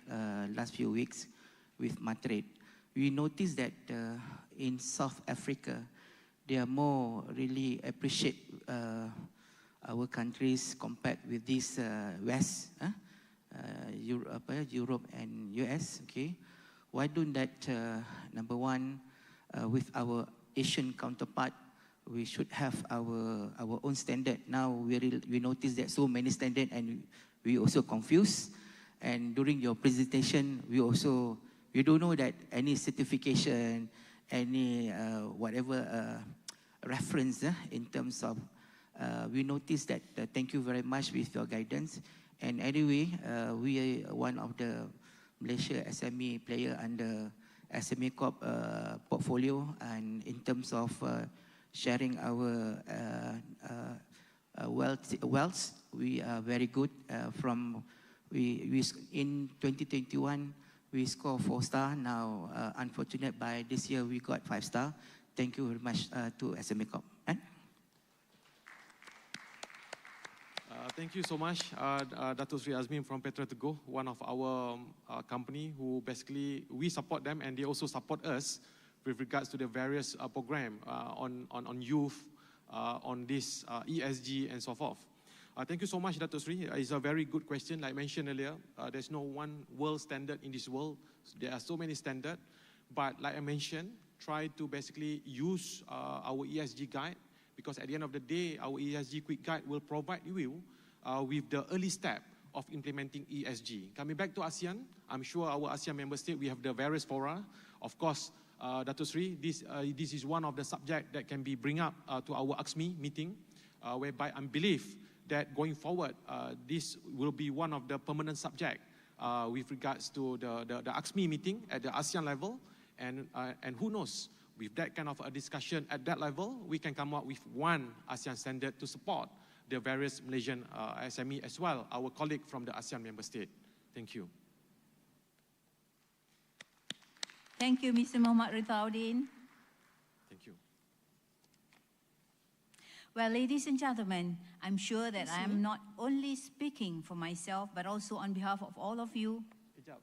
last few weeks with Madrid. We noticed that in South Africa, they are more really appreciate our countries compared with this West, Europe and US, okay? Why don't that, number one, with our Asian counterpart, we should have our own standard. Now we notice that so many standards and we also confused. And during your presentation, we don't know that any certification, any whatever reference in terms of, we noticed that, thank you very much with your guidance. And anyway, we are one of the Malaysia SME player under SME Corp portfolio, and in terms of sharing our wealth, we are very good. We in 2021 we scored 4-star. Now, unfortunate by this year we got 5-star. Thank you very much to SME Corp. Thank you so much, Dato Sri Azmin from Petra2Go, one of our company who basically, we support them and they also support us with regards to the various program on youth, on this ESG and so forth. Thank you so much, Dato Sri. It's a very good question. Like I mentioned earlier, there's no one world standard in this world. There are so many standards, but like I mentioned, try to basically use our ESG guide, because at the end of the day, our ESG quick guide will provide you with the early step of implementing ESG. Coming back to ASEAN, I'm sure our ASEAN member state, we have the various fora. Of course, Dato Sri, this is one of the subjects that can be bring up to our AHKC meeting, whereby I believe that going forward, this will be one of the permanent subject with regards to the AHKC meeting at the ASEAN level, and who knows, with that kind of a discussion at that level, we can come up with one ASEAN standard to support the various Malaysian SME as well, our colleague from the ASEAN member state. Thank you. Thank you, Mr. Muhammad Rithaudin. Thank you. Well, ladies and gentlemen, I'm sure that I am not only speaking for myself, but also on behalf of all of you.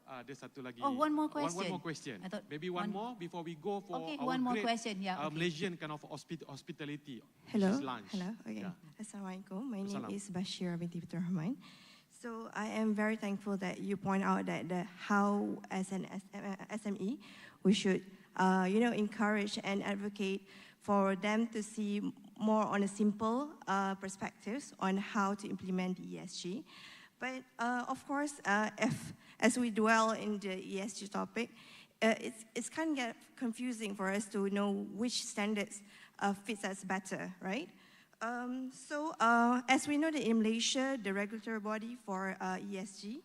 Ada satu lagi. Oh, one more question. One more question. Maybe one more before we go for okay, our one more great, question. Yeah, okay. Malaysian kind of hospitality. Hello. Which is lunch. Hello. Okay. Yeah. Assalamualaikum. My name is Bashir binti Fitur Rahman. So I am very thankful that you point out that how as an SME we should encourage and advocate for them to see more on a simple perspectives on how to implement ESG. But of course, as we dwell in the ESG topic, it's kind of get confusing for us to know which standards fits us better, right? So as we know that in Malaysia, the regulatory body for ESG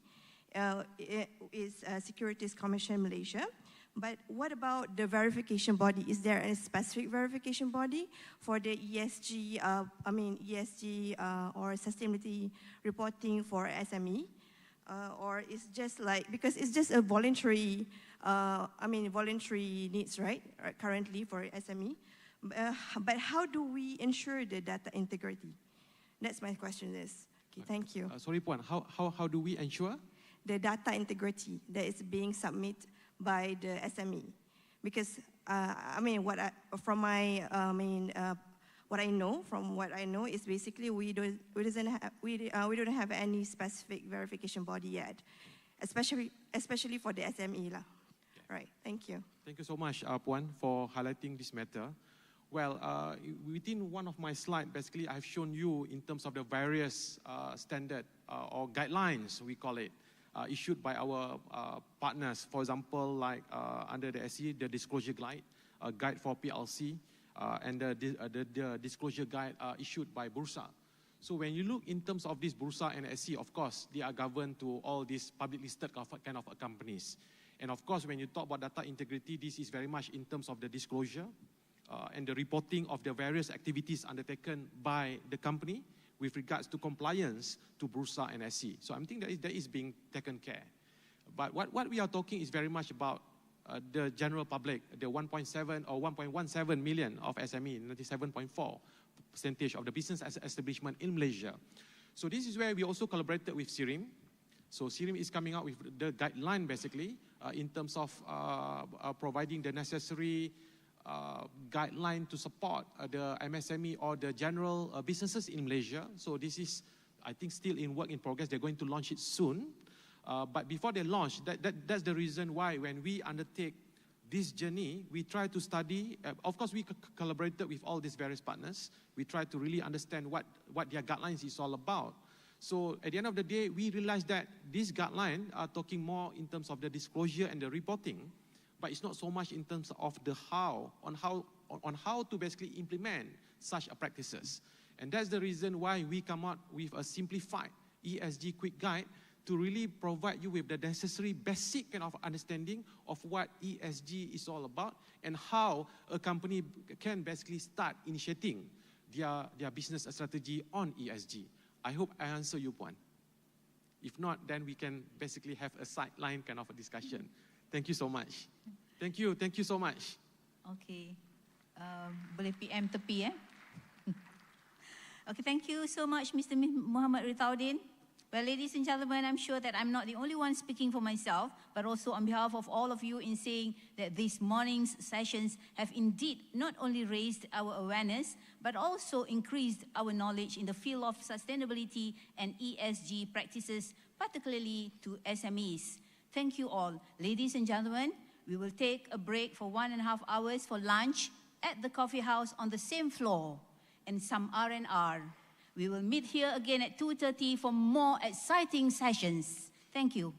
is Securities Commission Malaysia. But what about the verification body? Is there a specific verification body for the ESG, ESG or sustainability reporting for SME? Or it's just like, because it's just a voluntary, voluntary needs, right, currently for SME. But how do we ensure the data integrity? That's my question is. Okay, thank you. Sorry, Puan, how do we ensure? The data integrity that is being submitted by the SME, because what I know is basically we don't have any specific verification body yet, especially for the SME lah. Right. Thank you. Thank you so much, Puan, for highlighting this matter. Well, within one of my slides, basically I've shown you in terms of the various standard or guidelines, we call it, issued by our partners. For example, like under the SE, the disclosure guide, guide for PLC and the disclosure guide issued by Bursa. So when you look in terms of this Bursa and SE, of course, they are governed to all these public listed kind of companies. And of course, when you talk about data integrity, this is very much in terms of the disclosure and the reporting of the various activities undertaken by the company with regards to compliance to Bursa and SE. So I think that is being taken care. But what we are talking is very much about the general public, the 1.7 or 1.17 million of SME, 97.4% of the business establishment in Malaysia. So this is where we also collaborated with SIRIM. So SIRIM is coming out with the guideline basically in terms of providing the necessary guideline to support the MSME or the general businesses in Malaysia. So this is, I think, still in work in progress. They're going to launch it soon. But before they launch, that's the reason why when we undertake this journey, we try to study. Of course, we collaborated with all these various partners. We try to really understand what their guidelines is all about. So at the end of the day, we realized that these guidelines are talking more in terms of the disclosure and the reporting, but it's not so much in terms of the how to basically implement such practices. And that's the reason why we come out with a simplified ESG quick guide to really provide you with the necessary basic kind of understanding of what ESG is all about and how a company can basically start initiating their business strategy on ESG. I hope I answer your point. If not, then we can basically have a sideline kind of a discussion. Thank you so much. Thank you so much. Okay. Boleh PM tepi Okay, thank you so much, Mr. Muhammad Rithaudin. Well, ladies and gentlemen, I'm sure that I'm not the only one speaking for myself, but also on behalf of all of you in saying that this morning's sessions have indeed not only raised our awareness, but also increased our knowledge in the field of sustainability and ESG practices, particularly to SMEs. Thank you all. Ladies and gentlemen, we will take a break for 1.5 hours for lunch at the coffee house on the same floor and some R&R. We will meet here again at 2:30 for more exciting sessions. Thank you.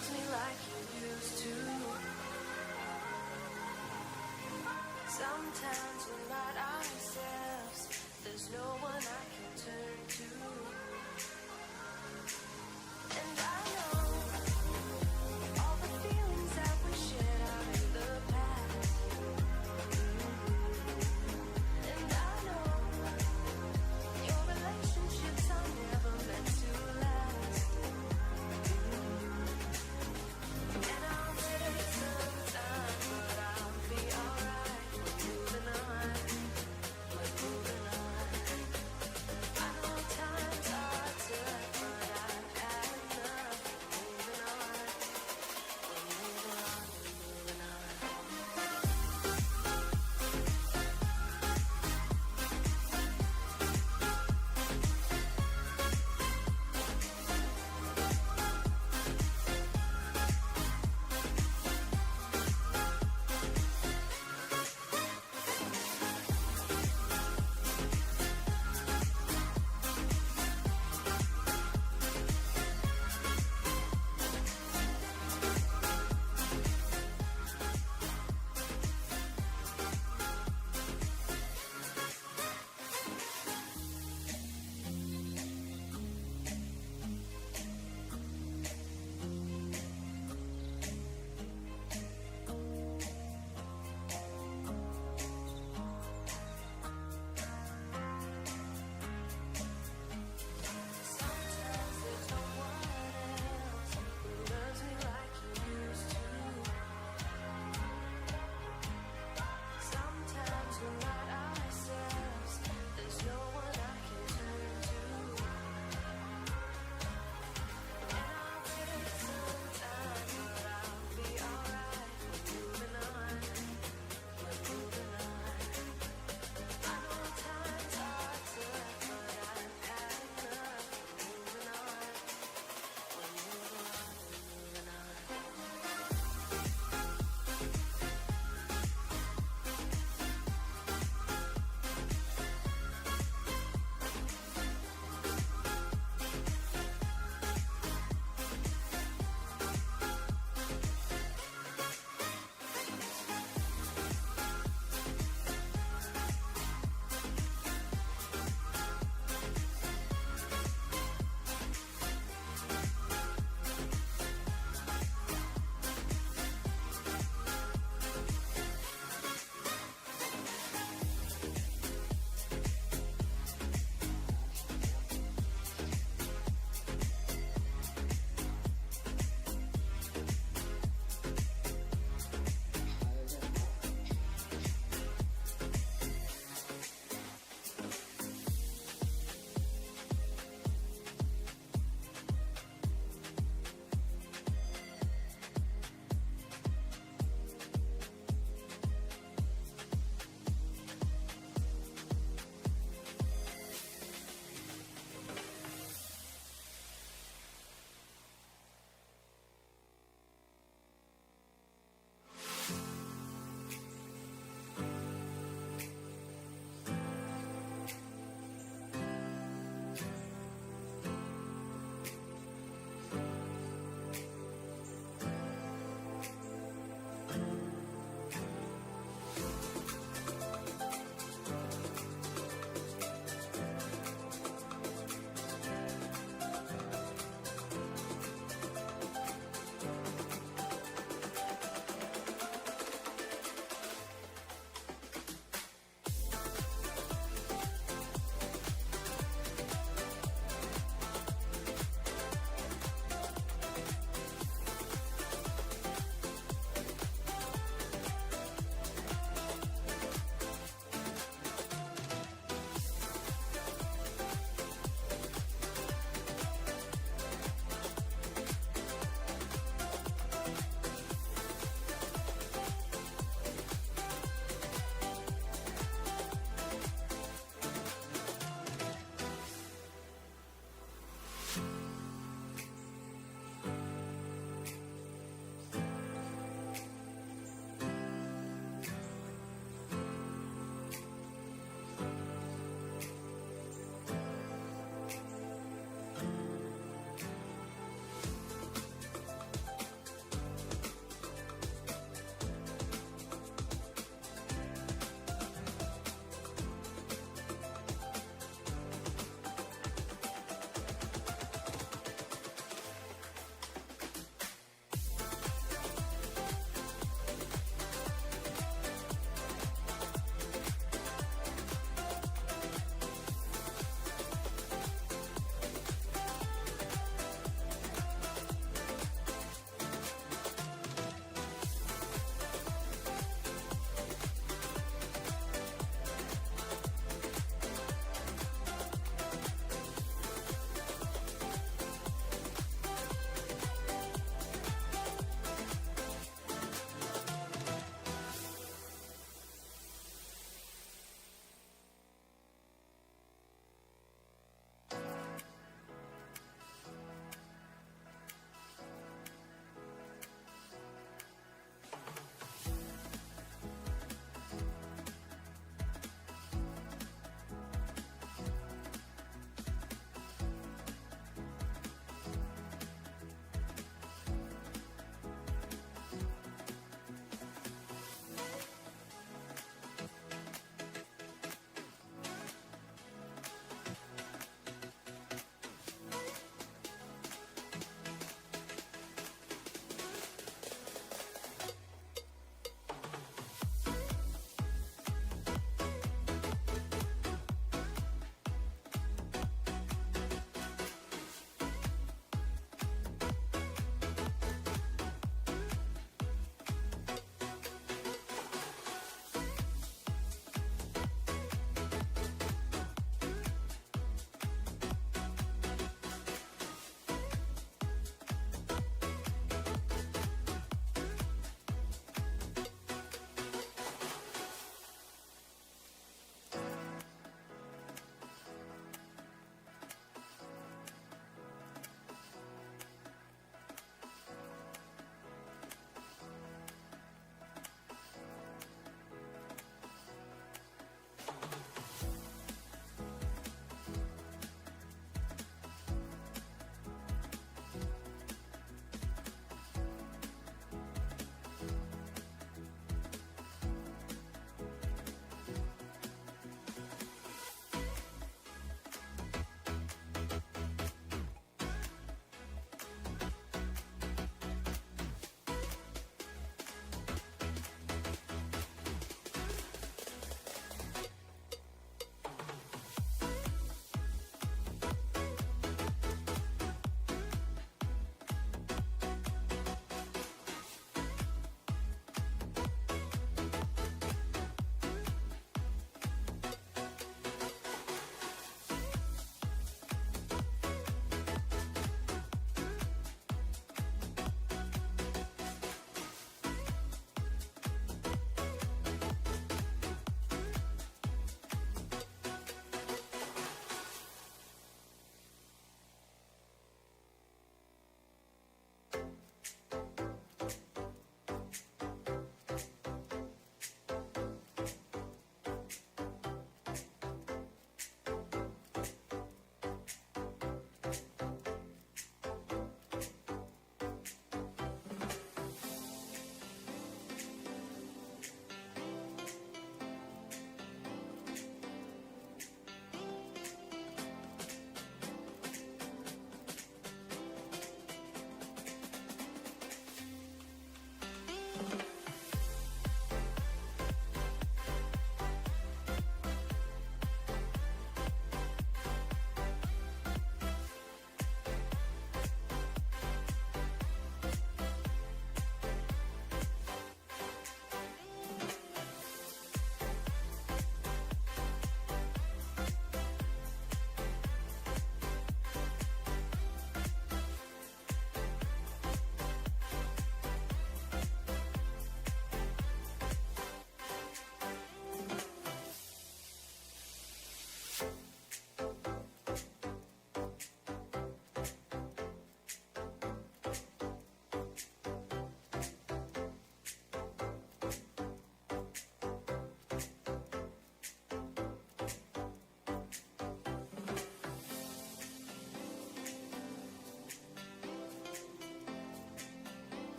loves me like you used to. Sometimes we're not ourselves. There's no one I can turn to. And I know all the feelings that we shared out in the past. And I know your relationships are never meant to last. And I'll take some time, but I'll be alright. We're moving on. We're moving on. I know times are tough, but I've had enough.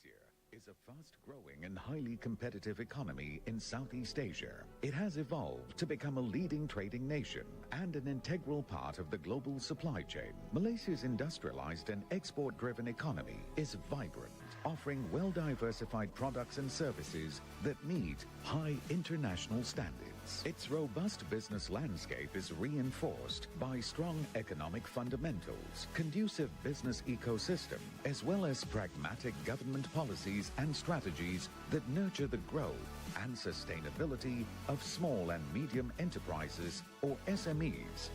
Malaysia is a fast-growing and highly competitive economy in Southeast Asia. It has evolved to become a leading trading nation and an integral part of the global supply chain. Malaysia's industrialized and export-driven economy is vibrant, offering well-diversified products and services that meet high international standards. Its robust business landscape is reinforced by strong economic fundamentals, conducive business ecosystem, as well as pragmatic government policies and strategies that nurture the growth and sustainability of small and medium enterprises, or SMEs.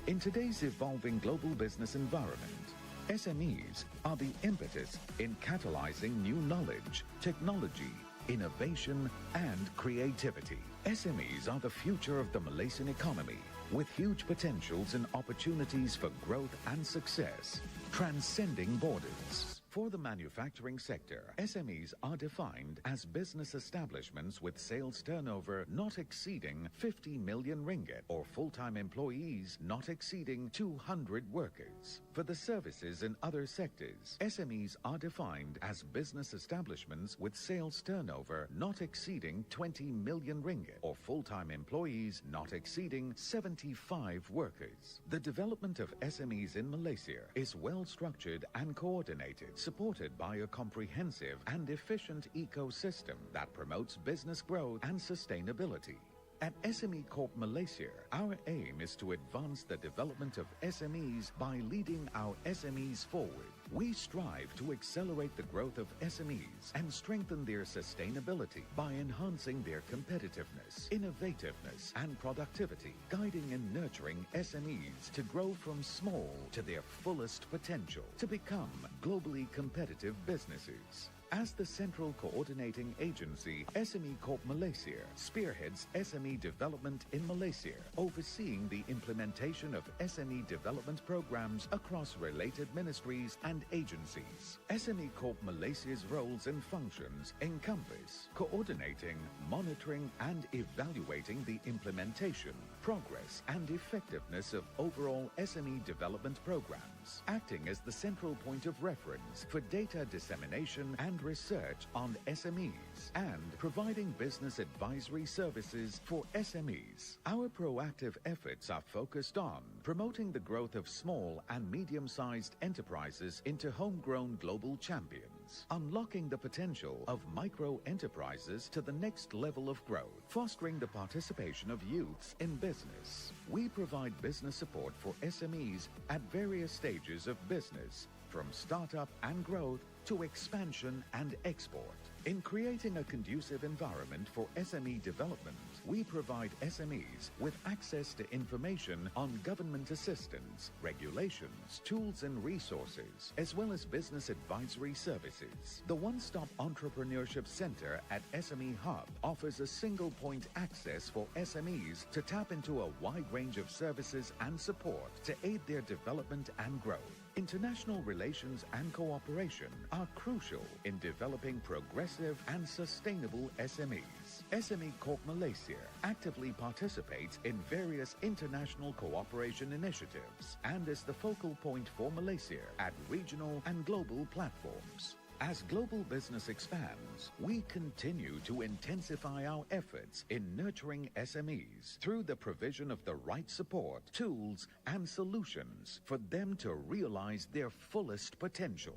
In today's evolving global business environment, SMEs are the impetus in catalyzing new knowledge, technology, innovation, and creativity. SMEs are the future of the Malaysian economy, with huge potentials and opportunities for growth and success, transcending borders. For the manufacturing sector, SMEs are defined as business establishments with sales turnover not exceeding 50 million ringgit or full-time employees not exceeding 200 workers. For the services and other sectors, SMEs are defined as business establishments with sales turnover not exceeding 20 million ringgit or full-time employees not exceeding 75 workers. The development of SMEs in Malaysia is well structured and coordinated, supported by a comprehensive and efficient ecosystem that promotes business growth and sustainability. At SME Corp Malaysia, our aim is to advance the development of SMEs by leading our SMEs forward. We strive to accelerate the growth of SMEs and strengthen their sustainability by enhancing their competitiveness, innovativeness, and productivity, guiding and nurturing SMEs to grow from small to their fullest potential, to become globally competitive businesses. As the central coordinating agency, SME Corp Malaysia spearheads SME development in Malaysia, overseeing the implementation of SME development programs across related ministries and agencies. SME Corp Malaysia's roles and functions encompass coordinating, monitoring, and evaluating the implementation, progress, and effectiveness of overall SME development programs, acting as the central point of reference for data dissemination and research on SMEs, and providing business advisory services for SMEs. Our proactive efforts are focused on promoting the growth of small and medium-sized enterprises into homegrown global champions, unlocking the potential of micro-enterprises to the next level of growth, fostering the participation of youths in business. We provide business support for SMEs at various stages of business, from startup and growth to expansion and export. In creating a conducive environment for SME development, we provide SMEs with access to information on government assistance, regulations, tools and resources, as well as business advisory services. The One-Stop Entrepreneurship Center at SME Hub offers a single-point access for SMEs to tap into a wide range of services and support to aid their development and growth. International relations and cooperation are crucial in developing progressive and sustainable SMEs. SME Corp Malaysia actively participates in various international cooperation initiatives and is the focal point for Malaysia at regional and global platforms. As global business expands, we continue to intensify our efforts in nurturing SMEs through the provision of the right support, tools, and solutions for them to realize their fullest potential.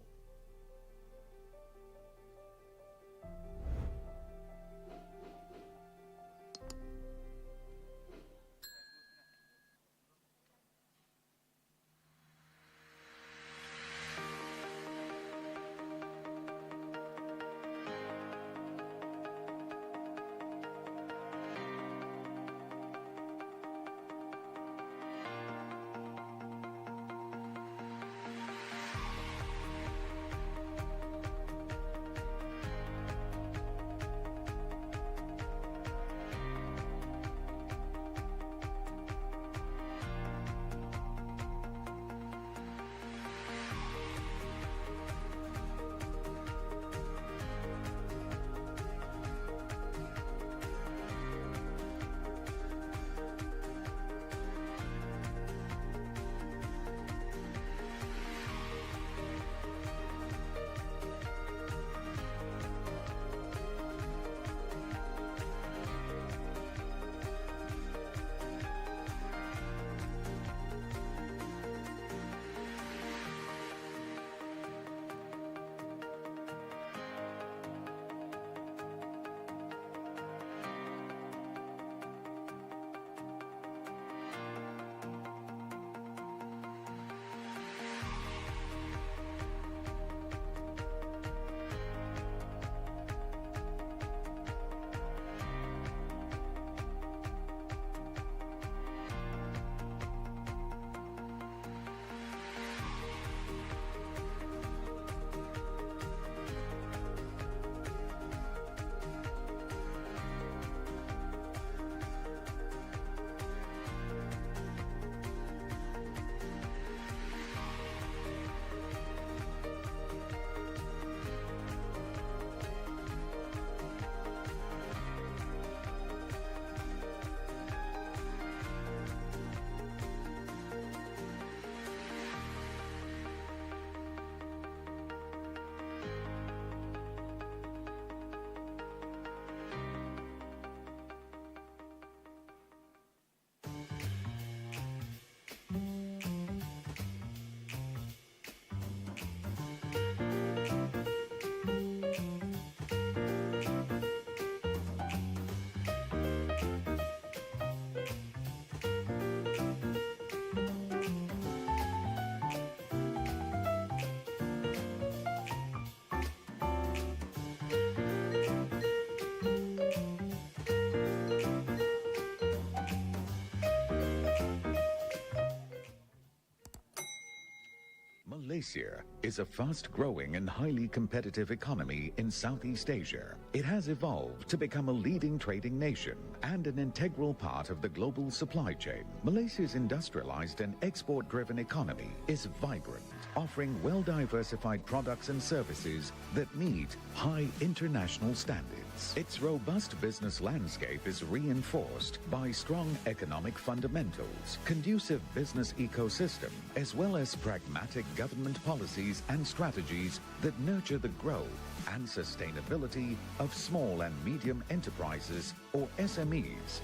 Malaysia is a fast-growing and highly competitive economy in Southeast Asia. It has evolved to become a leading trading nation and an integral part of the global supply chain. Malaysia's industrialized and export-driven economy is vibrant, offering well-diversified products and services that meet high international standards. Its robust business landscape is reinforced by strong economic fundamentals, conducive business ecosystem, as well as pragmatic government policies and strategies that nurture the growth and sustainability of small and medium enterprises, or SMEs.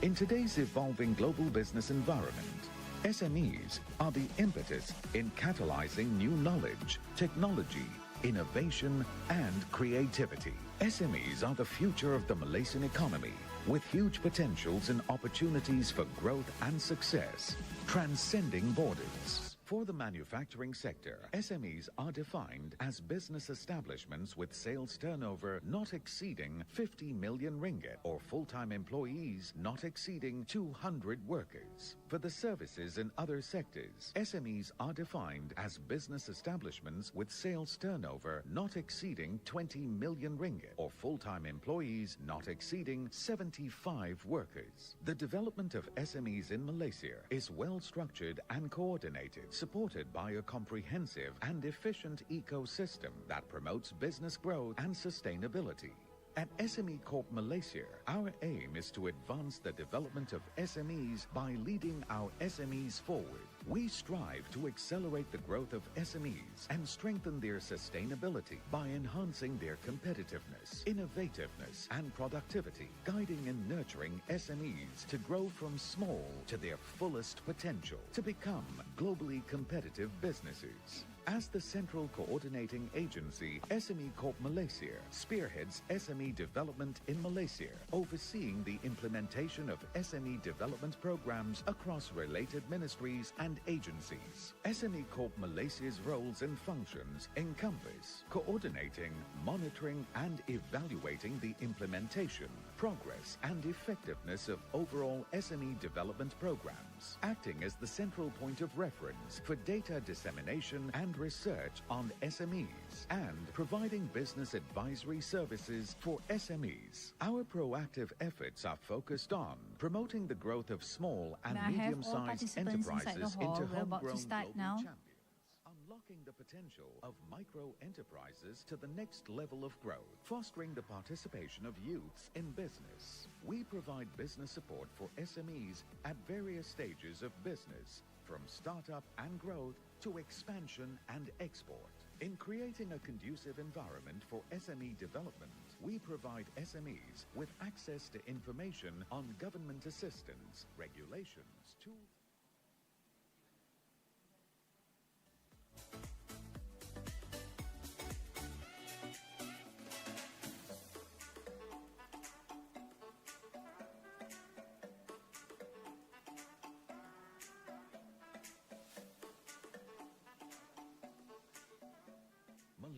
In today's evolving global business environment, SMEs are the impetus in catalyzing new knowledge, technology, innovation, and creativity. SMEs are the future of the Malaysian economy, with huge potentials and opportunities for growth and success, transcending borders. For the manufacturing sector, SMEs are defined as business establishments with sales turnover not exceeding 50 million ringgit or full-time employees not exceeding 200 workers. For the services and other sectors, SMEs are defined as business establishments with sales turnover not exceeding 20 million ringgit or full-time employees not exceeding 75 workers. The development of SMEs in Malaysia is well structured and coordinated, supported by a comprehensive and efficient ecosystem that promotes business growth and sustainability. At SME Corp Malaysia, our aim is to advance the development of SMEs by leading our SMEs forward. We strive to accelerate the growth of SMEs and strengthen their sustainability by enhancing their competitiveness, innovativeness, and productivity, guiding and nurturing SMEs to grow from small to their fullest potential to become globally competitive businesses. As the central coordinating agency, SME Corp Malaysia spearheads SME development in Malaysia, overseeing the implementation of SME development programs across related ministries and agencies. SME Corp Malaysia's roles and functions encompass coordinating, monitoring, and evaluating the implementation, progress, and effectiveness of overall SME development programs, acting as the central point of reference for data dissemination and research on SMEs, and providing business advisory services for SMEs. Our proactive efforts are focused on promoting the growth of small and May I have all medium-sized participants inside the enterprises hall? into We're about to homegrown start global now. champions, unlocking the potential of micro-enterprises to the next level of growth, fostering the participation of youths in business. We provide business support for SMEs at various stages of business, from startup and growth to expansion and export. In creating a conducive environment for SME development, we provide SMEs with access to information on government assistance, regulations, tools.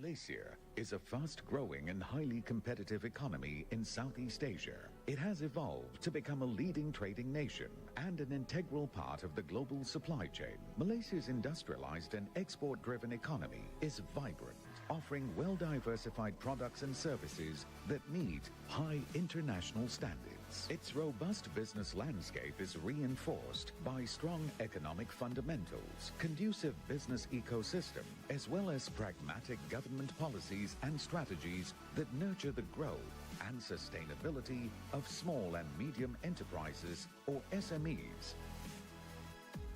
Malaysia is a fast-growing and highly competitive economy in Southeast Asia. It has evolved to become a leading trading nation and an integral part of the global supply chain. Malaysia's industrialized and export-driven economy is vibrant, offering well-diversified products and services that meet high international standards. Its robust business landscape is reinforced by strong economic fundamentals, conducive business ecosystem, as well as pragmatic government policies and strategies that nurture the growth and sustainability of small and medium enterprises, or SMEs.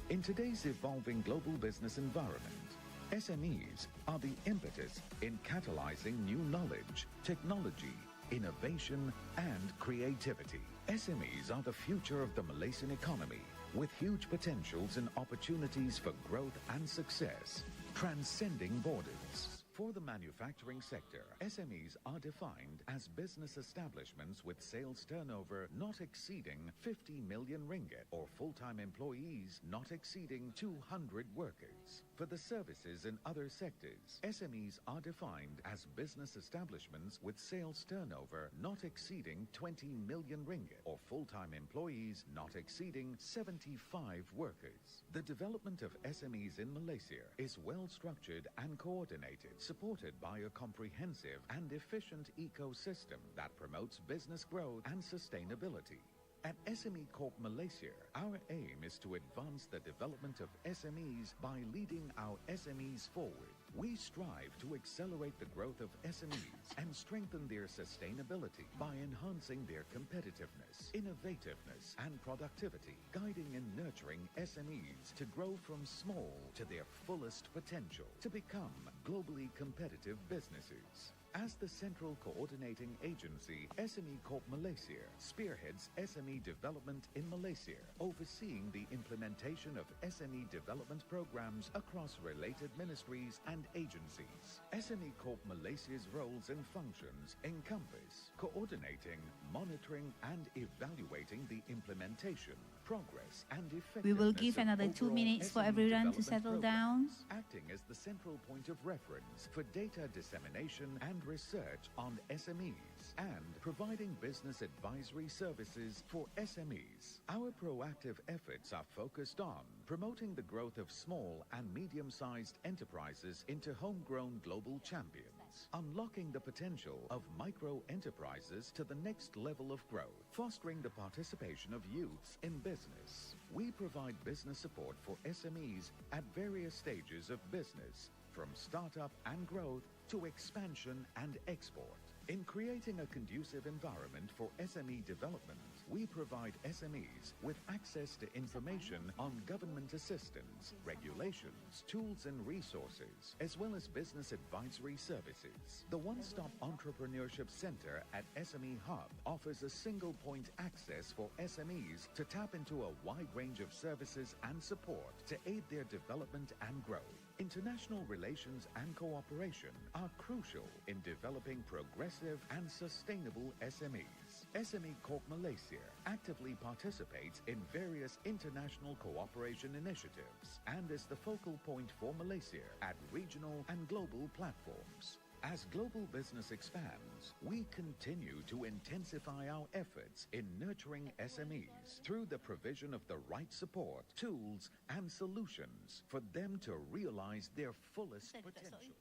In today's evolving global business environment, SMEs are the impetus in catalyzing new knowledge, technology, innovation, and creativity. SMEs are the future of the Malaysian economy, with huge potentials and opportunities for growth and success, transcending borders. For the manufacturing sector, SMEs are defined as business establishments with sales turnover not exceeding 50 million ringgit or full-time employees not exceeding 200 workers. For the services in other sectors, SMEs are defined as business establishments with sales turnover not exceeding 20 million ringgit or full-time employees not exceeding 75 workers. The development of SMEs in Malaysia is well structured and coordinated, supported by a comprehensive and efficient ecosystem that promotes business growth and sustainability. At SME Corp Malaysia, our aim is to advance the development of SMEs by leading our SMEs forward. We strive to accelerate the growth of SMEs and strengthen their sustainability by enhancing their competitiveness, innovativeness, and productivity, guiding and nurturing SMEs to grow from small to their fullest potential, to become globally competitive businesses. As the central coordinating agency, SME Corp Malaysia spearheads SME development in Malaysia, overseeing the implementation of SME development programs across related ministries and agencies. SME Corp Malaysia's roles and functions encompass coordinating, monitoring, and evaluating the implementation, progress, and effectiveness. We will give of another 2 overall minutes for SME everyone to development settle down. programs, acting as the central point of reference for data dissemination and research on SMEs, and providing business advisory services for SMEs. Our proactive efforts are focused on promoting the growth of small and medium-sized enterprises into homegrown global champions, unlocking the potential of micro-enterprises to the next level of growth, fostering the participation of youths in business. We provide business support for SMEs at various stages of business, from startup and growth to expansion and export. In creating a conducive environment for SME development, we provide SMEs with access to information on government assistance, regulations, tools and resources, as well as business advisory services. The One-Stop Entrepreneurship Center at SME Hub offers a single-point access for SMEs to tap into a wide range of services and support to aid their development and growth. International relations and cooperation are crucial in developing progressive and sustainable SMEs. SME Corp Malaysia actively participates in various international cooperation initiatives and is the focal point for Malaysia at regional and global platforms. As global business expands, we continue to intensify our efforts in nurturing SMEs through the provision of the right support, tools, and solutions for them to realize their fullest potential.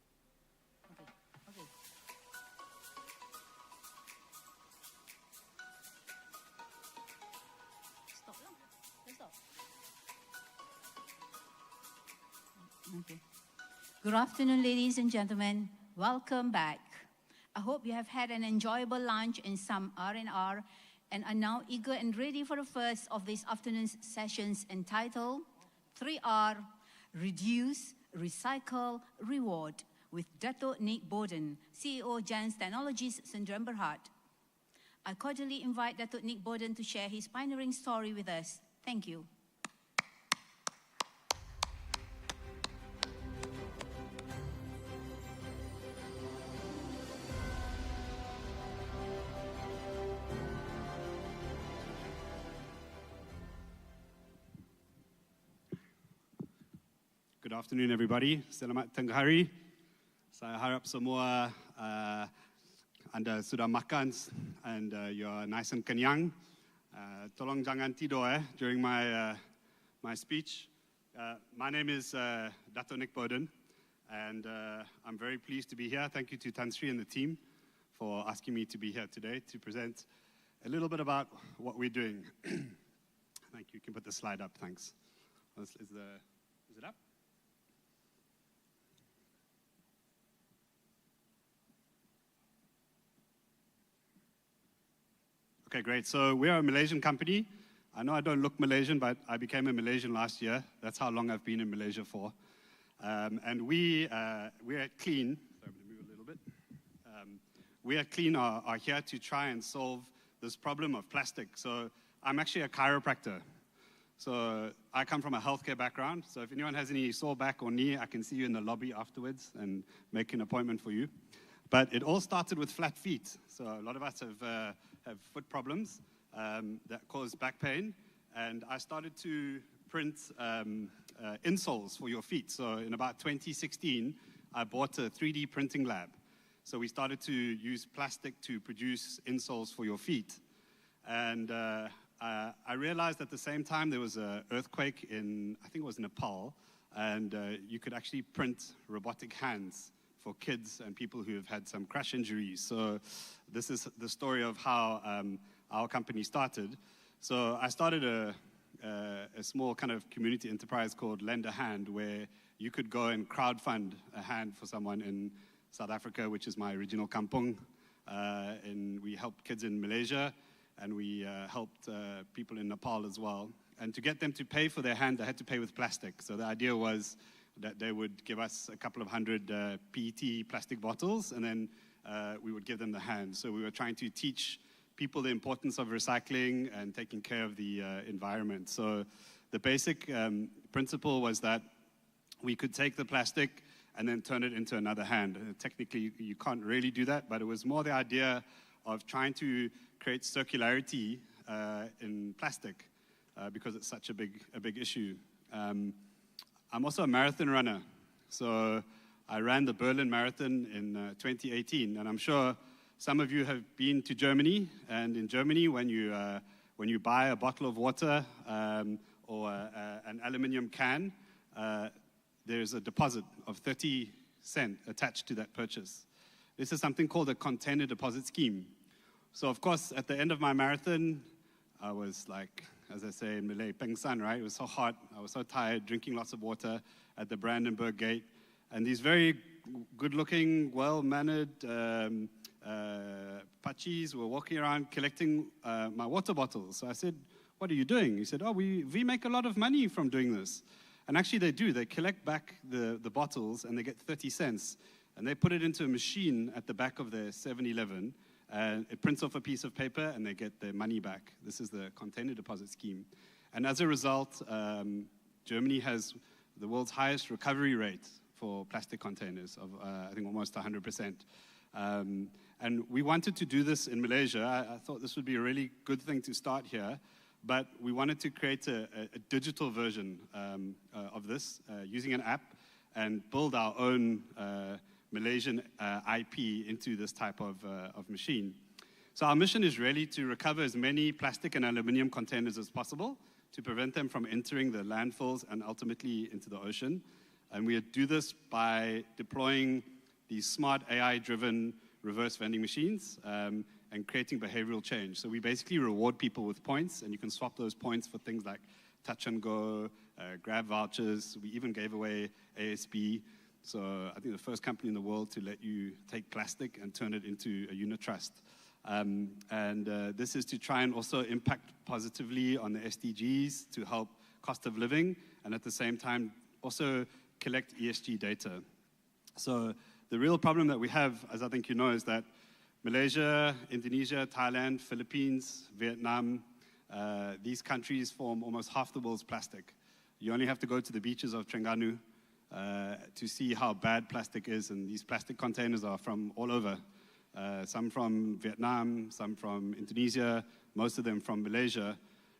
Okay. Good afternoon, ladies and gentlemen. Welcome back. I hope you have had an enjoyable lunch and some R&R and are now eager and ready for the first of this afternoon's sessions entitled 3R, Reduce, Recycle, Reward with Dato' Nick Bowden, CEO Giants Technologies Sdn Bhd. I cordially invite Dato' Nick Bowden to share his pioneering story with us. Thank you. Good afternoon, everybody. Selamat tengah hari. Saya harap semua anda sudah makan and you're nice and kenyang. Tolong jangan tidur during my speech. My name is Dato' Nick Bowden, and I'm very pleased to be here. Thank you to Tan Sri and the team for asking me to be here today to present a little bit about what we're doing. Thank you. You can put the slide up. Thanks. Is it up? Okay, great. So we are a Malaysian company. I know I don't look Malaysian, but I became a Malaysian last year. That's how long I've been in Malaysia for. And we at Clean, sorry, I'm going to move a little bit. We at Clean are here to try and solve this problem of plastic. So I'm actually a chiropractor. So I come from a healthcare background. So if anyone has any sore back or knee, I can see you in the lobby afterwards and make an appointment for you. But it all started with flat feet. So a lot of us have foot problems that cause back pain. And I started to print insoles for your feet. So in about 2016, I bought a 3D printing lab. So we started to use plastic to produce insoles for your feet. And I realized at the same time there was an earthquake in, I think it was Nepal, and you could actually print robotic hands for kids and people who have had some crash injuries. So this is the story of how our company started. So I started a small kind of community enterprise called Lend a Hand, where you could go and crowdfund a hand for someone in South Africa, which is my original kampung. And we helped kids in Malaysia, and we helped people in Nepal as well. And to get them to pay for their hand, they had to pay with plastic. So the idea was that they would give us a couple of hundred PET plastic bottles, and then we would give them the hand. So we were trying to teach people the importance of recycling and taking care of the environment. So the basic principle was that we could take the plastic and then turn it into another hand. Technically, you can't really do that, but it was more the idea of trying to create circularity in plastic because it's such a big issue. I'm also a marathon runner. So I ran the Berlin Marathon in 2018, and I'm sure some of you have been to Germany, and in Germany, when you buy a bottle of water or an aluminum can, there's a deposit of 30 cents attached to that purchase. This is something called a container deposit scheme. So, of course, at the end of my marathon, I was like, as I say in Malay, pengsan, right? It was so hot. I was so tired, drinking lots of water at the Brandenburg Gate. And these very good-looking, well-mannered Pachis were walking around collecting my water bottles. So I said, "What are you doing?" He said, "Oh, we make a lot of money from doing this." And actually they do. They collect back the bottles and they get 30 cents. And they put it into a machine at the back of their 7-Eleven. And it prints off a piece of paper and they get their money back. This is the container deposit scheme. And as a result, Germany has the world's highest recovery rate for plastic containers of, I think, almost 100%. And we wanted to do this in Malaysia. I thought this would be a really good thing to start here. But we wanted to create a digital version of this using an app and build our own Malaysian IP into this type of machine. So our mission is really to recover as many plastic and aluminum containers as possible to prevent them from entering the landfills and ultimately into the ocean. And we do this by deploying these smart AI-driven reverse vending machines and creating behavioral change. So we basically reward people with points, and you can swap those points for things like touch and go, grab vouchers. We even gave away ASB. So I think the first company in the world to let you take plastic and turn it into a unit trust. This is to try and also impact positively on the SDGs to help cost of living, and at the same time also collect ESG data. So the real problem that we have, as I think you know, is that Malaysia, Indonesia, Thailand, Philippines, Vietnam, these countries form almost half the world's plastic. You only have to go to the beaches of Terengganu to see how bad plastic is, and these plastic containers are from all over. Some from Vietnam, some from Indonesia, most of them from Malaysia.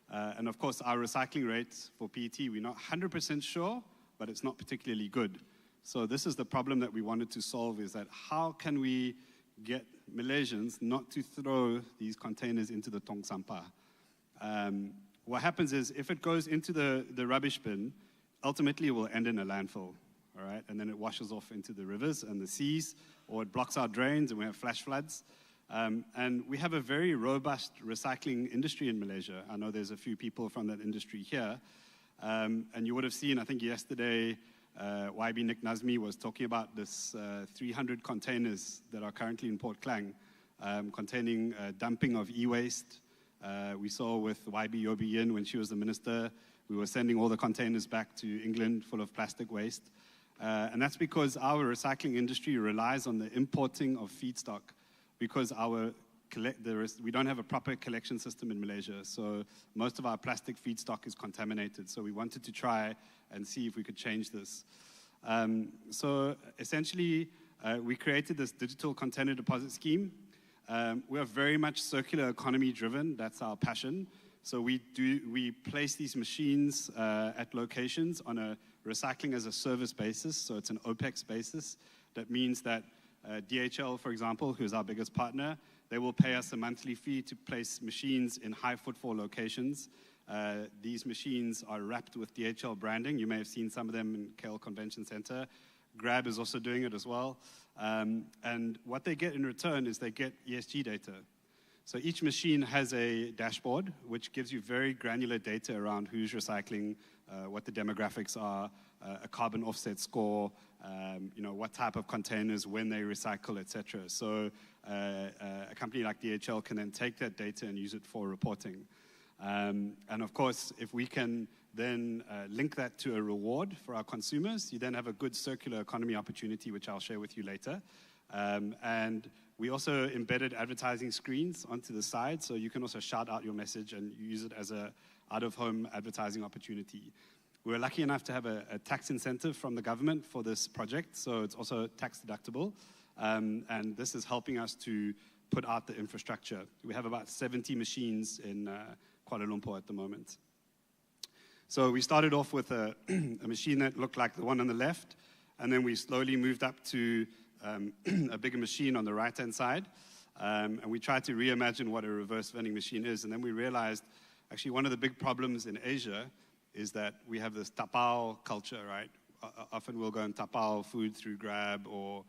And of course, our recycling rates for PET, we're not 100% sure, but it's not particularly good. So this is the problem that we wanted to solve, is that how can we get Malaysians not to throw these containers into the tong sampah? What happens is, if it goes into the rubbish bin, ultimately it will end in a landfill, all right? And then it washes off into the rivers and the seas, or it blocks our drains and we have flash floods. And we have a very robust recycling industry in Malaysia. I know there's a few people from that industry here. And you would have seen, I think yesterday, YB Nick Nazmi was talking about this 300 containers that are currently in Port Klang, containing dumping of e-waste. We saw with YB Yobi Yin when she was the minister, we were sending all the containers back to England full of plastic waste. And that's because our recycling industry relies on the importing of feedstock, because our we don't have a proper collection system in Malaysia, so most of our plastic feedstock is contaminated. So we wanted to try and see if we could change this. So essentially, we created this digital container deposit scheme. We are very much circular economy driven. That's our passion. So we place these machines at locations on a recycling as a service basis. So it's an OPEX basis. That means that DHL, for example, who is our biggest partner, they will pay us a monthly fee to place machines in high footfall locations. These machines are wrapped with DHL branding. You may have seen some of them in KL Convention Center. Grab is also doing it as well. And what they get in return is they get ESG data. So each machine has a dashboard, which gives you very granular data around who's recycling, what the demographics are, a carbon offset score, what type of containers, when they recycle, etc. So a company like DHL can then take that data and use it for reporting. And of course, if we can then link that to a reward for our consumers, you then have a good circular economy opportunity, which I'll share with you later. And we also embedded advertising screens onto the side, so you can also shout out your message and use it as an out-of-home advertising opportunity. We were lucky enough to have a tax incentive from the government for this project, so it's also tax deductible. And this is helping us to put out the infrastructure. We have about 70 machines in Kuala Lumpur at the moment. So we started off with a machine that looked like the one on the left, and then we slowly moved up to a bigger machine on the right-hand side. And we tried to reimagine what a reverse vending machine is. And then we realized, actually, one of the big problems in Asia is that we have this tapao culture, right? Often we'll go and tapao food through Grab or,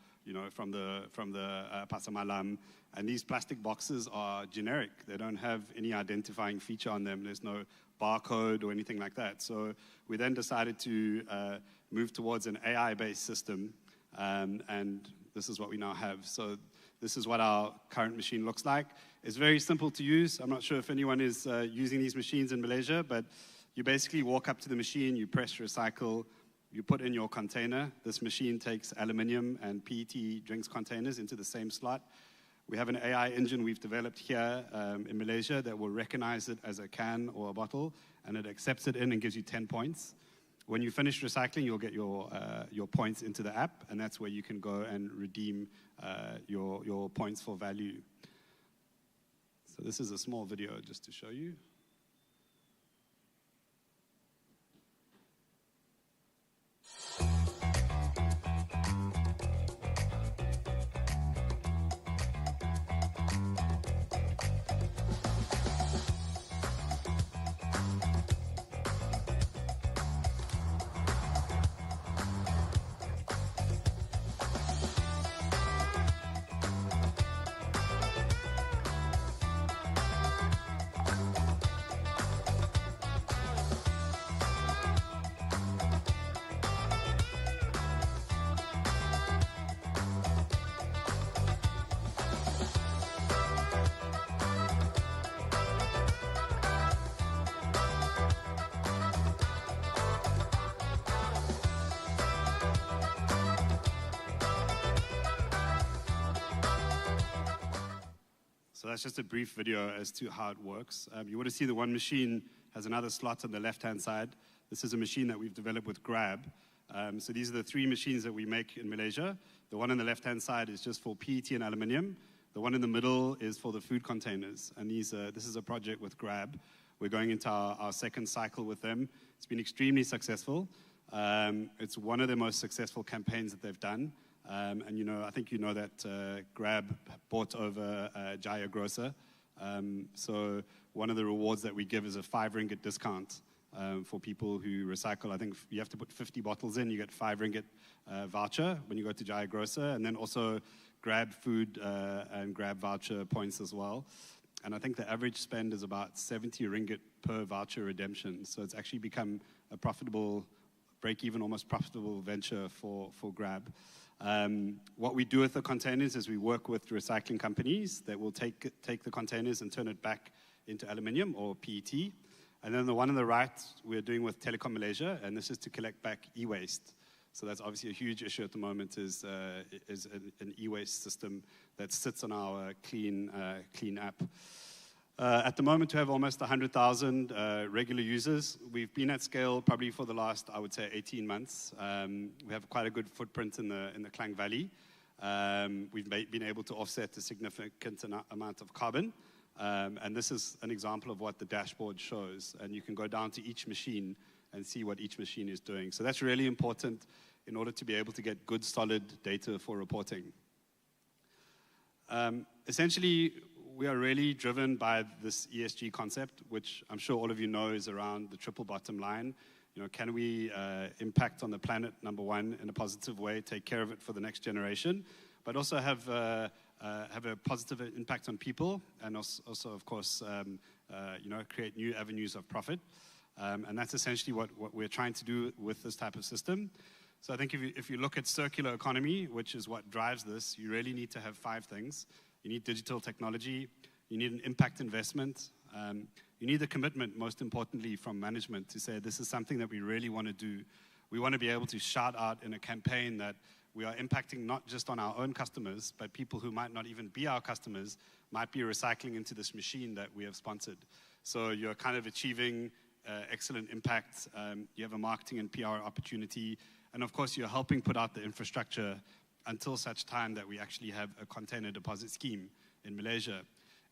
from the Pasar Malam. And these plastic boxes are generic. They don't have any identifying feature on them. There's no barcode or anything like that. So we then decided to move towards an AI-based system. And this is what we now have. So this is what our current machine looks like. It's very simple to use. I'm not sure if anyone is using these machines in Malaysia, but you basically walk up to the machine, you press recycle, you put in your container. This machine takes aluminium and PET drinks containers into the same slot. We have an AI engine we've developed here in Malaysia that will recognize it as a can or a bottle, and it accepts it in and gives you 10 points. When you finish recycling, you'll get your points into the app, and that's where you can go and redeem your points for value. So this is a small video just to show you. So that's just a brief video as to how it works. You want to see the one machine has another slot on the left-hand side. This is a machine that we've developed with Grab. So these are the three machines that we make in Malaysia. The one on the left-hand side is just for PET and aluminium. The one in the middle is for the food containers. And this is a project with Grab. We're going into our second cycle with them. It's been extremely successful. It's one of the most successful campaigns that they've done. And I think you know that Grab bought over Jaya Grocer. So one of the rewards that we give is a 5 ringgit discount for people who recycle. I think you have to put 50 bottles in, you get 5 ringgit voucher when you go to Jaya Grocer, and then also Grab food and Grab voucher points as well. And I think the average spend is about 70 ringgit per voucher redemption. So it's actually become a profitable, break-even, almost profitable venture for Grab. What we do with the containers is we work with recycling companies that will take the containers and turn it back into aluminium or PET. And then the one on the right, we're doing with Telecom Malaysia, and this is to collect back e-waste. So that's obviously a huge issue at the moment is an e-waste system that sits on our clean app. At the moment, we have almost 100,000 regular users. We've been at scale probably for the last, I would say, 18 months. We have quite a good footprint in the Klang Valley. We've been able to offset a significant amount of carbon. And this is an example of what the dashboard shows. And you can go down to each machine and see what each machine is doing. So that's really important in order to be able to get good, solid data for reporting. Essentially, we are really driven by this ESG concept, which I'm sure all of you know is around the triple bottom line. You know, can we impact on the planet, number one, in a positive way, take care of it for the next generation, but also have a positive impact on people, and also of course, you know, create new avenues of profit. And that's essentially what we're trying to do with this type of system. So I think if you look at circular economy, which is what drives this, you really need to have 5 things. You need digital technology, you need an impact investment, you need a commitment, most importantly, from management to say this is something that we really want to do. We want to be able to shout out in a campaign that we are impacting not just on our own customers, but people who might not even be our customers might be recycling into this machine that we have sponsored. So you're kind of achieving excellent impact. You have a marketing and PR opportunity, and of course you're helping put out the infrastructure until such time that we actually have a container deposit scheme in Malaysia.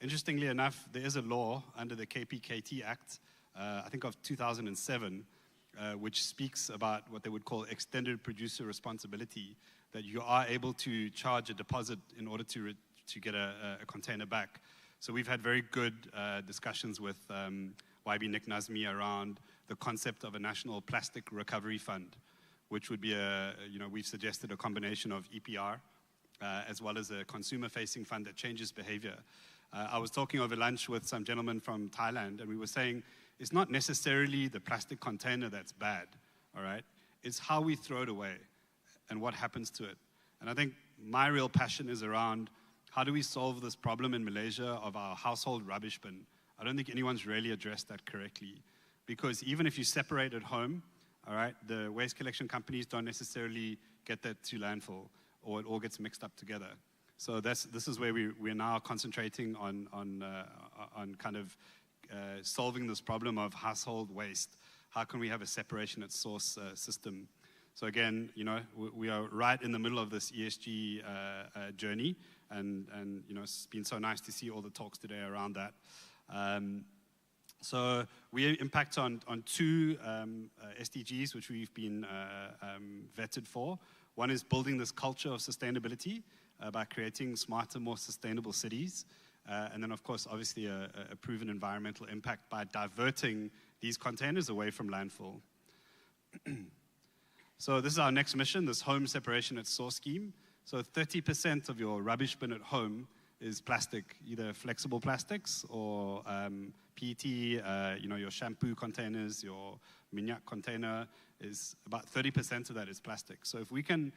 Interestingly enough, there is a law under the KPKT Act, I think of 2007, which speaks about what they would call extended producer responsibility, that you are able to charge a deposit in order to get a container back. So we've had very good discussions with YB Nick Nazmi around the concept of a national plastic recovery fund, which would be you know, we've suggested a combination of EPR as well as a consumer-facing fund that changes behavior. I was talking over lunch with some gentlemen from Thailand, and we were saying it's not necessarily the plastic container that's bad, all right? It's how we throw it away and what happens to it. And I think my real passion is around how do we solve this problem in Malaysia of our household rubbish bin. I don't think anyone's really addressed that correctly, because even if you separate at home, all right, the waste collection companies don't necessarily get that to landfill, or it all gets mixed up together. So this is where we're now concentrating on kind of solving this problem of household waste. How can we have a separation at source system? So again, you know, we are right in the middle of this ESG journey, and you know, it's been so nice to see all the talks today around that. So we impact on 2 SDGs, which we've been vetted for. One is building this culture of sustainability by creating smarter, more sustainable cities. And then, of course, obviously a proven environmental impact by diverting these containers away from landfill. So this is our next mission, this home separation at source scheme. So 30% of your rubbish bin at home is plastic, either flexible plastics or PET, you know, your shampoo containers, your minyak container is about 30% of that is plastic. So if we can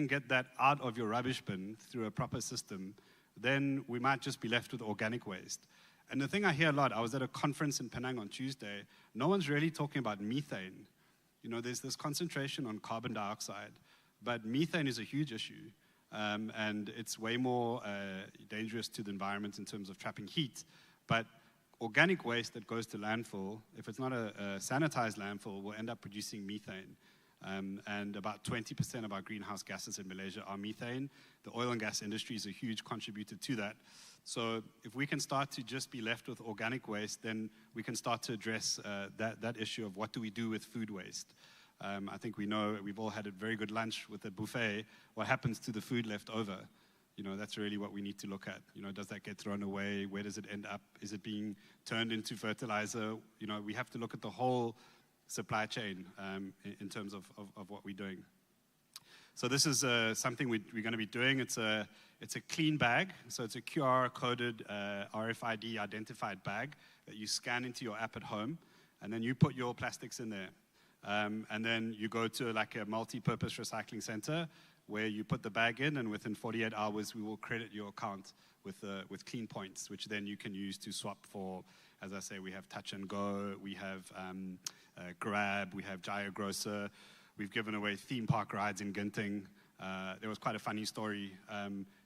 get that out of your rubbish bin through a proper system, then we might just be left with organic waste. And the thing I hear a lot, I was at a conference in Penang on Tuesday, no one's really talking about methane. You know, there's this concentration on carbon dioxide, but methane is a huge issue. And it's way more dangerous to the environment in terms of trapping heat. But organic waste that goes to landfill, if it's not a sanitized landfill, will end up producing methane. And about 20% of our greenhouse gases in Malaysia are methane. The oil and gas industry is a huge contributor to that. So if we can start to just be left with organic waste, then we can start to address that issue of what do we do with food waste. I think we know, we've all had a very good lunch with a buffet. What happens to the food left over? You know, that's really what we need to look at. You know, does that get thrown away? Where does it end up? Is it being turned into fertilizer? You know, we have to look at the whole supply chain in terms of what we're doing. So this is something we're going to be doing. It's a clean bag. So it's a QR-coded RFID identified bag that you scan into your app at home, and then you put your plastics in there. And then you go to like a multi-purpose recycling center where you put the bag in, and within 48 hours we will credit your account with clean points, which then you can use to swap for, as I say, we have Touch and Go, we have Grab, we have Jaya Grocer. We've given away theme park rides in Genting. There was quite a funny story.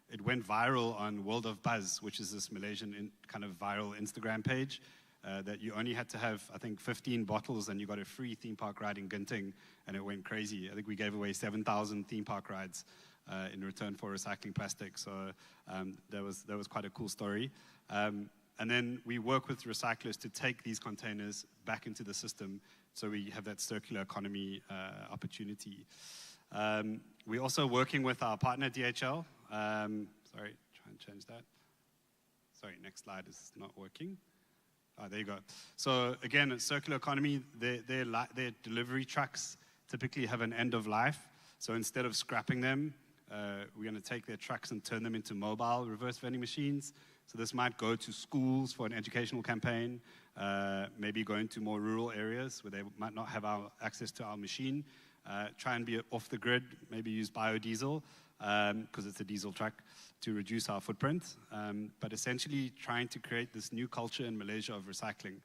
It went viral on World of Buzz, which is this Malaysian kind of viral Instagram page, that you only had to have, I think, 15 bottles and you got a free theme park ride in Genting, and it went crazy. I think we gave away 7,000 theme park rides in return for recycling plastic. So that was quite a cool story. And then we work with recyclers to take these containers back into the system, so we have that circular economy opportunity. We're also working with our partner DHL. Sorry, try and change that. Sorry, next slide is not working. Oh, there you go. So again, it's circular economy. Their delivery trucks typically have an end of life. So instead of scrapping them, we're going to take their trucks and turn them into mobile reverse vending machines. So this might go to schools for an educational campaign, maybe go into more rural areas where they might not have access to our machine. Try and be off the grid, maybe use biodiesel, because it's a diesel truck, to reduce our footprint. But essentially trying to create this new culture in Malaysia of recycling.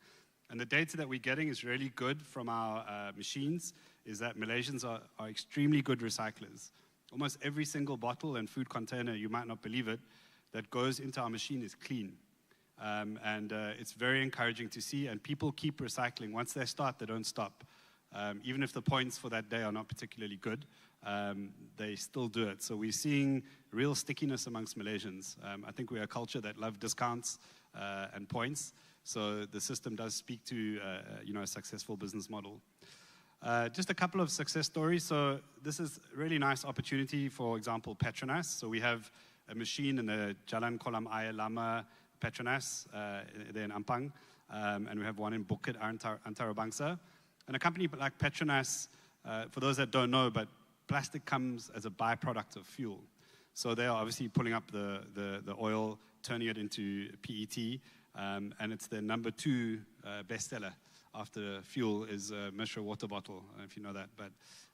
And the data that we're getting is really good from our machines, is that Malaysians are extremely good recyclers. Almost every single bottle and food container, you might not believe it, that goes into our machine is clean. And it's very encouraging to see, and people keep recycling. Once they start, they don't stop. Even if the points for that day are not particularly good, they still do it. So we're seeing real stickiness amongst Malaysians. I think we're a culture that love discounts and points. So the system does speak to a successful business model. Just a couple of success stories. So this is a really nice opportunity, for example, Petronas. So we have a machine in the Jalan Kolam Air Lama Petronas there in Ampang, and we have one in Bukit Antarabangsa. And a company like Petronas, for those that don't know, but plastic comes as a byproduct of fuel. So they are obviously pulling up the oil, turning it into PET, and it's the number 2 bestseller after fuel is a Mishra water bottle. I don't know if you know that, but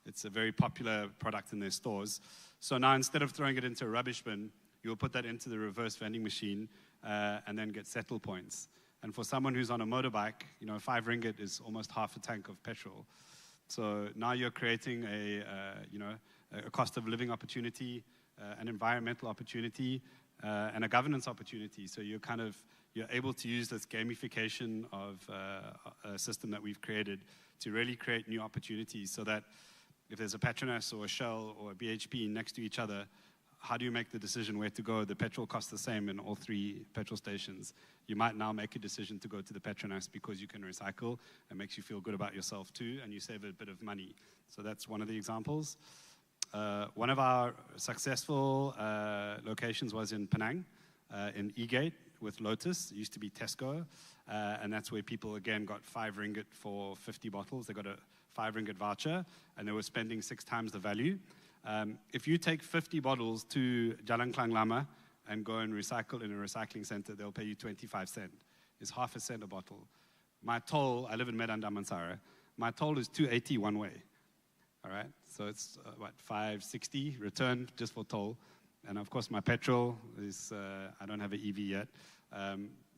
it's a very popular product in their stores. So now instead of throwing it into a rubbish bin, you'll put that into the reverse vending machine and then get settle points. And for someone who's on a motorbike, 5 ringgit is almost half a tank of petrol. So now you're creating a cost of living opportunity, an environmental opportunity, and a governance opportunity. So you're able to use this gamification of a system that we've created to really create new opportunities, so that if there's a Petronas or a Shell or a BHP next to each other, how do you make the decision where to go? The petrol costs the same in all 3 petrol stations. You might now make a decision to go to the Petronas because you can recycle. It makes you feel good about yourself too, and you save a bit of money. So that's one of the examples. One of our successful locations was in Penang, in E-Gate with Lotus. It used to be Tesco, and that's where people, again, got 5 ringgit for 50 bottles. They got a 5 ringgit voucher, and they were spending 6 times the value. If you take 50 bottles to Jalan Klang Lama and go and recycle in a recycling center, they'll pay you 25 cents. It's half a cent a bottle. My toll, I live in Medan Damansara, my toll is 280 one way. All right, so it's 560 return just for toll. And of course my petrol is, I don't have an EV yet.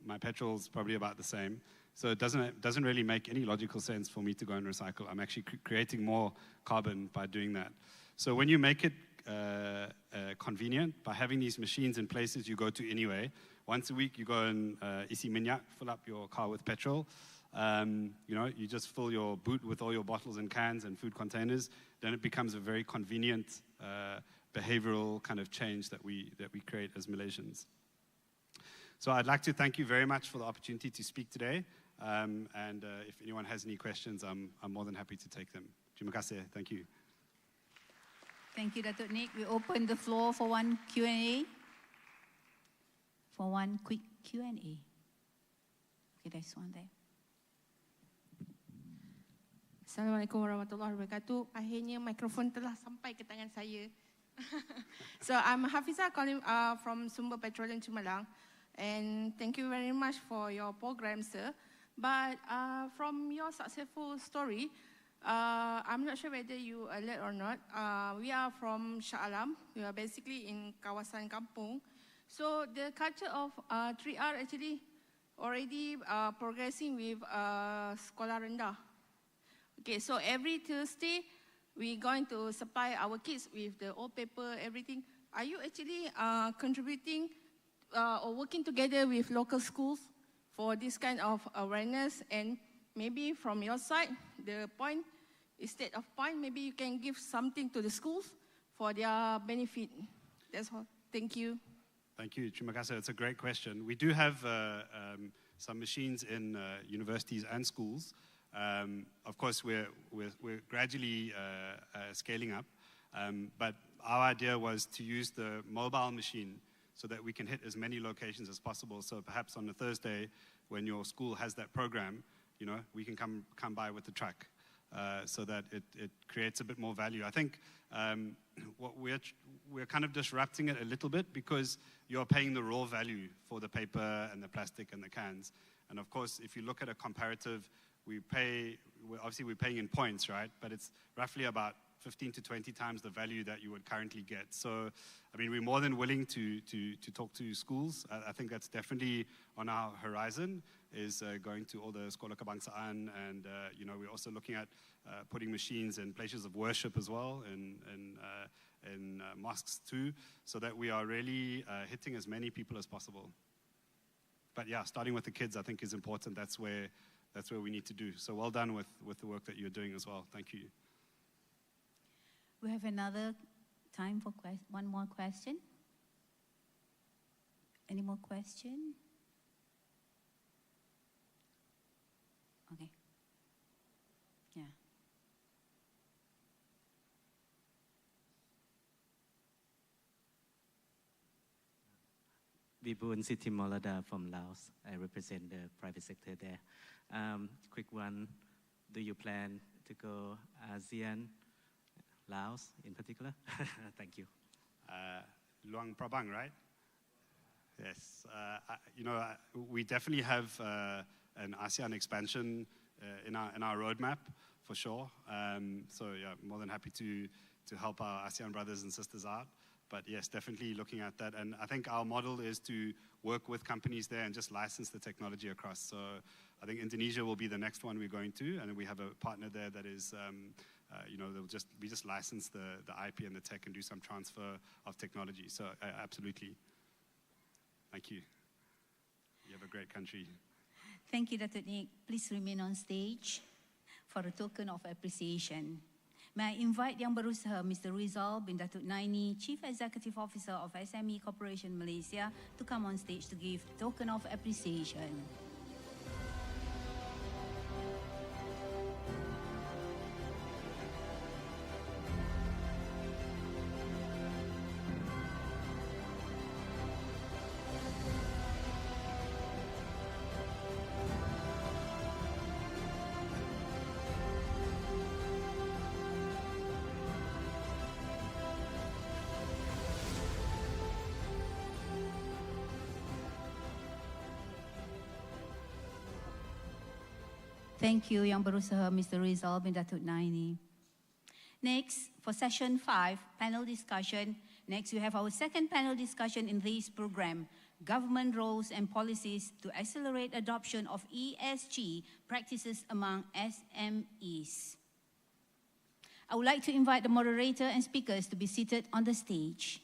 My petrol is probably about the same. So it doesn't really make any logical sense for me to go and recycle. I'm actually creating more carbon by doing that. So when you make it convenient by having these machines in places you go to anyway, once a week you go and isi minyak, fill up your car with petrol. You just fill your boot with all your bottles and cans and food containers. Then it becomes a very convenient behavioral kind of change that we create as Malaysians. So I'd like to thank you very much for the opportunity to speak today. And if anyone has any questions, I'm more than happy to take them. Terima kasih. Thank you. Thank you, Datuk Nick. We open the floor for one Q&A. For one quick Q&A. Okay, there's one there. Assalamualaikum warahmatullahi wabarakatuh. Akhirnya mikrofon telah sampai ke tangan saya. So I'm Hafizah calling from Sumber Petroleum Cemerlang, and thank you very much for your program, sir. But from your successful story, I'm not sure whether you alert or not. We are from Shah Alam. We are basically in kawasan kampung. So the culture of 3R actually already progressing with sekolah rendah. Okay, so every Thursday, we're going to supply our kids with the old paper, everything. Are you actually contributing or working together with local schools for this kind of awareness? And maybe from your side, the point, instead of point, maybe you can give something to the schools for their benefit. That's all. Thank you. Thank you, terima kasih. It's a great question. We do have some machines in universities and schools. Of course, we're gradually scaling up, but our idea was to use the mobile machine so that we can hit as many locations as possible. So perhaps on a Thursday, when your school has that program, you know, we can come by with the truck, so that it creates a bit more value. I think what we're kind of disrupting it a little bit because you're paying the raw value for the paper and the plastic and the cans. And of course, if you look at a comparative, we're paying in points, right? But it's roughly about 15 to 20 times the value that you would currently get. So, I mean, we're more than willing to talk to schools. I think that's definitely on our horizon, is going to all the Sekolah Kebangsaan, and you know, we're also looking at putting machines in places of worship as well, in mosques too, so that we are really hitting as many people as possible. But yeah, starting with the kids, I think, is important. That's where we need to do. So well done with the work that you're doing as well. Thank you. We have another time for one more question. Any more question? Okay. Yeah. Vibun Siti Molada from Laos. I represent the private sector there. Quick one, do you plan to go ASEAN, Laos in particular? Thank you. Luang Prabang, right? Yes. You know, we definitely have an ASEAN expansion in our roadmap, for sure. So yeah, more than happy to help our ASEAN brothers and sisters out. But yes, definitely looking at that. And I think our model is to work with companies there and just license the technology across. So I think Indonesia will be the next one we're going to, and we have a partner there that is, you know, we just license the IP and the tech and do some transfer of technology. So absolutely. Thank you. You have a great country. Thank you, Dr. Nick. Please remain on stage for a token of appreciation. May I invite Yang Berusaha, Mr. Rizal bin Datuk Naini, Chief Executive Officer of SME Corporation Malaysia, to come on stage to give token of appreciation. Thank you, Yang Berusaha, Mr. Rizal bin Datuk Naini. Next, for session 5, panel discussion. Next, we have our second panel discussion in this program, Government Roles and Policies to Accelerate Adoption of ESG Practices Among SMEs. I would like to invite the moderator and speakers to be seated on the stage.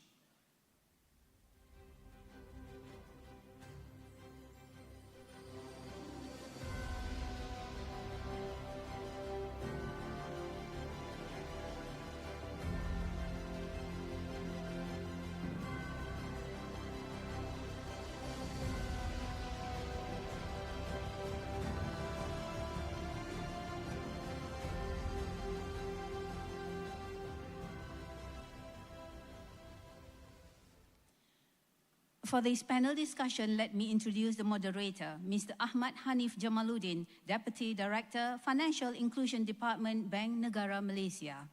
For this panel discussion, let me introduce the moderator, Mr. Ahmad Hanif Jamaluddin, Deputy Director, Financial Inclusion Department, Bank Negara Malaysia.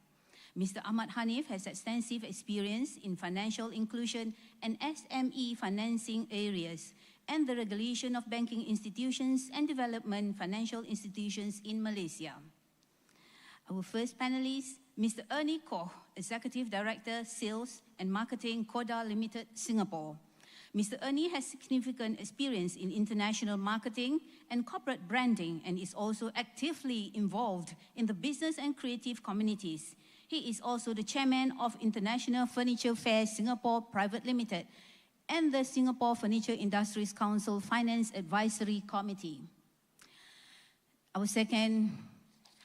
Mr. Ahmad Hanif has extensive experience in financial inclusion and SME financing areas and the regulation of banking institutions and development financial institutions in Malaysia. Our first panelist, Mr. Ernie Koh, Executive Director, Sales and Marketing, Koda Limited, Singapore. Mr. Ernie has significant experience in international marketing and corporate branding and is also actively involved in the business and creative communities. He is also the chairman of International Furniture Fair Singapore Private Limited and the Singapore Furniture Industries Council Finance Advisory Committee. Our second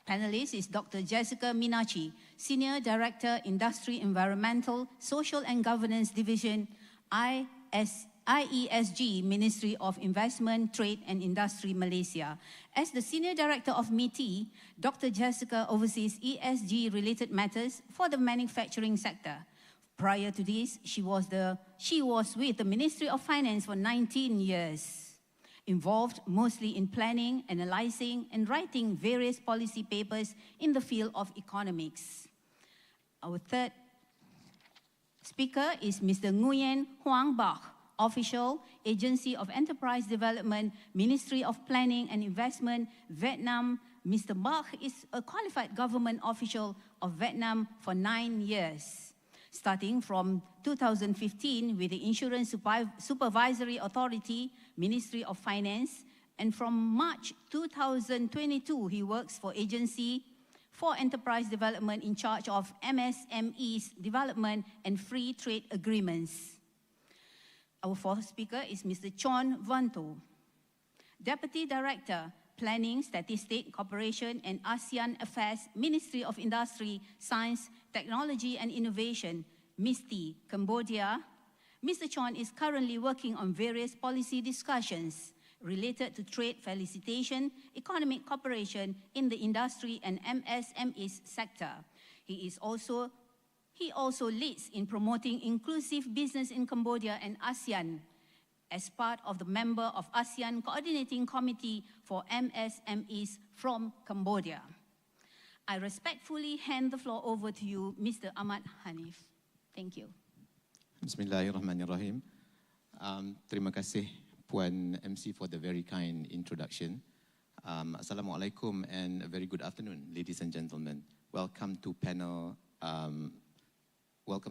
panelist is Dr. Jessica Minachi, Senior Director, Industry, Environmental, Social and Governance Division, IESG, Ministry of Investment, Trade and Industry, Malaysia. As the Senior Director of MITI, Dr. Jessica oversees ESG-related matters for the manufacturing sector. Prior to this, she was with the Ministry of Finance for 19 years. Involved mostly in planning, analyzing, and writing various policy papers in the field of economics. Our third speaker is Mr. Nguyen Hoang Bach, Official, Agency of Enterprise Development, Ministry of Planning and Investment, Vietnam. Mr. Bach is a qualified government official of Vietnam for 9 years. Starting from 2015 with the Insurance Supervisory Authority, Ministry of Finance, and from March 2022, he works for Agency for Enterprise Development in charge of MSMEs development and free trade agreements. Our fourth speaker is Mr. Chon Vanto, Deputy Director, Planning, Statistics, Cooperation and ASEAN Affairs, Ministry of Industry, Science, Technology and Innovation, MISTI, Cambodia. Mr. Chon is currently working on various policy discussions related to trade facilitation, economic cooperation in the industry and MSMEs sector. He also leads in promoting inclusive business in Cambodia and ASEAN as part of the member of ASEAN Coordinating Committee for MSMEs from Cambodia. I respectfully hand the floor over to you, Mr. Ahmad Hanif. Thank you. Bismillahirrahmanirrahim. Terima kasih Puan MC for the very kind introduction. Assalamualaikum and a very good afternoon, ladies and gentlemen. Welcome to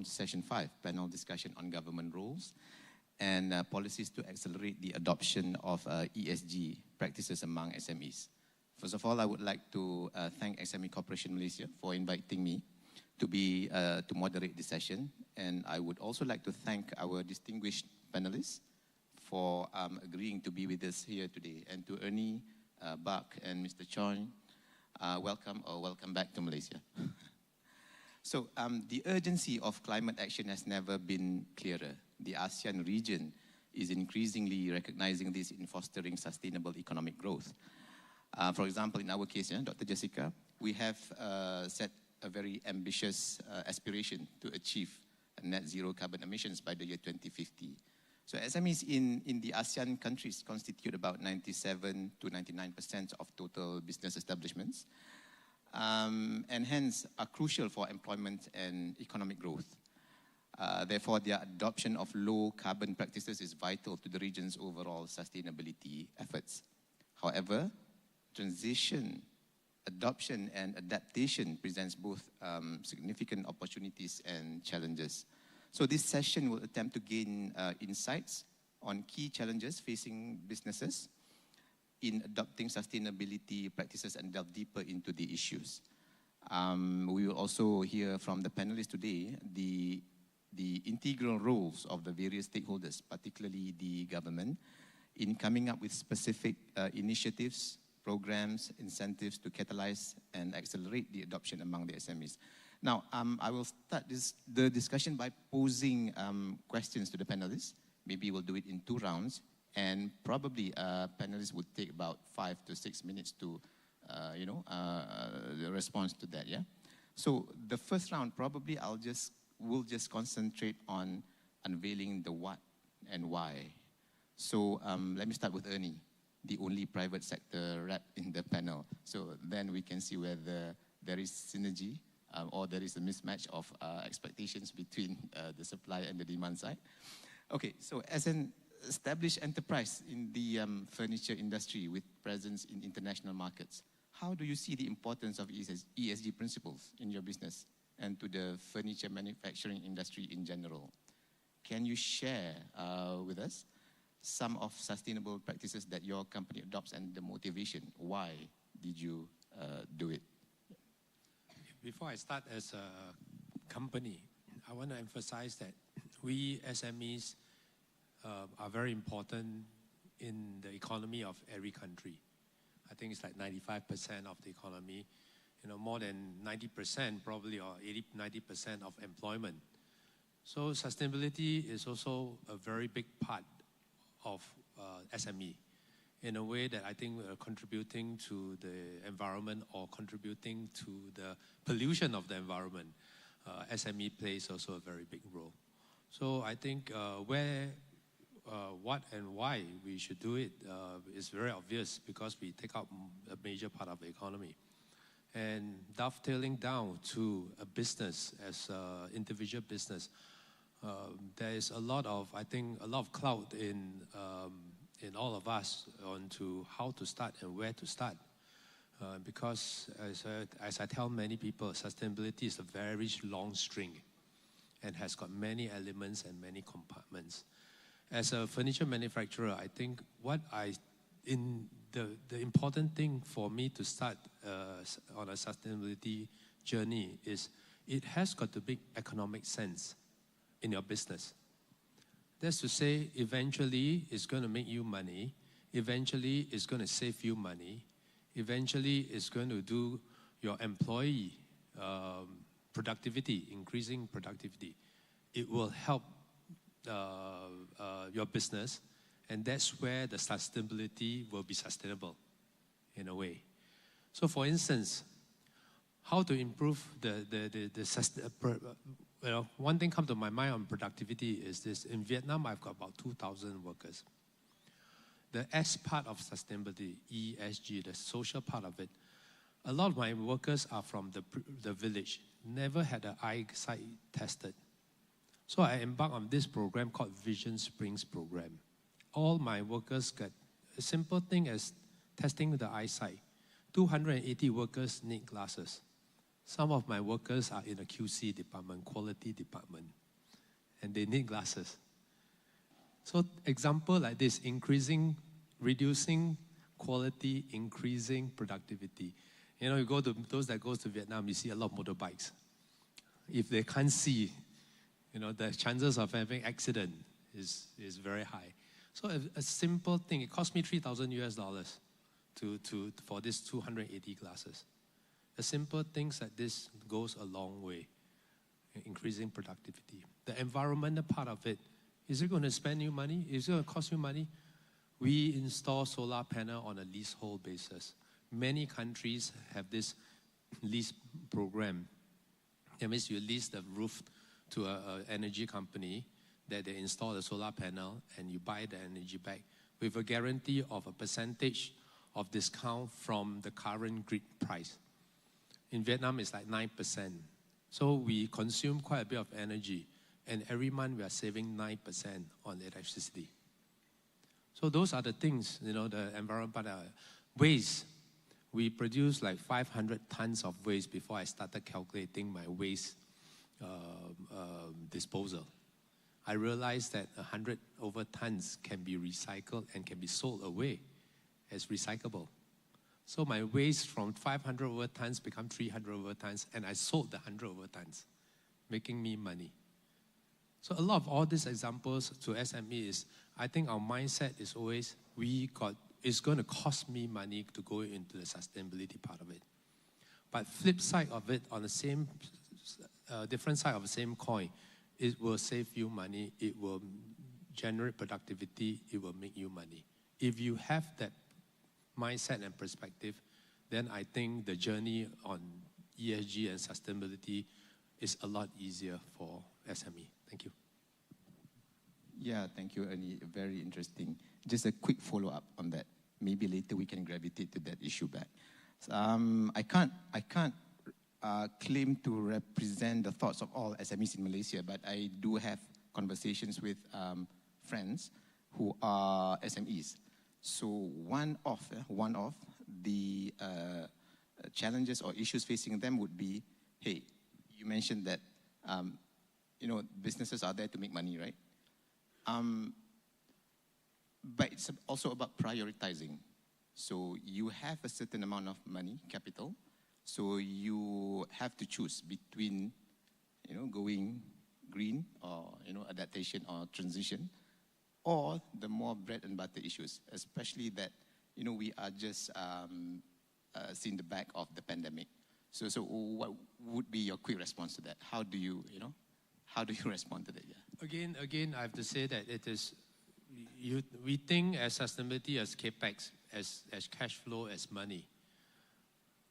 session 5, panel discussion on government roles and policies to accelerate the adoption of ESG practices among SMEs. First of all, I would like to thank SME Corporation Malaysia for inviting me to moderate this session. And I would also like to thank our distinguished panelists for agreeing to be with us here today. And to Ernie, Bach, and Mr. Chon, welcome back to Malaysia. So the urgency of climate action has never been clearer. The ASEAN region is increasingly recognizing this in fostering sustainable economic growth. For example, in our case, Dr. Jessica, we have set a very ambitious aspiration to achieve net zero carbon emissions by the year 2050. So SMEs in the ASEAN countries constitute about 97 to 99% of total business establishments, and hence are crucial for employment and economic growth. Therefore, their adoption of low carbon practices is vital to the region's overall sustainability efforts. However, transition, adoption, and adaptation presents both significant opportunities and challenges. So this session will attempt to gain insights on key challenges facing businesses in adopting sustainability practices and delve deeper into the issues. We will also hear from the panelists today the integral roles of the various stakeholders, particularly the government, in coming up with specific initiatives, programs, incentives to catalyze and accelerate the adoption among the SMEs. Now, I will start the discussion by posing questions to the panelists. Maybe we'll do it in 2 rounds, and probably panelists would take about 5 to 6 minutes to, the response to that. Yeah. So the first round, probably we'll just concentrate on unveiling the what and why. So let me start with Ernie, the only private sector rep in the panel. So then we can see whether there is synergy or there is a mismatch of expectations between the supply and the demand side. Okay, so as an established enterprise in the furniture industry with presence in international markets, how do you see the importance of ESG principles in your business and to the furniture manufacturing industry in general? Can you share with us some of sustainable practices that your company adopts and the motivation? Why did you do it? before I start as a company, I want to emphasize that we SMEs are very important in the economy of every country. I think it's like 95% of the economy, more than 90% probably, or 90% of employment. So sustainability is also a very big part of SME, in a way that I think we're contributing to the environment or contributing to the pollution of the environment. SME plays also a very big role. So I think what and why we should do it is very obvious, because we take up a major part of the economy. And dovetailing down to a business as an individual business, there is a lot of clout in all of us onto how to start and where to start. Because as I tell many people, sustainability is a very long string and has got many elements and many compartments. As a furniture manufacturer, I think the important thing for me to start on a sustainability journey is it has got to make economic sense in your business. That's to say, eventually it's going to make you money, eventually it's going to save you money, eventually it's going to do your employee productivity, increasing productivity. It will help your business, and that's where the sustainability will be sustainable in a way. So for instance, how to improve one thing comes to my mind on productivity is this. In Vietnam, I've got about 2,000 workers. The S part of sustainability, ESG, the social part of it, a lot of my workers are from the village, never had an eyesight tested. So I embarked on this program called Vision Springs program. All my workers get a simple thing as testing the eyesight. 280 workers need glasses. Some of my workers are in the QC department, quality department, and they need glasses. So example like this, reducing quality, increasing productivity. You go to those that goes to Vietnam, you see a lot of motorbikes. If they can't see, the chances of having accident is very high. So a simple thing, it cost me $3,000 for this 280 glasses. A simple things like this goes a long way in increasing productivity. The environmental part of it, is it going to spend you money? Is it going to cost you money? We install solar panel on a leasehold basis. Many countries have this lease program. That means you lease the roof to an energy company, that they install the solar panel and you buy the energy back with a guarantee of a percentage of discount from the current grid price. In Vietnam, it's like 9%. So we consume quite a bit of energy, and every month we are saving 9% on electricity. So those are the things, the environment, waste. We produce like 500 tons of waste before I started calculating my waste disposal. I realized that 100 over tons can be recycled and can be sold away as recyclable. So my waste from 500 over tons become 300 over tons, and I sold the 100 over tons, making me money. So a lot of all these examples to SME is, I think our mindset is always, it's going to cost me money to go into the sustainability part of it. But flip side of it, on the same, different side of the same coin, it will save you money, it will generate productivity, it will make you money. If you have that mindset and perspective, then I think the journey on ESG and sustainability is a lot easier for SME. Thank you. Yeah, thank you, Ernie. Very interesting. Just a quick follow-up on that. Maybe later we can gravitate to that issue back. I can't claim to represent the thoughts of all SMEs in Malaysia, but I do have conversations with friends who are SMEs. So one of the challenges or issues facing them would be, hey, you mentioned that businesses are there to make money, right? But it's also about prioritizing. So you have a certain amount of money, capital. So you have to choose between, going green or, adaptation or transition, or the more bread and butter issues, especially that, we are just seeing the back of the pandemic. So what would be your quick response to that? How do you, how do you respond to that? Yeah. Again, I have to say that it is, we think as sustainability as capex, as cash flow, as money.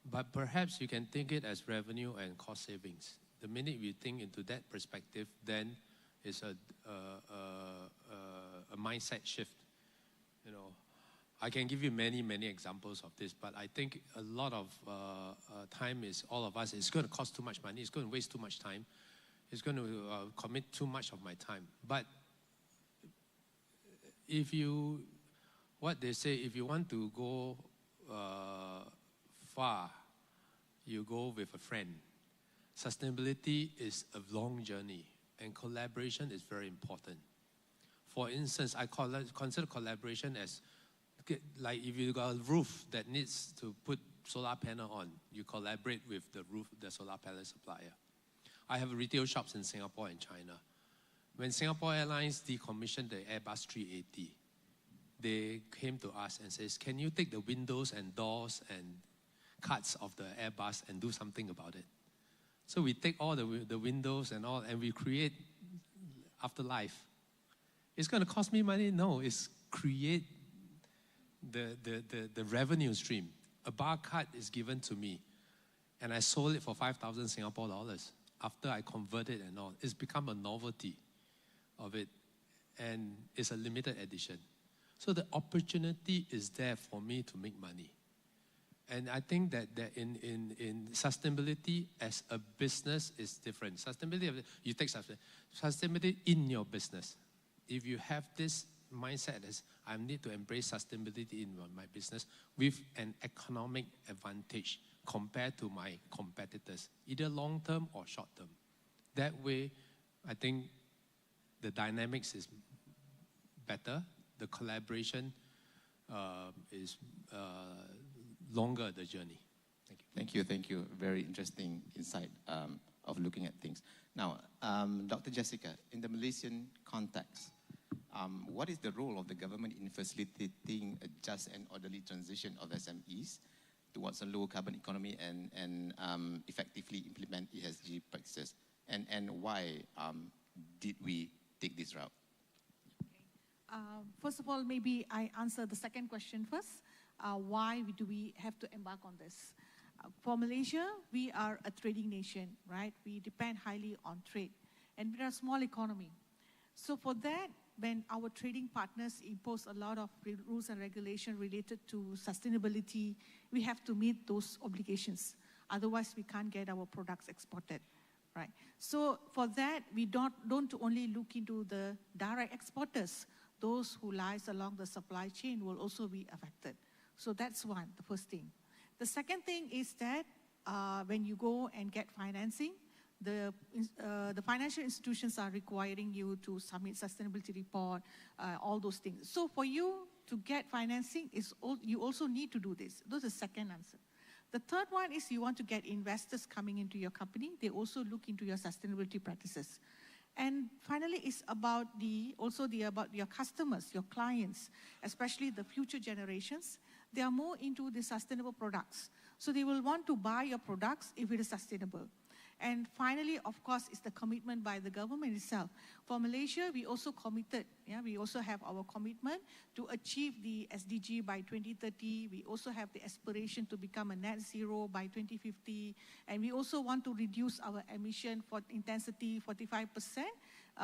But perhaps you can think it as revenue and cost savings. The minute we think into that perspective, then it's a mindset shift. I can give you many examples of this, but I think a lot of time is all of us. It's going to cost too much money. It's going to waste too much time. It's going to commit too much of my time. But if you, what they say, if you want to go far, you go with a friend. Sustainability is a long journey, and collaboration is very important. For instance, I consider collaboration as, like if you got a roof that needs to put solar panel on, you collaborate with the solar panel supplier. I have retail shops in Singapore and China. When Singapore Airlines decommissioned the Airbus 380, they came to us and says, can you take the windows and doors and cuts of the Airbus and do something about it? So we take all the windows and all, and we create afterlife. It's going to cost me money? No, it's create the revenue stream. A bar cut is given to me, and I sold it for 5,000 Singapore dollars. After I convert it and all, it's become a novelty of it, and it's a limited edition. So the opportunity is there for me to make money. And I think that in sustainability as a business is different. Sustainability, you take sustainability in your business. If you have this mindset as I need to embrace sustainability in my business with an economic advantage compared to my competitors, either long-term or short-term. That way, I think the dynamics is better, the collaboration is longer, the journey. Thank you. Thank you. Very interesting insight of looking at things. Now, Dr. Jessica, in the Malaysian context, what is the role of the government in facilitating a just and orderly transition of SMEs towards a low carbon economy and effectively implement ESG practices? And why did we take this route? First of all, maybe I answer the second question first. Why do we have to embark on this? For Malaysia, we are a trading nation, right? We depend highly on trade, and we are a small economy. So for that, when our trading partners impose a lot of rules and regulations related to sustainability, we have to meet those obligations. Otherwise, we can't get our products exported, right? So for that, we don't only look into the direct exporters. Those who lies along the supply chain will also be affected. So that's one, the first thing. The second thing is that when you go and get financing, the financial institutions are requiring you to submit sustainability report, all those things. So for you to get financing, you also need to do this. That's the second answer. The third one is you want to get investors coming into your company. They also look into your sustainability practices. And finally, it's about about your customers, your clients, especially the future generations. They are more into the sustainable products. So they will want to buy your products if it is sustainable. And finally, of course, is the commitment by the government itself. For Malaysia, we also committed, we also have our commitment to achieve the SDG by 2030. We also have the aspiration to become a net zero by 2050. And we also want to reduce our emission for intensity 45%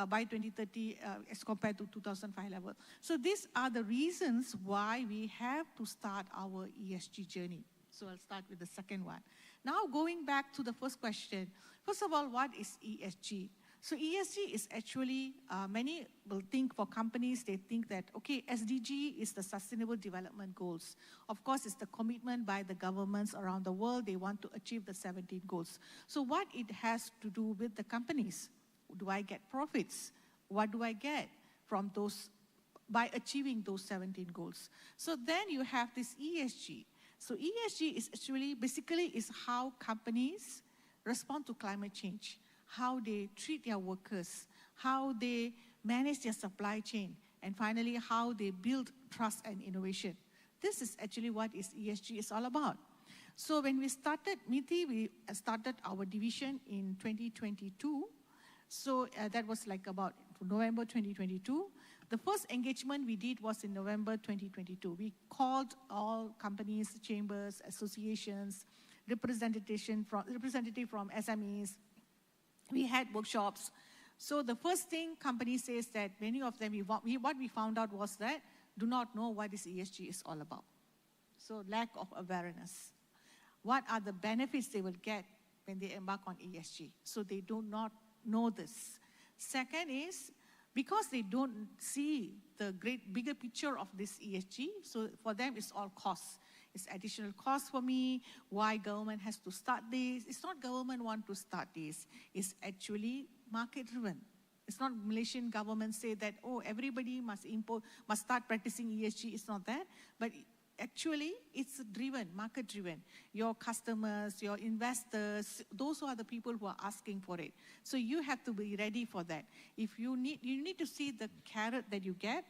by 2030 as compared to 2005 level. So these are the reasons why we have to start our ESG journey. So I'll start with the second one. Now going back to the first question. First of all, what is ESG? So ESG is actually, many will think for companies, they think that, okay, SDG is the Sustainable Development Goals. Of course, it's the commitment by the governments around the world. They want to achieve the 17 goals. So what it has to do with the companies? Do I get profits? What do I get from those, by achieving those 17 goals? So then you have this ESG. So ESG is actually, basically is how companies respond to climate change, how they treat their workers, how they manage their supply chain, and finally, how they build trust and innovation. This is actually what ESG is all about. So when we started MITI, we started our division in 2022. So that was like about November 2022. The first engagement we did was in November 2022. We called all companies, chambers, associations, representative from SMEs. We had workshops. So the first thing company says that many of them, what we found out was that do not know what this ESG is all about. So lack of awareness. What are the benefits they will get when they embark on ESG? So they do not know this. Second is, because they don't see the bigger picture of this ESG, so for them it's all costs. It's additional cost for me, why government has to start this. It's not government want to start this. It's actually market driven. It's not Malaysian government say that, oh, everybody must start practicing ESG. It's not that. But actually, it's driven, market driven. Your customers, your investors, those are the people who are asking for it. So you have to be ready for that. If you need to see the carrot that you get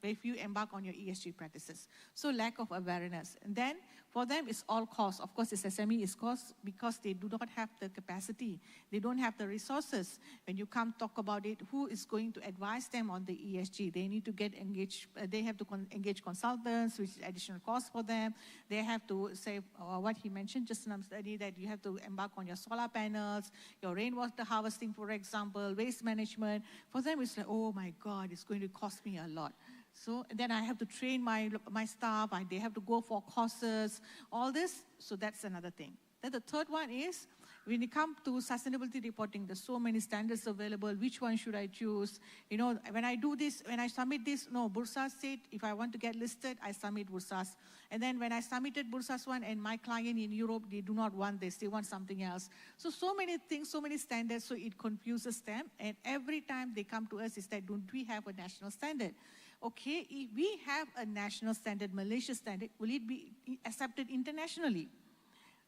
if you embark on your ESG practices. So lack of awareness. And then for them, it's all cost. Of course, it's SME is cost because they do not have the capacity. They don't have the resources. When you come talk about it, who is going to advise them on the ESG? They need to get engaged. They have to engage consultants, which is additional cost for them. They have to say what he mentioned just in a study that you have to embark on your solar panels, your rainwater harvesting, for example, waste management. For them, it's like, oh my God, it's going to cost me a lot. So then I have to train my staff, they have to go for courses, all this, so that's another thing. Then the third one is, when it comes to sustainability reporting, there's so many standards available, which one should I choose? You know, when I do this, when I submit this, no, Bursa said, if I want to get listed, I submit Bursa's. And then when I submitted Bursa's one, and my client in Europe, they do not want this, they want something else. So many things, so many standards, so it confuses them, and every time they come to us, is that, don't we have a national standard? Okay, if we have a national standard, Malaysia standard, will it be accepted internationally?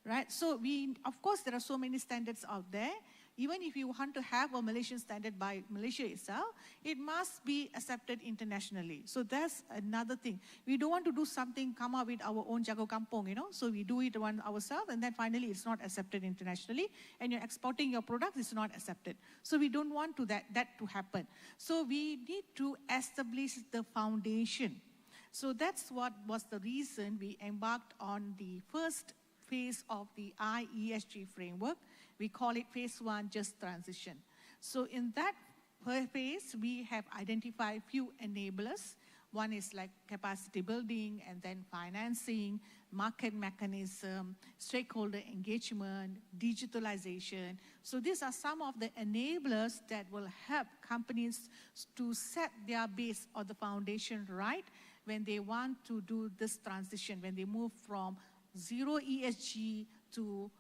Right? So of course, there are so many standards out there. Even if you want to have a Malaysian standard by Malaysia itself, it must be accepted internationally. So that's another thing. We don't want to do something, come up with our own jago kampung, you know. So we do it ourselves, and then finally it's not accepted internationally, and you're exporting your products, it's not accepted. So we don't want that to happen. So we need to establish the foundation. So that's what was the reason we embarked on the first phase of the IESG framework. We call it phase 1, just transition. So in that phase, we have identified few enablers. One is like capacity building, and then financing, market mechanism, stakeholder engagement, digitalization. So these are some of the enablers that will help companies to set their base or the foundation right when they want to do this transition, when they move from zero ESG to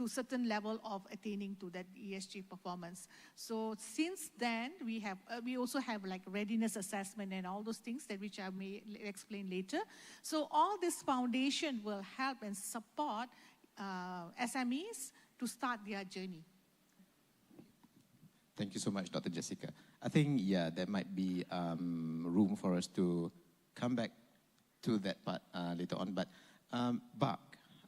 certain level of attaining to that ESG performance. So since then, we also have like readiness assessment and all those things that which I may explain later. So all this foundation will help and support SMEs to start their journey. Thank you so much, Dr. Jessica. I think, yeah, there might be room for us to come back to that part later on. But Bak,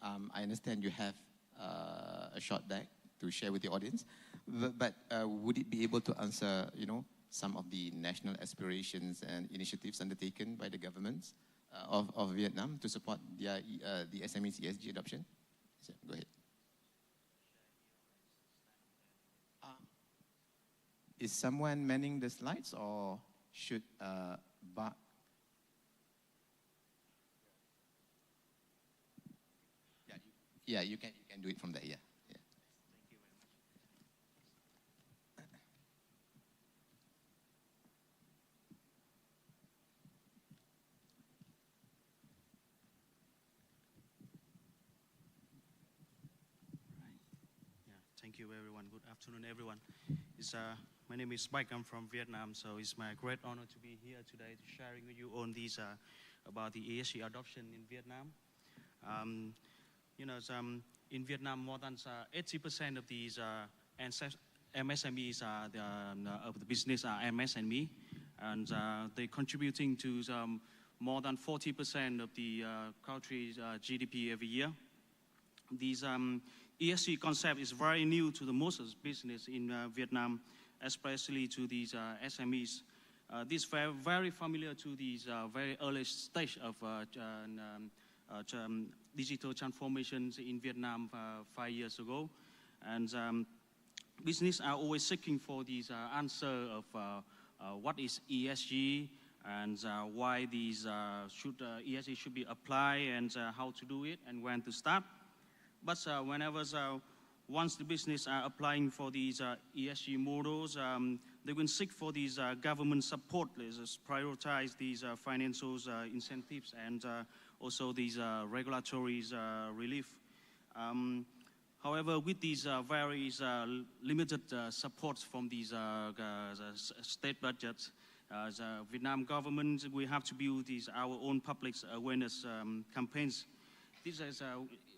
I understand you have a short deck to share with the audience, but would it be able to answer, you know, some of the national aspirations and initiatives undertaken by the governments of Vietnam to support the SMEs ESG adoption? So, go ahead. Is someone manning the slides, or should Bak? Yeah, you can do it from there. Yeah. Yeah. Thank you very much. Yeah, thank you everyone. Good afternoon, everyone. My name is Mike. I'm from Vietnam, so it's my great honor to be here today to sharing with you on these about the ESG adoption in Vietnam. In Vietnam, more than 80% of these MSMEs of the business are MSME, and they're contributing to more than 40% of the country's GDP every year. These ESG concept is very new to the most of business in Vietnam, especially to these SMEs. This is very familiar to these very early stage of digital transformations in Vietnam 5 years ago. And business are always seeking for these answer of what is ESG and why these ESG should be applied and how to do it and when to start. But once the business are applying for these ESG models, they will seek for these government support, prioritize these financial incentives and also these regulatory relief. However, with these very limited support from these state budgets, the Vietnam government, we have to build our own public awareness campaigns. This is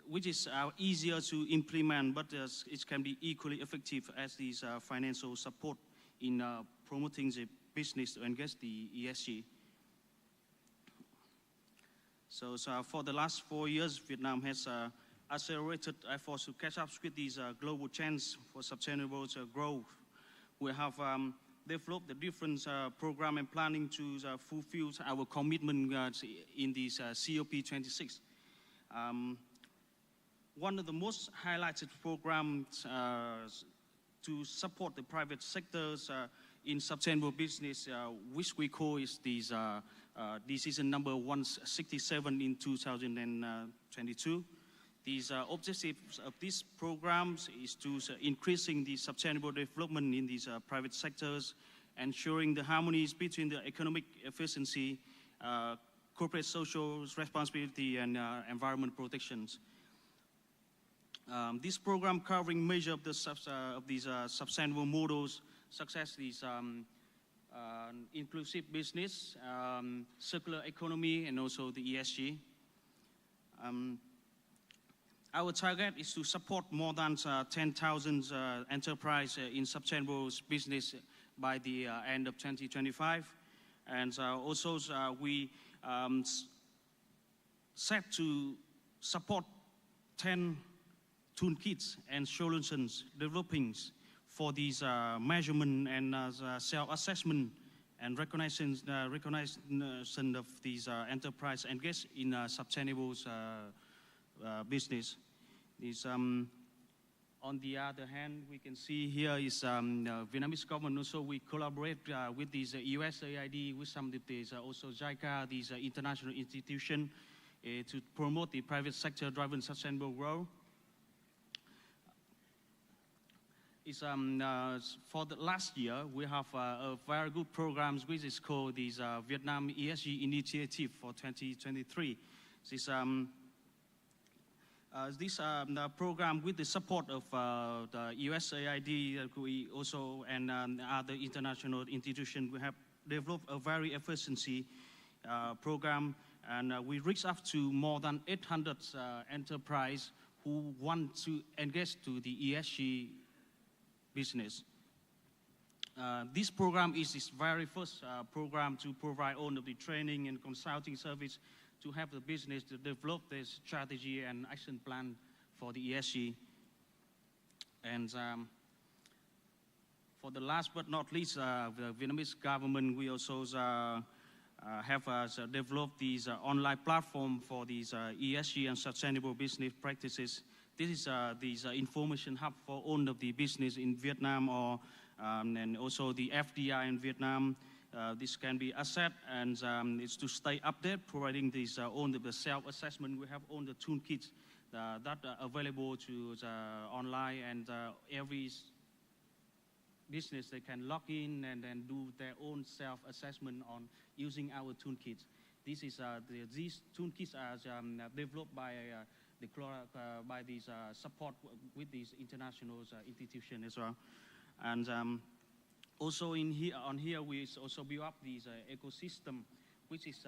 which is easier to implement, but it can be equally effective as these financial support in promoting the business to engage the ESG. So for the last 4 years, Vietnam has accelerated efforts to catch up with these global trends for sustainable growth. We have developed the different program and planning to fulfill our commitment in this COP26. One of the most highlighted programs to support the private sectors in sustainable business, which we call is these decision number 167 in 2022. These objectives of these programs is to increasing the sustainable development in these private sectors, ensuring the harmonies between the economic efficiency, corporate social responsibility, and environment protections. This program covering measure of these sustainable models, such as these inclusive business, circular economy, and also the ESG. Our target is to support more than 10,000 enterprises in sustainable business by the end of 2025. And also we set to support 10 toolkits and solutions developing for these measurement and self-assessment and recognition of these enterprise engaged in sustainable business. On the other hand, we can see here is Vietnamese government also we collaborate with these USAID, with some of these also JICA, these international institutions to promote the private sector driven sustainable growth. For the last year, we have a very good programs which is called this Vietnam ESG Initiative for 2023. This program with the support of the USAID, we also and other international institutions, we have developed a very efficiency program, and we reach up to more than 800 enterprises who want to engage to the ESG business. This program is its very first program to provide all of the training and consulting service to have the business to develop this strategy and action plan for the ESG. And for the last but not least, the Vietnamese government, we also have developed these online platform for these ESG and sustainable business practices. This is these information hub for all of the business in Vietnam or and also the FDI in Vietnam. This can be asset and it's to stay updated, providing these all the self-assessment. We have all the toolkits that are available to online, and every business they can log in and then do their own self-assessment on using our toolkits. This is these toolkits are developed by by these support with these international institutions as well. And also on here we also build up this ecosystem, which is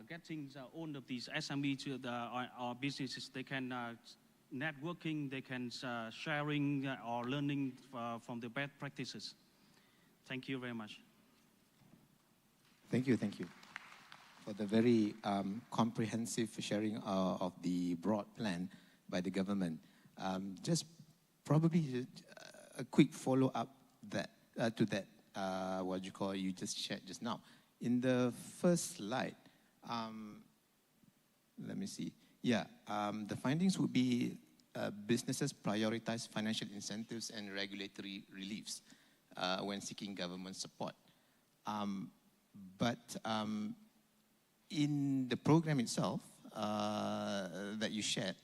getting all of these SME to our businesses. They can networking, they can sharing or learning from the best practices. Thank you very much. Thank you for the very comprehensive sharing of the broad plan by the government. Just probably a quick follow-up to that, what you just shared just now. In the first slide, let me see. Yeah, the findings would be businesses prioritize financial incentives and regulatory reliefs when seeking government support. But in the program itself that you shared,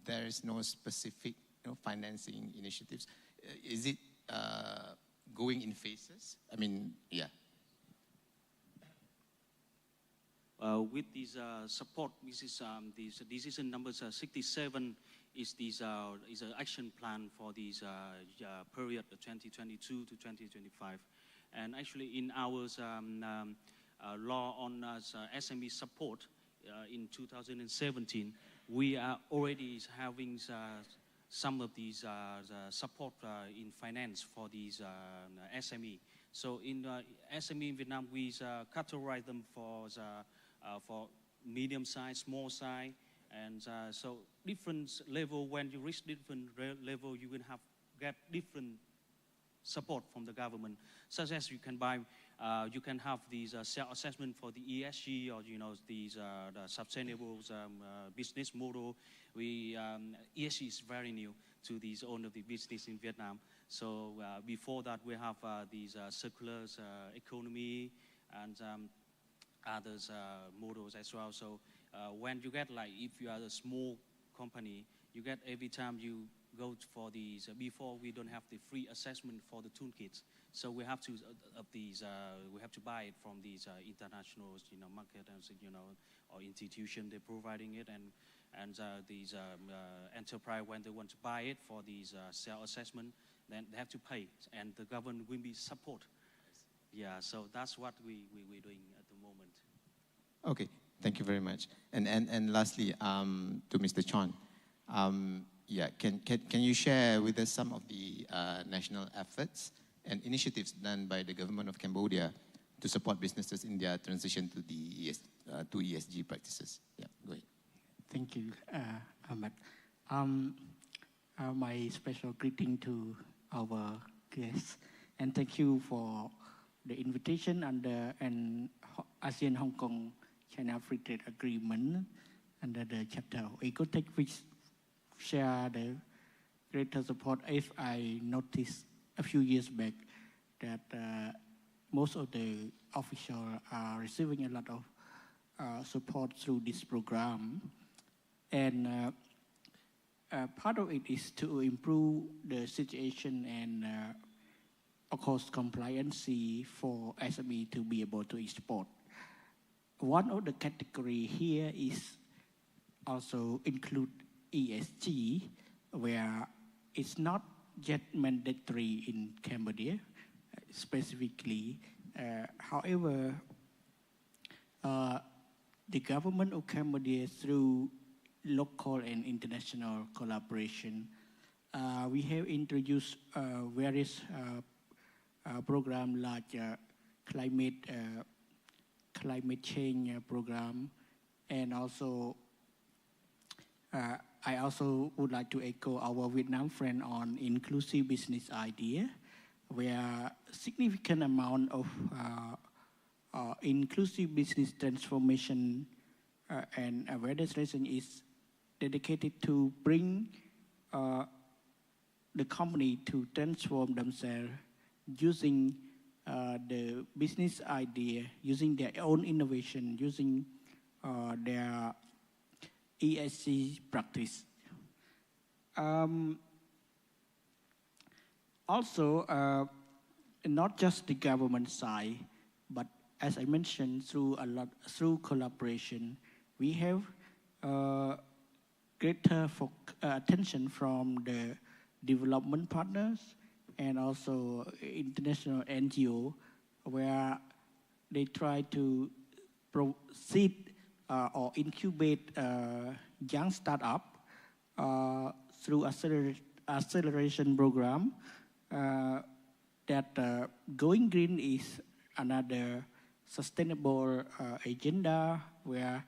there is no specific financing initiatives. Is it going in phases? I mean, yeah. With this support, this is decision number 67 is an action plan for this period 2022 to 2025. And actually in our law on SME support in 2017, we are already having some of these support in finance for these SME. So in SME in Vietnam, we categorize them for medium size, small size, and so different level. When you reach different level, you will get different support from the government, such as you can have these self-assessment for the ESG, or these the sustainable business model. ESG is very new to these own of the business in Vietnam. So before that, we have these circular economy and others models as well. So when you get, like, if you are a small company, you get every time you go for these, before we don't have the free assessment for the toolkits. So we have to we have to buy it from these international market and or institution. They're providing it, and these enterprise, when they want to buy it for these self-assessment, then they have to pay, and the government will be support. Yeah, so that's what we're doing at the moment. Okay, thank you very much. And lastly, to Mr. Chon, yeah, can you share with us some of the national efforts and initiatives done by the government of Cambodia to support businesses in their transition to the to ESG practices? Yeah, go ahead. Thank you, Ahmad. My special greeting to our guests, and thank you for the invitation under an ASEAN Hong Kong China Free Trade Agreement under the chapter of Ecotech, which share the greater support. If I noticed a few years back that most of the officials are receiving a lot of support through this program, and part of it is to improve the situation and of course compliance for SME to be able to export. One of the category here is also include ESG, where it's not yet mandatory in Cambodia specifically. However, the government of Cambodia, through local and international collaboration, we have introduced various programs like climate change program, and also I also would like to echo our Vietnam friend on inclusive business idea, where significant amount of inclusive business transformation and awareness raising is dedicated to bring the company to transform themselves using the business idea, using their own innovation, using their ESG practice. Also, not just the government side, but as I mentioned, through collaboration, we have greater attention from the development partners and also international NGO, where they try to seed or incubate young startup through acceleration program. That going green is another sustainable agenda where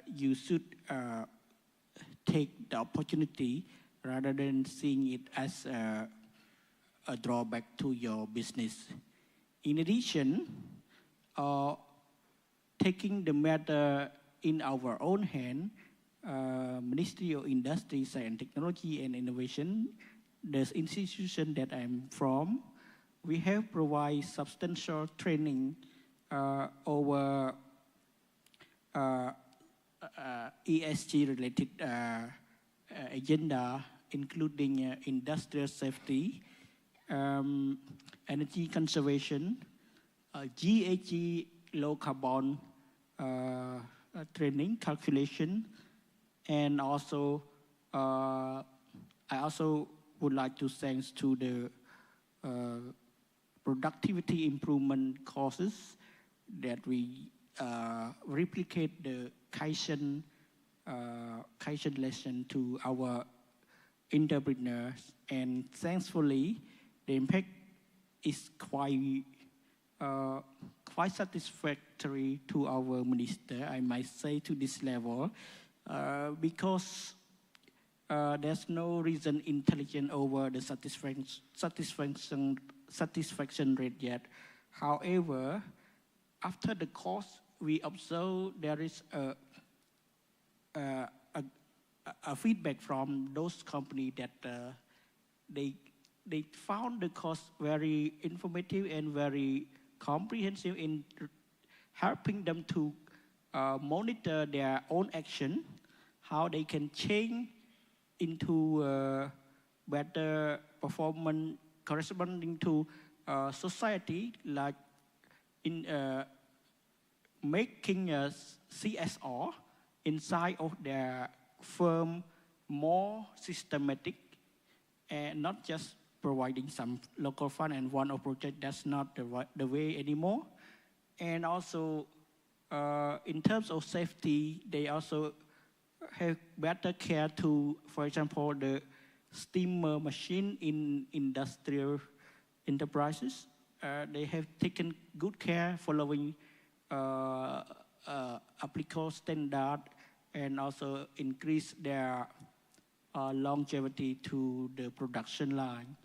you should take the opportunity rather than seeing it as a drawback to your business. In addition, taking the matter in our own hand, Ministry of Industry, Science and Technology and Innovation, the institution that I'm from, we have provided substantial training over ESG-related agenda, including industrial safety, energy conservation, GHG, low carbon training calculation, and also I also would like to thanks to the productivity improvement courses that we replicate the Kaizen lesson to our entrepreneurs, and thankfully the impact is quite satisfactory to our minister, I might say, to this level, because there's no reason intelligent over the satisfaction rate yet. However, after the course, we observe there is a feedback from those companies that they found the course very informative and very comprehensive in helping them to monitor their own action, how they can change into better performance corresponding to society, like in making a CSR inside of their firm more systematic, and not just providing some local fund and one-off project. That's not the way anymore. And also, in terms of safety, they also have better care to, for example, the steamer machine in industrial enterprises. They have taken good care following applicable standard, and also increase their longevity to the production line,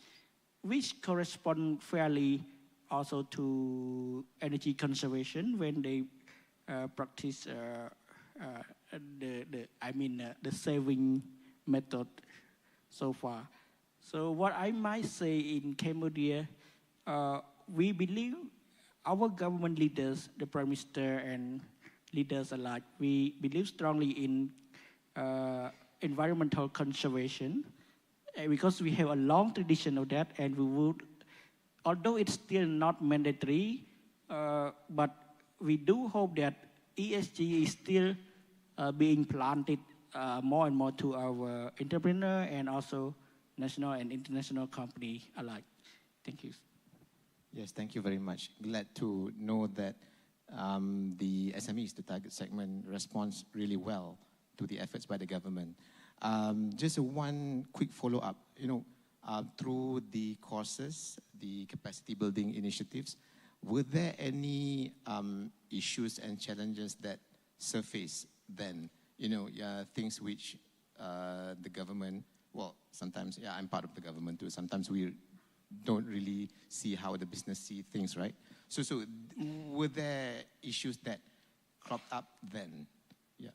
which correspond fairly also to energy conservation when they practice the saving method so far. So what I might say in Cambodia, we believe our government leaders, the Prime Minister and leaders alike, we believe strongly in environmental conservation, because we have a long tradition of that, and we would, although it's still not mandatory, but we do hope that ESG is still being planted more and more to our entrepreneur and also national and international company alike. Thank you. Yes, thank you very much. Glad to know that the SMEs, the target segment, responds really well to the efforts by the government. Just one quick follow-up. Through the courses, the capacity building initiatives, were there any issues and challenges that surfaced then? Things which the government, well, sometimes, yeah, I'm part of the government too. Sometimes we don't really see how the business see things, right? So were there issues that cropped up then? Yeah.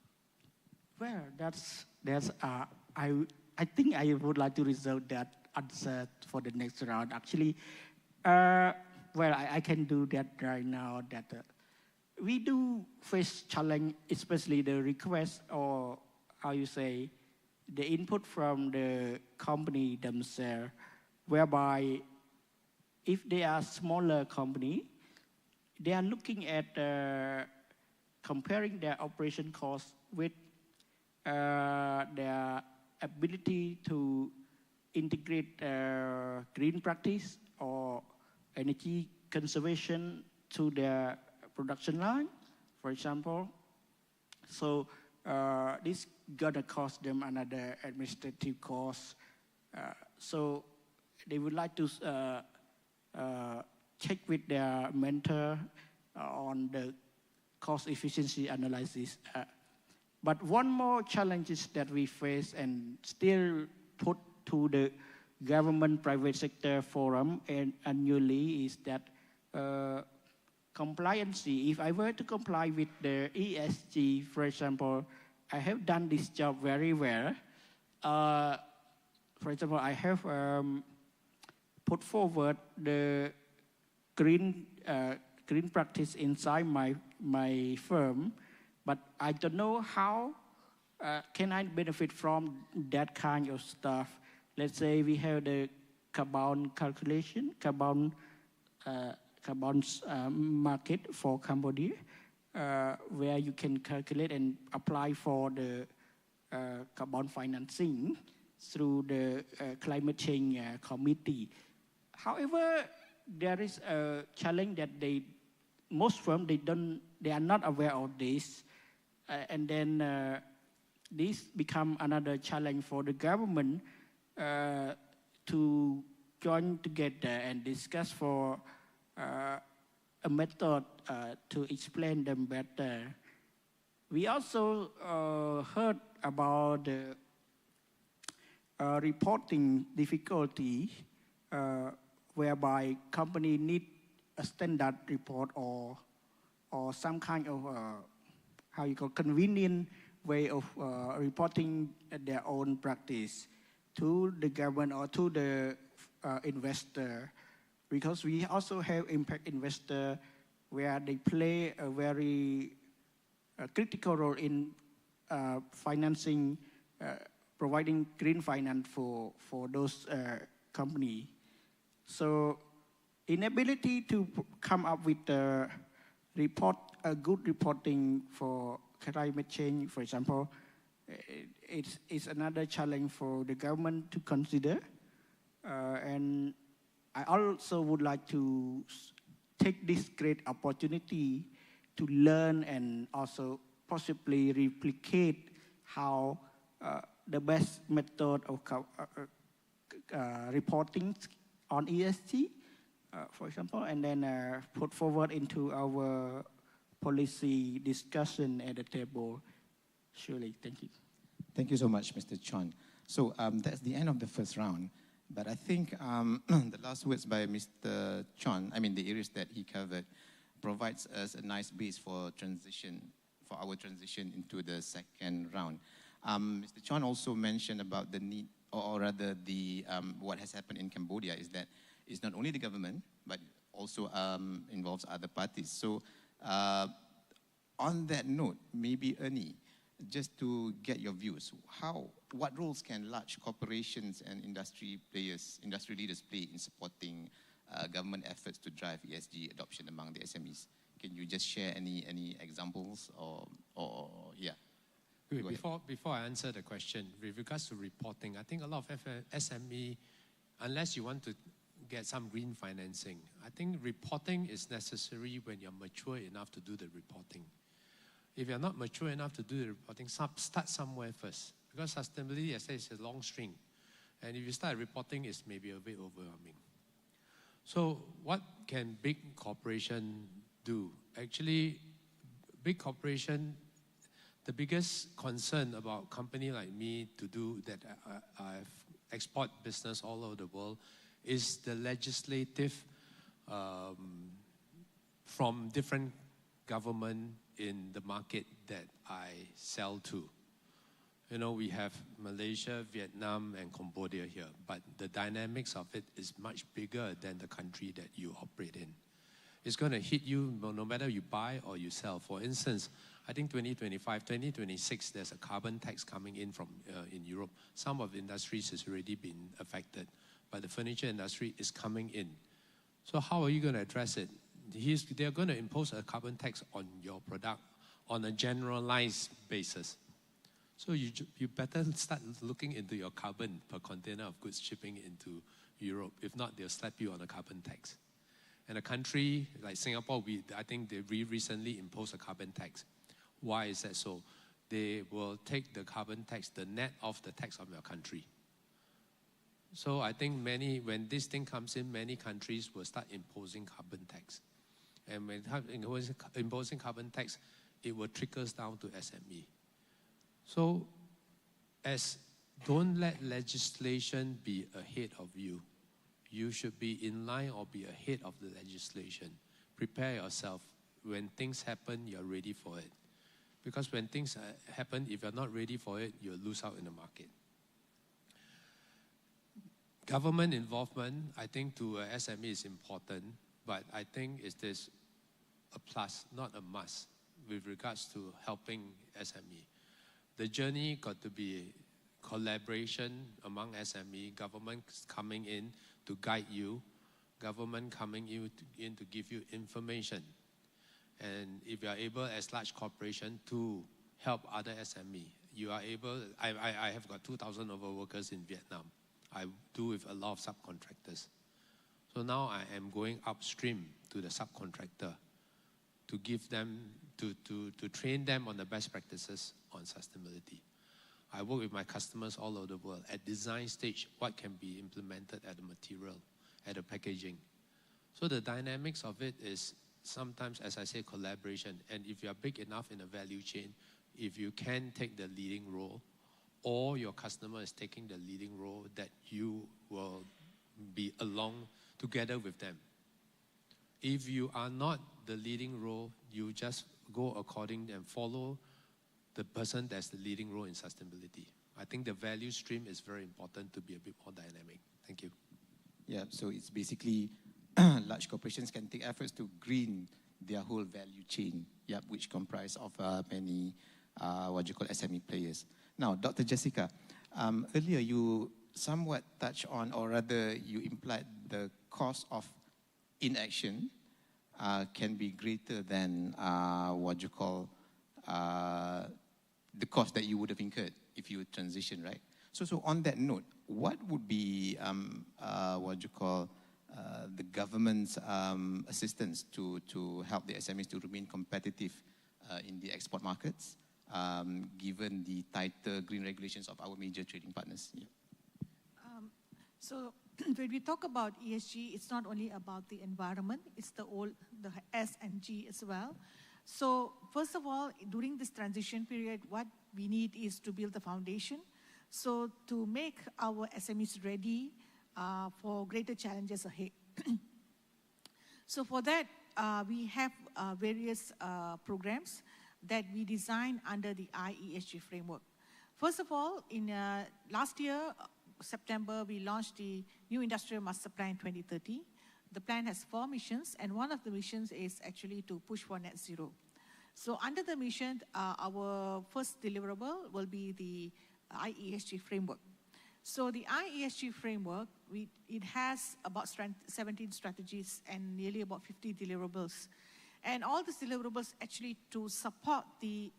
Well, I think I would like to reserve that answer for the next round. Actually, well, I can do that right now. That we do face challenge, especially the request, or how you say, the input from the company themselves, whereby if they are smaller company, they are looking at comparing their operation costs with their ability to integrate green practice or energy conservation to their production line. for example. So this gonna cost them another administrative cost. So they would like to check with their mentor on the cost efficiency analysis. But one more challenges that we face and still put to the government-private sector forum and annually is that compliance. If I were to comply with the ESG, for example, I have done this job very well. For example, I have put forward the green practice inside my firm, but I don't know how can I benefit from that kind of stuff. Let's say we have the carbon calculation, carbon market for Cambodia, where you can calculate and apply for the carbon financing through the climate change committee. However, there is a challenge that most firms they are not aware of this, and then this become another challenge for the government to join together and discuss for a method to explain them better. We also heard about the reporting difficulty, whereby company need a standard report or some kind of convenient way of reporting their own practice to the government or to the investor. Because we also have impact investor where they play a very critical role in financing, providing green finance for those companies. So inability to come up with a good reporting for climate change, for example, it's another challenge for the government to consider. And I also would like to take this great opportunity to learn and also possibly replicate how the best method of reporting on ESG, for example, and then put forward into our policy discussion at the table. Surely, thank you. Thank you so much, Mr. Chon. So that's the end of the first round. But I think the last words by Mr. Chon, the areas that he covered, provides us a nice base for our transition into the second round. Mr. Chon also mentioned about the need, or rather the what has happened in Cambodia is that it's not only the government, but also involves other parties. So on that note, maybe Ernie, just to get your views, what roles can large corporations and industry leaders play in supporting government efforts to drive ESG adoption among the SMEs? Can you just share any examples or yeah? Before I answer the question, with regards to reporting, I think a lot of SME, unless you want to get some green financing, I think reporting is necessary when you're mature enough to do the reporting. If you're not mature enough to do the reporting, start somewhere first. Because sustainability, as I say, is a long string. And if you start reporting, it's maybe a bit overwhelming. So what can big corporation do? Actually, big corporation, the biggest concern about a company like me to do that I've export business all over the world is the legislative from different government in the market that I sell to. You know, we have Malaysia, Vietnam, and Cambodia here, but the dynamics of it is much bigger than the country that you operate in. It's going to hit you no matter you buy or you sell. For instance, I think 2025, 2026, there's a carbon tax coming in from in Europe. Some of the industries has already been affected, but the furniture industry is coming in. So how are you going to address it? They're going to impose a carbon tax on your product on a generalized basis. So you better start looking into your carbon per container of goods shipping into Europe. If not, they'll slap you on a carbon tax. And a country like Singapore, I think they recently imposed a carbon tax. Why is that so? They will take the carbon tax, the net of the tax of your country. So I think when this thing comes in, many countries will start imposing carbon tax. And when imposing carbon tax, it will trickle down to SME. So don't let legislation be ahead of you. You should be in line or be ahead of the legislation. Prepare yourself. When things happen, you're ready for it. Because when things happen, if you're not ready for it, you'll lose out in the market. Government involvement, I think to SME is important, but I think it is a plus, not a must, with regards to helping SME. The journey got to be collaboration among SME, government coming in to guide you, government coming in to give you information. And if you are able, as large corporation, to help other SME, you are able, I have got 2,000 over workers in Vietnam. I do with a lot of subcontractors. So now I am going upstream to the subcontractor to give them, to train them on the best practices on sustainability. I work with my customers all over the world. At design stage, what can be implemented at the material, at the packaging. So the dynamics of it is sometimes, as I say, collaboration. And if you are big enough in the value chain, if you can take the leading role, or your customer is taking the leading role, that you will be along together with them. If you are not the leading role, you just go according and follow the person that's the leading role in sustainability. I think the value stream is very important to be a bit more dynamic. Thank you. Yeah, so it's basically large corporations can take efforts to green their whole value chain, which comprise of many SME players. Now, Dr. Jessica, earlier you somewhat touched on, or rather you implied the cost of inaction can be greater than the cost that you would have incurred if you transition, right? So on that note, what would be the government's assistance to help the SMEs to remain competitive in the export markets, given the tighter green regulations of our major trading partners? Yeah. So when we talk about ESG, it's not only about the environment, it's the S and G as well. So first of all, during this transition period, what we need is to build the foundation. So to make our SMEs ready for greater challenges ahead. So for that, we have various programs that we designed under the IESG framework. First of all, in last year, September, we launched the New Industrial Master Plan 2030. The plan has 4 missions, and one of the missions is actually to push for net zero. So under the mission, our first deliverable will be the IESG framework. So the IESG framework, it has about 17 strategies and nearly about 50 deliverables. And all these deliverables actually to support the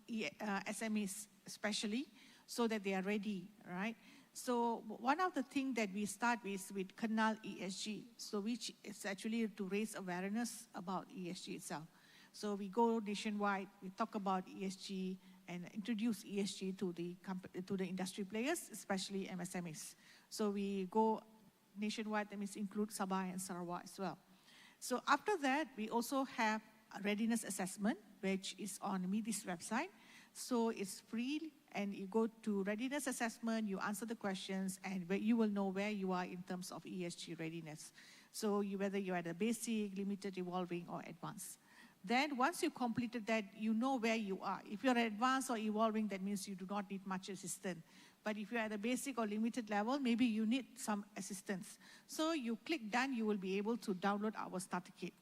SMEs especially, so that they are ready, right? So one of the things that we start with Canal ESG, so which is actually to raise awareness about ESG itself. So we go nationwide, we talk about ESG and introduce ESG to the industry players, especially MSMEs. So we go nationwide, that means include Sabah and Sarawak as well. So after that, we also have a readiness assessment, which is on MIDI's website. So it's free, and you go to readiness assessment, you answer the questions, and you will know where you are in terms of ESG readiness. So whether you're at a basic, limited, evolving, or advanced. Then once you completed that, you know where you are. If you're advanced or evolving, that means you do not need much assistance. But if you're at a basic or limited level, maybe you need some assistance. So you click done, you will be able to download our starter kit.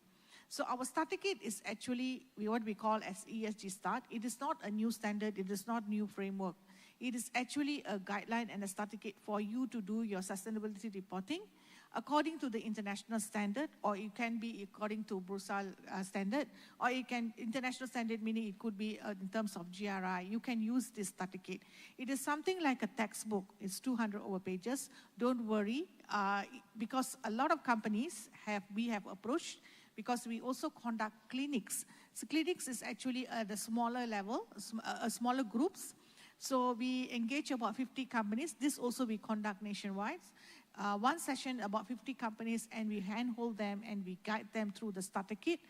So our starter kit is actually what we call as ESG Start. It is not a new standard, it is not new framework. It is actually a guideline and a starter kit for you to do your sustainability reporting according to the international standard, or it can be according to Brussels standard, or it can, international standard meaning it could be in terms of GRI. You can use this starter kit. It is something like a textbook. It's 200 over pages. Don't worry, because a lot of companies we have approached, because we also conduct clinics. So clinics is actually at the smaller level, smaller groups. So we engage about 50 companies. This also we conduct nationwide. One session, about 50 companies, and we handhold them and we guide them through the starter kit.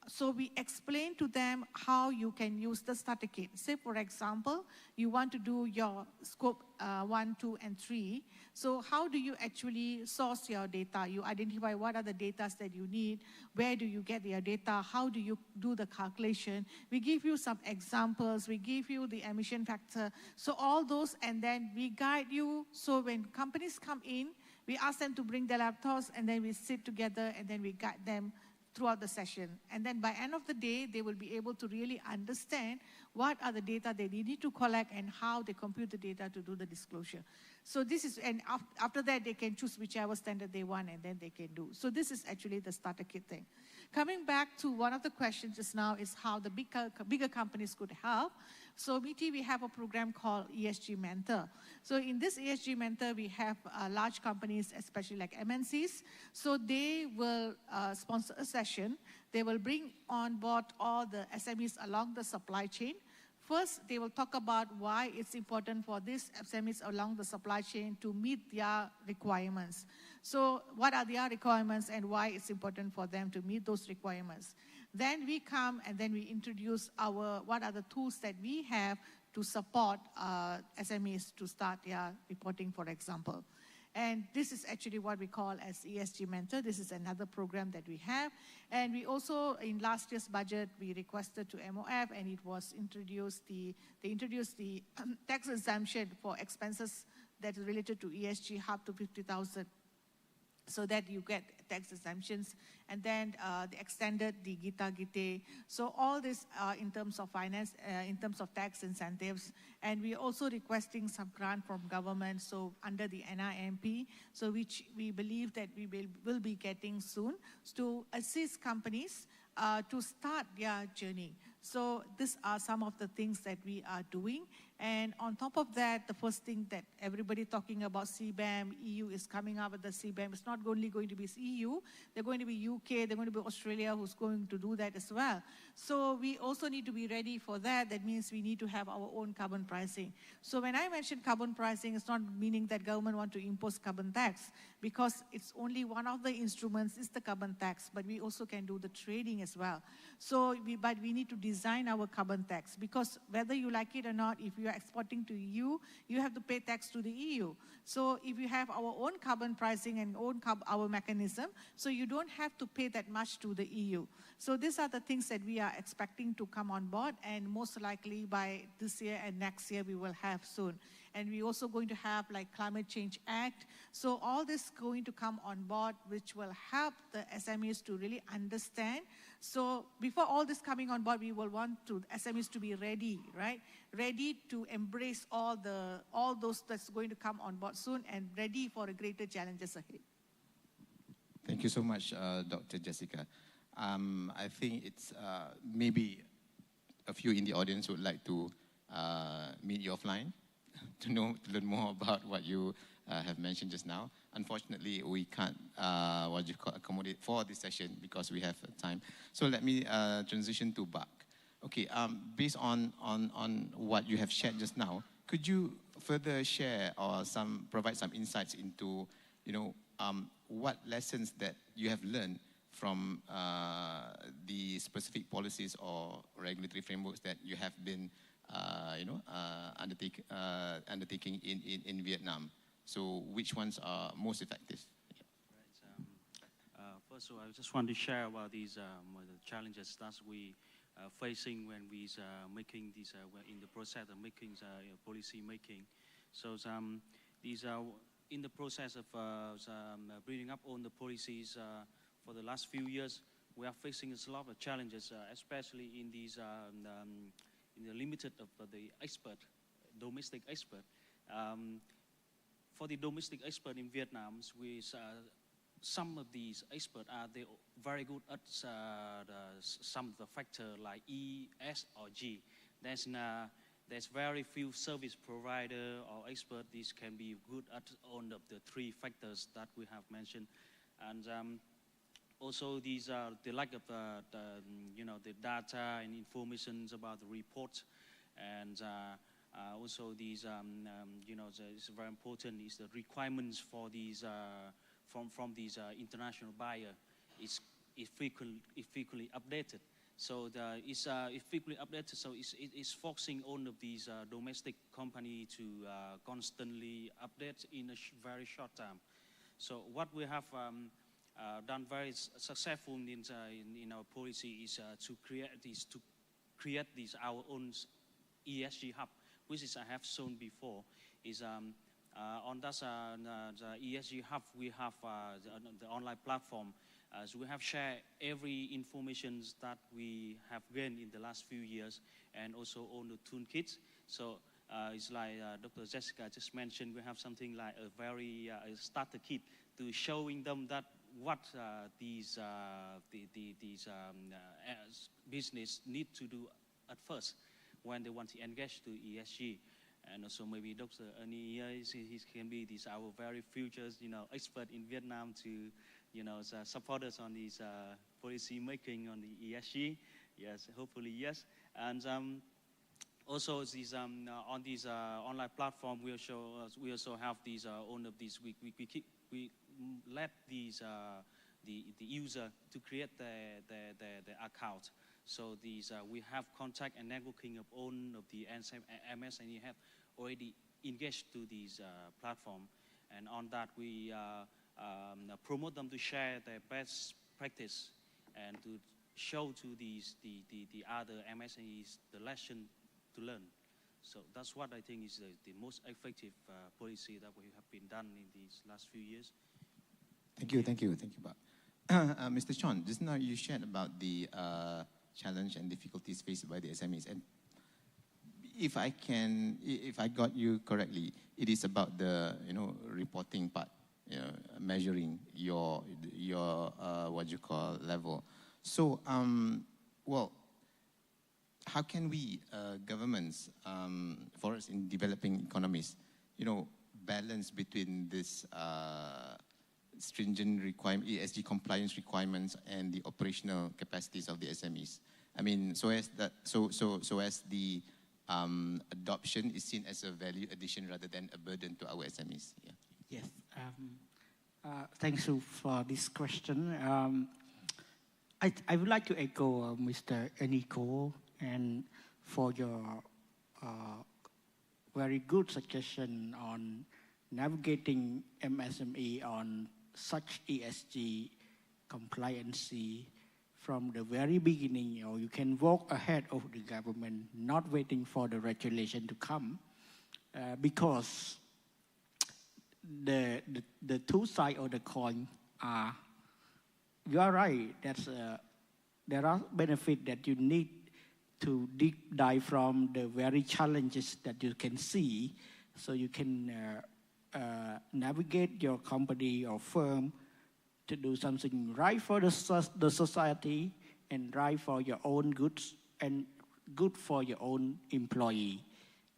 So we explain to them how you can use the starter kit. Say, for example, you want to do your scope 1, 2, and 3. So how do you actually source your data? You identify what are the data that you need, where do you get your data, how do you do the calculation. We give you some examples, we give you the emission factor. So all those, and then we guide you. So when companies come in, we ask them to bring their laptops, and then we sit together, and then we guide them throughout the session. And then by end of the day, they will be able to really understand what are the data they need to collect and how they compute the data to do the disclosure. So this is, and after that, they can choose whichever standard they want, and then they can do. So this is actually the starter kit thing. Coming back to one of the questions just now is how the bigger companies could help. So BT, we have a program called ESG Mentor. So in this ESG Mentor, we have large companies, especially like MNCs. So they will sponsor a session. They will bring on board all the SMEs along the supply chain. First, they will talk about why it's important for these SMEs along the supply chain to meet their requirements. So what are their requirements and why it's important for them to meet those requirements. Then we come and then we introduce what are the tools that we have to support SMEs to start their reporting, for example. And this is actually what we call as ESG Mentor. This is another program that we have. And we also, in last year's budget, we requested to MOF, and it was introduced, they introduced the tax exemption for expenses that is related to ESG up to 50,000. So that you get tax exemptions, and then they extended the Gita Gite. So all this in terms of finance, in terms of tax incentives, and we're also requesting some grant from government, so under the NIMP, so which we believe that we will be getting soon, to assist companies to start their journey. So these are some of the things that we are doing. And on top of that, the first thing that everybody talking about CBAM, EU is coming up with the CBAM. It's not only going to be EU, they're going to be UK, they're going to be Australia who's going to do that as well. So we also need to be ready for that. That means we need to have our own carbon pricing. So when I mention carbon pricing, it's not meaning that government want to impose carbon tax, because it's only one of the instruments is the carbon tax, but we also can do the trading as well. So but we need to design our carbon tax, because whether you like it or not, if you are exporting to EU, you have to pay tax to the EU. So if you have our own carbon pricing and our mechanism, so you don't have to pay that much to the EU. So these are the things that we are expecting to come on board, and most likely by this year and next year we will have soon. And we're also going to have like Climate Change Act. So all this going to come on board, which will help the SMEs to really understand. So before all this coming on board, we will want SMEs to be ready, right? Ready to embrace all those that's going to come on board soon, and ready for the greater challenges ahead. Thank you so much, Dr. Jessica. I think it's maybe a few in the audience would like to meet you offline to learn more about what you have mentioned just now. Unfortunately, we can't accommodate for this session because we have time. So let me transition to Bak. Okay, based on what you have shared just now, could you further share or provide some insights into, what lessons that you have learned from the specific policies or regulatory frameworks that you have been, undertaking in Vietnam? So which ones are most effective? First of all, I just want to share about these the challenges that we facing when we making these in the process of making policy making. So these are in the process of bringing up all the policies for the last few years. We are facing a lot of challenges, especially in these in the limited of the domestic expert. For the domestic expert in Vietnam, some of these experts are very good at some of the factor like E, S, or G. There's very few service provider or expert. These can be good at all of the three factors that we have mentioned. And also these the lack of the data and informations about the reports, and also these it's very important is the requirements for these from these international buyer is frequently updated. So it's frequently updated. So it's forcing all of these domestic company to constantly update in a very short time. So what we have done very successful in our policy is to create these our own ESG hub, which is I have shown before. Is on that the ESG hub we have the online platform. So we have shared every information that we have gained in the last few years, and also on the toolkits. So it's like Dr. Jessica just mentioned, we have something like a very starter kit to showing them that what these business need to do at first when they want to engage to ESG. And also maybe Dr. Ernie here, he can be our very future, expert in Vietnam to, support us on this policy making on the ESG. Yes, hopefully yes. And also these on this online platform, we also have these all of these. We let these the user to create the account. So these we have contact and networking of all of the MSME have already engaged to this platform, and on that we promote them to share their best practice and to show to these the other MSMEs the lesson to learn. So that's what I think is the most effective policy that we have been done in these last few years. Thank you, Bob. Mr. Chon, just now you shared about the challenge and difficulties faced by the SMEs, and if I got you correctly, it is about the reporting part, measuring your what you call level. So well, how can we governments, for us in developing economies, balance between this stringent ESG compliance requirements and the operational capacities of the SMEs? I mean, so as the adoption is seen as a value addition rather than a burden to our SMEs. Yeah. Yes. Thanks for this question. I would like to echo Mr. Eniko and for your very good suggestion on navigating MSME on such ESG compliancy from the very beginning. Or you can walk ahead of the government, not waiting for the regulation to come, because the two sides of the coin are, you are right, there are benefits that you need to deep dive from the very challenges that you can see, so you can navigate your company or firm to do something right for the society and right for your own goods and good for your own employee.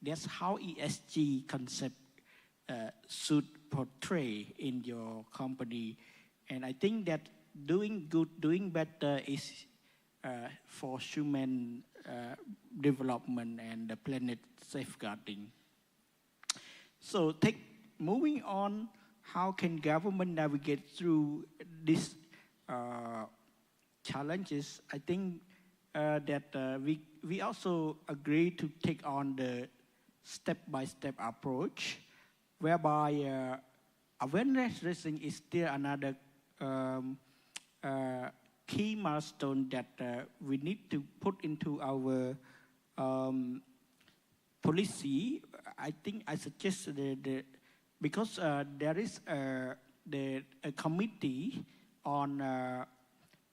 That's how ESG concept should portray in your company. And I think that doing good, doing better is for human development and the planet safeguarding. So moving on, how can government navigate through these challenges? I think that we also agree to take on the step-by-step approach, whereby awareness raising is still another key milestone that we need to put into our policy. I think I suggest because there is a committee on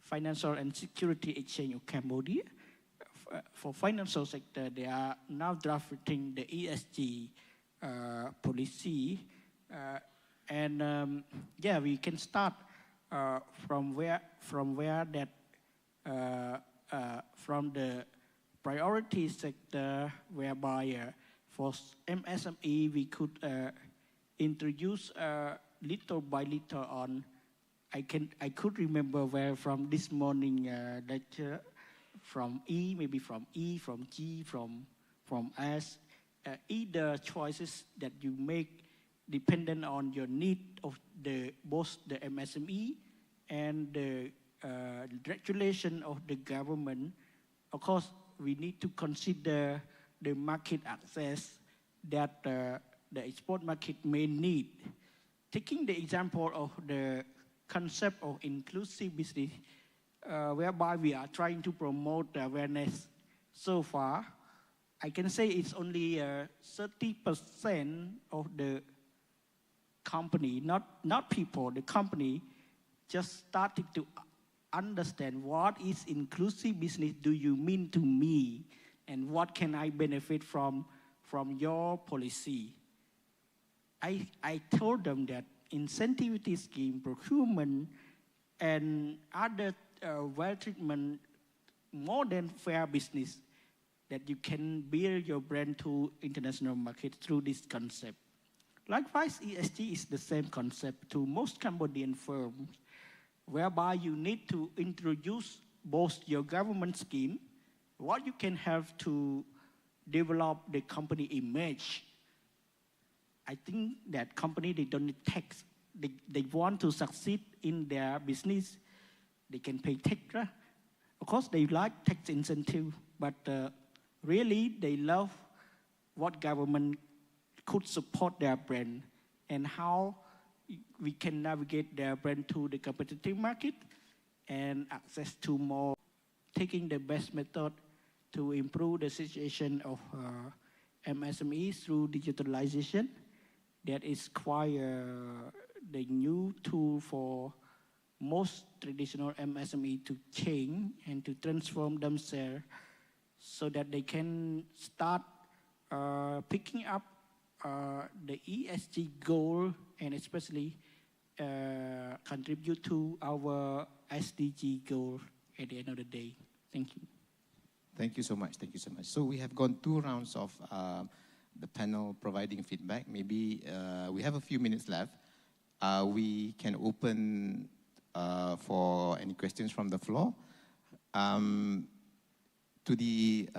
financial and security exchange of Cambodia. For financial sector, they are now drafting the ESG policy, and yeah, we can start from the priority sector, whereby for MSME we could introduce little by little on I could remember where from this morning lecture, from E, maybe from E, from G, from S, either choices that you make dependent on your need of both the MSME and the regulation of the government. Of course, we need to consider the market access that the export market may need. Taking the example of the concept of inclusive business, whereby we are trying to promote awareness so far, I can say it's only 30% of the company, not people, the company just started to understand what is inclusive business do you mean to me, and what can I benefit from your policy. I told them that incentivity scheme, procurement, and other well treatment, more than fair business, that you can build your brand to international market through this concept. Likewise, ESG is the same concept to most Cambodian firms, whereby you need to introduce both your government scheme, what you can have to develop the company image. I think that company, they don't need tax. They want to succeed in their business, they can pay tax. Of course, they like tax incentive, but really they love what government could support their brand and how we can navigate their brand to the competitive market and access to more, taking the best method to improve the situation of MSMEs through digitalization. That is quite the new tool for most traditional MSME to change and to transform themselves so that they can start picking up the ESG goal and especially contribute to our SDG goal at the end of the day. Thank you. Thank you so much. Thank you so much. So we have gone 2 rounds of the panel providing feedback. Maybe we have a few minutes left. We can open for any questions from the floor. To the,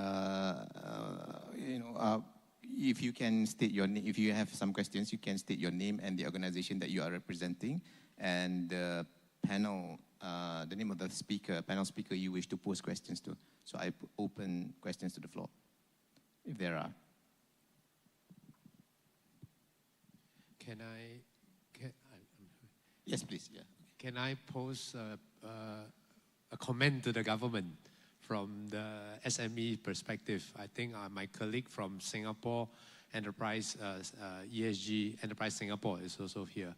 if you can state your name, if you have some questions, you can state your name and the organization that you are representing, and the panel, the name of the speaker, panel speaker you wish to pose questions to. So I open questions to the floor, if there are. Yes, please. Yeah. Can I pose a comment to the government from the SME perspective? I think my colleague from Singapore Enterprise ESG Enterprise Singapore is also here.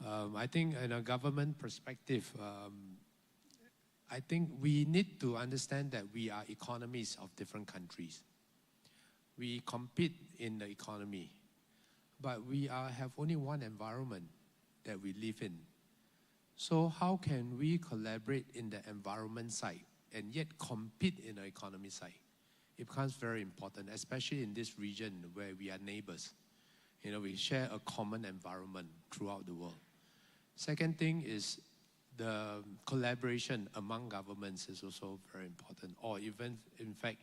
I think in a government perspective, I think we need to understand that we are economies of different countries. We compete in the economy, but we have only one environment that we live in. So how can we collaborate in the environment side and yet compete in the economy side? It becomes very important, especially in this region where we are neighbors. We share a common environment throughout the world. Second thing is the collaboration among governments is also very important, or even, in fact,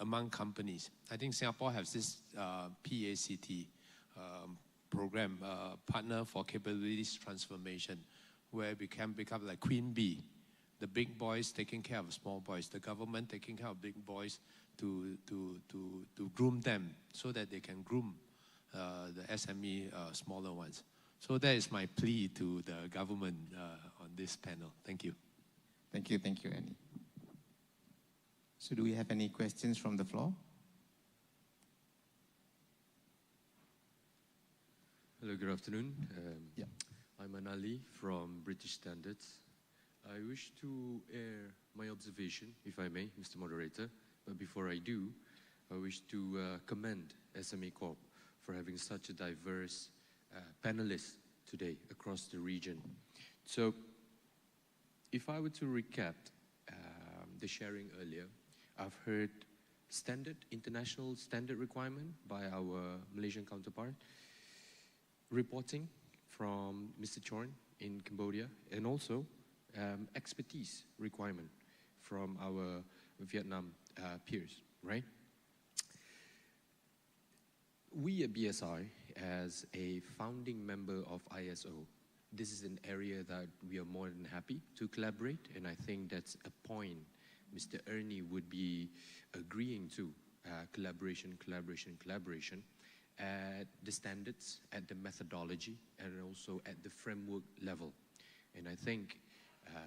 among companies. I think Singapore has this PACT program, Partner for Capabilities Transformation, where we can become like Queen Bee, the big boys taking care of small boys, the government taking care of big boys to groom them so that they can groom the SME smaller ones. So that is my plea to the government on this panel. Thank you. Thank you, Annie. So do we have any questions from the floor? Hello, good afternoon. I'm Anali from British Standards. I wish to air my observation, if I may, Mr. Moderator. But before I do, I wish to commend SME Corp for having such a diverse panelists today across the region. So, if I were to recap the sharing earlier, I've heard international standard requirement by our Malaysian counterpart, reporting from Mr. Chorn in Cambodia, and also expertise requirement from our Vietnam peers, right? We at BSI, as a founding member of ISO, this is an area that we are more than happy to collaborate, and I think that's a point Mr. Ernie would be agreeing to, collaboration at the standards, at the methodology, and also at the framework level. And I think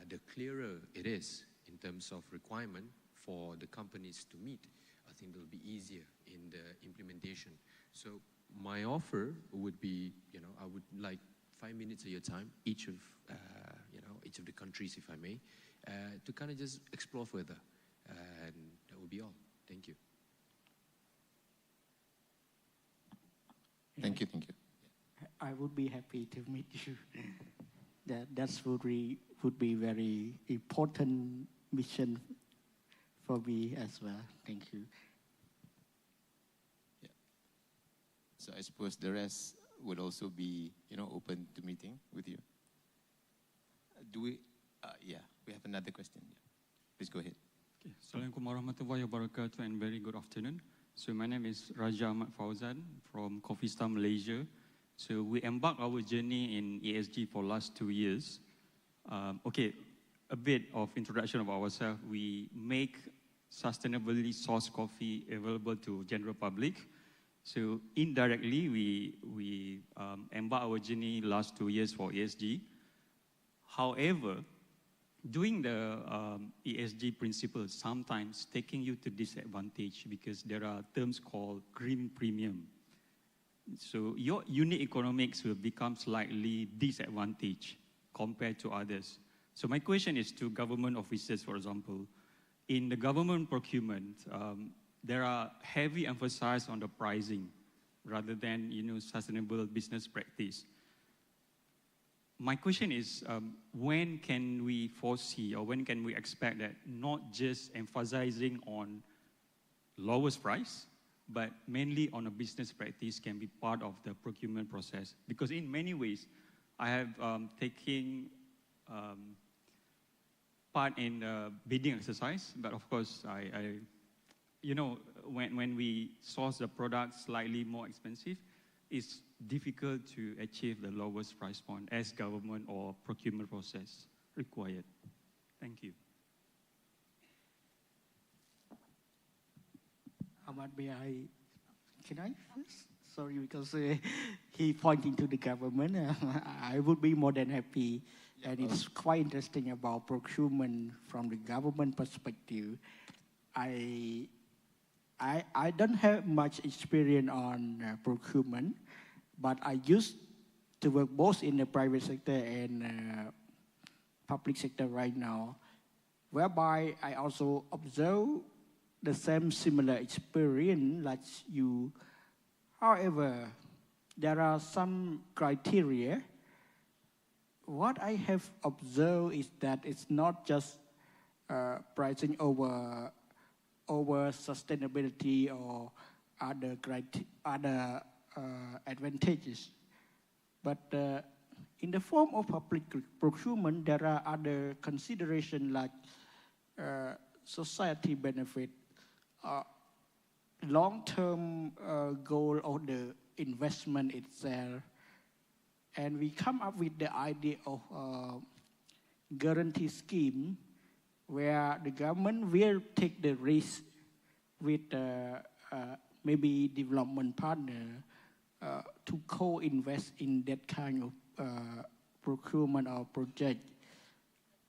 the clearer it is in terms of requirement for the companies to meet, I think it'll be easier in the implementation. So my offer would be, I would like 5 minutes of your time, each of the countries, if I may, to kind of just explore further. And that would be all. Thank you. Thank you. I would be happy to meet you. That would be very important mission for me as well. Thank you. Yeah. So I suppose the rest would also be, open to meeting with you. Do we? Yeah, we have another question. Yeah. Please go ahead. Okay. Assalamualaikum warahmatullahi wabarakatuh and very good afternoon. So my name is Raja Ahmad Fauzan from Coffee Star, Malaysia. So we embarked our journey in ESG for last 2 years. Okay, a bit of introduction of ourselves. We make sustainably sourced coffee available to general public. So indirectly, we embark our journey last 2 years for ESG. However, doing the ESG principles sometimes taking you to disadvantage because there are terms called green premium. So your unit economics will become slightly disadvantaged compared to others. So my question is to government officers, for example. In the government procurement, there are heavy emphasis on the pricing rather than sustainable business practice. My question is, when can we foresee or when can we expect that not just emphasizing on lowest price, but mainly on a business practice can be part of the procurement process? Because in many ways, I have taken part in the bidding exercise, but of course, when we source the product slightly more expensive, it's difficult to achieve the lowest price point as government or procurement process required. Thank you. Ahmad, can I first? Sorry, because he pointing to the government. I would be more than happy. And it's quite interesting about procurement from the government perspective. I don't have much experience on procurement, but I used to work both in the private sector and public sector right now, whereby I also observe the same similar experience like you. However, there are some criteria. What I have observed is that it's not just pricing over sustainability or other advantages. But in the form of public procurement, there are other considerations like society benefit, long-term goal of the investment itself. And we come up with the idea of guarantee scheme where the government will take the risk with maybe development partner to co-invest in that kind of procurement or project.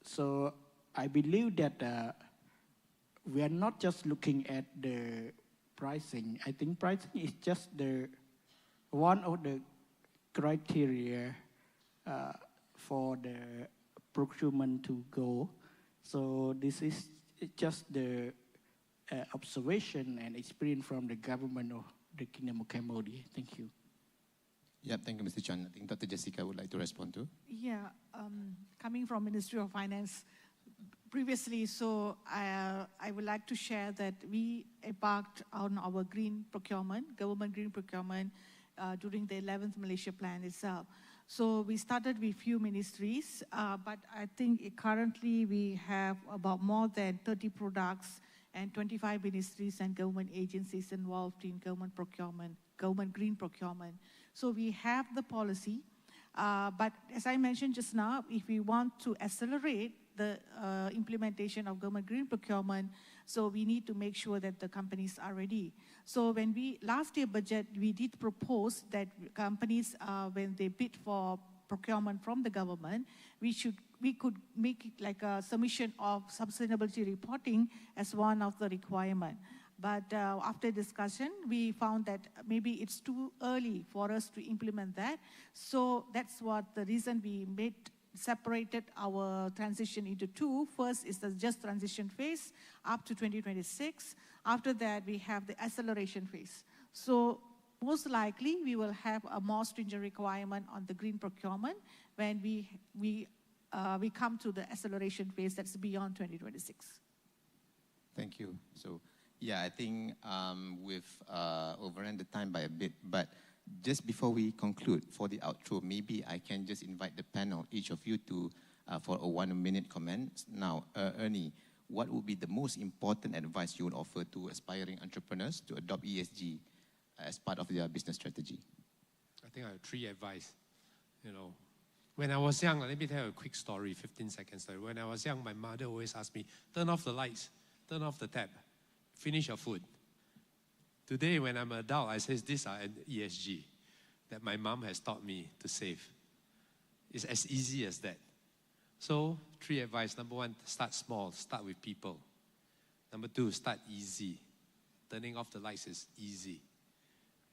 So I believe that we are not just looking at the pricing. I think pricing is just one of the criteria for the procurement to go. So this is just the observation and experience from the government of the Kingdom of Cambodia. Thank you. Yeah, thank you, Mr. Chan. I think Dr. Jessica would like to respond to. Yeah, coming from Ministry of Finance previously, so I would like to share that we embarked on our green procurement, government green procurement, during the 11th Malaysia Plan itself. So we started with few ministries, but I think currently we have about more than 30 products and 25 ministries and government agencies involved in government procurement, government green procurement. So we have the policy, but as I mentioned just now, if we want to accelerate the implementation of government green procurement, so we need to make sure that the companies are ready. So when last year budget, we did propose that companies, when they bid for procurement from the government, we could make it like a submission of sustainability reporting as one of the requirement. But after discussion, we found that maybe it's too early for us to implement that. So that's what the reason we separated our transition into two. First is the just transition phase up to 2026. After that, we have the acceleration phase. So most likely, we will have a more stringent requirement on the green procurement when we come to the acceleration phase that's beyond 2026. Thank you. So, yeah, I think we've overrun the time by a bit, but just before we conclude, for the outro, maybe I can just invite the panel, each of you, to for a 1-minute comment. Now, Ernie, what would be the most important advice you would offer to aspiring entrepreneurs to adopt ESG as part of their business strategy? I think I have 3 advice. You know, when I was young, let me tell you a quick story, 15-second story. When I was young, my mother always asked me, turn off the lights, turn off the tap, finish your food. Today, when I'm an adult, I say these are an ESG that my mom has taught me to save. It's as easy as that. So, 3 advice. Number 1, start small, start with people. Number 2, start easy. Turning off the lights is easy.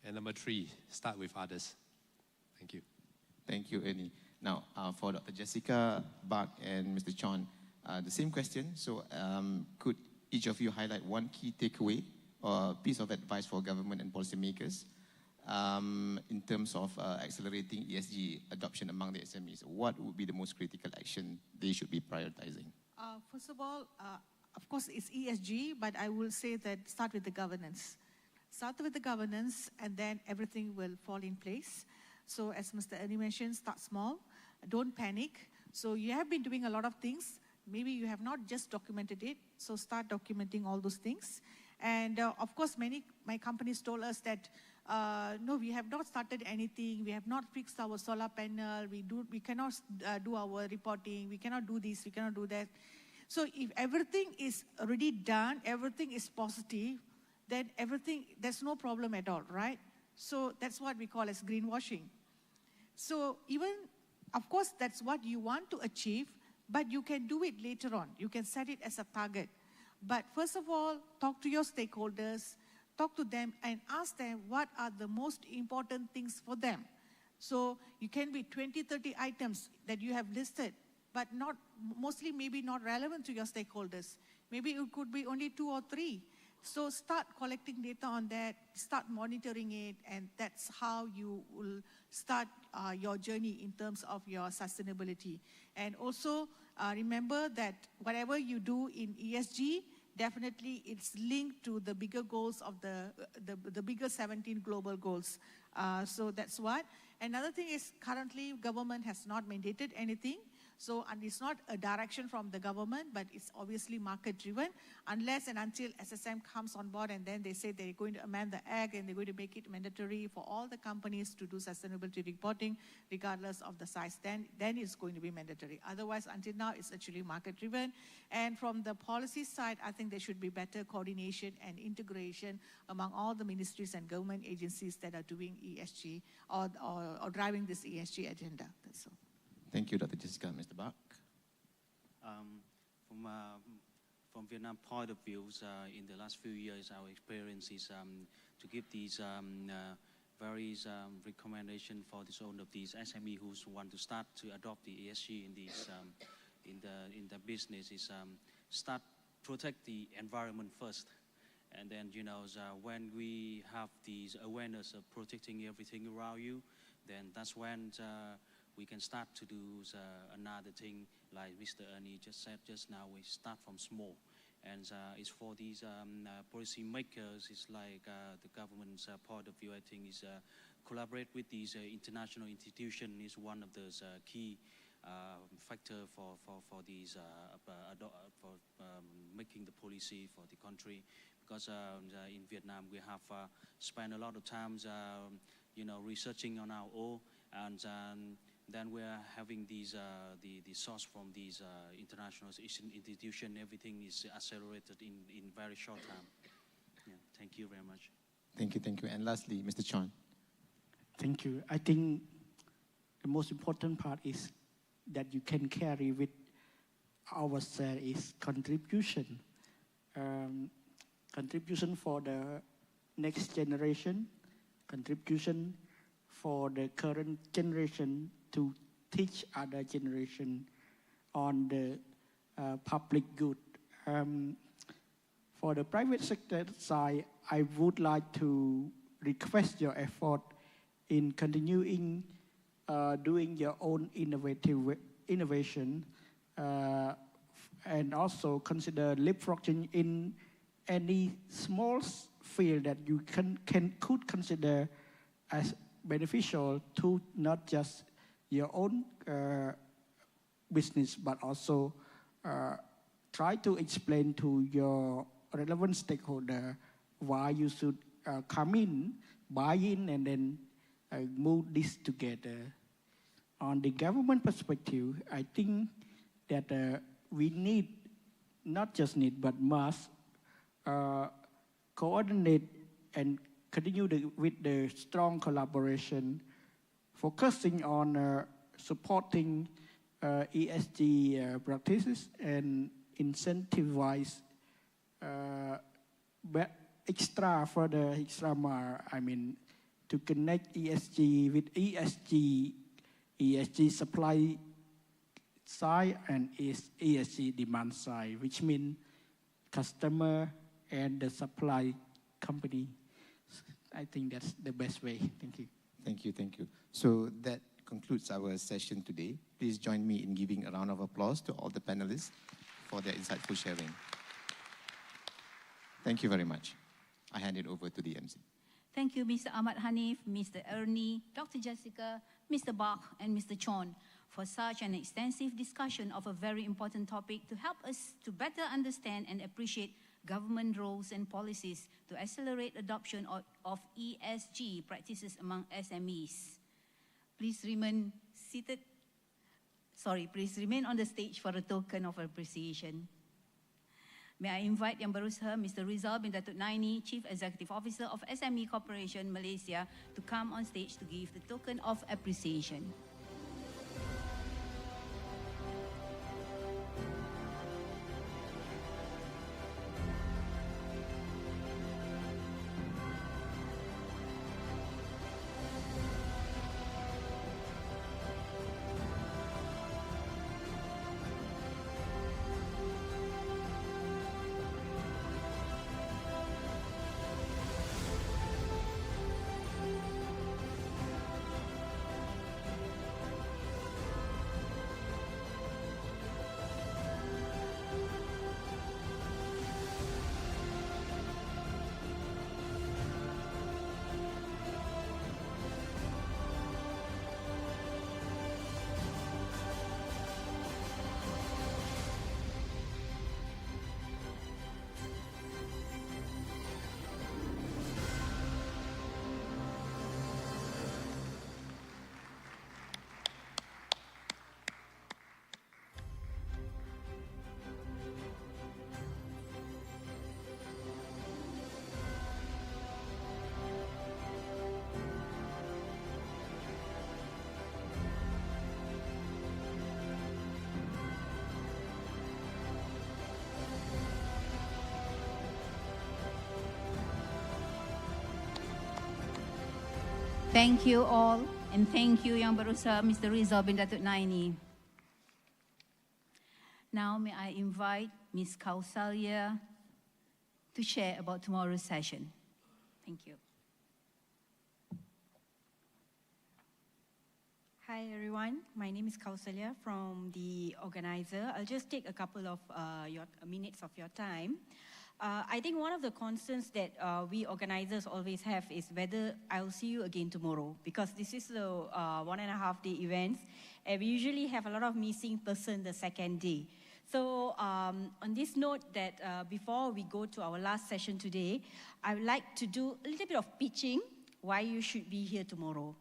And number 3, start with others. Thank you. Thank you, Ernie. Now, for Dr. Jessica, Bak, and Mr. Chon, the same question. So, could each of you highlight one key takeaway or piece of advice for government and policymakers in terms of accelerating ESG adoption among the SMEs? What would be the most critical action they should be prioritizing? First of all, of course, it's ESG, but I will say that start with the governance. Start with the governance, and then everything will fall in place. So as Mr. Ernie mentioned, start small. Don't panic. So you have been doing a lot of things. Maybe you have not just documented it. So start documenting all those things. And of course, my companies told us that, no, we have not started anything. We have not fixed our solar panel. We cannot do our reporting. We cannot do this. We cannot do that. So if everything is already done, everything is positive, then there's no problem at all, right? So that's what we call as greenwashing. So even, of course, that's what you want to achieve, but you can do it later on. You can set it as a target. But first of all, talk to your stakeholders, talk to them and ask them what are the most important things for them. So you can be 20, 30 items that you have listed, but mostly maybe not relevant to your stakeholders. Maybe it could be only 2 or 3. So start collecting data on that, start monitoring it, and that's how you will start your journey in terms of your sustainability. And also remember that whatever you do in ESG, definitely it's linked to the bigger goals of the bigger 17 global goals. So that's what. Another thing is currently government has not mandated anything. So, and it's not a direction from the government, but it's obviously market-driven, unless and until SSM comes on board and then they say they're going to amend the act and they're going to make it mandatory for all the companies to do sustainability reporting, regardless of the size, then it's going to be mandatory. Otherwise, until now, it's actually market-driven. And from the policy side, I think there should be better coordination and integration among all the ministries and government agencies that are doing ESG or driving this ESG agenda. That's all. Thank you, Dr. Jessica. Mr. Bak? From Vietnam point of view, in the last few years, our experience is to give these various recommendation for this own of these SME who want to start to adopt the ESG in these in the business is start protect the environment first, and then when we have these awareness of protecting everything around you, then that's when we can start to do another thing like Mr. Ernie just said just now. We start from small, and it's for these policy makers. It's like the government's point of view. I think is collaborate with these international institutions is one of those key factor for these making the policy for the country, because in Vietnam we have spent a lot of times researching on our own, and then we're having these the source from these international institutions. Everything is accelerated in very short time. Yeah, thank you very much. Thank you. And lastly, Mr. Chon. Thank you. I think the most important part is that you can carry with ourselves is contribution. Contribution for the next generation, contribution for the current generation to teach other generation on the public good. For the private sector side, I would like to request your effort in continuing doing your own innovation, and also consider leapfrogging in any small field that you could consider as beneficial to not just your own business, but also try to explain to your relevant stakeholder why you should come in, buy in, and then move this together. On the government perspective, I think that we need, not just need, but must coordinate and continue with the strong collaboration, focusing on supporting ESG practices and incentivize extra mile, to connect ESG with ESG supply side and ESG demand side, which means customer and the supply company. I think that's the best way. Thank you. Thank you. So that concludes our session today. Please join me in giving a round of applause to all the panelists for their insightful sharing. Thank you very much. I hand it over to the MC. Thank you, Mr. Ahmad Hanif, Mr. Ernie, Dr. Jessica, Mr. Bach, and Mr. Chon for such an extensive discussion of a very important topic to help us to better understand and appreciate government roles and policies to accelerate adoption of ESG practices among SMEs. Please remain seated. Please remain on the stage for a token of appreciation. May I invite Yang Berusaha, Mr. Rizal bin Datuk Naini, Chief Executive Officer of SME Corporation Malaysia, to come on stage to give the token of appreciation. Thank you all, and thank you Yang Berusaha, Mr. Rizal bin Datuk Naini. Now may I invite Ms. Kausalya to share about tomorrow's session. Thank you. Hi everyone, my name is Kausalya from the organizer. I'll just take a couple of minutes of your time. I think one of the concerns that we organizers always have is whether I'll see you again tomorrow, because this is the 1.5 day events, and we usually have a lot of missing person the second day. So on this note that before we go to our last session today, I would like to do a little bit of pitching why you should be here tomorrow.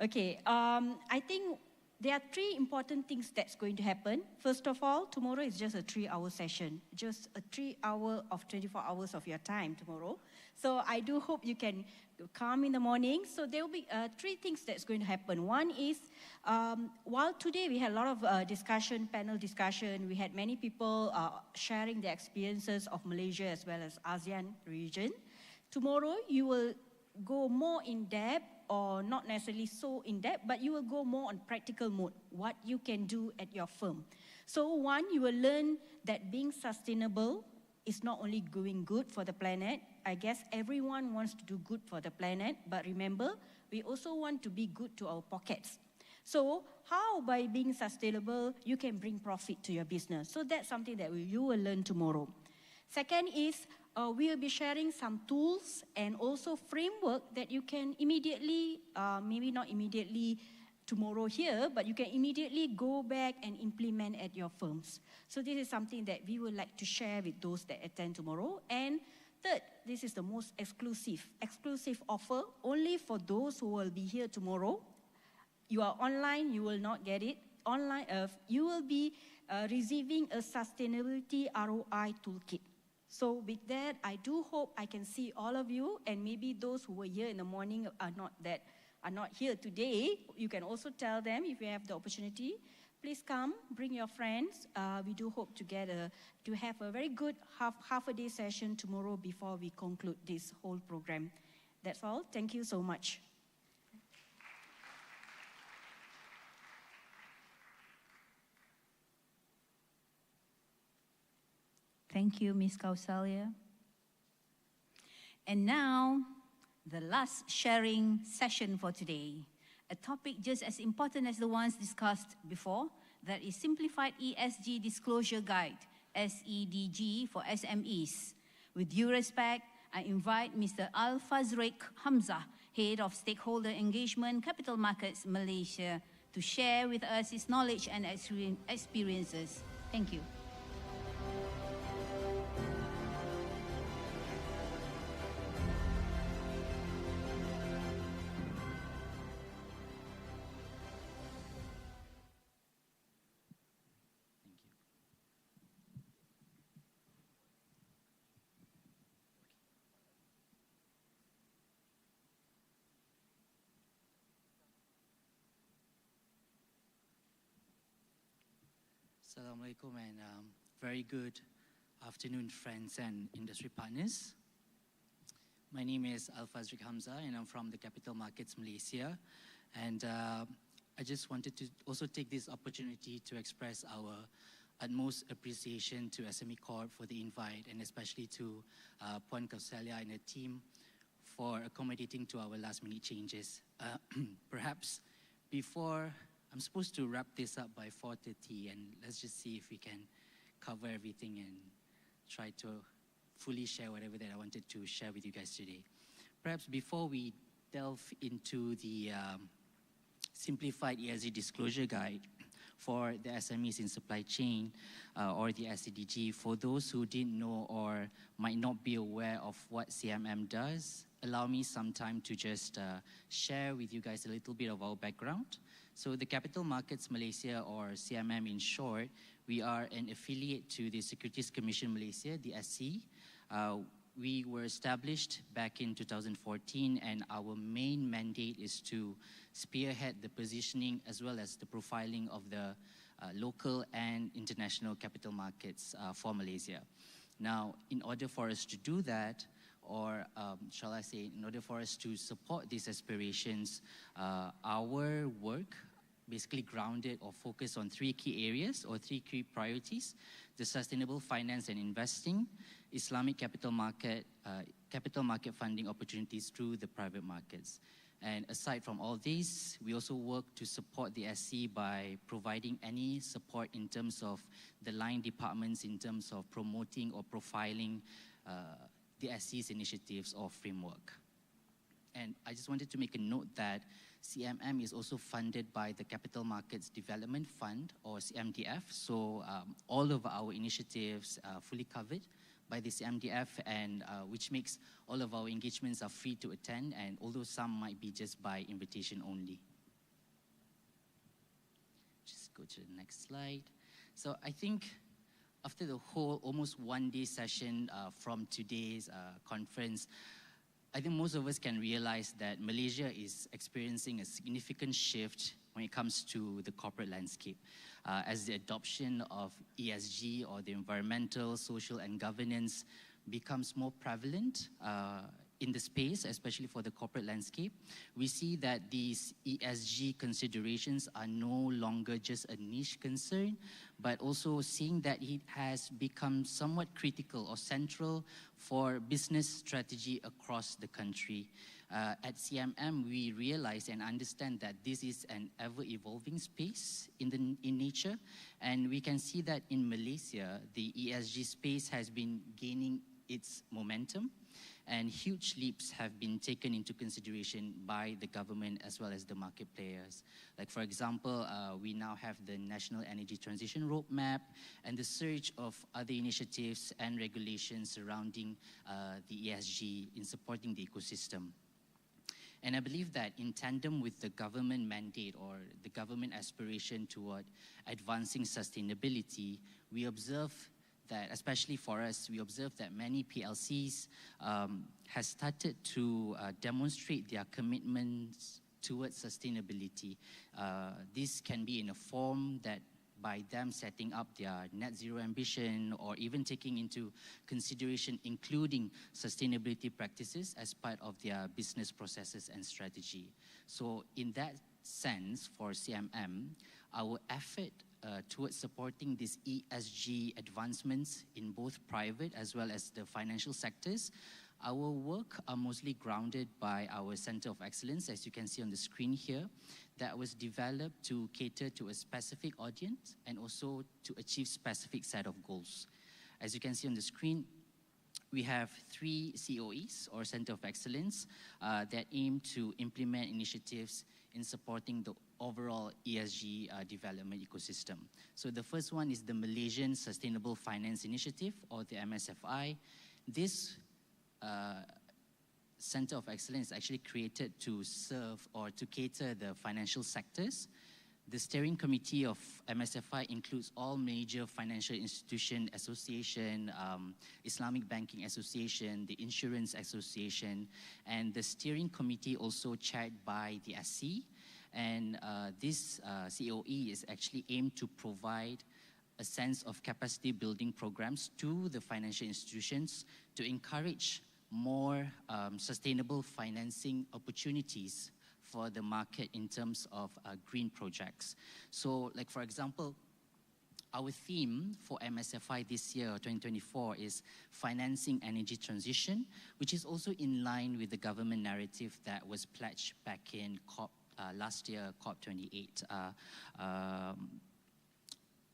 Okay, I think there are 3 important things that's going to happen. First of all, tomorrow is just a 3-hour session, just a 3 hour of 24 hours of your time tomorrow. So I do hope you can come in the morning. So there will be 3 things that's going to happen. One is, while today we had a lot of discussion, panel discussion, we had many people sharing their experiences of Malaysia as well as ASEAN region. Tomorrow you will go more in depth, or not necessarily so in depth, but you will go more on practical mode, what you can do at your firm. So one, you will learn that being sustainable is not only doing good for the planet. I guess everyone wants to do good for the planet, but remember, we also want to be good to our pockets. So how, by being sustainable, you can bring profit to your business? So that's something that you will learn tomorrow. Second is, we will be sharing some tools and also framework that you can immediately, maybe not immediately tomorrow here, but you can immediately go back and implement at your firms. So this is something that we would like to share with those that attend tomorrow. And third, this is the most exclusive offer, only for those who will be here tomorrow. You are online, you will not get it. Online, you will be receiving a sustainability ROI toolkit. So with that, I do hope I can see all of you, and maybe those who were here in the morning are not here today. You can also tell them, if you have the opportunity, please come, bring your friends. We do hope to have a very good half a day session tomorrow before we conclude this whole program. That's all. Thank you so much. Thank you, Ms. Kausalya. And now, the last sharing session for today. A topic just as important as the ones discussed before, that is Simplified ESG Disclosure Guide, SEDG for SMEs. With due respect, I invite Mr. Al-Fazriq Hamzah, Head of Stakeholder Engagement, Capital Markets Malaysia, to share with us his knowledge and experiences. Thank you. Assalamualaikum and very good afternoon, friends and industry partners. My name is Al-Fazriq Hamzah and I'm from the Capital Markets Malaysia. And I just wanted to also take this opportunity to express our utmost appreciation to SME Corp for the invite, and especially to Puan Kausalya and her team for accommodating to our last minute changes. Perhaps before, I'm supposed to wrap this up by 4:30, and let's just see if we can cover everything and try to fully share whatever that I wanted to share with you guys today. Perhaps before we delve into the Simplified ESG Disclosure Guide for the SMEs in supply chain, or the SEDG, for those who didn't know or might not be aware of what CMM does, allow me some time to just share with you guys a little bit of our background. So the Capital Markets Malaysia, or CMM in short, we are an affiliate to the Securities Commission Malaysia, the SC. We were established back in 2014, and our main mandate is to spearhead the positioning as well as the profiling of the local and international capital markets for Malaysia. Now, in order for us to do that, or shall I say, in order for us to support these aspirations, our work basically grounded or focused on 3 key areas or 3 key priorities: the sustainable finance and investing, Islamic capital market funding opportunities through the private markets. And aside from all these, we also work to support the SC by providing any support in terms of the line departments, in terms of promoting or profiling the SC's initiatives or framework. And I just wanted to make a note that CMM is also funded by the Capital Markets Development Fund, or CMDF. So all of our initiatives are fully covered by the CMDF, and which makes all of our engagements are free to attend, and although some might be just by invitation only. Just go to the next slide. So I think after the whole almost one-day session from today's conference, I think most of us can realize that Malaysia is experiencing a significant shift when it comes to the corporate landscape. As the adoption of ESG, or the environmental, social, and governance becomes more prevalent in the space, especially for the corporate landscape, we see that these ESG considerations are no longer just a niche concern, but also seeing that it has become somewhat critical or central for business strategy across the country. At CMM, we realize and understand that this is an ever-evolving space in nature, and we can see that in Malaysia, the ESG space has been gaining its momentum, and huge leaps have been taken into consideration by the government as well as the market players. Like, for example, we now have the National Energy Transition Roadmap and the surge of other initiatives and regulations surrounding the ESG in supporting the ecosystem. And I believe that in tandem with the government mandate or the government aspiration toward advancing sustainability, we observe that, especially for us, we observe that many PLCs has started to demonstrate their commitments towards sustainability. This can be in a form that by them setting up their net zero ambition, or even taking into consideration including sustainability practices as part of their business processes and strategy. So in that sense, for CMM, our effort towards supporting these ESG advancements in both private as well as the financial sectors, our work are mostly grounded by our Center of Excellence, as you can see on the screen here, that was developed to cater to a specific audience and also to achieve specific set of goals. As you can see on the screen, we have 3 COEs, or Center of Excellence, that aim to implement initiatives in supporting the overall ESG development ecosystem. So the first one is the Malaysian Sustainable Finance Initiative, or the MSFI. This Center of Excellence is actually created to serve or to cater the financial sectors. The steering committee of MSFI includes all major financial institution association, Islamic Banking Association, the Insurance Association, and the steering committee also chaired by the SC. And this COE is actually aimed to provide a sense of capacity building programs to the financial institutions to encourage more sustainable financing opportunities for the market in terms of green projects. So, like, for example, our theme for MSFI this year, 2024, is financing energy transition, which is also in line with the government narrative that was pledged back in last year, COP28,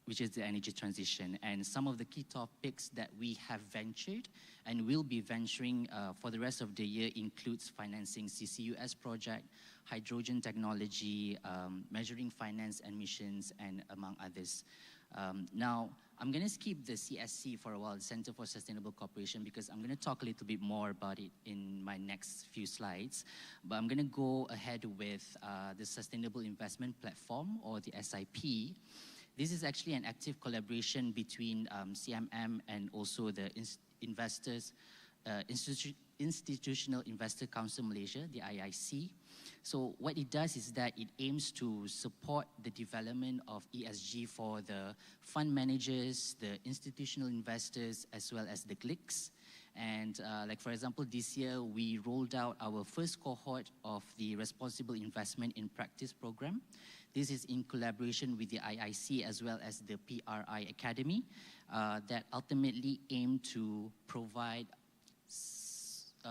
which is the energy transition. And some of the key topics that we have ventured and will be venturing for the rest of the year includes financing CCUS project, hydrogen technology, measuring finance emissions, and among others. Now, I'm going to skip the CSC for a while, the Center for Sustainable Cooperation, because I'm going to talk a little bit more about it in my next few slides. But I'm going to go ahead with the Sustainable Investment Platform, or the SIP. This is actually an active collaboration between CMM and also the Institutional Investor Council Malaysia, the IIC. So what it does is that it aims to support the development of ESG for the fund managers, the institutional investors, as well as the GLICs. And like, for example, this year we rolled out our first cohort of the Responsible Investment in Practice program. This is in collaboration with the IIC as well as the PRI Academy that ultimately aim to provide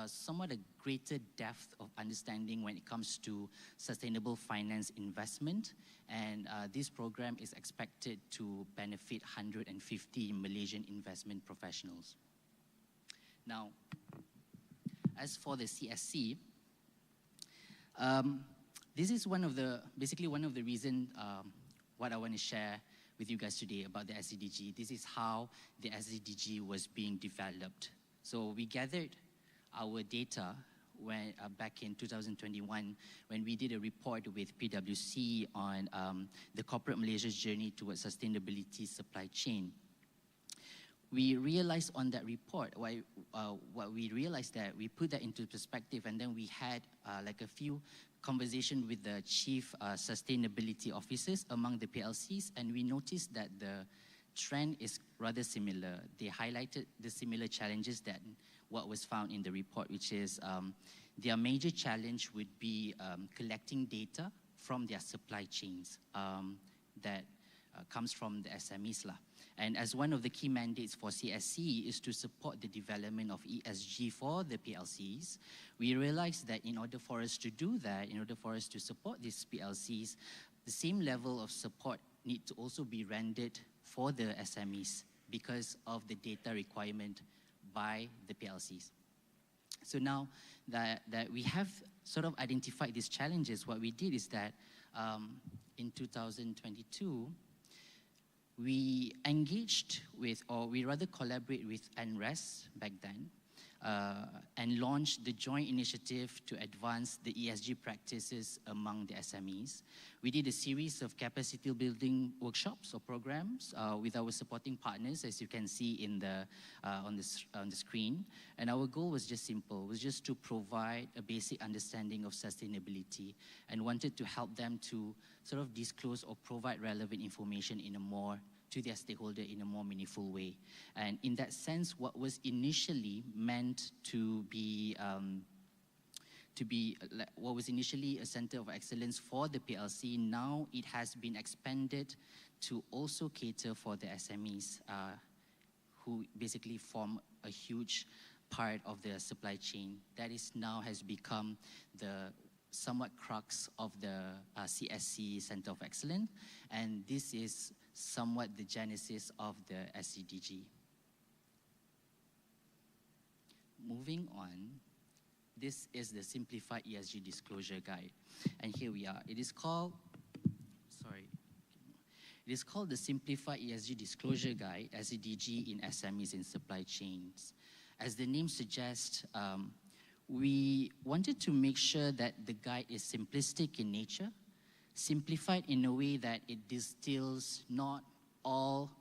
somewhat a greater depth of understanding when it comes to sustainable finance investment. And this program is expected to benefit 150 Malaysian investment professionals. Now, as for the CSC, this is basically one of the reasons what I want to share with you guys today about the SCDG. This is how the SCDG was being developed. So we gathered our data back in 2021 when we did a report with PwC on the corporate Malaysia's journey towards sustainability supply chain. We realized on that report, what we realized that we put that into perspective, and then we had like a few conversations with the chief sustainability officers among the PLCs, and we noticed that the trend is rather similar. They highlighted the similar challenges that what was found in the report, which is their major challenge would be collecting data from their supply chains that comes from the SMEs lah. And as one of the key mandates for CSC is to support the development of ESG for the PLCs, we realized that in order for us to do that, in order for us to support these PLCs, the same level of support need to also be rendered for the SMEs because of the data requirement by the PLCs. So now that we have sort of identified these challenges, what we did is that in 2022, we engaged with, or we rather collaborate with NRES back then, and launched the joint initiative to advance the ESG practices among the SMEs. We did a series of capacity building workshops or programs with our supporting partners, as you can see in on the screen. And our goal was just simple, was just to provide a basic understanding of sustainability and wanted to help them to sort of disclose or provide relevant information to their stakeholder in a more meaningful way. And in that sense, what was initially meant to be what was initially a center of excellence for the PLC, now it has been expanded to also cater for the SMEs who basically form a huge part of the supply chain. That is now has become the somewhat crux of the CSC Center of Excellence, and this is somewhat the genesis of the SCDG. Moving on, this is the Simplified ESG Disclosure Guide, and here we are. It is called the Simplified ESG Disclosure Guide, SCDG, in SMEs in supply chains. As the name suggests, we wanted to make sure that the guide is simplistic in nature, simplified in a way that it distills not all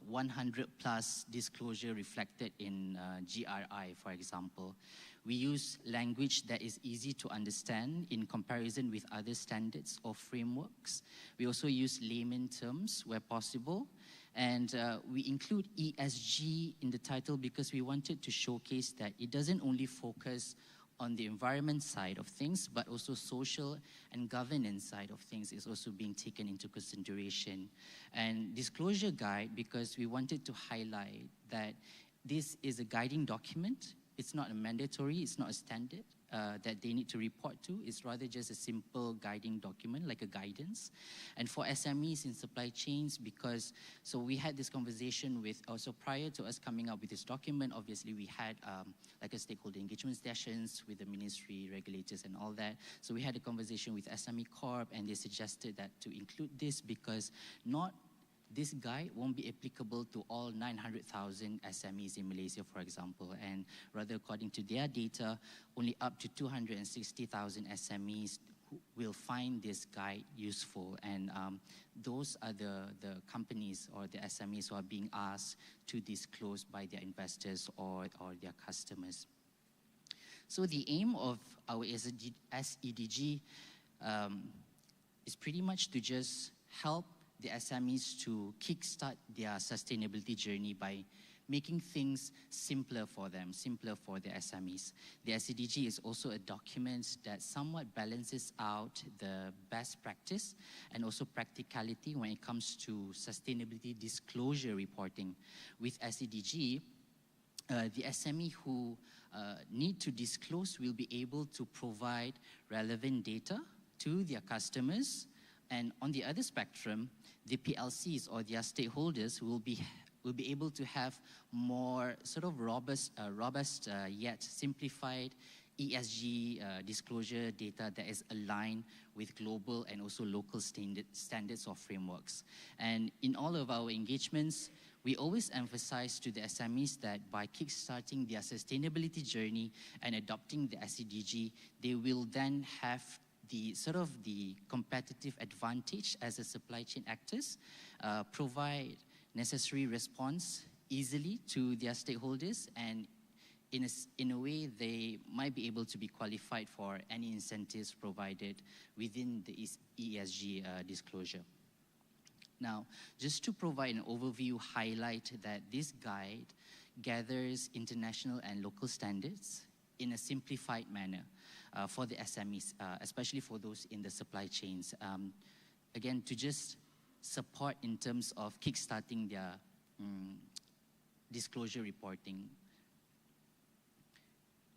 100 plus disclosure reflected in GRI, for example. We use language that is easy to understand in comparison with other standards or frameworks. We also use layman terms where possible. And we include ESG in the title because we wanted to showcase that it doesn't only focus on the environment side of things, but also social and governance side of things is also being taken into consideration. And disclosure guide, because we wanted to highlight that this is a guiding document. It's not a mandatory, it's not a standard that they need to report to. It's rather just a simple guiding document, like a guidance. And for SMEs in supply chains, so we had this conversation with, also prior to us coming up with this document, obviously we had like a stakeholder engagement sessions with the ministry, regulators and all that. So we had a conversation with SME Corp, and they suggested that to include this because this guide won't be applicable to all 900,000 SMEs in Malaysia, for example, and rather according to their data, only up to 260,000 SMEs will find this guide useful, and those are the companies or the SMEs who are being asked to disclose by their investors or their customers. So the aim of our SEDG is pretty much to just help the SMEs to kickstart their sustainability journey by making things simpler for them, simpler for the SMEs. The SCDG is also a document that somewhat balances out the best practice and also practicality when it comes to sustainability disclosure reporting. With SCDG, the SME who need to disclose will be able to provide relevant data to their customers. And on the other spectrum, the PLCs or their stakeholders will be we'll be able to have more sort of robust yet simplified ESG disclosure data that is aligned with global and also local standards or frameworks. And in all of our engagements, we always emphasize to the SMEs that by kickstarting their sustainability journey and adopting the SDG, they will then have the sort of the competitive advantage as a supply chain actors, provide necessary response easily to their stakeholders, and in a way, they might be able to be qualified for any incentives provided within the ESG disclosure. Now, just to provide an overview, highlight that this guide gathers international and local standards in a simplified manner for the SMEs, especially for those in the supply chains. Again, to just support in terms of kickstarting their disclosure reporting.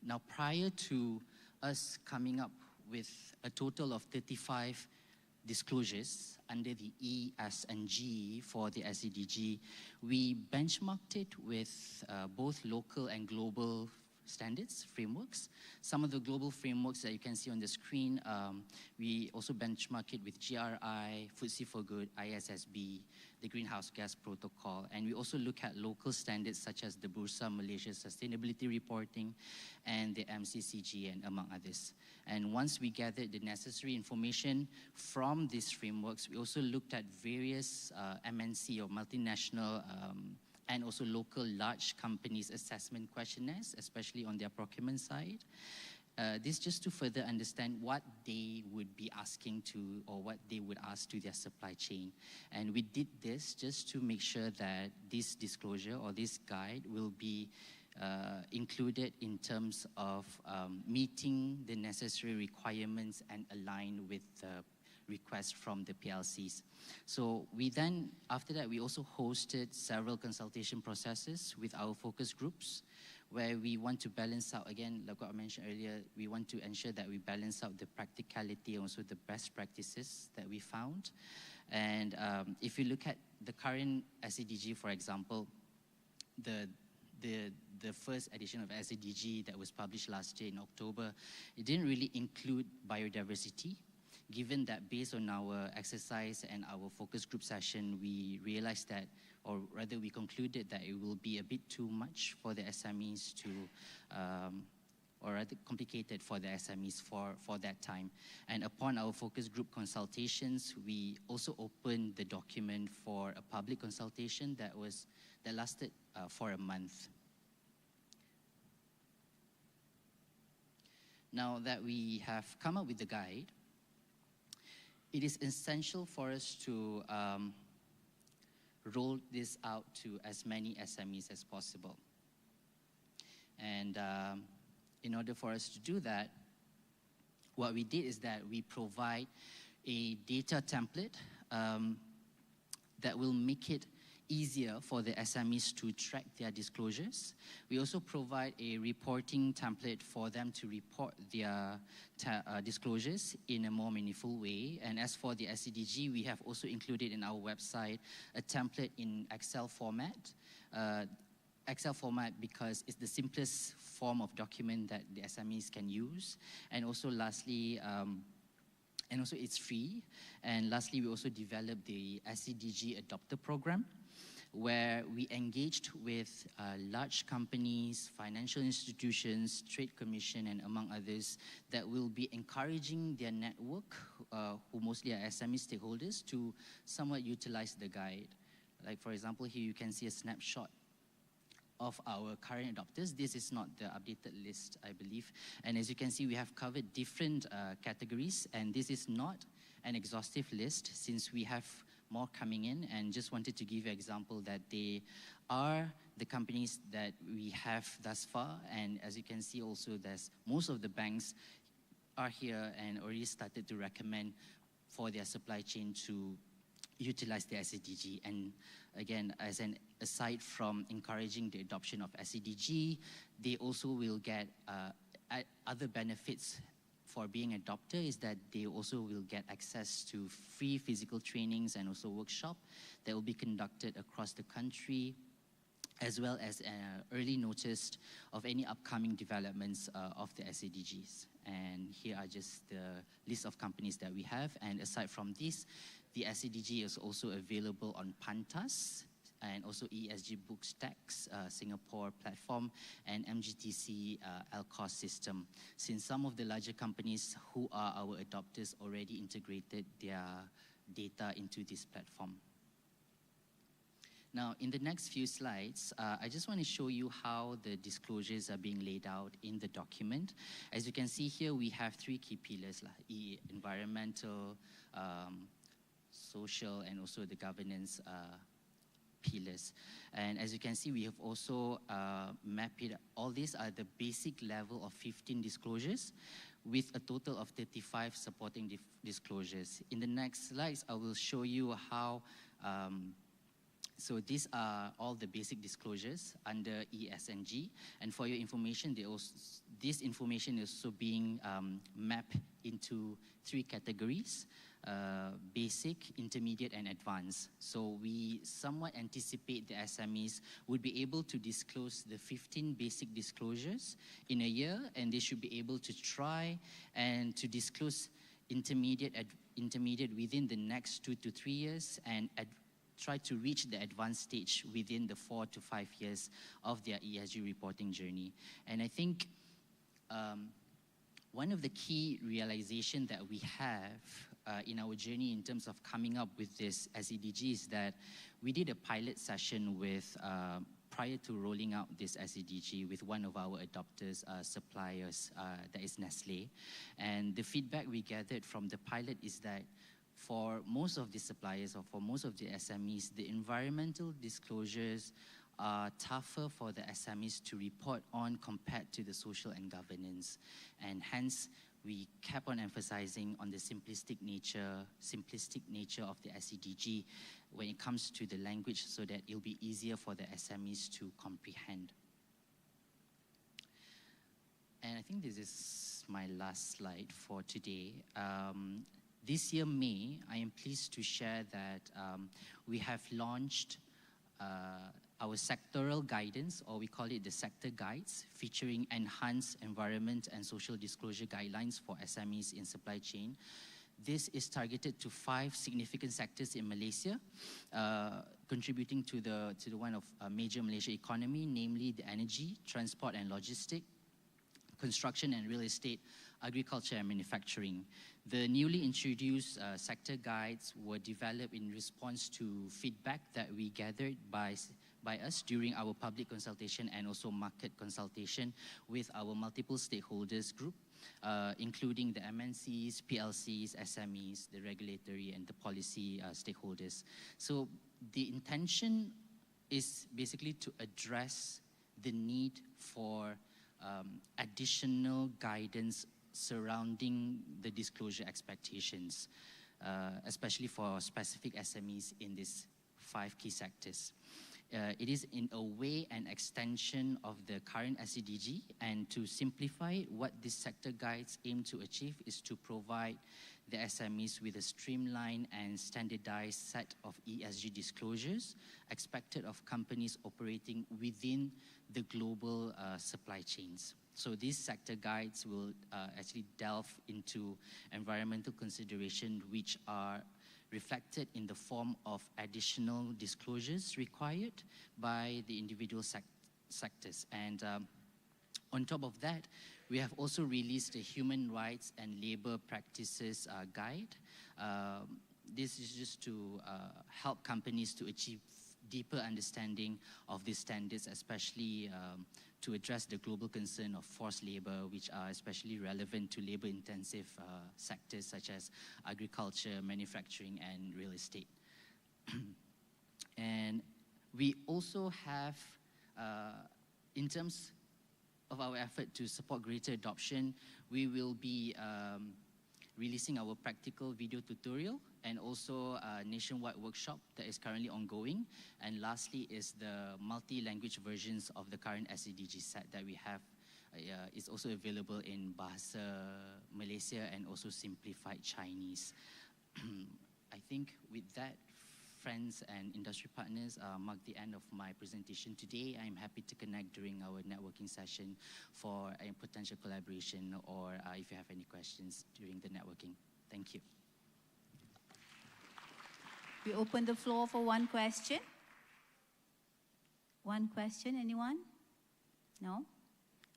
Now, prior to us coming up with a total of 35 disclosures under the E, S, and G for the SDG, we benchmarked it with both local and global standards, frameworks. Some of the global frameworks that you can see on the screen, we also benchmark it with GRI, FTSE4Good, ISSB, the Greenhouse Gas Protocol, and we also look at local standards such as the Bursa Malaysia Sustainability Reporting and the MCCG, and among others. And once we gathered the necessary information from these frameworks, we also looked at various MNC or multinational and also local large companies' assessment questionnaires, especially on their procurement side. This just to further understand what they would be asking to, or what they would ask to their supply chain. And we did this just to make sure that this disclosure or this guide will be included in terms of meeting the necessary requirements and align with the requests from the PLCs. So we then, after that, we also hosted several consultation processes with our focus groups, where we want to balance out, again, like what I mentioned earlier, we want to ensure that we balance out the practicality and also the best practices that we found. And if you look at the current SDG, for example, the first edition of SDG that was published last year in October, it didn't really include biodiversity. Given that based on our exercise and our focus group session, we realized that, or rather we concluded that it will be a bit too much for the SMEs to, or rather complicated for the SMEs for that time. And upon our focus group consultations, we also opened the document for a public consultation that lasted for a month. Now that we have come up with the guide, it is essential for us to roll this out to as many SMEs as possible. And in order for us to do that, what we did is that we provide a data template that will make it easier for the SMEs to track their disclosures. We also provide a reporting template for them to report their disclosures in a more meaningful way. And as for the SDG, we have also included in our website a template in Excel format. Excel format because it's the simplest form of document that the SMEs can use. And also lastly, and also it's free. And lastly, we also developed the SDG Adopter Program, where we engaged with large companies, financial institutions, trade commission, and among others, that will be encouraging their network, who mostly are SME stakeholders, to somewhat utilize the guide. Like for example, here you can see a snapshot of our current adopters. This is not the updated list, I believe. And as you can see, we have covered different categories, and this is not an exhaustive list since we have more coming in, and just wanted to give you an example that they are the companies that we have thus far. And as you can see also, there's most of the banks are here and already started to recommend for their supply chain to utilize the SDG. And again, as an aside from encouraging the adoption of SDG, they also will get other benefits for being an adopter, is that they also will get access to free physical trainings and also workshop that will be conducted across the country as well as early notice of any upcoming developments of the SDGs. And here are just the list of companies that we have. And aside from this, the SDG is also available on Pantas and also ESG Bookstacks, Singapore platform, and MGTC LCOS system. Since some of the larger companies who are our adopters already integrated their data into this platform. Now, in the next few slides, I just want to show you how the disclosures are being laid out in the document. As you can see here, we have three key pillars, environmental, social, and also the governance pillars. And as you can see, we have also mapped it. All these are the basic level of 15 disclosures with a total of 35 supporting disclosures. In the next slides, I will show you how so these are all the basic disclosures under ESG. And for your information, this information is also being mapped into three categories: basic, intermediate, and advanced. So we somewhat anticipate the SMEs would be able to disclose the 15 basic disclosures in a year, and they should be able to try and to disclose intermediate within the next 2 to 3 years, and try to reach the advanced stage within the 4 to 5 years of their ESG reporting journey. And I think one of the key realizations that we have in our journey in terms of coming up with this SDG is that we did a pilot session with, prior to rolling out this SDG with one of our adopters, suppliers, that is Nestle. And the feedback we gathered from the pilot is that for most of the suppliers or for most of the SMEs, the environmental disclosures are tougher for the SMEs to report on compared to the social and governance. And hence, we kept on emphasizing on the simplistic nature of the SDG when it comes to the language, so that it'll be easier for the SMEs to comprehend. And I think this is my last slide for today. This year, May, I am pleased to share that we have launched our sectoral guidance, or we call it the sector guides, featuring enhanced environment and social disclosure guidelines for SMEs in supply chain. This is targeted to 5 significant sectors in Malaysia, contributing to the one of major Malaysia economy, namely the energy, transport and logistics, construction and real estate, agriculture and manufacturing. The newly introduced sector guides were developed in response to feedback that we gathered by us during our public consultation and also market consultation with our multiple stakeholders group, including the MNCs, PLCs, SMEs, the regulatory and the policy stakeholders. So the intention is basically to address the need for additional guidance surrounding the disclosure expectations, especially for specific SMEs in these 5 key sectors. It is in a way an extension of the current SDG, and to simplify it, what these sector guides aim to achieve is to provide the SMEs with a streamlined and standardized set of ESG disclosures expected of companies operating within the global supply chains. So these sector guides will actually delve into environmental considerations, which are reflected in the form of additional disclosures required by the individual sectors. And on top of that, we have also released a human rights and labor practices guide. This is just to help companies to achieve deeper understanding of these standards, especially to address the global concern of forced labor, which are especially relevant to labor-intensive sectors such as agriculture, manufacturing, and real estate. And we also have, in terms of our effort to support greater adoption, we will be releasing our practical video tutorial and also a nationwide workshop that is currently ongoing. And lastly is the multi-language versions of the current SDG set that we have. Is also available in Bahasa Malaysia and also simplified Chinese. I think with that, friends and industry partners, mark the end of my presentation today. I'm happy to connect during our networking session for a potential collaboration or if you have any questions during the networking. Thank you. We open the floor for one question. One question, anyone? No?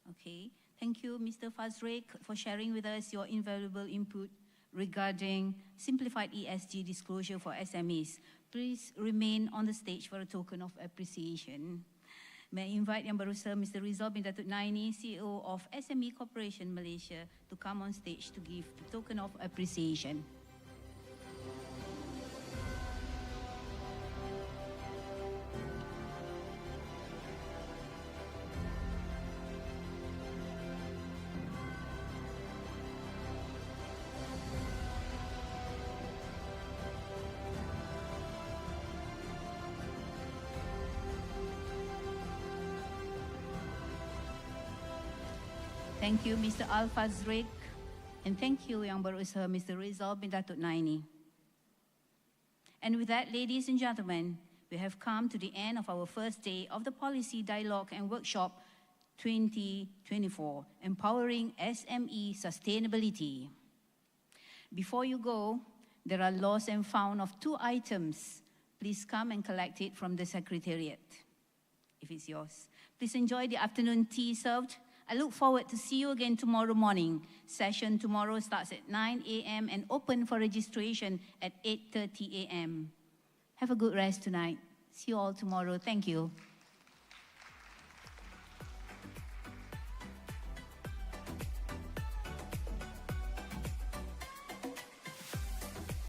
Okay. Thank you, Mr. Fazrek, for sharing with us your invaluable input regarding simplified ESG disclosure for SMEs. Please remain on the stage for a token of appreciation. May I invite Yang Berusaha Mr. Rizal bin Datuk Naini, CEO of SME Corporation Malaysia, to come on stage to give the token of appreciation. Thank you, Mr. Al-Fazrek, and thank you, Yang Berusaha Mr. Rizal bin Datuk Naini. And with that, ladies and gentlemen, we have come to the end of our first day of the Policy Dialogue and Workshop 2024, Empowering SME Sustainability. Before you go, there are lost and found of 2 items. Please come and collect it from the Secretariat, if it's yours. Please enjoy the afternoon tea served. I look forward to see you again tomorrow morning. Session tomorrow starts at 9 a.m. and open for registration at 8:30 a.m. Have a good rest tonight. See you all tomorrow. Thank you.